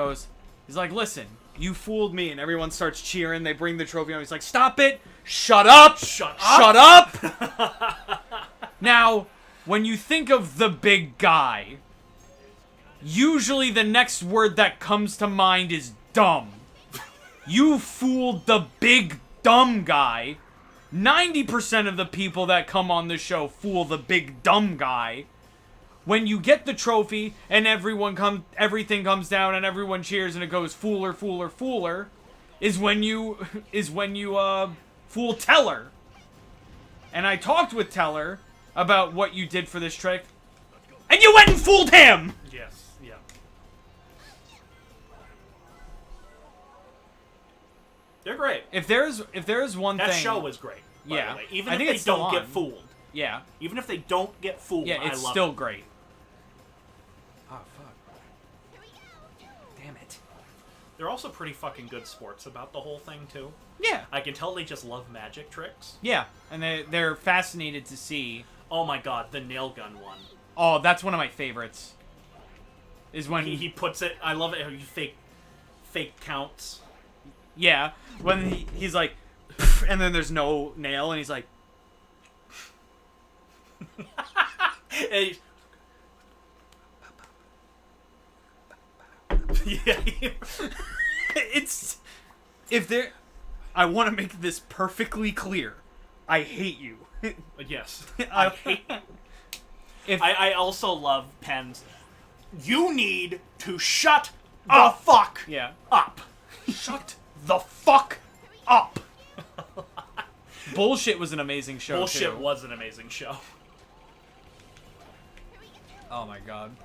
he's like, "Listen, you fooled me," and everyone starts cheering. They bring the trophy on. He's like, "Stop it! Shut up! Shut up!" Now, when you think of the big guy, usually the next word that comes to mind is dumb. You fooled the big dumb guy. 90% of the people that come on the show fool the big dumb guy. When you get the trophy and everything comes down and everyone cheers and it goes fooler, fooler, fooler, is when you fool Teller. And I talked with Teller about what you did for this trick, and you went and fooled him. Yes. Yeah. They're great. If there's one thing That show was great. By Yeah. the way. Even I if think they it's still don't get on. fooled. Yeah. Even if they don't get fooled, Yeah, it's I love still it. great. Oh, fuck. Damn it. They're also pretty fucking good sports about the whole thing, too. Yeah. I can tell they just love magic tricks. Yeah. And they're fascinated to see. Oh my god, the nail gun one. Oh, that's one of my favorites. Is when He puts it... I love it how you fake counts. Yeah. When he's like, and then there's no nail, and he's like... And yeah. It's... If there... I want to make this perfectly clear. I hate you. Yes. I hate If I also love Penn's. You need to shut the fuck Yeah. up. Shut the fuck up. Bullshit was an amazing show, Bullshit too. was an amazing show. Oh my god.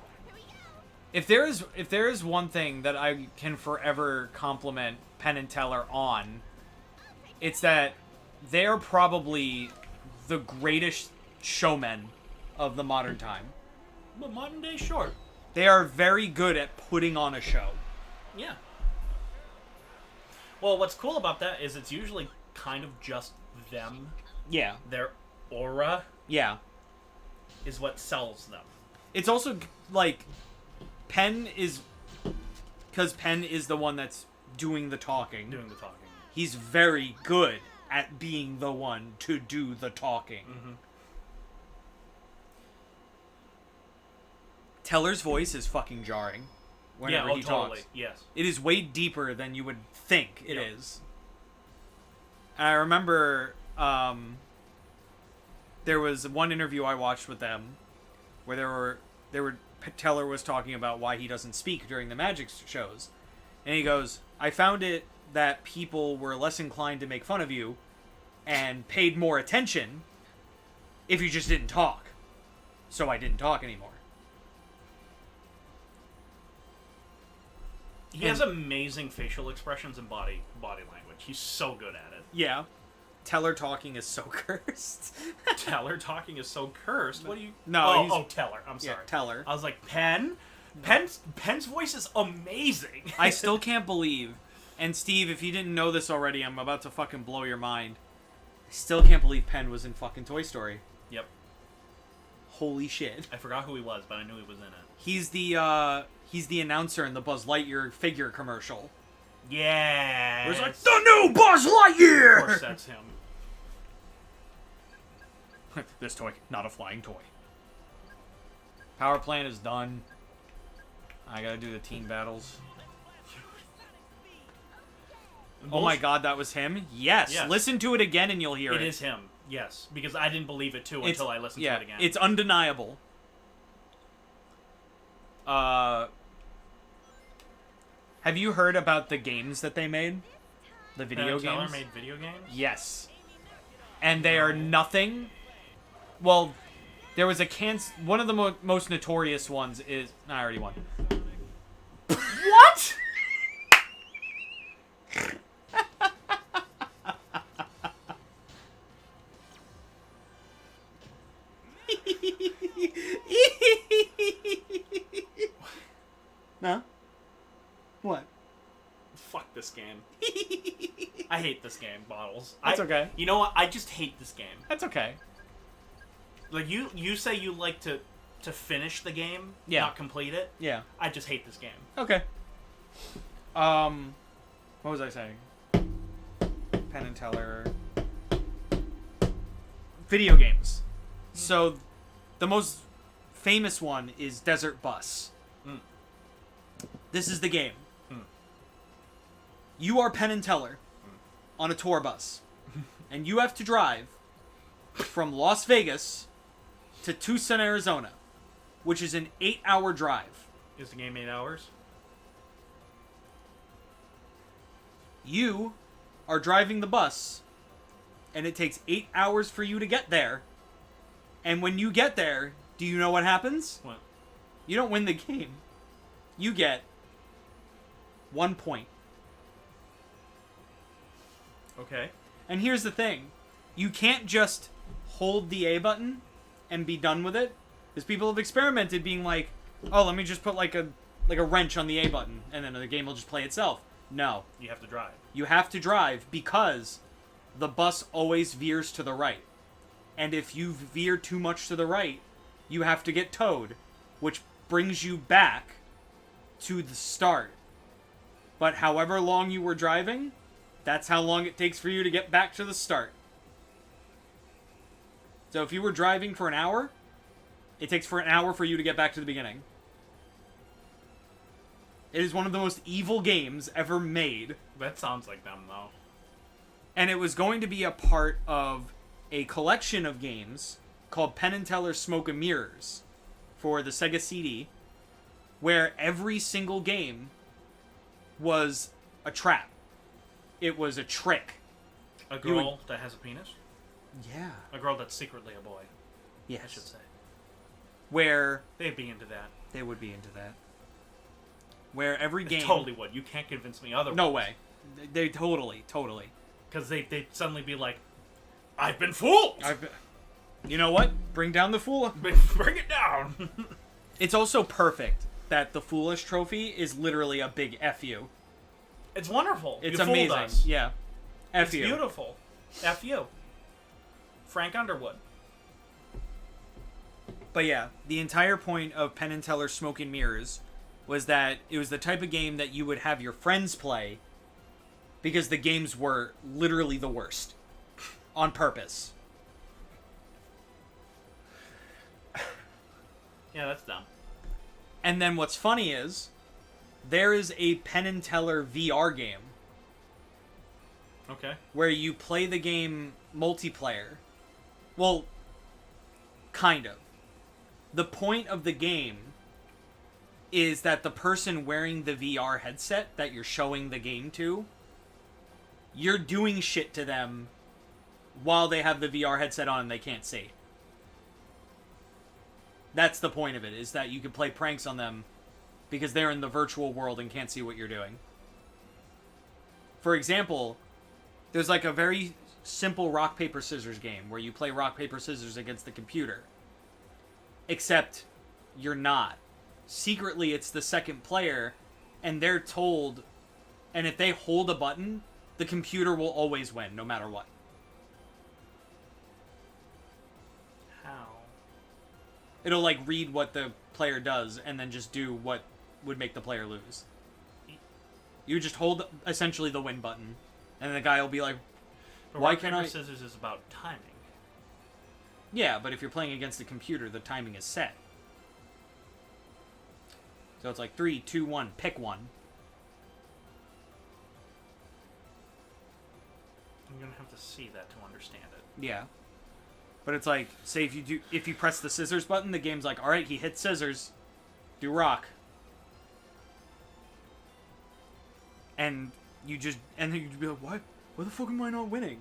If there is one thing that I can forever compliment Penn and Teller on, it's that they're probably the greatest showmen of the modern time. But modern day, sure. They are very good at putting on a show. Yeah. Well, what's cool about that is it's usually kind of just them. Yeah. They're aura Yeah. is what sells them. It's also, like, Pen is... Because Pen is the one that's doing the talking. He's very good at being the one to do the talking. Mm-hmm. Teller's voice is fucking jarring whenever he totally. talks. Yes. It is way deeper than you would think it Yep. is. And I remember there was one interview I watched with them where Teller was talking about why he doesn't speak during the magic shows. And he goes, I found it that people were less inclined to make fun of you and paid more attention if you just didn't talk. So I didn't talk anymore. He has amazing facial expressions and body language. He's so good at it. Yeah. Teller talking is so cursed. Teller talking is so cursed. What do you... No, Teller. I'm sorry. Yeah, Teller. I was like, Pen? Pen's voice is amazing. I still can't believe, and Steve, if you didn't know this already, I'm about to fucking blow your mind. I still can't believe Pen was in fucking Toy Story. Yep. Holy shit. I forgot who he was, but I knew he was in it. He's the announcer in the Buzz Lightyear figure commercial. Yeah. Where it's like, the new Buzz Lightyear! Of course that's him. This toy, not a flying toy. Power plant is done. I gotta do the team battles. Oh my god, that was him? Yes. Listen to it again and you'll hear it. It is him, yes. Because I didn't believe it too until I listened to it again. It's undeniable. Have you heard about the games that they made? The video games? Teller made video games? Yes. And they are nothing. Well, there was one of the most notorious ones is... I already won. What?! No? What? Fuck this game. I hate this game, Bottles. That's okay. You know what? I just hate this game. That's okay. Like, you say you like to finish the game, not complete it. Yeah. I just hate this game. Okay. What was I saying? Penn and Teller. Video games. So, the most famous one is Desert Bus. Mm. This is the game. Mm. You are Penn and Teller on a tour bus. And you have to drive from Las Vegas to Tucson, Arizona, which is an 8-hour drive. Is the game 8 hours? You are driving the bus, and it takes 8 hours for you to get there. And when you get there, do you know what happens? What? You don't win the game. You get 1 point. Okay. And here's the thing. You can't just hold the A button and be done with it. Because people have experimented being like, oh, let me just put like a wrench on the A button, and then the game will just play itself. No. You have to drive. You have to drive because the bus always veers to the right. And if you veer too much to the right, you have to get towed, which brings you back to the start. But however long you were driving, that's how long it takes for you to get back to the start. So if you were driving for an hour, it takes for an hour for you to get back to the beginning. It is one of the most evil games ever made. That sounds like them, though. And it was going to be a part of a collection of games called Penn and Teller Smoke and Mirrors for the Sega CD, where every single game was a trap. It was a trick. A girl that has a penis? Yeah. A girl that's secretly a boy, Yes. I should say. Where They'd be into that. they would be into that. Where every They game... totally would. You can't convince me otherwise. No way. They totally. Because they'd suddenly be like, I've been fooled! You know what? Bring down the fool. Bring it down! It's also perfect that the Foolish trophy is literally a big F you. It's wonderful. It's you amazing. Fooled us. Yeah. F It's you. beautiful. F you. Frank Underwood. But yeah, the entire point of Penn and Teller's Smoke and Mirrors was that it was the type of game that you would have your friends play because the games were literally the worst. On purpose. Yeah, that's dumb. And then what's funny is, there is a Penn and Teller VR game. Okay. Where you play the game multiplayer. Well, kind of. The point of the game is that the person wearing the VR headset that you're showing the game to, you're doing shit to them while they have the VR headset on and they can't see. That's the point of it, is that you can play pranks on them because they're in the virtual world and can't see what you're doing. For example, there's like a very simple rock, paper, scissors game where you play rock, paper, scissors against the computer. Except you're not. Secretly, it's the second player, and they're told, and if they hold a button, the computer will always win, no matter what. How? It'll, like, read what the player does, and then just do what would make the player lose. You just hold, essentially, the win button, and the guy will be like, But why rock, can't paper, I... scissors is about timing. Yeah, but if you're playing against the computer, the timing is set. So it's like 3, 2, 1, pick one. I'm gonna have to see that to understand it. Yeah. But it's like, say if you press the scissors button, the game's like, alright, he hit scissors. Do rock. And then you'd be like, why the fuck am I not winning?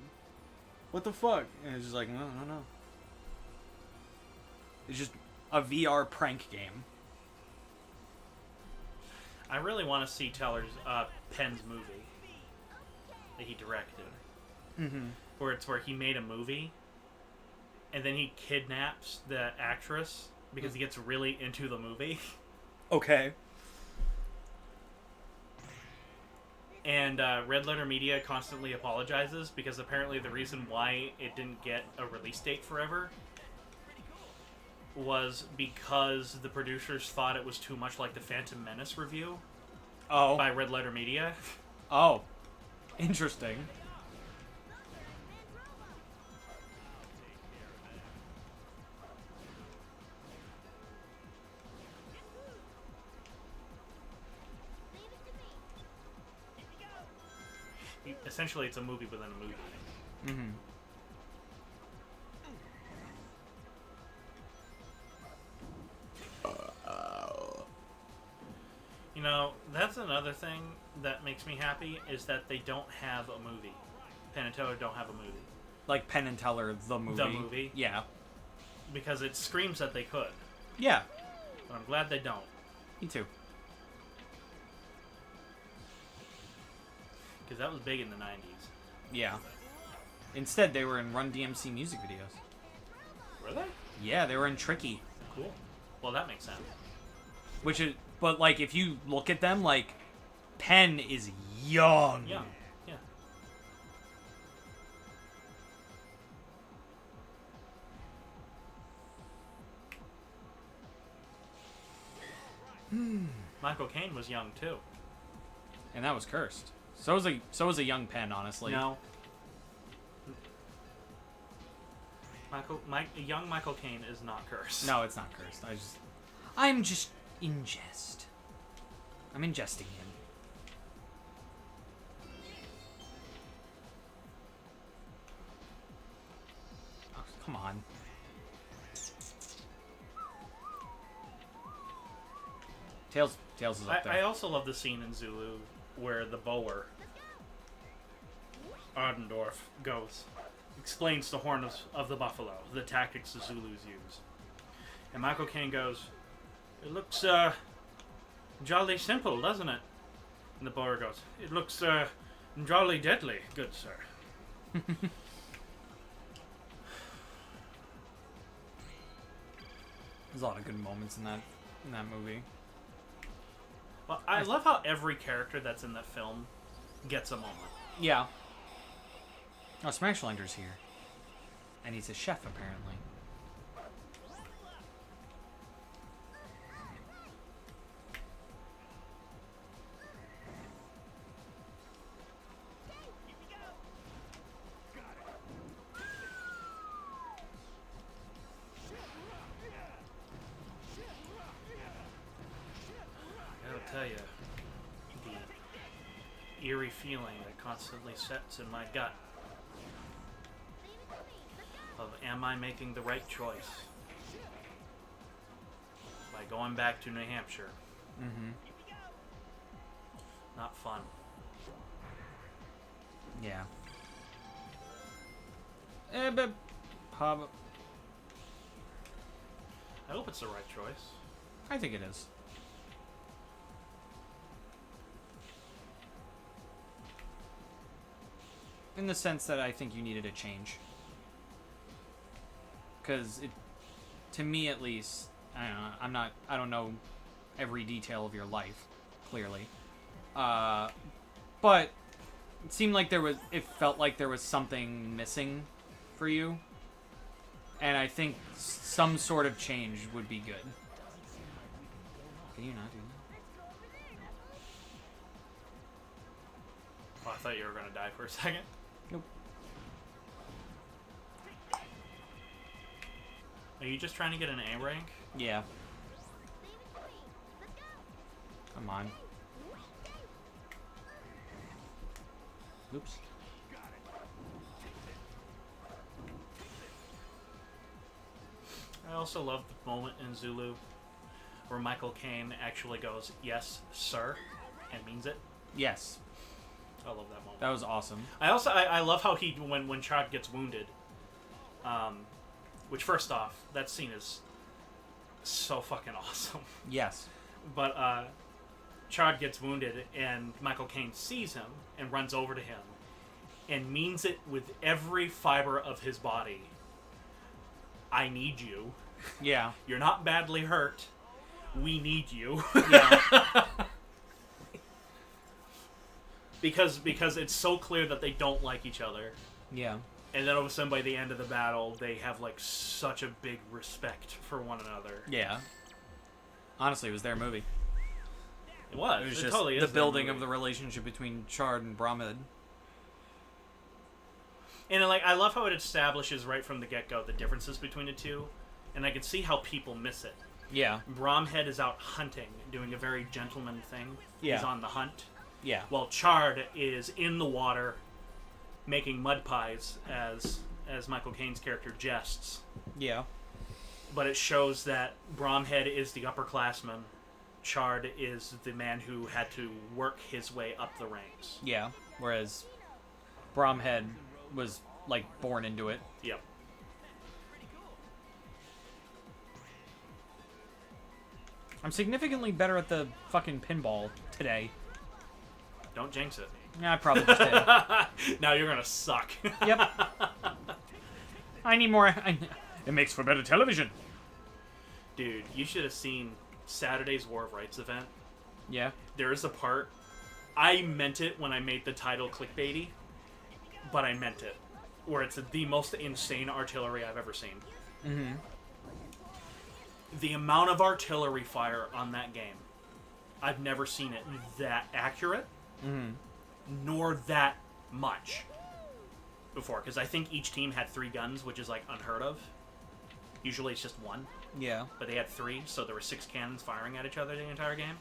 What the fuck? And it's just like, no, I don't know. It's just a VR prank game. I really want to see Teller's Penn's movie that he directed, where he made a movie, and then he kidnaps the actress because he gets really into the movie. Okay. And Red Letter Media constantly apologizes because apparently the reason why it didn't get a release date forever was because the producers thought it was too much like the Phantom Menace review by Red Letter Media. Oh. Interesting. Essentially, it's a movie within a movie. Mm-hmm. You know, that's another thing that makes me happy, is that they don't have a movie. Penn and Teller don't have a movie. Like Penn and Teller, the movie. The movie. Yeah. Because it screams that they could. Yeah. But I'm glad they don't. Me too. Because that was big in the 90s. Yeah. Instead, they were in Run DMC music videos. Were they? Yeah, they were in Tricky. Cool. Well, that makes sense. Which is, but like, if you look at them, like, Penn is young. Yeah. Yeah. Michael Caine was young too. And that was cursed. So was a young Penn, honestly. No. Young Michael Caine is not cursed. No, it's not cursed. I'm just in jest. I'm ingesting him. Oh, come on. Tails is up there. I also love the scene in Zulu where the Boer, Ardendorf, explains the Horn of the Buffalo, the tactics the Zulus use. And Michael Caine goes, "It looks jolly simple, doesn't it?" And the Boer goes, "It looks jolly deadly, good sir." There's a lot of good moments in that movie. Well, I love how every character that's in the film gets a moment. Yeah. Oh, Smashlander's here. And he's a chef, apparently. eerie feeling that constantly sets in my gut of, am I making the right choice by going back to New Hampshire? Mm-hmm. Not fun. Yeah. But pub. I hope it's the right choice. I think it is. In the sense that I think you needed a change. Because it, to me at least, I don't know every detail of your life, clearly. But it seemed like it felt like there was something missing for you. And I think some sort of change would be good. Can you not do that? Oh, I thought you were going to die for a second. Nope. Are you just trying to get an A rank? Yeah. Come on. Oops. I also love the moment in Zulu where Michael Caine actually goes, "Yes, sir," and means it. Yes. I love that moment. That was awesome. I love how when Chad gets wounded, which first off, that scene is so fucking awesome. Yes. But Chad gets wounded and Michael Caine sees him and runs over to him and means it with every fiber of his body. I need you. Yeah. You're not badly hurt. We need you. Yeah. because it's so clear that they don't like each other. Yeah. And then all of a sudden, by the end of the battle, they have like such a big respect for one another. Yeah. Honestly, it was their movie. It was. It was It just totally is the their building movie. of the relationship between Chard and Bromhead. And like, I love how it establishes right from the get-go the differences between the two, and I can see how people miss it. Yeah. Bromhead is out hunting, doing a very gentleman thing. Yeah. He's on the hunt. Yeah. While Chard is in the water, making mud pies as Michael Caine's character jests. Yeah. But it shows that Bromhead is the upperclassman. Chard is the man who had to work his way up the ranks. Yeah. Whereas Bromhead was, like, born into it. Yep. I'm significantly better at the fucking pinball today. Don't jinx it. Yeah, I probably just did. Now you're gonna suck. Yep. I need more... It makes for better television. Dude, you should have seen Saturday's War of Rights event. Yeah. There is a part... I meant it when I made the title clickbaity, but I meant it. Where it's the most insane artillery I've ever seen. Mm-hmm. The amount of artillery fire on that game, I've never seen it that accurate, nor that much before. Because I think each team had 3 guns, which is like unheard of. Usually it's just 1. Yeah. But they had 3, so there were 6 cannons firing at each other the entire game.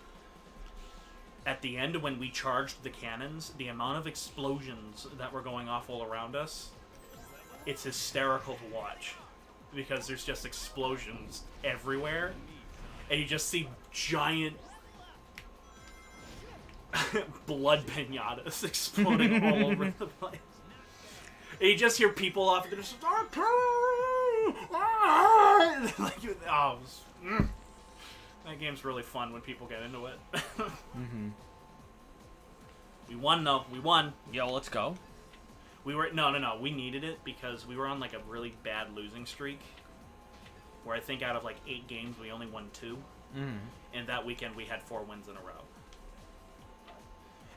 At the end, when we charged the cannons, the amount of explosions that were going off all around us, it's hysterical to watch. Because there's just explosions everywhere. And you just see giant blood pinatas exploding all over the place. And you just hear people off there just like, oh, that game's really fun when people get into it. We won though. We won. Yo, let's go. We were no. We needed it because we were on like a really bad losing streak. Where I think out of like 8 games we only won 2. And that weekend we had 4 wins in a row.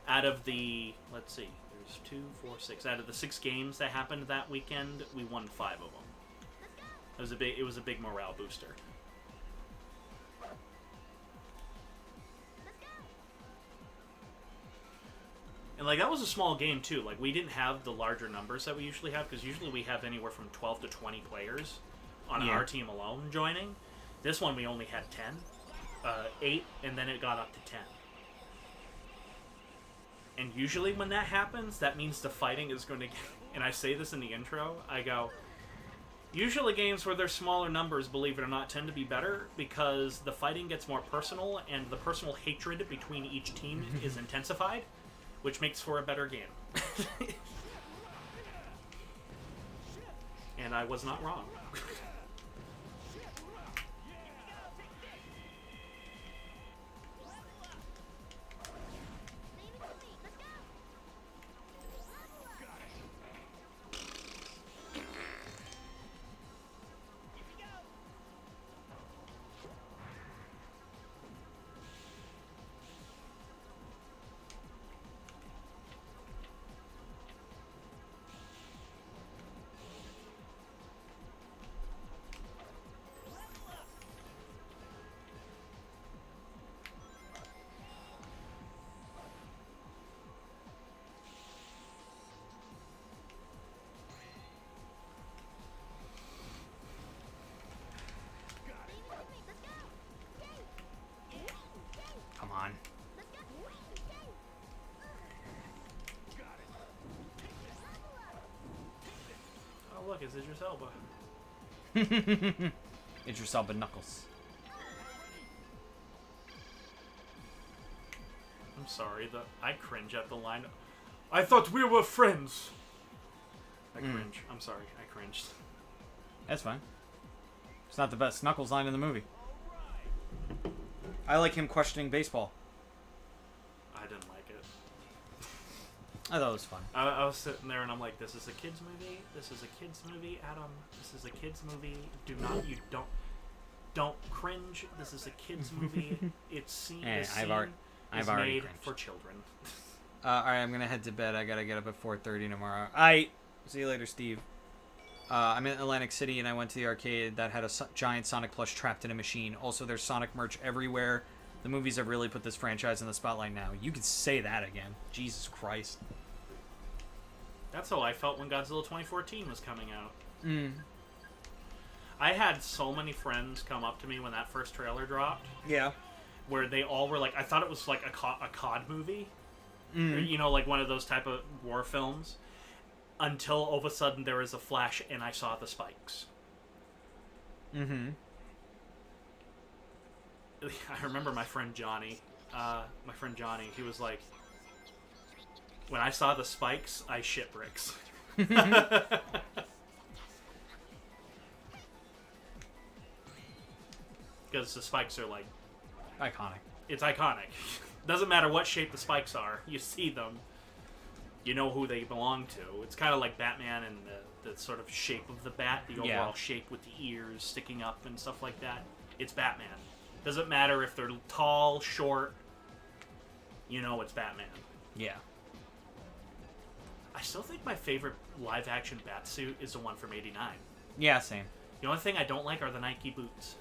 Out of the let's see, there's 2, 4, 6. Out of the 6 games that happened that weekend, we won 5 of them. It was a big morale booster. And, like, that was a small game, too. Like, we didn't have the larger numbers that we usually have, because usually we have anywhere from 12 to 20 players on our team alone joining. This one we only had 10. 8, and then it got up to 10. And usually when that happens, that means the fighting is going to get... And I say this in the intro, I go... Usually games where there's smaller numbers, believe it or not, tend to be better because the fighting gets more personal and the personal hatred between each team is intensified, which makes for a better game. And I was not wrong. Come on. Oh look, it's Idris Elba. Idris Elba Knuckles. I'm sorry, I cringe at the line. I thought we were friends. I cringe. I'm sorry, I cringed. That's fine. It's not the best Knuckles line in the movie. I like him questioning baseball. I didn't like it. I thought it was fun. I was sitting there and I'm like, this is a kid's movie. This is a kid's movie, Adam. This is a kid's movie. Don't cringe. This is a kid's movie. It's seen. I've already made cringed. for children. All right, I'm gonna head to bed. I gotta get up at 4:30 tomorrow. See you later, Steve. I'm in Atlantic City, and I went to the arcade that had a giant Sonic plush trapped in a machine. Also, there's Sonic merch everywhere. The movies have really put this franchise in the spotlight now. You can say that again. Jesus Christ. That's how I felt when Godzilla 2014 was coming out. Mm. I had so many friends come up to me when that first trailer dropped. Yeah. Where they all were like, I thought it was like a COD movie. Mm. Or, you know, like one of those type of war films. Until all of a sudden there was a flash and I saw the spikes. Mm-hmm. I remember my friend Johnny. He was like, when I saw the spikes, I shit bricks. Because the spikes are like... Iconic. It's iconic. Doesn't matter what shape the spikes are. You see them. You know who they belong to. It's kind of like Batman and the sort of shape of the bat, the overall shape with the ears sticking up and stuff like that. It's Batman. Doesn't matter if they're tall, short. You know it's Batman. Yeah. I still think my favorite live-action Batsuit is the one from '89. Yeah, same. The only thing I don't like are the Nike boots.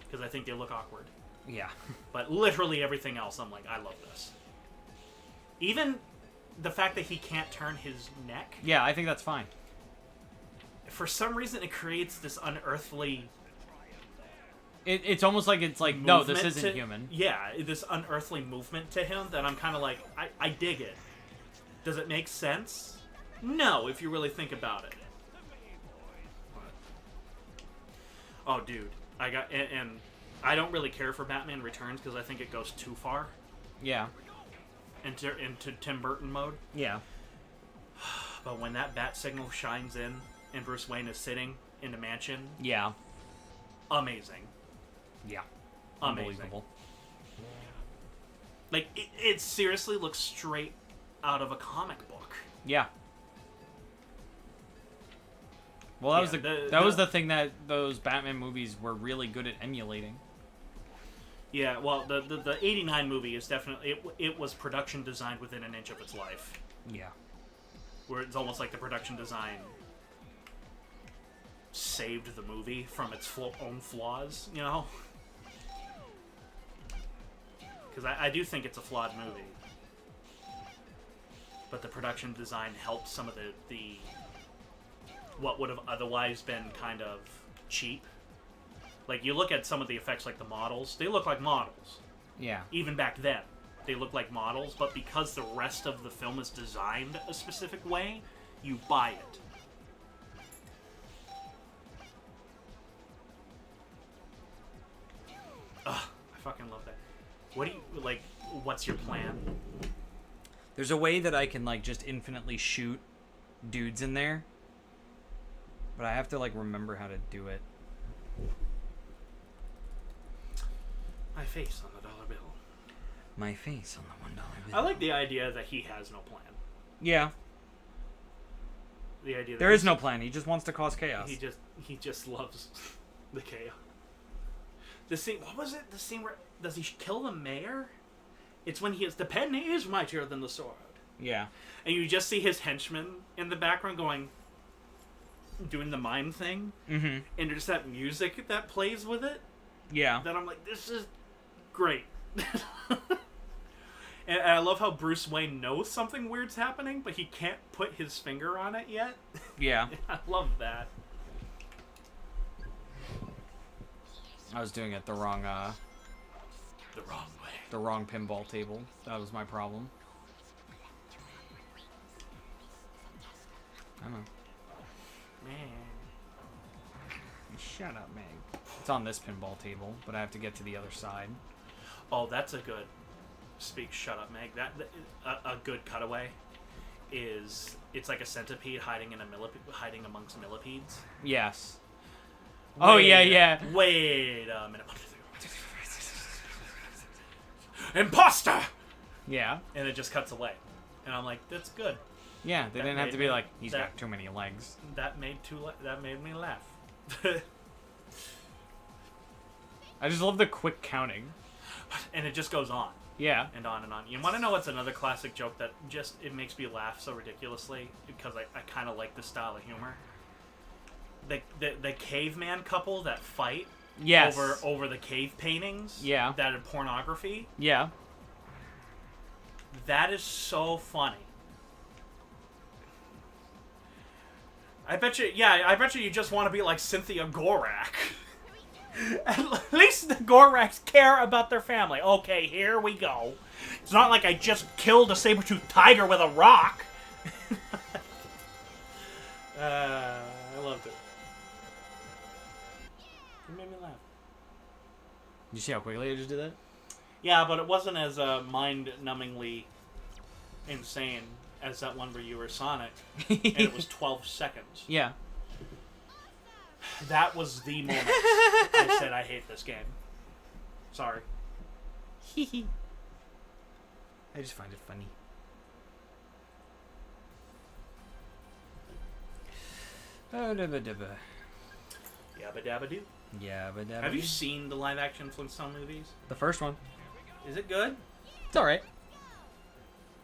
Because I think they look awkward. Yeah. But literally everything else, I'm like, I love this. Even the fact that he can't turn his neck. Yeah, I think that's fine. For some reason, it creates this unearthly... It's almost like it's like, no, this isn't human. Yeah, this unearthly movement to him that I'm kind of like, I dig it. Does it make sense? No, if you really think about it. Oh, dude. And I don't really care for Batman Returns because I think it goes too far. Yeah. Into Tim Burton mode. Yeah. But when that bat signal shines in and Bruce Wayne is sitting in the mansion. Yeah. Amazing. Yeah. Amazing. Unbelievable. Like, it seriously looks straight out of a comic book. Yeah. Well, that was the thing that those Batman movies were really good at emulating. Yeah, well, the '89 movie is definitely... It was production designed within an inch of its life. Yeah. Where it's almost like the production design saved the movie from its own flaws, you know? Because I do think it's a flawed movie. But the production design helped some of the what would have otherwise been kind of cheap. Like, you look at some of the effects, like the models, they look like models. Yeah. Even back then. they look like models, but because the rest of the film is designed a specific way, you buy it. Ugh, I fucking love that. What do you, like, what's your plan? There's a way that I can, like, just infinitely shoot dudes in there. But I have to, like, remember how to do it. My face on the dollar bill. My face on the $1 bill. I like the idea that he has no plan. Yeah. The idea that There is no plan. He just wants to cause chaos. he just loves the chaos. The scene, what was it? The scene where does he kill the mayor? It's when he is the pen is mightier than the sword. Yeah. And you just see his henchmen in the background doing the mime thing. Mm-hmm. And there's that music that plays with it. Yeah. That I'm like, this is great. And I love how Bruce Wayne knows something weird's happening, but he can't put his finger on it yet. Yeah. I love that. I was doing it the wrong way. The wrong pinball table. That was my problem. I don't know. Man. Shut up, Meg. It's on this pinball table, but I have to get to the other side. Oh, that's a good... Shut up, Meg. A good cutaway is... It's like a centipede hiding amongst millipedes. Yes. Oh, Wait yeah. Wait a minute. Imposter! Yeah. And it just cuts away. And I'm like, that's good. Yeah, they That didn't have to made be me- like, he's that- got too many legs. That made me laugh. I just love the quick counting. And it just goes on. Yeah. And on and on. You want to know what's another classic joke that just, it makes me laugh so ridiculously because I kind of like this style of humor? The caveman couple that fight Yes. over the cave paintings Yeah. that are pornography. Yeah. That is so funny. I bet you you just want to be like Cynthia Gorak. At least the Goraks care about their family. Okay, here we go. It's not like I just killed a saber-toothed tiger with a rock. I loved it. It made me laugh. You see how quickly I just did that? Yeah, but it wasn't as mind-numbingly insane as that one where you were Sonic, and it was 12 seconds. Yeah. That was the moment I said I hate this game. Sorry. I just find it funny. Oh, dabba dabba. Yabba dabba doo. Yeah, but Have you seen the live-action Flintstone movies? the first one? Is it good? It's all right.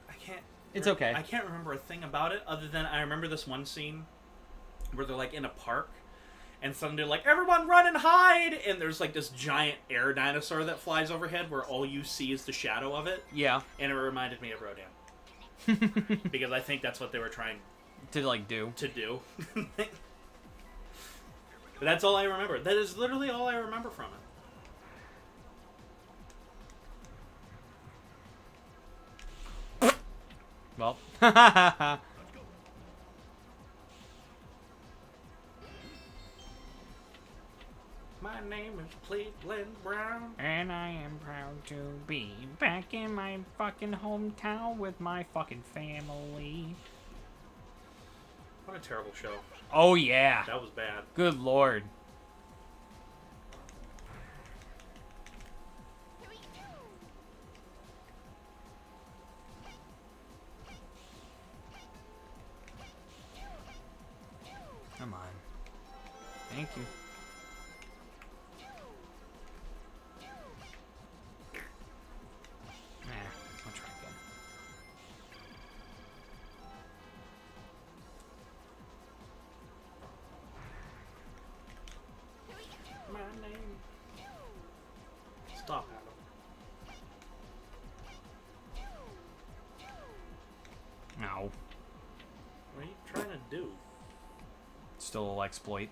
I can't. It's okay. I can't remember a thing about it other than I remember this one scene where they're like in a park, and suddenly they're like, "Everyone, run and hide!" And there's like this giant air dinosaur that flies overhead, where all you see is the shadow of it. Yeah. And it reminded me of Rodan because I think that's what they were trying To like do. to do. But that's all I remember. That is literally all I remember from it. Well. My name is Cleveland Brown. And I am proud to be back in my fucking hometown with my fucking family. What a terrible show. Oh yeah. That was bad. Good lord. Come on. Thank you. I'll try again. My name. Stop, Adam. No. What are you trying to do? Still exploit.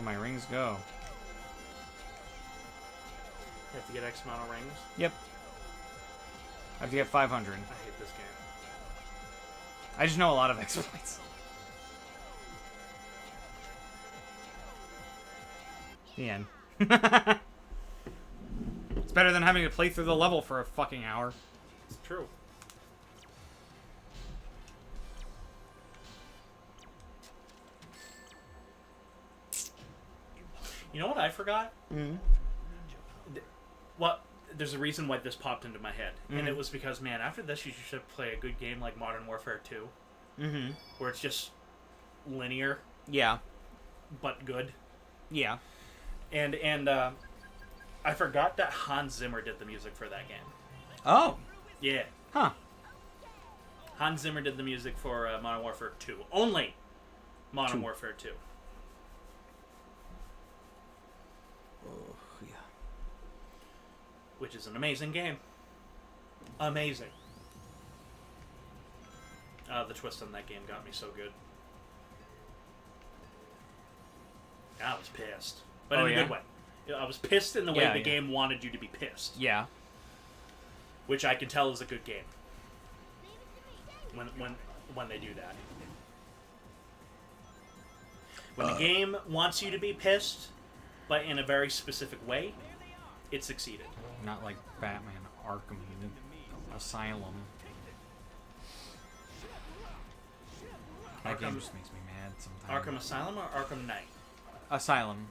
my rings go? You have to get X amount of rings. Yep. I have to get 500. I hate this game. I just know a lot of exploits. The end. It's better than having to play through the level for a fucking hour. It's true. You know what I forgot? Mm-hmm. There's a reason why this popped into my head. And it was because, man, after this you should play a good game like Modern Warfare 2. Mm-hmm. Where it's just linear. Yeah. But good. Yeah. And I forgot that Hans Zimmer did the music for that game. Oh. Yeah. Huh. Hans Zimmer did the music for Modern Warfare 2. Only Modern Warfare 2. Oh, yeah. Which is an amazing game. Amazing. The twist on that game got me so good. I was pissed. But in a good way. I was pissed in the way the game wanted you to be pissed. Yeah. Which I can tell is a good game. When they do that. When the game wants you to be pissed, but in a very specific way, it succeeded. Not like Batman Arkham Asylum. That game just makes me mad sometimes. Arkham Asylum or Arkham Knight? Asylum.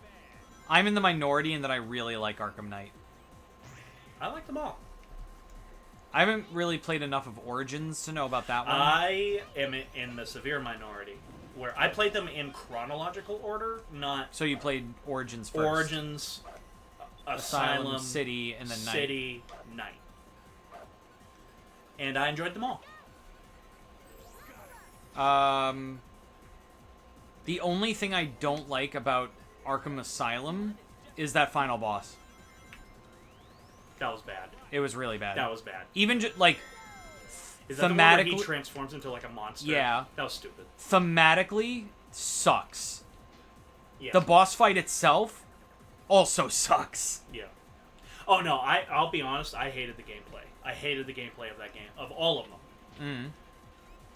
I'm in the minority in that I really like Arkham Knight. I like them all. I haven't really played enough of Origins to know about that one. I am in the severe minority, where I played them in chronological order, not... So you played Origins first. Origins, Asylum, City, and then Night. City, Night. And I enjoyed them all. The only thing I don't like about Arkham Asylum is that final boss. That was bad. It was really bad. That was bad. Even like is that the one where he transforms into like a monster? Yeah. That was stupid. Thematically sucks. Yeah. The boss fight itself also sucks. Yeah. Oh no, I'll be honest, I hated the gameplay. I hated the gameplay of that game. Of all of them.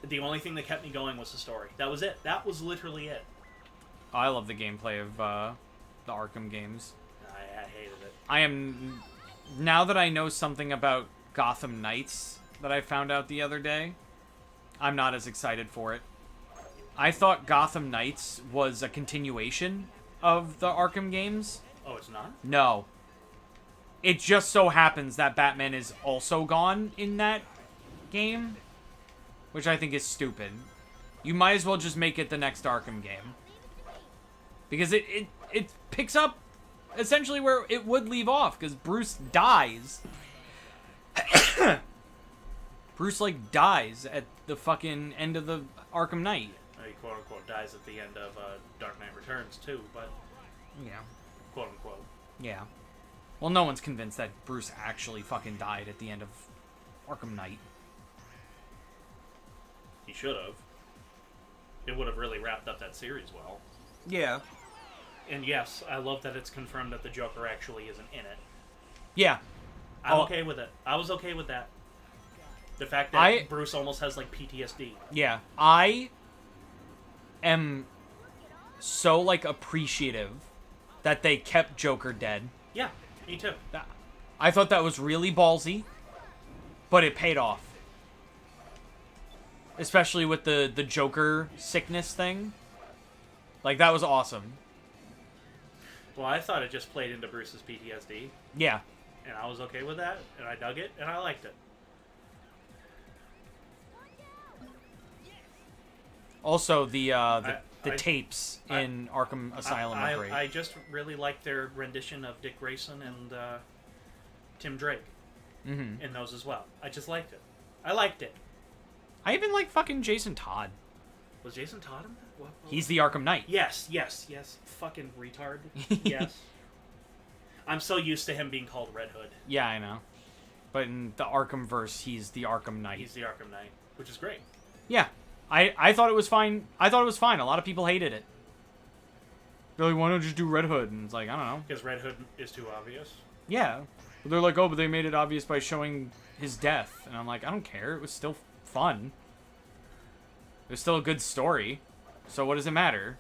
Mm. The only thing that kept me going was the story. That was it. That was literally it. I love the gameplay of the Arkham games. I hated it. I am... Now that I know something about Gotham Knights that I found out the other day, I'm not as excited for it. I thought Gotham Knights was a continuation of the Arkham games. Oh, it's not? No. It just so happens that Batman is also gone in that game, which I think is stupid. You might as well just make it the next Arkham game. Because it picks up essentially where it would leave off, because Bruce dies. Bruce, like, dies at the fucking end of the Arkham Knight. He quote-unquote dies at the end of Dark Knight Returns, too, but... Yeah. Quote-unquote. Yeah. Well, no one's convinced that Bruce actually fucking died at the end of Arkham Knight. He should have. It would have really wrapped up that series well. Yeah. And yes, I love that it's confirmed that the Joker actually isn't in it. Yeah. I'm okay with it. I was okay with that. The fact that Bruce almost has, like, PTSD. Yeah. I am so, like, appreciative that they kept Joker dead. Yeah, me too. I thought that was really ballsy, but it paid off. Especially with the Joker sickness thing. Like, that was awesome. Well, I thought it just played into Bruce's PTSD. Yeah. And I was okay with that, and I dug it, and I liked it. Also, the tapes in Arkham Asylum are great. I just really liked their rendition of Dick Grayson and Tim Drake in those as well. I just liked it. I liked it. I even like fucking Jason Todd. Was Jason Todd in that? What? He's the Arkham Knight. Yes. Fucking retard. Yes. I'm so used to him being called Red Hood. Yeah, I know. But in the Arkhamverse, he's the Arkham Knight. He's the Arkham Knight, which is great. Yeah. I thought it was fine. I thought it was fine. A lot of people hated it. They're like, why don't you just do Red Hood? And it's like, I don't know. Because Red Hood is too obvious. Yeah. But they're like, oh, but they made it obvious by showing his death. And I'm like, I don't care. It was still fun. It was still a good story. So what does it matter?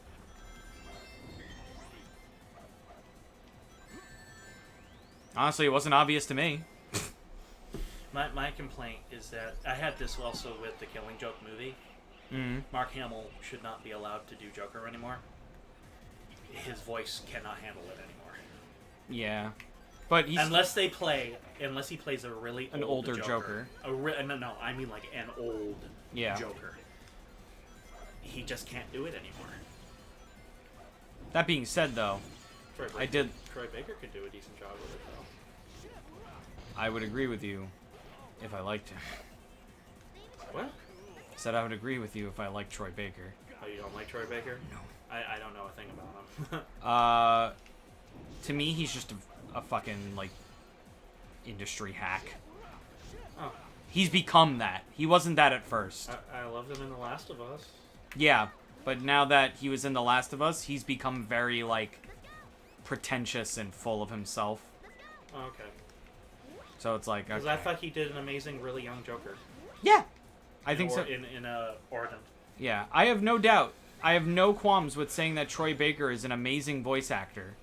Honestly, it wasn't obvious to me. My complaint is that I had this also with the Killing Joke movie. Mm-hmm. Mark Hamill should not be allowed to do Joker anymore. His voice cannot handle it anymore. Yeah. But he's... Unless he plays a really an old older Joker. No, I mean like an old Joker. He just can't do it anymore. That being said, though, Troy Baker could do a decent job with it, though. I would agree with you if I liked him. What? I said I would agree with you if I liked Troy Baker. Oh, you don't like Troy Baker? No. I don't know a thing about him. To me, he's just a fucking, like, industry hack. Oh. He's become that. He wasn't that at first. I loved him in The Last of Us. Yeah, but now that he was in The Last of Us, he's become very, like, pretentious and full of himself. Oh, okay. So it's like, Because okay. I thought he did an amazing, really young Joker. Yeah! I think so. In Oregon. Yeah, I have no doubt. I have no qualms with saying that Troy Baker is an amazing voice actor.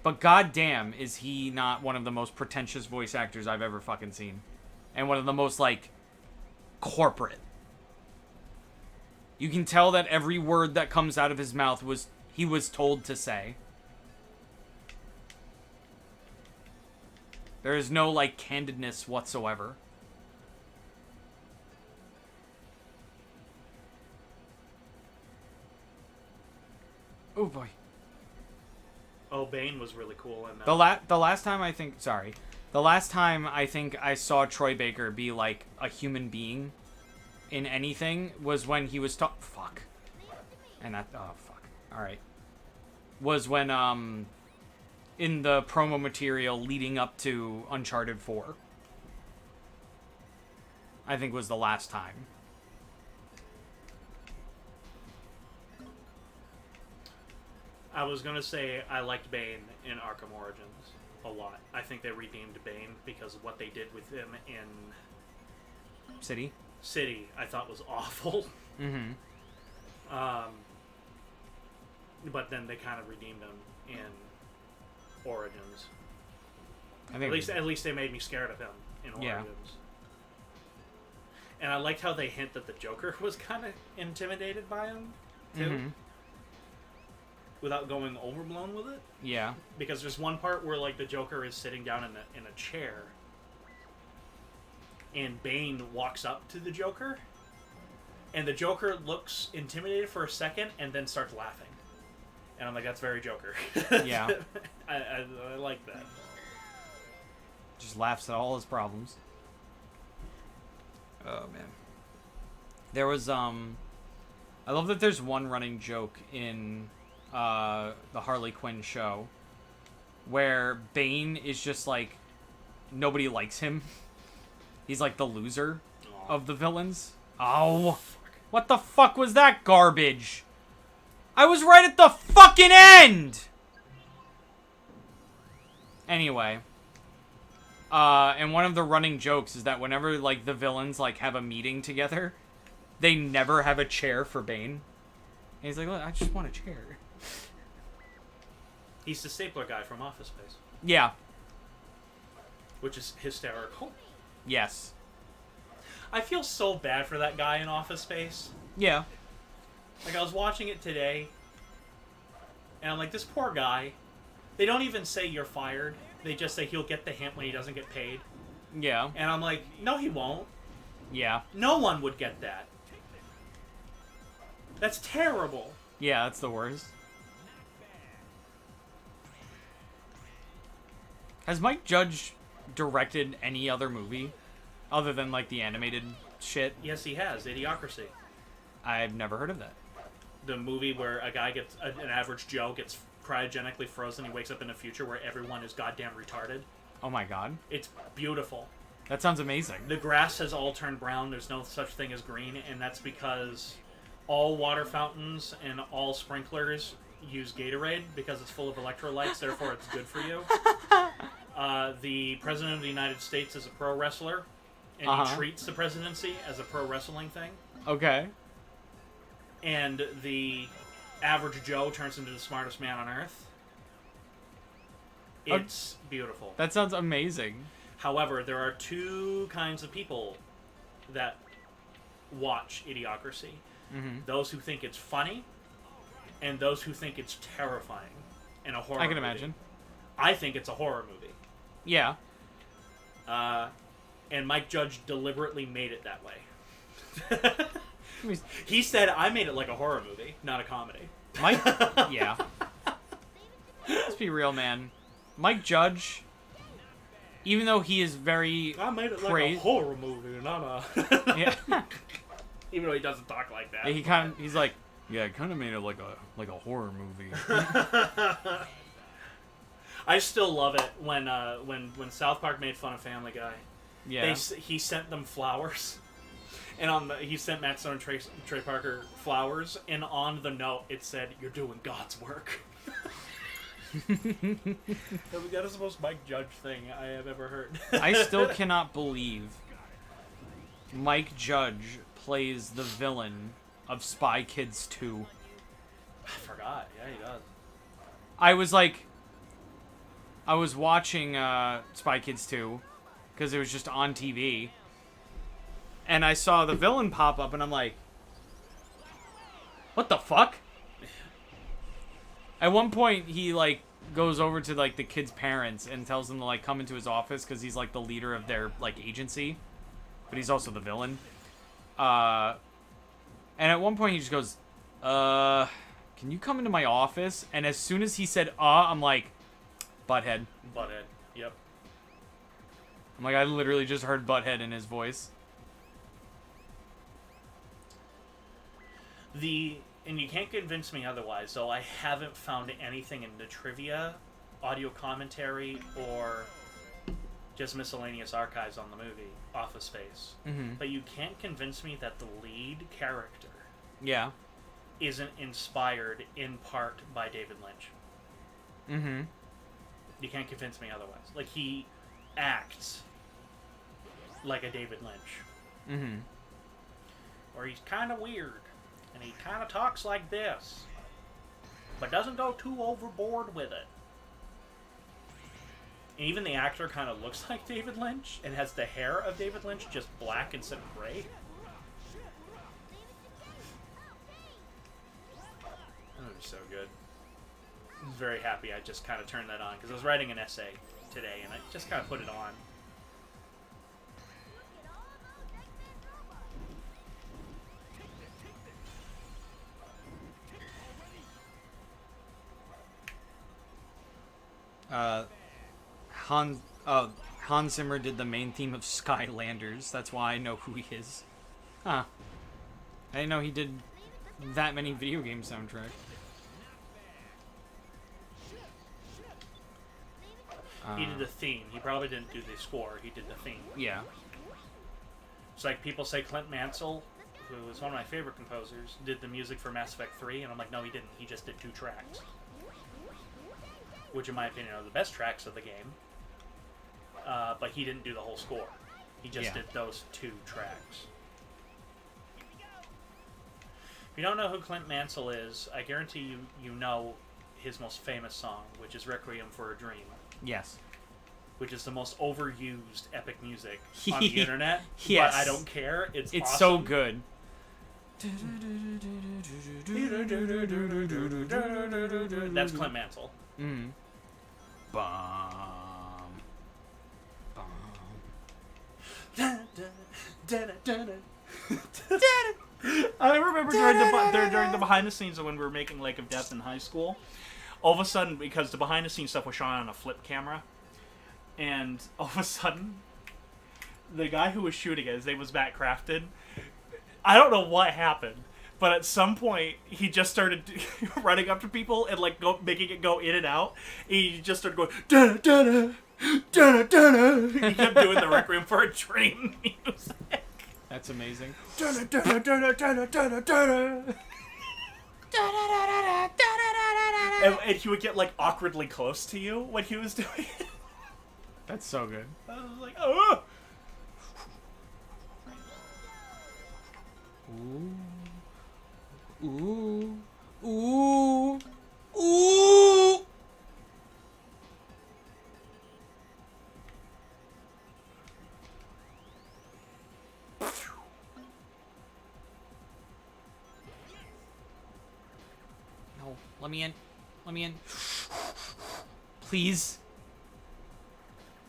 But goddamn, is he not one of the most pretentious voice actors I've ever fucking seen. And one of the most, like, corporate. You can tell that every word that comes out of his mouth he was told to say. There is no, like, candidness whatsoever. Oh boy. Oh, Bane was really cool. And The last time I think I saw Troy Baker be like a human being in anything was when he was fuck. And that fuck. All right. Was when in the promo material leading up to Uncharted 4. I think was the last time. I was going to say I liked Bane in Arkham Origins a lot. I think they redeemed Bane because of what they did with him in City, I thought was awful. Mm-hmm. But then they kind of redeemed him in Origins. I think At least they made me scared of him in Origins. Yeah. And I liked how they hint that the Joker was kind of intimidated by him, too. Mm-hmm. Without going overblown with it. Yeah. Because there's one part where, like, the Joker is sitting down in a chair, and Bane walks up to the Joker, and the Joker looks intimidated for a second, and then starts laughing. And I'm like, that's very Joker. Yeah. I like that. Just laughs at all his problems. Oh man. There was I love that there's one running joke in the Harley Quinn show where Bane is just like nobody likes him. He's like the loser of the villains. Oh, what the fuck was that garbage? I was right at the fucking end! Anyway. And one of the running jokes is that whenever, like, the villains, like, have a meeting together, they never have a chair for Bane. And he's like, look, I just want a chair. He's the stapler guy from Office Space. Yeah. Which is hysterical. Yes. I feel so bad for that guy in Office Space. Yeah. Like, I was watching it today, and I'm like, this poor guy, they don't even say you're fired. They just say he'll get the hint when he doesn't get paid. Yeah. And I'm like, no, he won't. Yeah. No one would get that. That's terrible. Yeah, that's the worst. Has Mike Judge directed any other movie other than, like, the animated shit? Yes, he has. Idiocracy. I've never heard of that. The movie where a guy gets, an average Joe gets cryogenically frozen. He wakes up in a future where everyone is goddamn retarded. Oh my god. It's beautiful. That sounds amazing. The grass has all turned brown. There's no such thing as green, and that's because all water fountains and all sprinklers use Gatorade because it's full of electrolytes, therefore it's good for you. The President of the United States is a pro wrestler, and he treats the presidency as a pro wrestling thing. Okay. And the average Joe turns into the smartest man on Earth. It's beautiful. That sounds amazing. However, there are two kinds of people that watch Idiocracy. Mm-hmm. Those who think it's funny, and those who think it's terrifying in a horror movie. I can imagine. I think it's a horror movie. Yeah. And Mike Judge deliberately made it that way. He said, I made it like a horror movie, not a comedy. Mike? Yeah. Let's be real, man. Mike Judge, even though he is very... I made it like a horror movie, not a... Yeah. Even though he doesn't talk like that. Yeah, he's like, yeah, I kind of made it like a horror movie. I still love it when South Park made fun of Family Guy. Yeah. He sent them flowers. And he sent Matt Stone and Trey Parker flowers, and on the note it said, "You're doing God's work." That is the most Mike Judge thing I have ever heard. I still cannot believe Mike Judge plays the villain of Spy Kids 2. I forgot. Yeah, he does. I was watching Spy Kids 2 because it was just on TV. And I saw the villain pop up, and I'm like, what the fuck? At one point, he, goes over to, the kid's parents and tells them to, come into his office because he's, the leader of their, agency. But he's also the villain. And at one point, he just goes, can you come into my office? And as soon as he said, I'm like, Butthead. Butthead, yep. I'm like, I literally just heard Butthead in his voice. And you can't convince me otherwise, though I haven't found anything in the trivia, audio commentary, or just miscellaneous archives on the movie, Office Space. Mm-hmm. But you can't convince me that the lead character isn't inspired in part by David Lynch. Mm-hmm. You can't convince me otherwise. He acts like a David Lynch. Mm-hmm. Or he's kind of weird. And he kind of talks like this, but doesn't go too overboard with it. And even the actor kind of looks like David Lynch and has the hair of David Lynch, just black instead of gray. That was so good. I was very happy I just kind of turned that on, because I was writing an essay today, and I just kind of put it on. Hans Zimmer did the main theme of Skylanders. That's why I know who he is. Huh. I didn't know he did that many video game soundtracks. He did the theme. He probably didn't do the score. He did the theme. Yeah. It's like people say Clint Mansell, who is one of my favorite composers, did the music for Mass Effect 3, and I'm like, no, he didn't. He just did 2 tracks. Which, in my opinion, are the best tracks of the game. But he didn't do the whole score. He just did those 2 tracks. If you don't know who Clint Mansell is, I guarantee you know his most famous song, which is Requiem for a Dream. Yes. Which is the most overused epic music on the internet. Yes. But I don't care. It's awesome. So good. That's Clint Mansell. Mm-hmm. I remember during the behind the scenes when we were making Lake of Death in high school, all of a sudden, because the behind the scenes stuff was shot on a flip camera, and all of a sudden, the guy who was shooting it, his name was Matt Crafton. I don't know what happened, but at some point he just started running up to people and making it go in and out. He just started going da da da da da. He kept doing the Requiem for a Dream music. That's amazing. And he would get, like, awkwardly close to you when he was doing it. That's so good. I was like, oh! Ooh. Ooh. Ooh. No, let me in. Let me in. Please.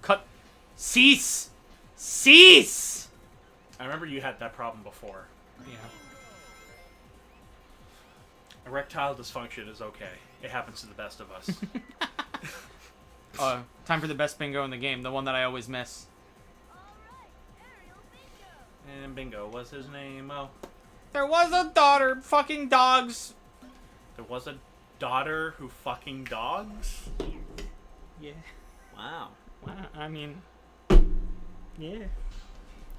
Cut. Cease. Cease. I remember you had that problem before. Yeah. Erectile dysfunction is okay. It happens to the best of us. Time for the best bingo in the game, the one that I always miss. And bingo, what's his name? Oh. There was a daughter, fucking dogs. There was a daughter who fucking dogs? Yeah. Wow. Well, I mean, yeah.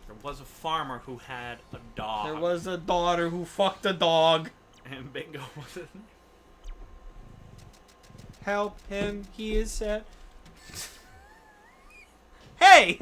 There was a farmer who had a dog. There was a daughter who fucked a dog. And bingo, what's his name? Help him, he is set. Hey!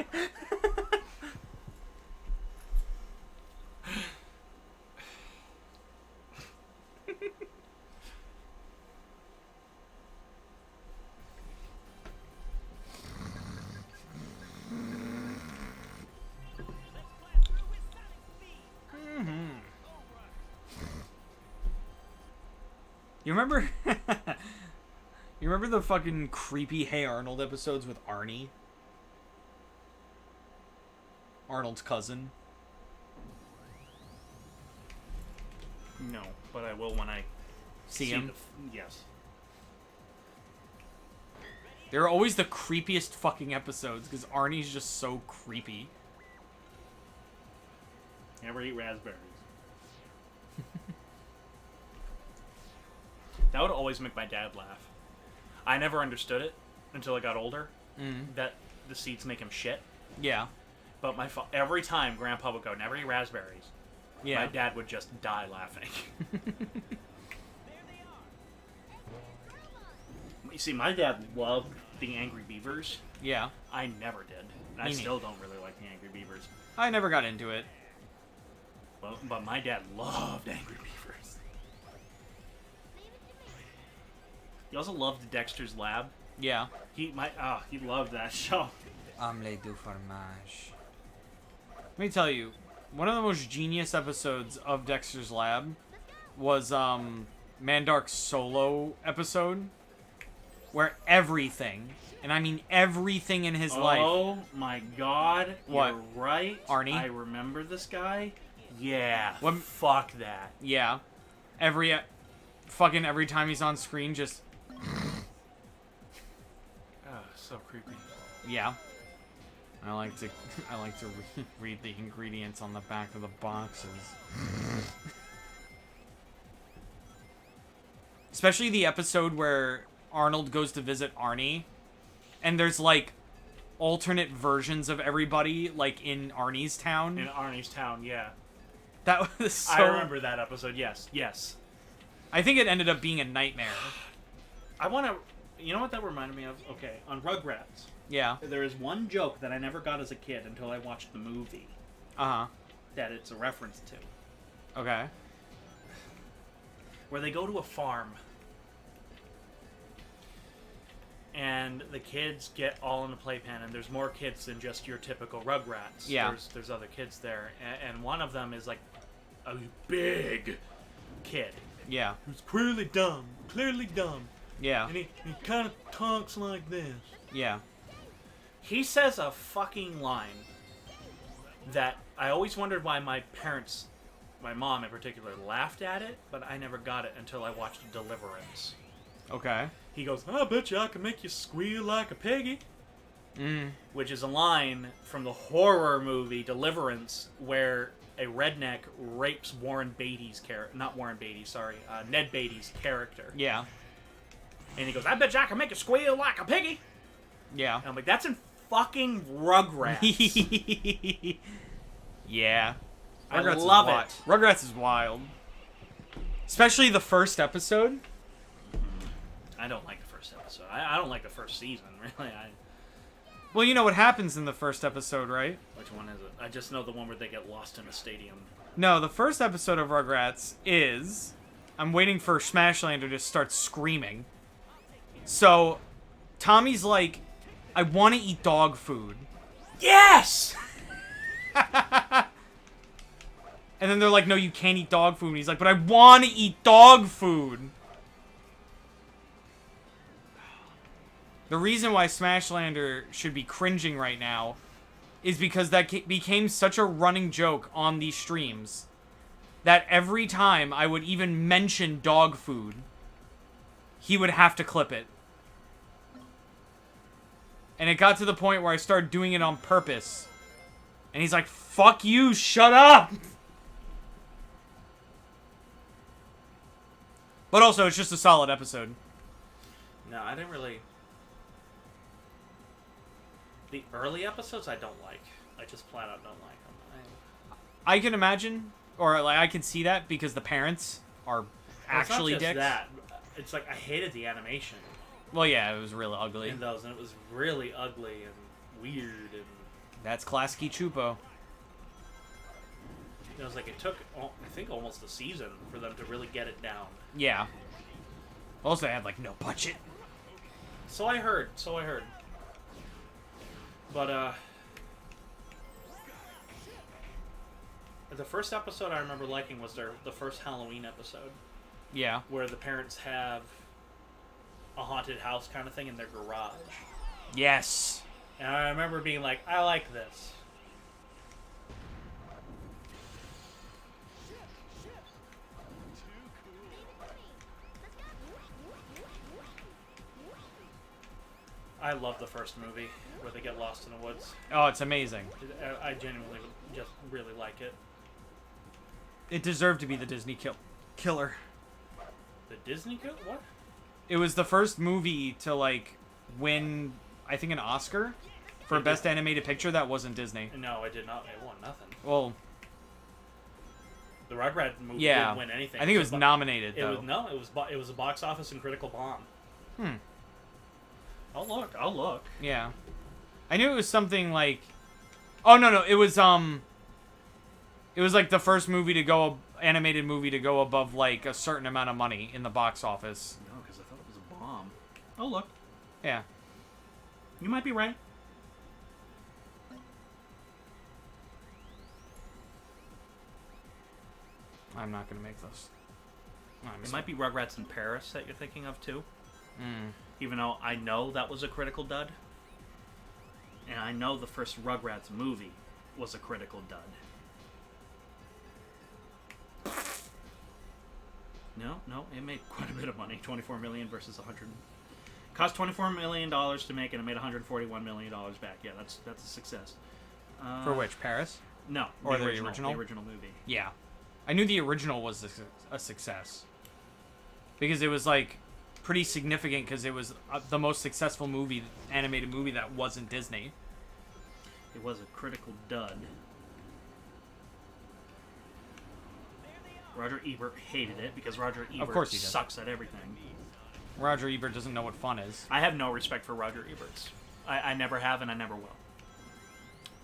You remember? You remember the fucking creepy Hey Arnold episodes with Arnie? Arnold's cousin. No, but I will when I See him? Yes. They're always the creepiest fucking episodes because Arnie's just so creepy. Never eat raspberries. That would always make my dad laugh. I never understood it until I got older. That the seeds make him shit. Yeah. But every time Grandpa would go, never eat raspberries. Yeah. My dad would just die laughing. You see, my dad loved the Angry Beavers. Yeah. I never did. And I still don't really like the Angry Beavers. I never got into it. Well, but my dad loved Angry Beavers. He also loved Dexter's Lab. Yeah. He loved that show. Omelette du fromage. Let me tell you, one of the most genius episodes of Dexter's Lab was Mandark's solo episode, where everything, and I mean everything in his life. Oh my god. What? You're right. Arnie? I remember this guy. Yeah. What? Fuck that. Yeah. Every time he's on screen, just So creepy. yeah. I like to read the ingredients on the back of the boxes. Especially the episode where Arnold goes to visit Arnie, and there's like alternate versions of everybody, like in Arnie's town. In Arnie's town, yeah. That was so... I remember that episode. Yes. I think it ended up being a nightmare. I want to. You know what that reminded me of? Okay, on Rugrats. Yeah. There is one joke that I never got as a kid until I watched the movie. Uh-huh. That it's a reference to. Okay. Where they go to a farm. And the kids get all in the playpen, and there's more kids than just your typical Rugrats. Yeah. There's other kids there, and one of them is like a big kid. Yeah. Who's clearly dumb. Yeah. And he kind of talks like this. Yeah. He says a fucking line that I always wondered why my parents, my mom in particular, laughed at it, but I never got it until I watched Deliverance. Okay. He goes, I bet you I can make you squeal like a piggy. Which is a line from the horror movie Deliverance where a redneck rapes Warren Beatty's character. Not Warren Beatty, sorry. Ned Beatty's character. Yeah. And he goes, I bet you I can make you squeal like a piggy. Yeah. And I'm like, that's in fucking Rugrats. Yeah. I Rugrats love is it. Rugrats is wild. Especially the first episode. I don't like the first episode. I don't like the first season, really. Well, you know what happens in the first episode, right? Which one is it? I just know the one where they get lost in a stadium. No, the first episode of Rugrats is... I'm waiting for Smashland to start screaming. So, Tommy's like, I want to eat dog food. Yes! And then they're like, no, you can't eat dog food. And he's like, but I want to eat dog food. The reason why Smashland should be cringing right now is because that became such a running joke on these streams that every time I would even mention dog food, he would have to clip it. And it got to the point where I started doing it on purpose. And he's like, fuck you, shut up! But also, it's just a solid episode. No, I didn't really... The early episodes I don't like. I just flat out don't like them. I can imagine, or like I can see that because the parents are actually it's not just dicks. that. It's like I hated the animation Well, yeah, it was really ugly. in those, and it was really ugly and weird, and That's classic Chupo. it was like it took, I think, almost a season for them to really get it down. Yeah. Also, they had like no budget. So I heard. But, the first episode I remember liking was the first Halloween episode, Yeah. where the parents have a haunted house kind of thing in their garage. Yes. And I remember being like, I like this. I love the first movie where they get lost in the woods. Oh, it's amazing. I genuinely just really like it. It deserved to be the Disney killer. The Disney kill? What? It was the first movie to like win, I think, an Oscar for It best did. animated picture that wasn't Disney. No, it did not. It won nothing. Well, The Rugrats movie yeah. didn't win anything. I think it was a bo- nominated It though. was it was a box office and critical bomb. I'll look. Yeah. I knew it was something like... Oh, no. It was like the first movie to go... Animated movie to go above, like, a certain amount of money in the box office. No, because I thought it was a bomb. Oh, look. Yeah. You might be right. I'm not going to make those. It might be Rugrats in Paris that you're thinking of, too. Even though I know that was a critical dud. And I know the first Rugrats movie was a critical dud. No, it made quite a bit of money. $24 million versus 100. Cost $24 million to make, and it made $141 million back. Yeah, that's a success. For which? Paris? No, Or the original? The original movie. Yeah. I knew the original was a success. Because it was, like, pretty significant because it was the most successful animated movie that wasn't Disney. It was a critical dud. Roger Ebert hated it because Roger Ebert course he did. sucks at everything. Roger Ebert doesn't know what fun is. I have no respect for Roger Ebert. I never have and I never will.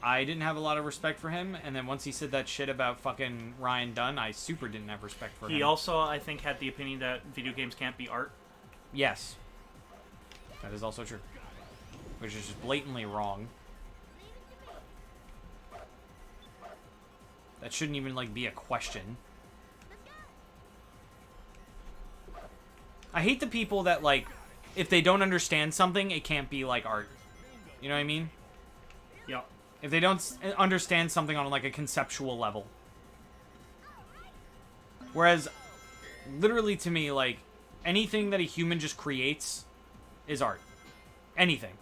I didn't have a lot of respect for him, and then once he said that shit about fucking Ryan Dunn, I super didn't have respect for him. He also, I think, had the opinion that video games can't be art. Yes. That is also true. Which is just blatantly wrong. That shouldn't even, like, be a question. I hate the people that, like, if they don't understand something, it can't be, like, art. You know what I mean? Yeah. If they don't understand something on, like, a conceptual level. Whereas, literally to me, like, anything that a human just creates is art. Anything.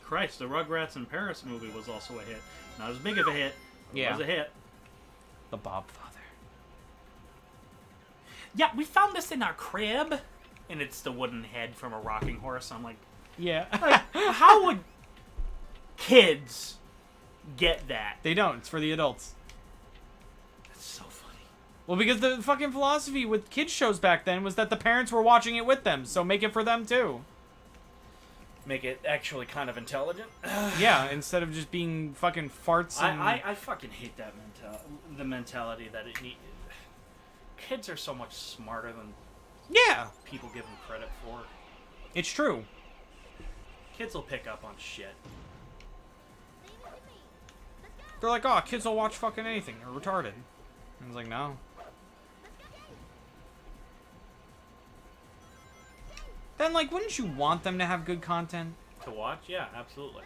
Christ, the Rugrats in Paris movie was also a hit. Not as big of a hit. It Yeah. was a hit. The Bob Father. Yeah, we found this in our crib. And it's the wooden head from a rocking horse. I'm like, Yeah. how would kids get that? They don't. It's for the adults. That's so funny. Well, because the fucking philosophy with kids shows back then was that the parents were watching it with them, so make it for them too. Make it actually kind of intelligent. Yeah, instead of just being fucking farts. And... I fucking hate that the mentality that it need. Kids are so much smarter than people give them credit for. It's true. Kids will pick up on shit. They're like, oh, kids will watch fucking anything. They're retarded. I was like, no. Then, like, wouldn't you want them to have good content? To watch? Yeah, absolutely.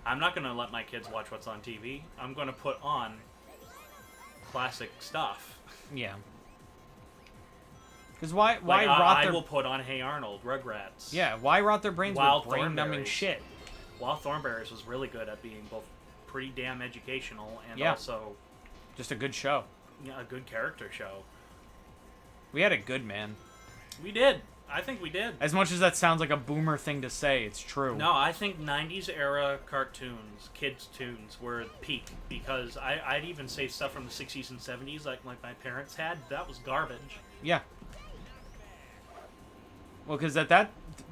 I'm not going to let my kids watch what's on TV. I'm going to put on classic stuff. Yeah. Because why like, rot their... I will put on Hey Arnold, Rugrats. Yeah, why rot their brains Wild with brain-numbing shit? Wild Thornberrys was really good at being both pretty damn educational and also... Just a good show. Yeah, a good character show. We had it good, man. We did. I think we did. As much as that sounds like a boomer thing to say, it's true. No, I think 90s era cartoons, kids' tunes, were peak. Because I'd even say stuff from the 60s and 70s, like my parents had, that was garbage. Yeah. Well, because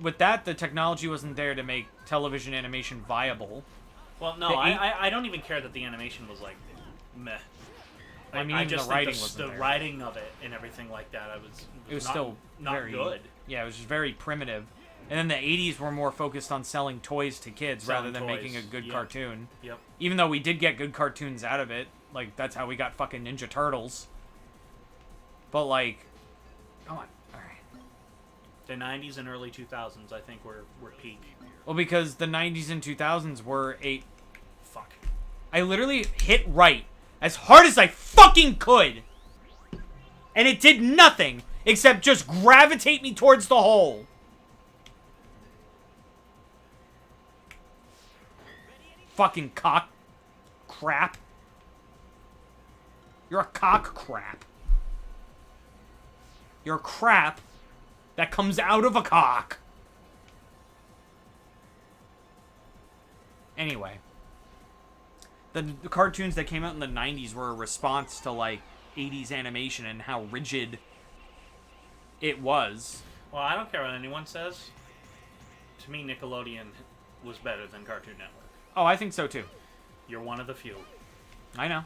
with that, the technology wasn't there to make television animation viable. Well, no, I don't even care that the animation was, like, meh. I mean, I even just the writing think wasn't the there. writing of it and everything like that, it was not, still not very good. Yeah, it was just very primitive. And then the 80s were more focused on selling toys to kids rather than making a good cartoon. Yep. Even though we did get good cartoons out of it. Like, that's how we got fucking Ninja Turtles. But, like... Come on. Alright. The 90s and early 2000s, I think, were peak. Well, because the 90s and 2000s were Fuck. I literally hit right as hard as I fucking could. And it did nothing except just gravitate me towards the hole. Fucking cock crap. You're a cock crap. You're a crap that comes out of a cock. Anyway. The cartoons that came out in the 90s were a response to, like, 80s animation and how rigid it was. Well, I don't care what anyone says. To me, Nickelodeon was better than Cartoon Network. Oh, I think so, too. You're one of the few. I know.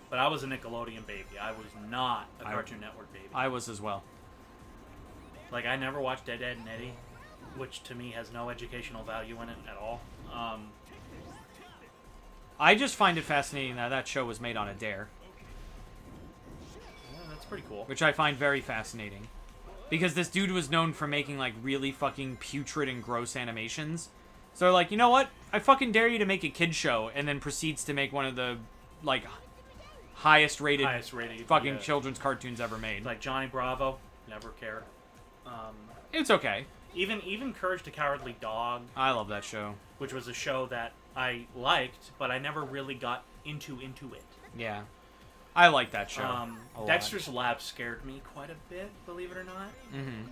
But I was a Nickelodeon baby. I was not a Cartoon Network baby. I was as well. Like, I never watched Ed, Edd and Eddy, which to me has no educational value in it at all. I just find it fascinating that that show was made on a dare. Yeah, that's pretty cool. Which I find very fascinating. Because this dude was known for making, like, really fucking putrid and gross animations. So they're like, you know what? I fucking dare you to make a kid show, and then proceeds to make one of the, like, highest rated fucking children's cartoons ever made. Like Johnny Bravo, never cared. It's okay. Even Courage the Cowardly Dog. I love that show. Which was a show that I liked, but I never really got into it. Yeah. I like that show. Dexter's Lab scared me quite a bit, believe it or not. Mm-hmm.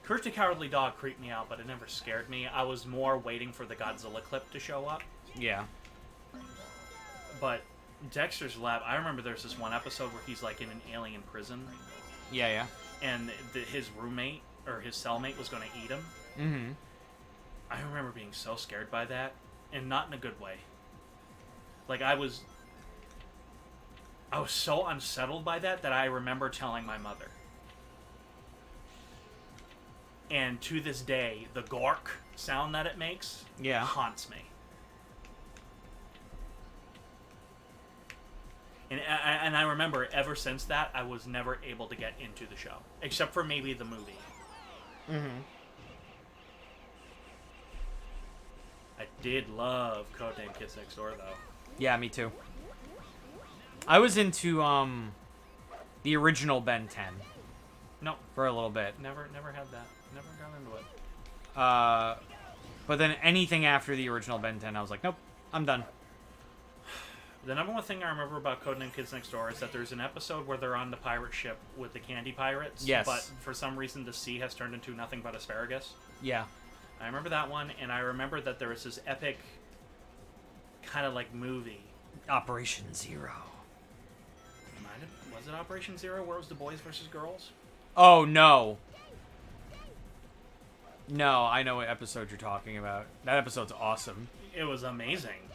Courage the Cowardly Dog creeped me out, but it never scared me. I was more waiting for the Godzilla clip to show up. Yeah. But Dexter's Lab, I remember there's this one episode where he's like in an alien prison. Yeah, yeah. And his roommate, or his cellmate, was going to eat him. Mm-hmm. I remember being so scared by that, and not in a good way. Like, I was so unsettled by that I remember telling my mother. And to this day, the gork sound that it makes haunts me. And I remember ever since that, I was never able to get into the show. Except for maybe the movie. Mm-hmm. I did love Codename Kids Next Door, though. Yeah, me too. I was into, the original Ben 10. No. For a little bit. Never had that. Never got into it. But then anything after the original Ben 10, I was like, nope, I'm done. The number one thing I remember about Codename Kids Next Door is that there's an episode where they're on the pirate ship with the candy pirates. Yes. But for some reason, the sea has turned into nothing but asparagus. Yeah. I remember that one, and I remember that there was this epic kind of like movie. Operation Zero. Was it Operation Zero where it was the boys versus girls? Oh, no. No, I know what episode you're talking about. That episode's awesome. It was amazing.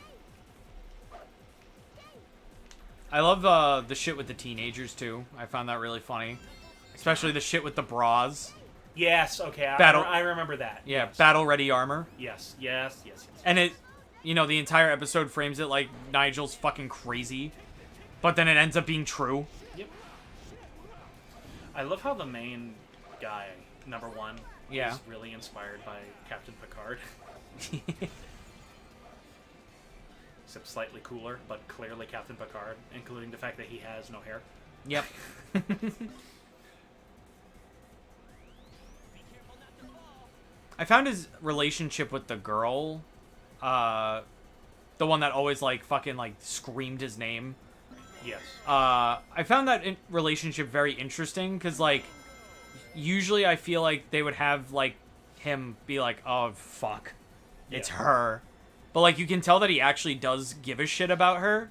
I love the shit with the teenagers, too. I found that really funny. Especially the shit with the bras. Yes, okay, I remember that. Yeah, yes. battle-ready armor. Yes. And it, you know, the entire episode frames it like Nigel's fucking crazy. But then it ends up being true. Yep. I love how the main guy, number one, is really inspired by Captain Picard. Except slightly cooler, but clearly Captain Picard, including the fact that he has no hair. Yep. I found his relationship with the girl, the one that always, like, fucking, like, screamed his name. Yes. I found that relationship very interesting, because, like, usually I feel like they would have, like, him be like, oh, fuck, it's her. But, like, you can tell that he actually does give a shit about her.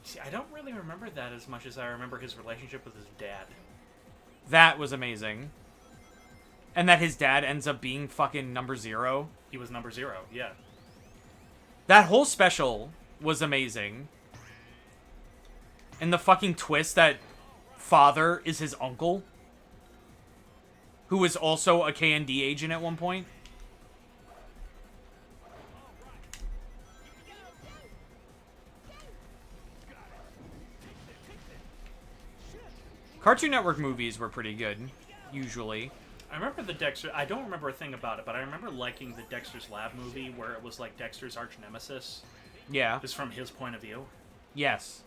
See, I don't really remember that as much as I remember his relationship with his dad. That was amazing. And that his dad ends up being fucking number 0. He was number 0, yeah. That whole special was amazing. And the fucking twist that father is his uncle, who was also a K&D agent at one point. Cartoon Network movies were pretty good, usually. I remember the Dexter... I don't remember a thing about it, but I remember liking the Dexter's Lab movie where it was like Dexter's arch nemesis. Yeah. Just from his point of view. Yes.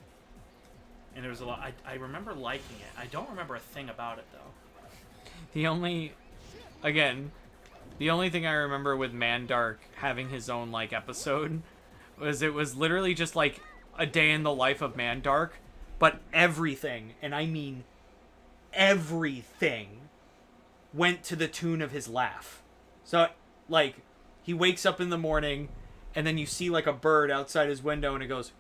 And there was a lot... I remember liking it. I don't remember a thing about it, though. The only... Again, the only thing I remember with Mandark having his own, like, episode was it was literally just, like, a day in the life of Mandark, but everything, and I mean everything, went to the tune of his laugh. So, like, he wakes up in the morning, and then you see, like, a bird outside his window, and it goes...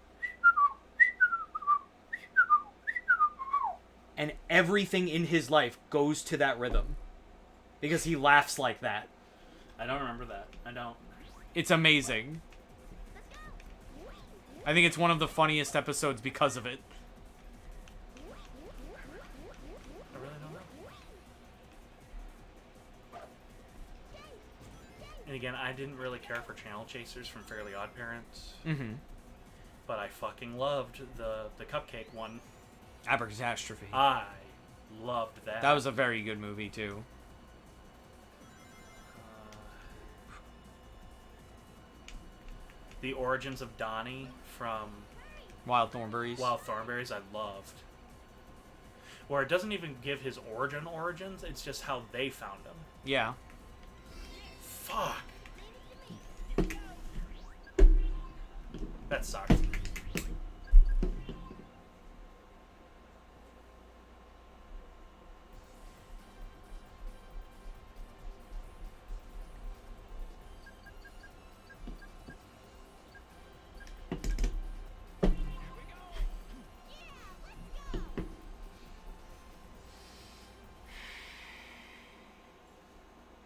And everything in his life goes to that rhythm. Because he laughs like that. I don't remember that. I don't. It's amazing. I think it's one of the funniest episodes because of it. I really don't know. And again, I didn't really care for Channel Chasers from Fairly Odd Parents. Mm-hmm. But I fucking loved the Cupcake one. Abercatastrophe. I loved that. That was a very good movie, too. The Origins of Donnie from Wild Thornberrys. Wild Thornberrys, I loved. Where it doesn't even give his origins, it's just how they found him. Yeah. Fuck. That sucked.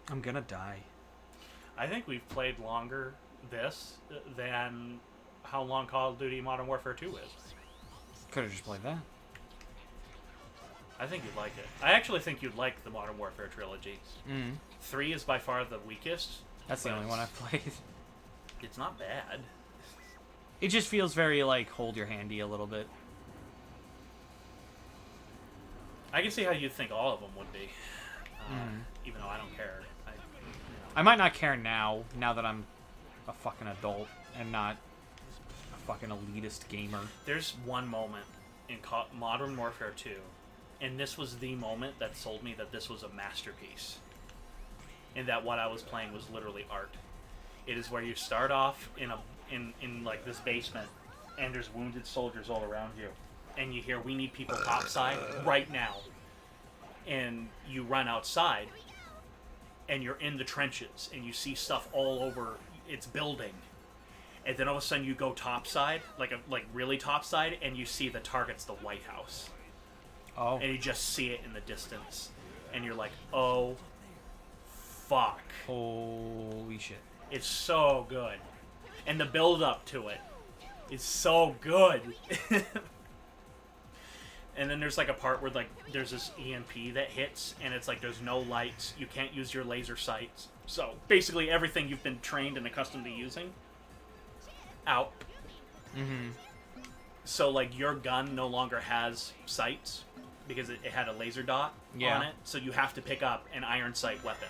I'm gonna die. I think we've played longer this than how long Call of Duty Modern Warfare 2 is. Could have just played that. I think you'd like it. I actually think you'd like the Modern Warfare trilogy. 3 is by far the weakest. That's the only one I've played. It's not bad. It just feels very, like, hold your handy a little bit. I can see how you'd think all of them would be. Even though I don't care. I might not care now that I'm a fucking adult and not a fucking elitist gamer. There's one moment in Modern Warfare 2, and this was the moment that sold me that this was a masterpiece. And that what I was playing was literally art. It is where you start off in like this basement, and there's wounded soldiers all around you. And you hear, we need people topside right now. And you run outside, and you're in the trenches, and you see stuff all over its building. and then all of a sudden you go topside, like really topside, and you see the target's the White House. Oh. And you just see it in the distance, and you're like, oh, fuck. Holy shit. It's so good. And the build-up to it is so good. And then there's like a part where like there's this EMP that hits, and it's like there's no lights, you can't use your laser sights. So basically everything you've been trained and accustomed to using, out. Mm-hmm. So like your gun no longer has sights because it had a laser dot on it. So you have to pick up an iron sight weapon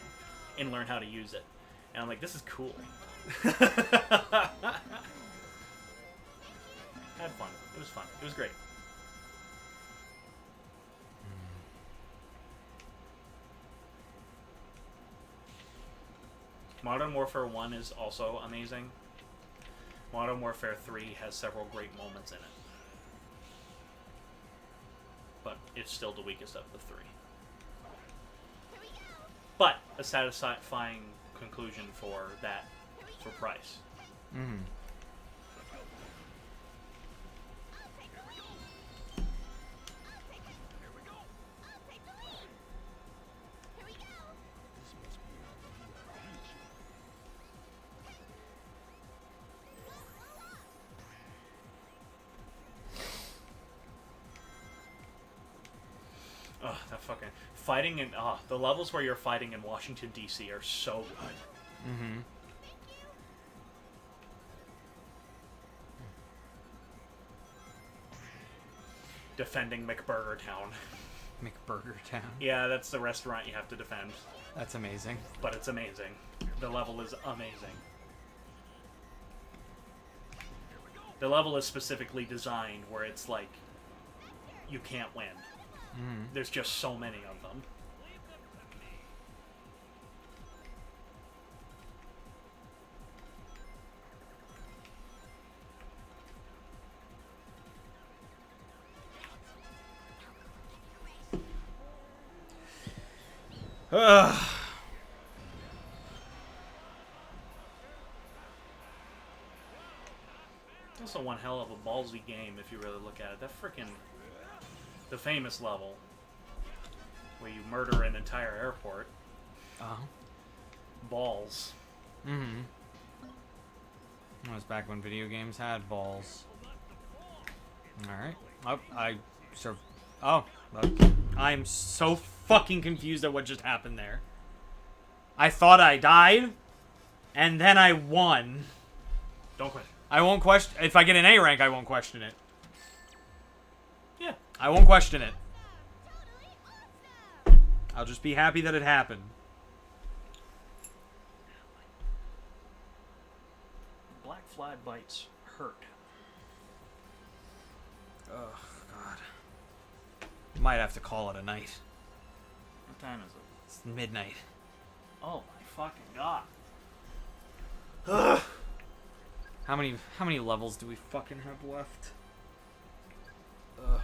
and learn how to use it. And I'm like, this is cool. Had fun. It was fun. It was great. Modern Warfare 1 is also amazing. Modern Warfare 3 has several great moments in it. But it's still the weakest of the three. But a satisfying conclusion for that, for Price. Mm-hmm. Ugh, that fucking fighting in the levels where you're fighting in Washington D.C. are so good. Mm-hmm. Defending McBurger Town. McBurger Town. Yeah, that's the restaurant you have to defend. That's amazing. But it's amazing. The level is amazing. The level is specifically designed where it's like you can't win. Mm-hmm. There's just so many of them. Ugh. Also one hell of a ballsy game if you really look at it. That freaking... The famous level where you murder an entire airport. Uh-huh. Balls. Mm-hmm. That was back when video games had balls. Alright. I'm so fucking confused at what just happened there. I thought I died, and then I won. Don't question. I won't question... If I get an A rank, I won't question it. Yeah. I won't question it. I'll just be happy that it happened. Black flag bites hurt. Oh, God. Might have to call it a night. What time is it? It's midnight. Oh my fucking god. Ugh. How many levels do we fucking have left? Ugh.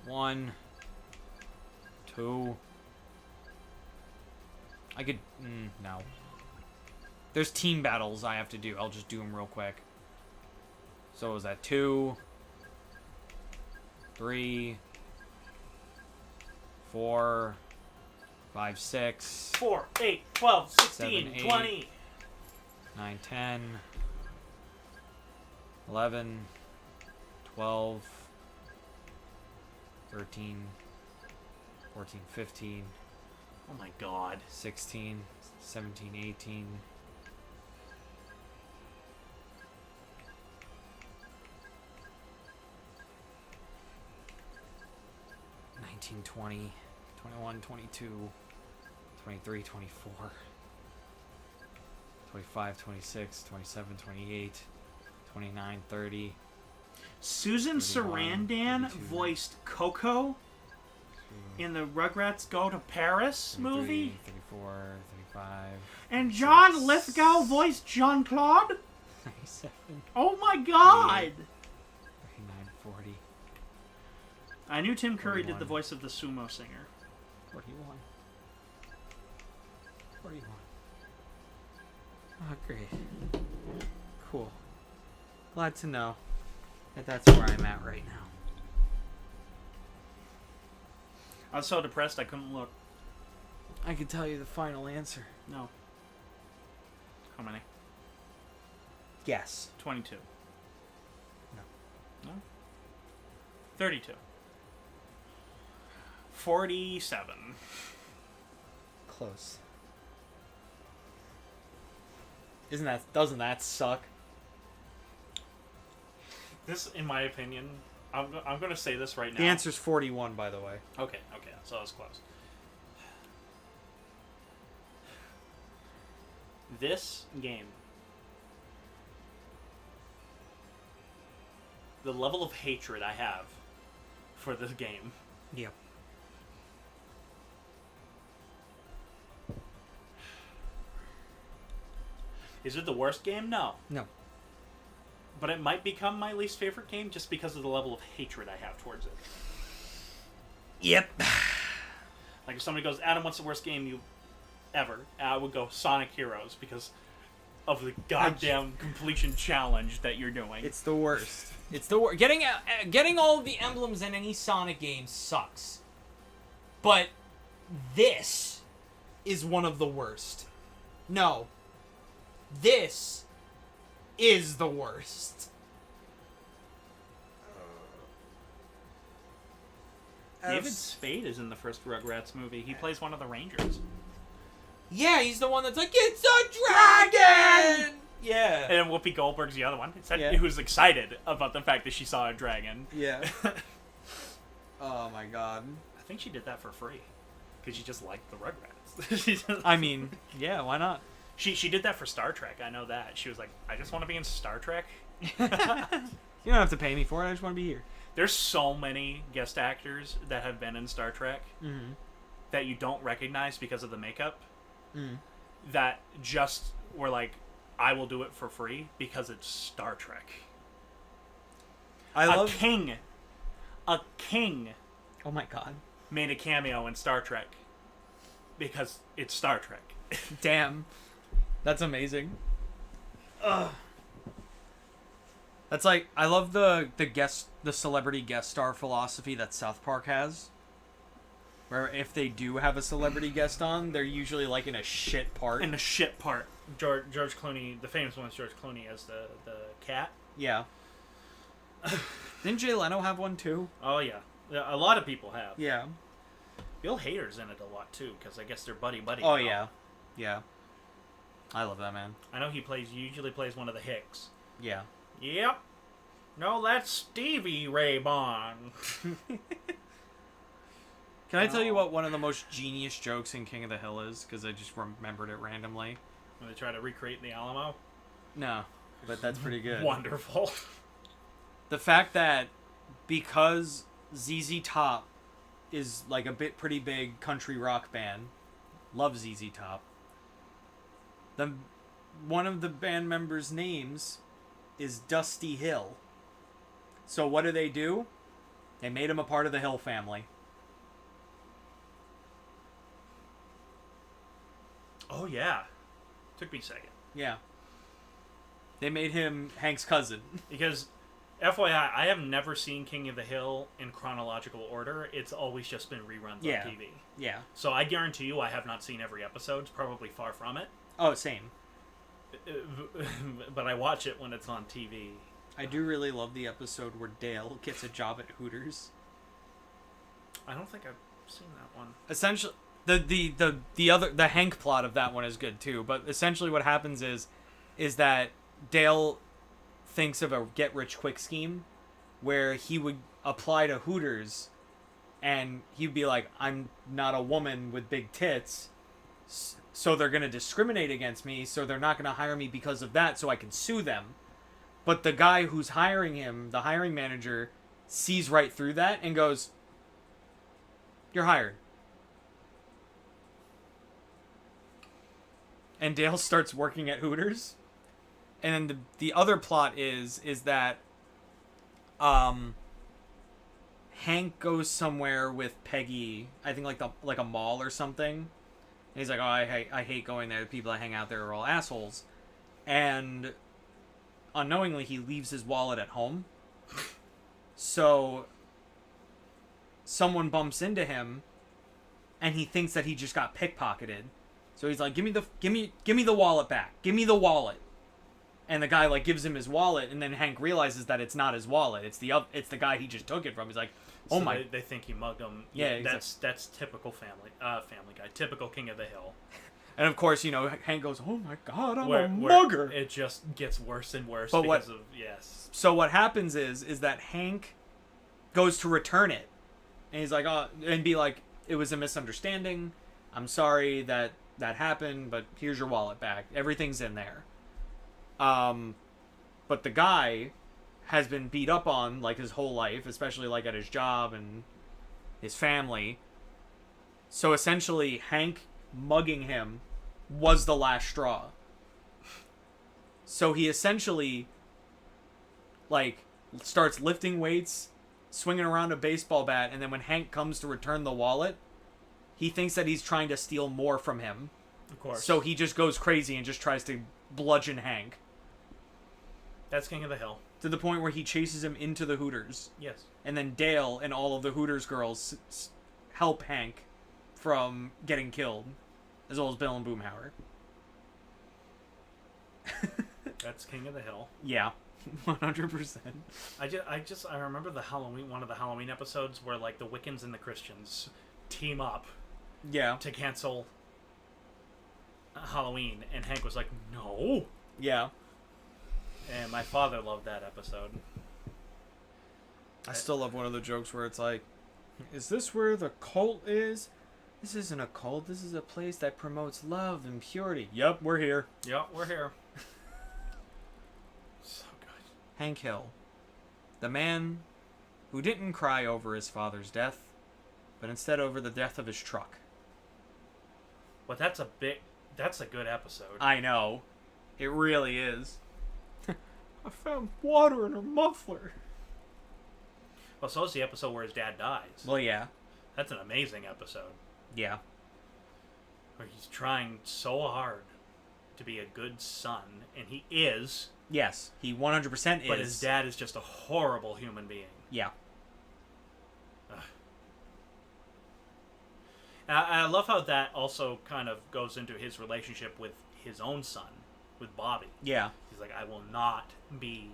1, 2. I could... no. There's team battles I have to do. I'll just do them real quick. So is that 2, 3, 4, 5, 6, 4, 8, 12, 16, 7, 8, 20. 9, 10, 11, 12, 13, 14, 15, Oh my god. 16, 17, 18, 19, 20, 21, 22, 23, 24, 25, 26, 27, 28, 29, 30. Susan 31, Sarandon 32. voiced Coco in the Rugrats Go to Paris 33, movie. 34, 35. And John 36, Lithgow voiced Jean-Claude. 37, Oh my god! 39, 40, I knew Tim Curry did the 41. voice of the sumo singer. 41. 41. Oh, great. Cool. Glad to know that that's where I'm at right now. I was so depressed I couldn't look. I can tell you the final answer. No. How many? Yes. 22. No. No? 32. 47. Close. Doesn't that suck? This, in my opinion, I'm going to say this right now. The answer's 41, by the way. Okay, so I was close. This game, the level of hatred I have for this game, Yep. is it the worst game? No. No. But it might become my least favorite game just because of the level of hatred I have towards it. Yep. Like if somebody goes, Adam, what's the worst game you ever? I would go Sonic Heroes because of the goddamn completion challenge that you're doing. It's the worst. It's the worst. Getting all of the emblems in any Sonic game sucks. But this is one of the worst. No. This is the worst. David Spade is in the first Rugrats movie. He plays one of the Rangers. Yeah, he's the one that's like, it's a dragon! Yeah. And Whoopi Goldberg's the other one. Yeah. Who's excited about the fact that she saw a dragon. Yeah. Oh my god. I think she did that for free. Because she just liked the Rugrats. I mean, yeah, why not? She did that for Star Trek. I know that. She was like, I just want to be in Star Trek. You don't have to pay me for it, I just want to be here. There's so many guest actors that have been in Star Trek that you don't recognize because of the makeup. That just were like, I will do it for free because it's Star Trek. A king Oh my god. made a cameo in Star Trek because it's Star Trek. Damn. That's amazing. Ugh. That's like, I love the celebrity guest star philosophy that South Park has. Where if they do have a celebrity guest on, they're usually like in a shit part. In the shit part. George Clooney, the famous one is George Clooney as the cat. Yeah. Didn't Jay Leno have one too? Oh yeah. A lot of people have. Yeah. Bill Hader's in it a lot too, because I guess they're buddy. Oh yeah. Yeah. I love that man. I know he usually plays one of the Hicks. Yeah. Yep. No, that's Stevie Ray Vaughan. Can I tell you what one of the most genius jokes in King of the Hill is? Because I just remembered it randomly. When they try to recreate the Alamo? No, but that's pretty good. Wonderful. The fact that because ZZ Top is like a pretty big country rock band, love ZZ Top, one of the band members' names is Dusty Hill. So what do? They made him a part of the Hill family. Oh yeah. Took me a second. Yeah. They made him Hank's cousin. Because, FYI, I have never seen King of the Hill in chronological order. It's always just been reruns on TV. Yeah. So I guarantee you I have not seen every episode. Probably far from it. Oh, same. But I watch it when it's on TV. I do really love the episode where Dale gets a job at Hooters. I don't think I've seen that one. Essentially, the Hank plot of that one is good too. But essentially, what happens is that Dale thinks of a get-rich-quick scheme where he would apply to Hooters, and he'd be like, "I'm not a woman with big tits, so they're gonna discriminate against me. So they're not gonna hire me because of that. So I can sue them." But the guy who's hiring him, the hiring manager, sees right through that and goes, "You're hired." And Dale starts working at Hooters. And then the other plot is that Hank goes somewhere with Peggy, I think like a mall or something. And he's like, "Oh, I hate going there. The people that hang out there are all assholes." And unknowingly, he leaves his wallet at home. So someone bumps into him, and he thinks that he just got pickpocketed. So he's like, give me the wallet back. Give me the wallet. And the guy like gives him his wallet, and then Hank realizes that it's not his wallet. It's the guy he just took it from. He's like, oh so my. They think he mugged him. Yeah, that's typical Family Guy. Typical King of the Hill. And of course, Hank goes, oh my god, I'm a mugger. It just gets worse and worse But because of, yes. So what happens is that Hank goes to return it. And he's like, oh, and be like, it was a misunderstanding. I'm sorry that happened, but here's your wallet back. Everything's in there. But the guy has been beat up on, like, his whole life, especially, like, at his job and his family. So essentially, Hank mugging him was the last straw. So he essentially, like, starts lifting weights, swinging around a baseball bat, and then when Hank comes to return the wallet, he thinks that he's trying to steal more from him. Of course. So he just goes crazy and just tries to bludgeon Hank. That's King of the Hill. To the point where he chases him into the Hooters. Yes. And then Dale and all of the Hooters girls help Hank from getting killed, as well as Bill and Boomhauer. That's King of the Hill. Yeah, 100%. I remember one of the Halloween episodes where like the Wiccans and the Christians team up. Yeah. To cancel Halloween, and Hank was like, no. Yeah. And my father loved that episode. I still love one of the jokes where it's like, is this where the cult is? This isn't a cult. This is a place that promotes love and purity. Yep, we're here. Yep, we're here. So good. Hank Hill. The man who didn't cry over his father's death, but instead over the death of his truck. But that's a good episode. I know. It really is. I found water in her muffler. Well, so is the episode where his dad dies. Well, yeah. That's an amazing episode. Yeah. Where he's trying so hard to be a good son, and he is. Yes, he 100% is. But his dad is just a horrible human being. Yeah. And I love how that also kind of goes into his relationship with his own son, with Bobby. Yeah. He's like, I will not be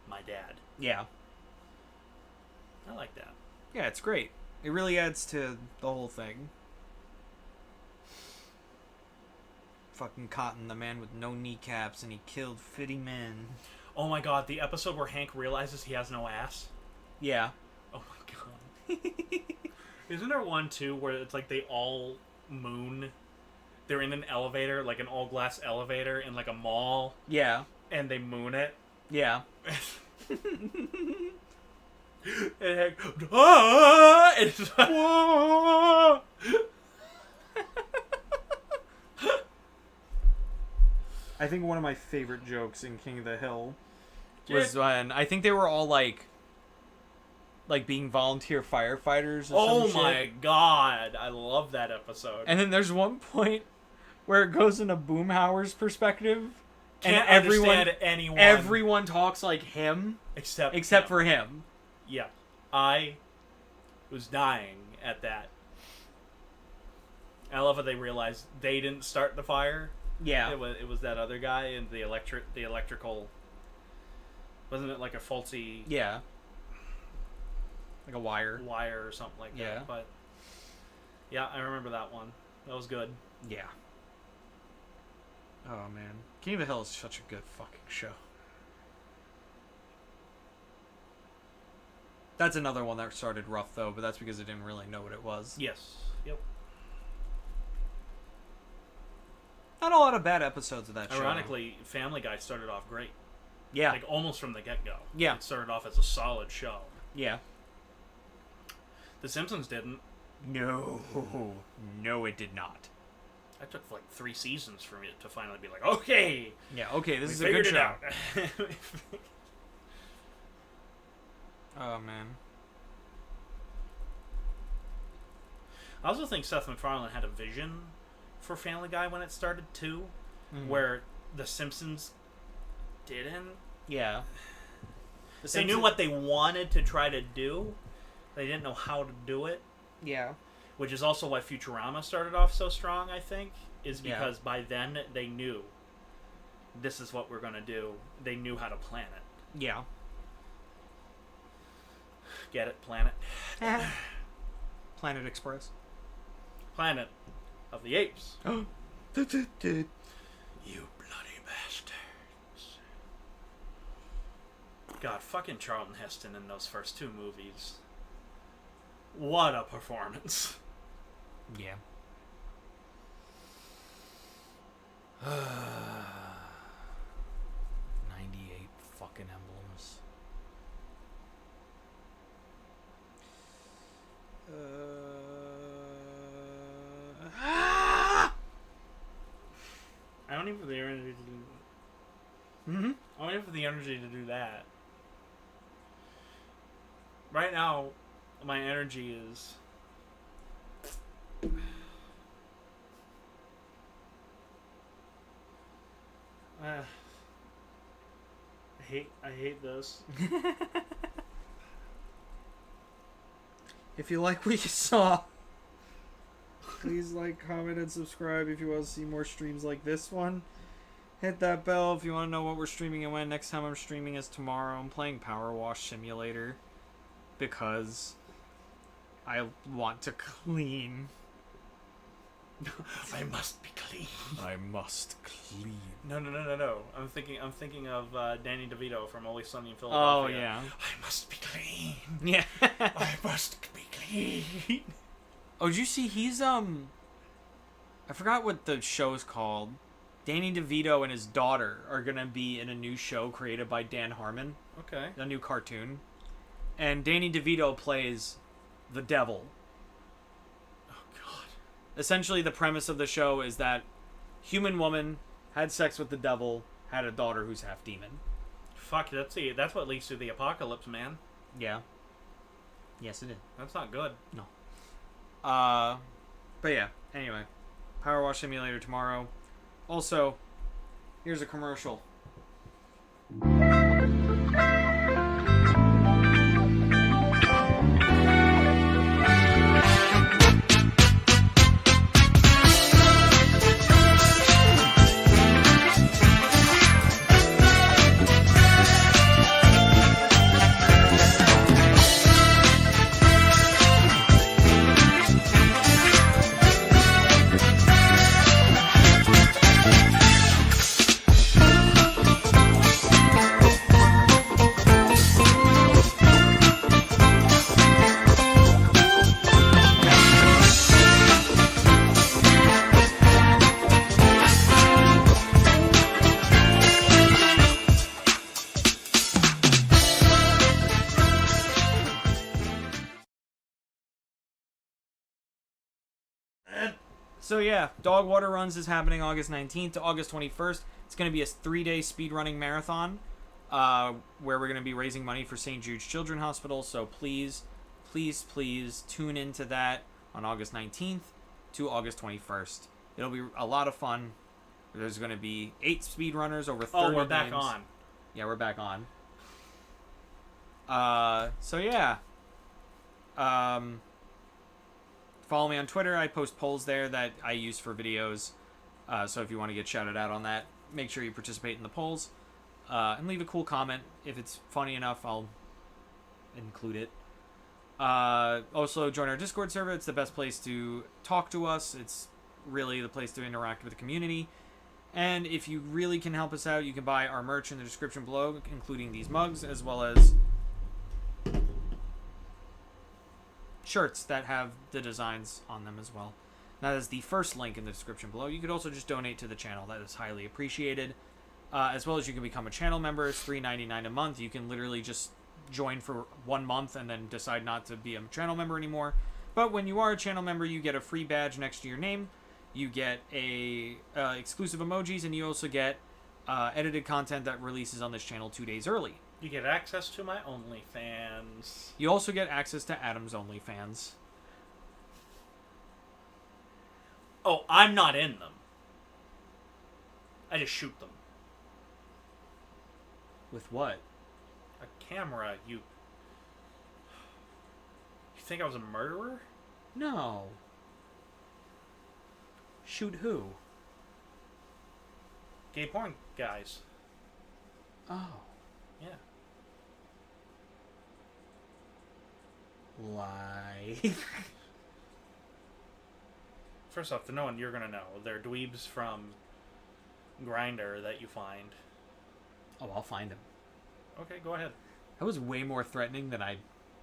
my dad. Yeah. I like that. Yeah, it's great. It really adds to the whole thing. Fucking Cotton, the man with no kneecaps, and he killed 50 men. Oh my god, the episode where Hank realizes he has no ass? Yeah. Oh my god. Isn't there one, too, where it's like they all moon? They're in an elevator, like an all-glass elevator in like a mall. Yeah. And they moon it. Yeah. And Hank, ah! And it's like, Whoa! I think one of my favorite jokes in King of the Hill was when I think they were all like being volunteer firefighters or some my shit. god, I love that episode. And then there's one point where it goes into Boomhauer's perspective. Can't and understand anyone. Everyone talks like him except for him. Yeah. I was dying at that. I love how they realized they didn't start the fire. Yeah. It was that other guy and the electrical. Wasn't it like a faulty? Yeah. Like a wire or something like that. But yeah, I remember that one. That was good. Yeah. Oh man, King of the Hill is such a good fucking show. That's another one that started rough though, but that's because I didn't really know what it was. Yes. Yep. Not a lot of bad episodes of that show. Ironically, Family Guy started off great. Yeah. Like almost from the get-go. Yeah. It started off as a solid show. Yeah. The Simpsons didn't. No. No, it did not. That took like 3 seasons for me to finally be like, okay. Yeah, okay, this is a figured good it show. out. Oh, man. I also think Seth MacFarlane had a vision for Family Guy when it started too, Mm-hmm. where The Simpsons didn't. Yeah. They knew what they wanted to try to do. They didn't know how to do it. Yeah. Which is also why Futurama started off so strong, I think. Is because by then they knew this is what we're going to do. They knew how to plan it. Yeah. Get it? Planet? Planet Express. Planet of the Apes. You bloody bastards. God, fucking Charlton Heston in those first two movies. What a performance. Yeah. 98 fucking emblems. I don't even have the energy to do. Mm-hmm. I don't even have the energy to do that. Right now, my energy is. I hate this. If you like what you saw, please like, comment, and subscribe if you want to see more streams like this one. Hit that bell if you want to know what we're streaming and when. Next time I'm streaming is tomorrow. I'm playing Power Wash Simulator because I want to clean. I must be clean. I must clean. No. I'm thinking of Danny DeVito from Always Sunny in Oh, Philadelphia. yeah. I must be clean. Yeah. I must be clean. Oh, did you see he's, I forgot what the show's called. Danny DeVito and his daughter are going to be in a new show created by Dan Harmon. Okay. A new cartoon. And Danny DeVito plays the devil. Oh, God. Essentially, the premise of the show is that human woman had sex with the devil, had a daughter who's half demon. Fuck, that's what leads to the apocalypse, man. Yeah. Yes, it is. That's not good. No. But yeah, anyway. Power Wash Simulator tomorrow. Also, here's a commercial. So yeah, Dog Water Runs is happening August 19th to August 21st. It's going to be a 3-day speedrunning marathon where we're going to be raising money for St. Jude's Children's Hospital. So please tune into that on August 19th to August 21st. It'll be a lot of fun. There's going to be 8 speedrunners over 30 Oh, we're games. back on. Yeah, we're back on. So yeah. Follow me on Twitter. I post polls there that I use for videos. So if you want to get shouted out on that, make sure you participate in the polls. And leave a cool comment. If it's funny enough, I'll include it. Also, join our Discord server. It's the best place to talk to us. It's really the place to interact with the community. And if you really can help us out, you can buy our merch in the description below, including these mugs, as well as shirts that have the designs on them as well. That is the first link in the description below. You could also just donate to the channel. That is highly appreciated. As well as you can become a channel member. It's $3.99 a month. You can literally just join for 1 month and then decide not to be a channel member anymore. But when you are a channel member, you get a free badge next to your name. You get exclusive emojis, and you also get edited content that releases on this channel 2 days early. You get access to my OnlyFans. You also get access to Adam's OnlyFans. Oh, I'm not in them. I just shoot them. With what? A camera. You think I was a murderer? No. Shoot who? Gay porn guys. Oh. Yeah. Like... First off, they're no one you're gonna know. They're dweebs from Grindr that you find. Oh, I'll find him. Okay, go ahead. That was way more threatening than I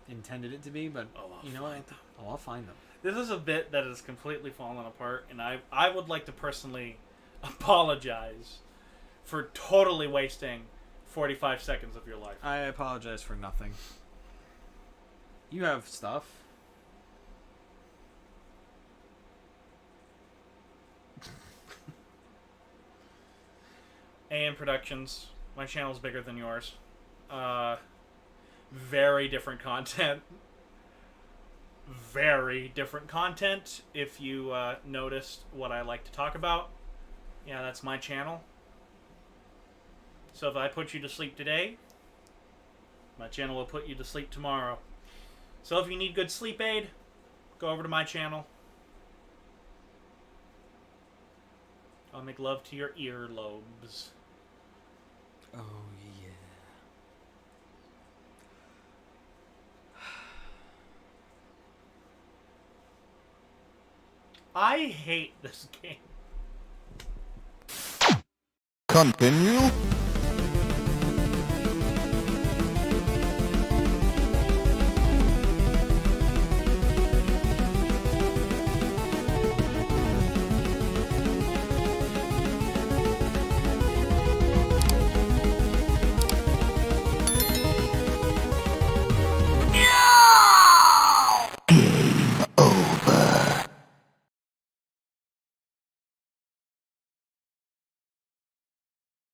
intended it to be, but you know what? Oh, I'll find them. This is a bit that has completely fallen apart, and I would like to personally apologize for totally wasting 45 seconds of your life. I apologize for nothing. You have stuff. AM Productions. My channel's bigger than yours. Very different content. Very different content. If you noticed what I like to talk about, yeah, that's my channel. So if I put you to sleep today, my channel will put you to sleep tomorrow. So if you need good sleep aid, go over to my channel. I'll make love to your earlobes. Oh, yeah. I hate this game. Continue.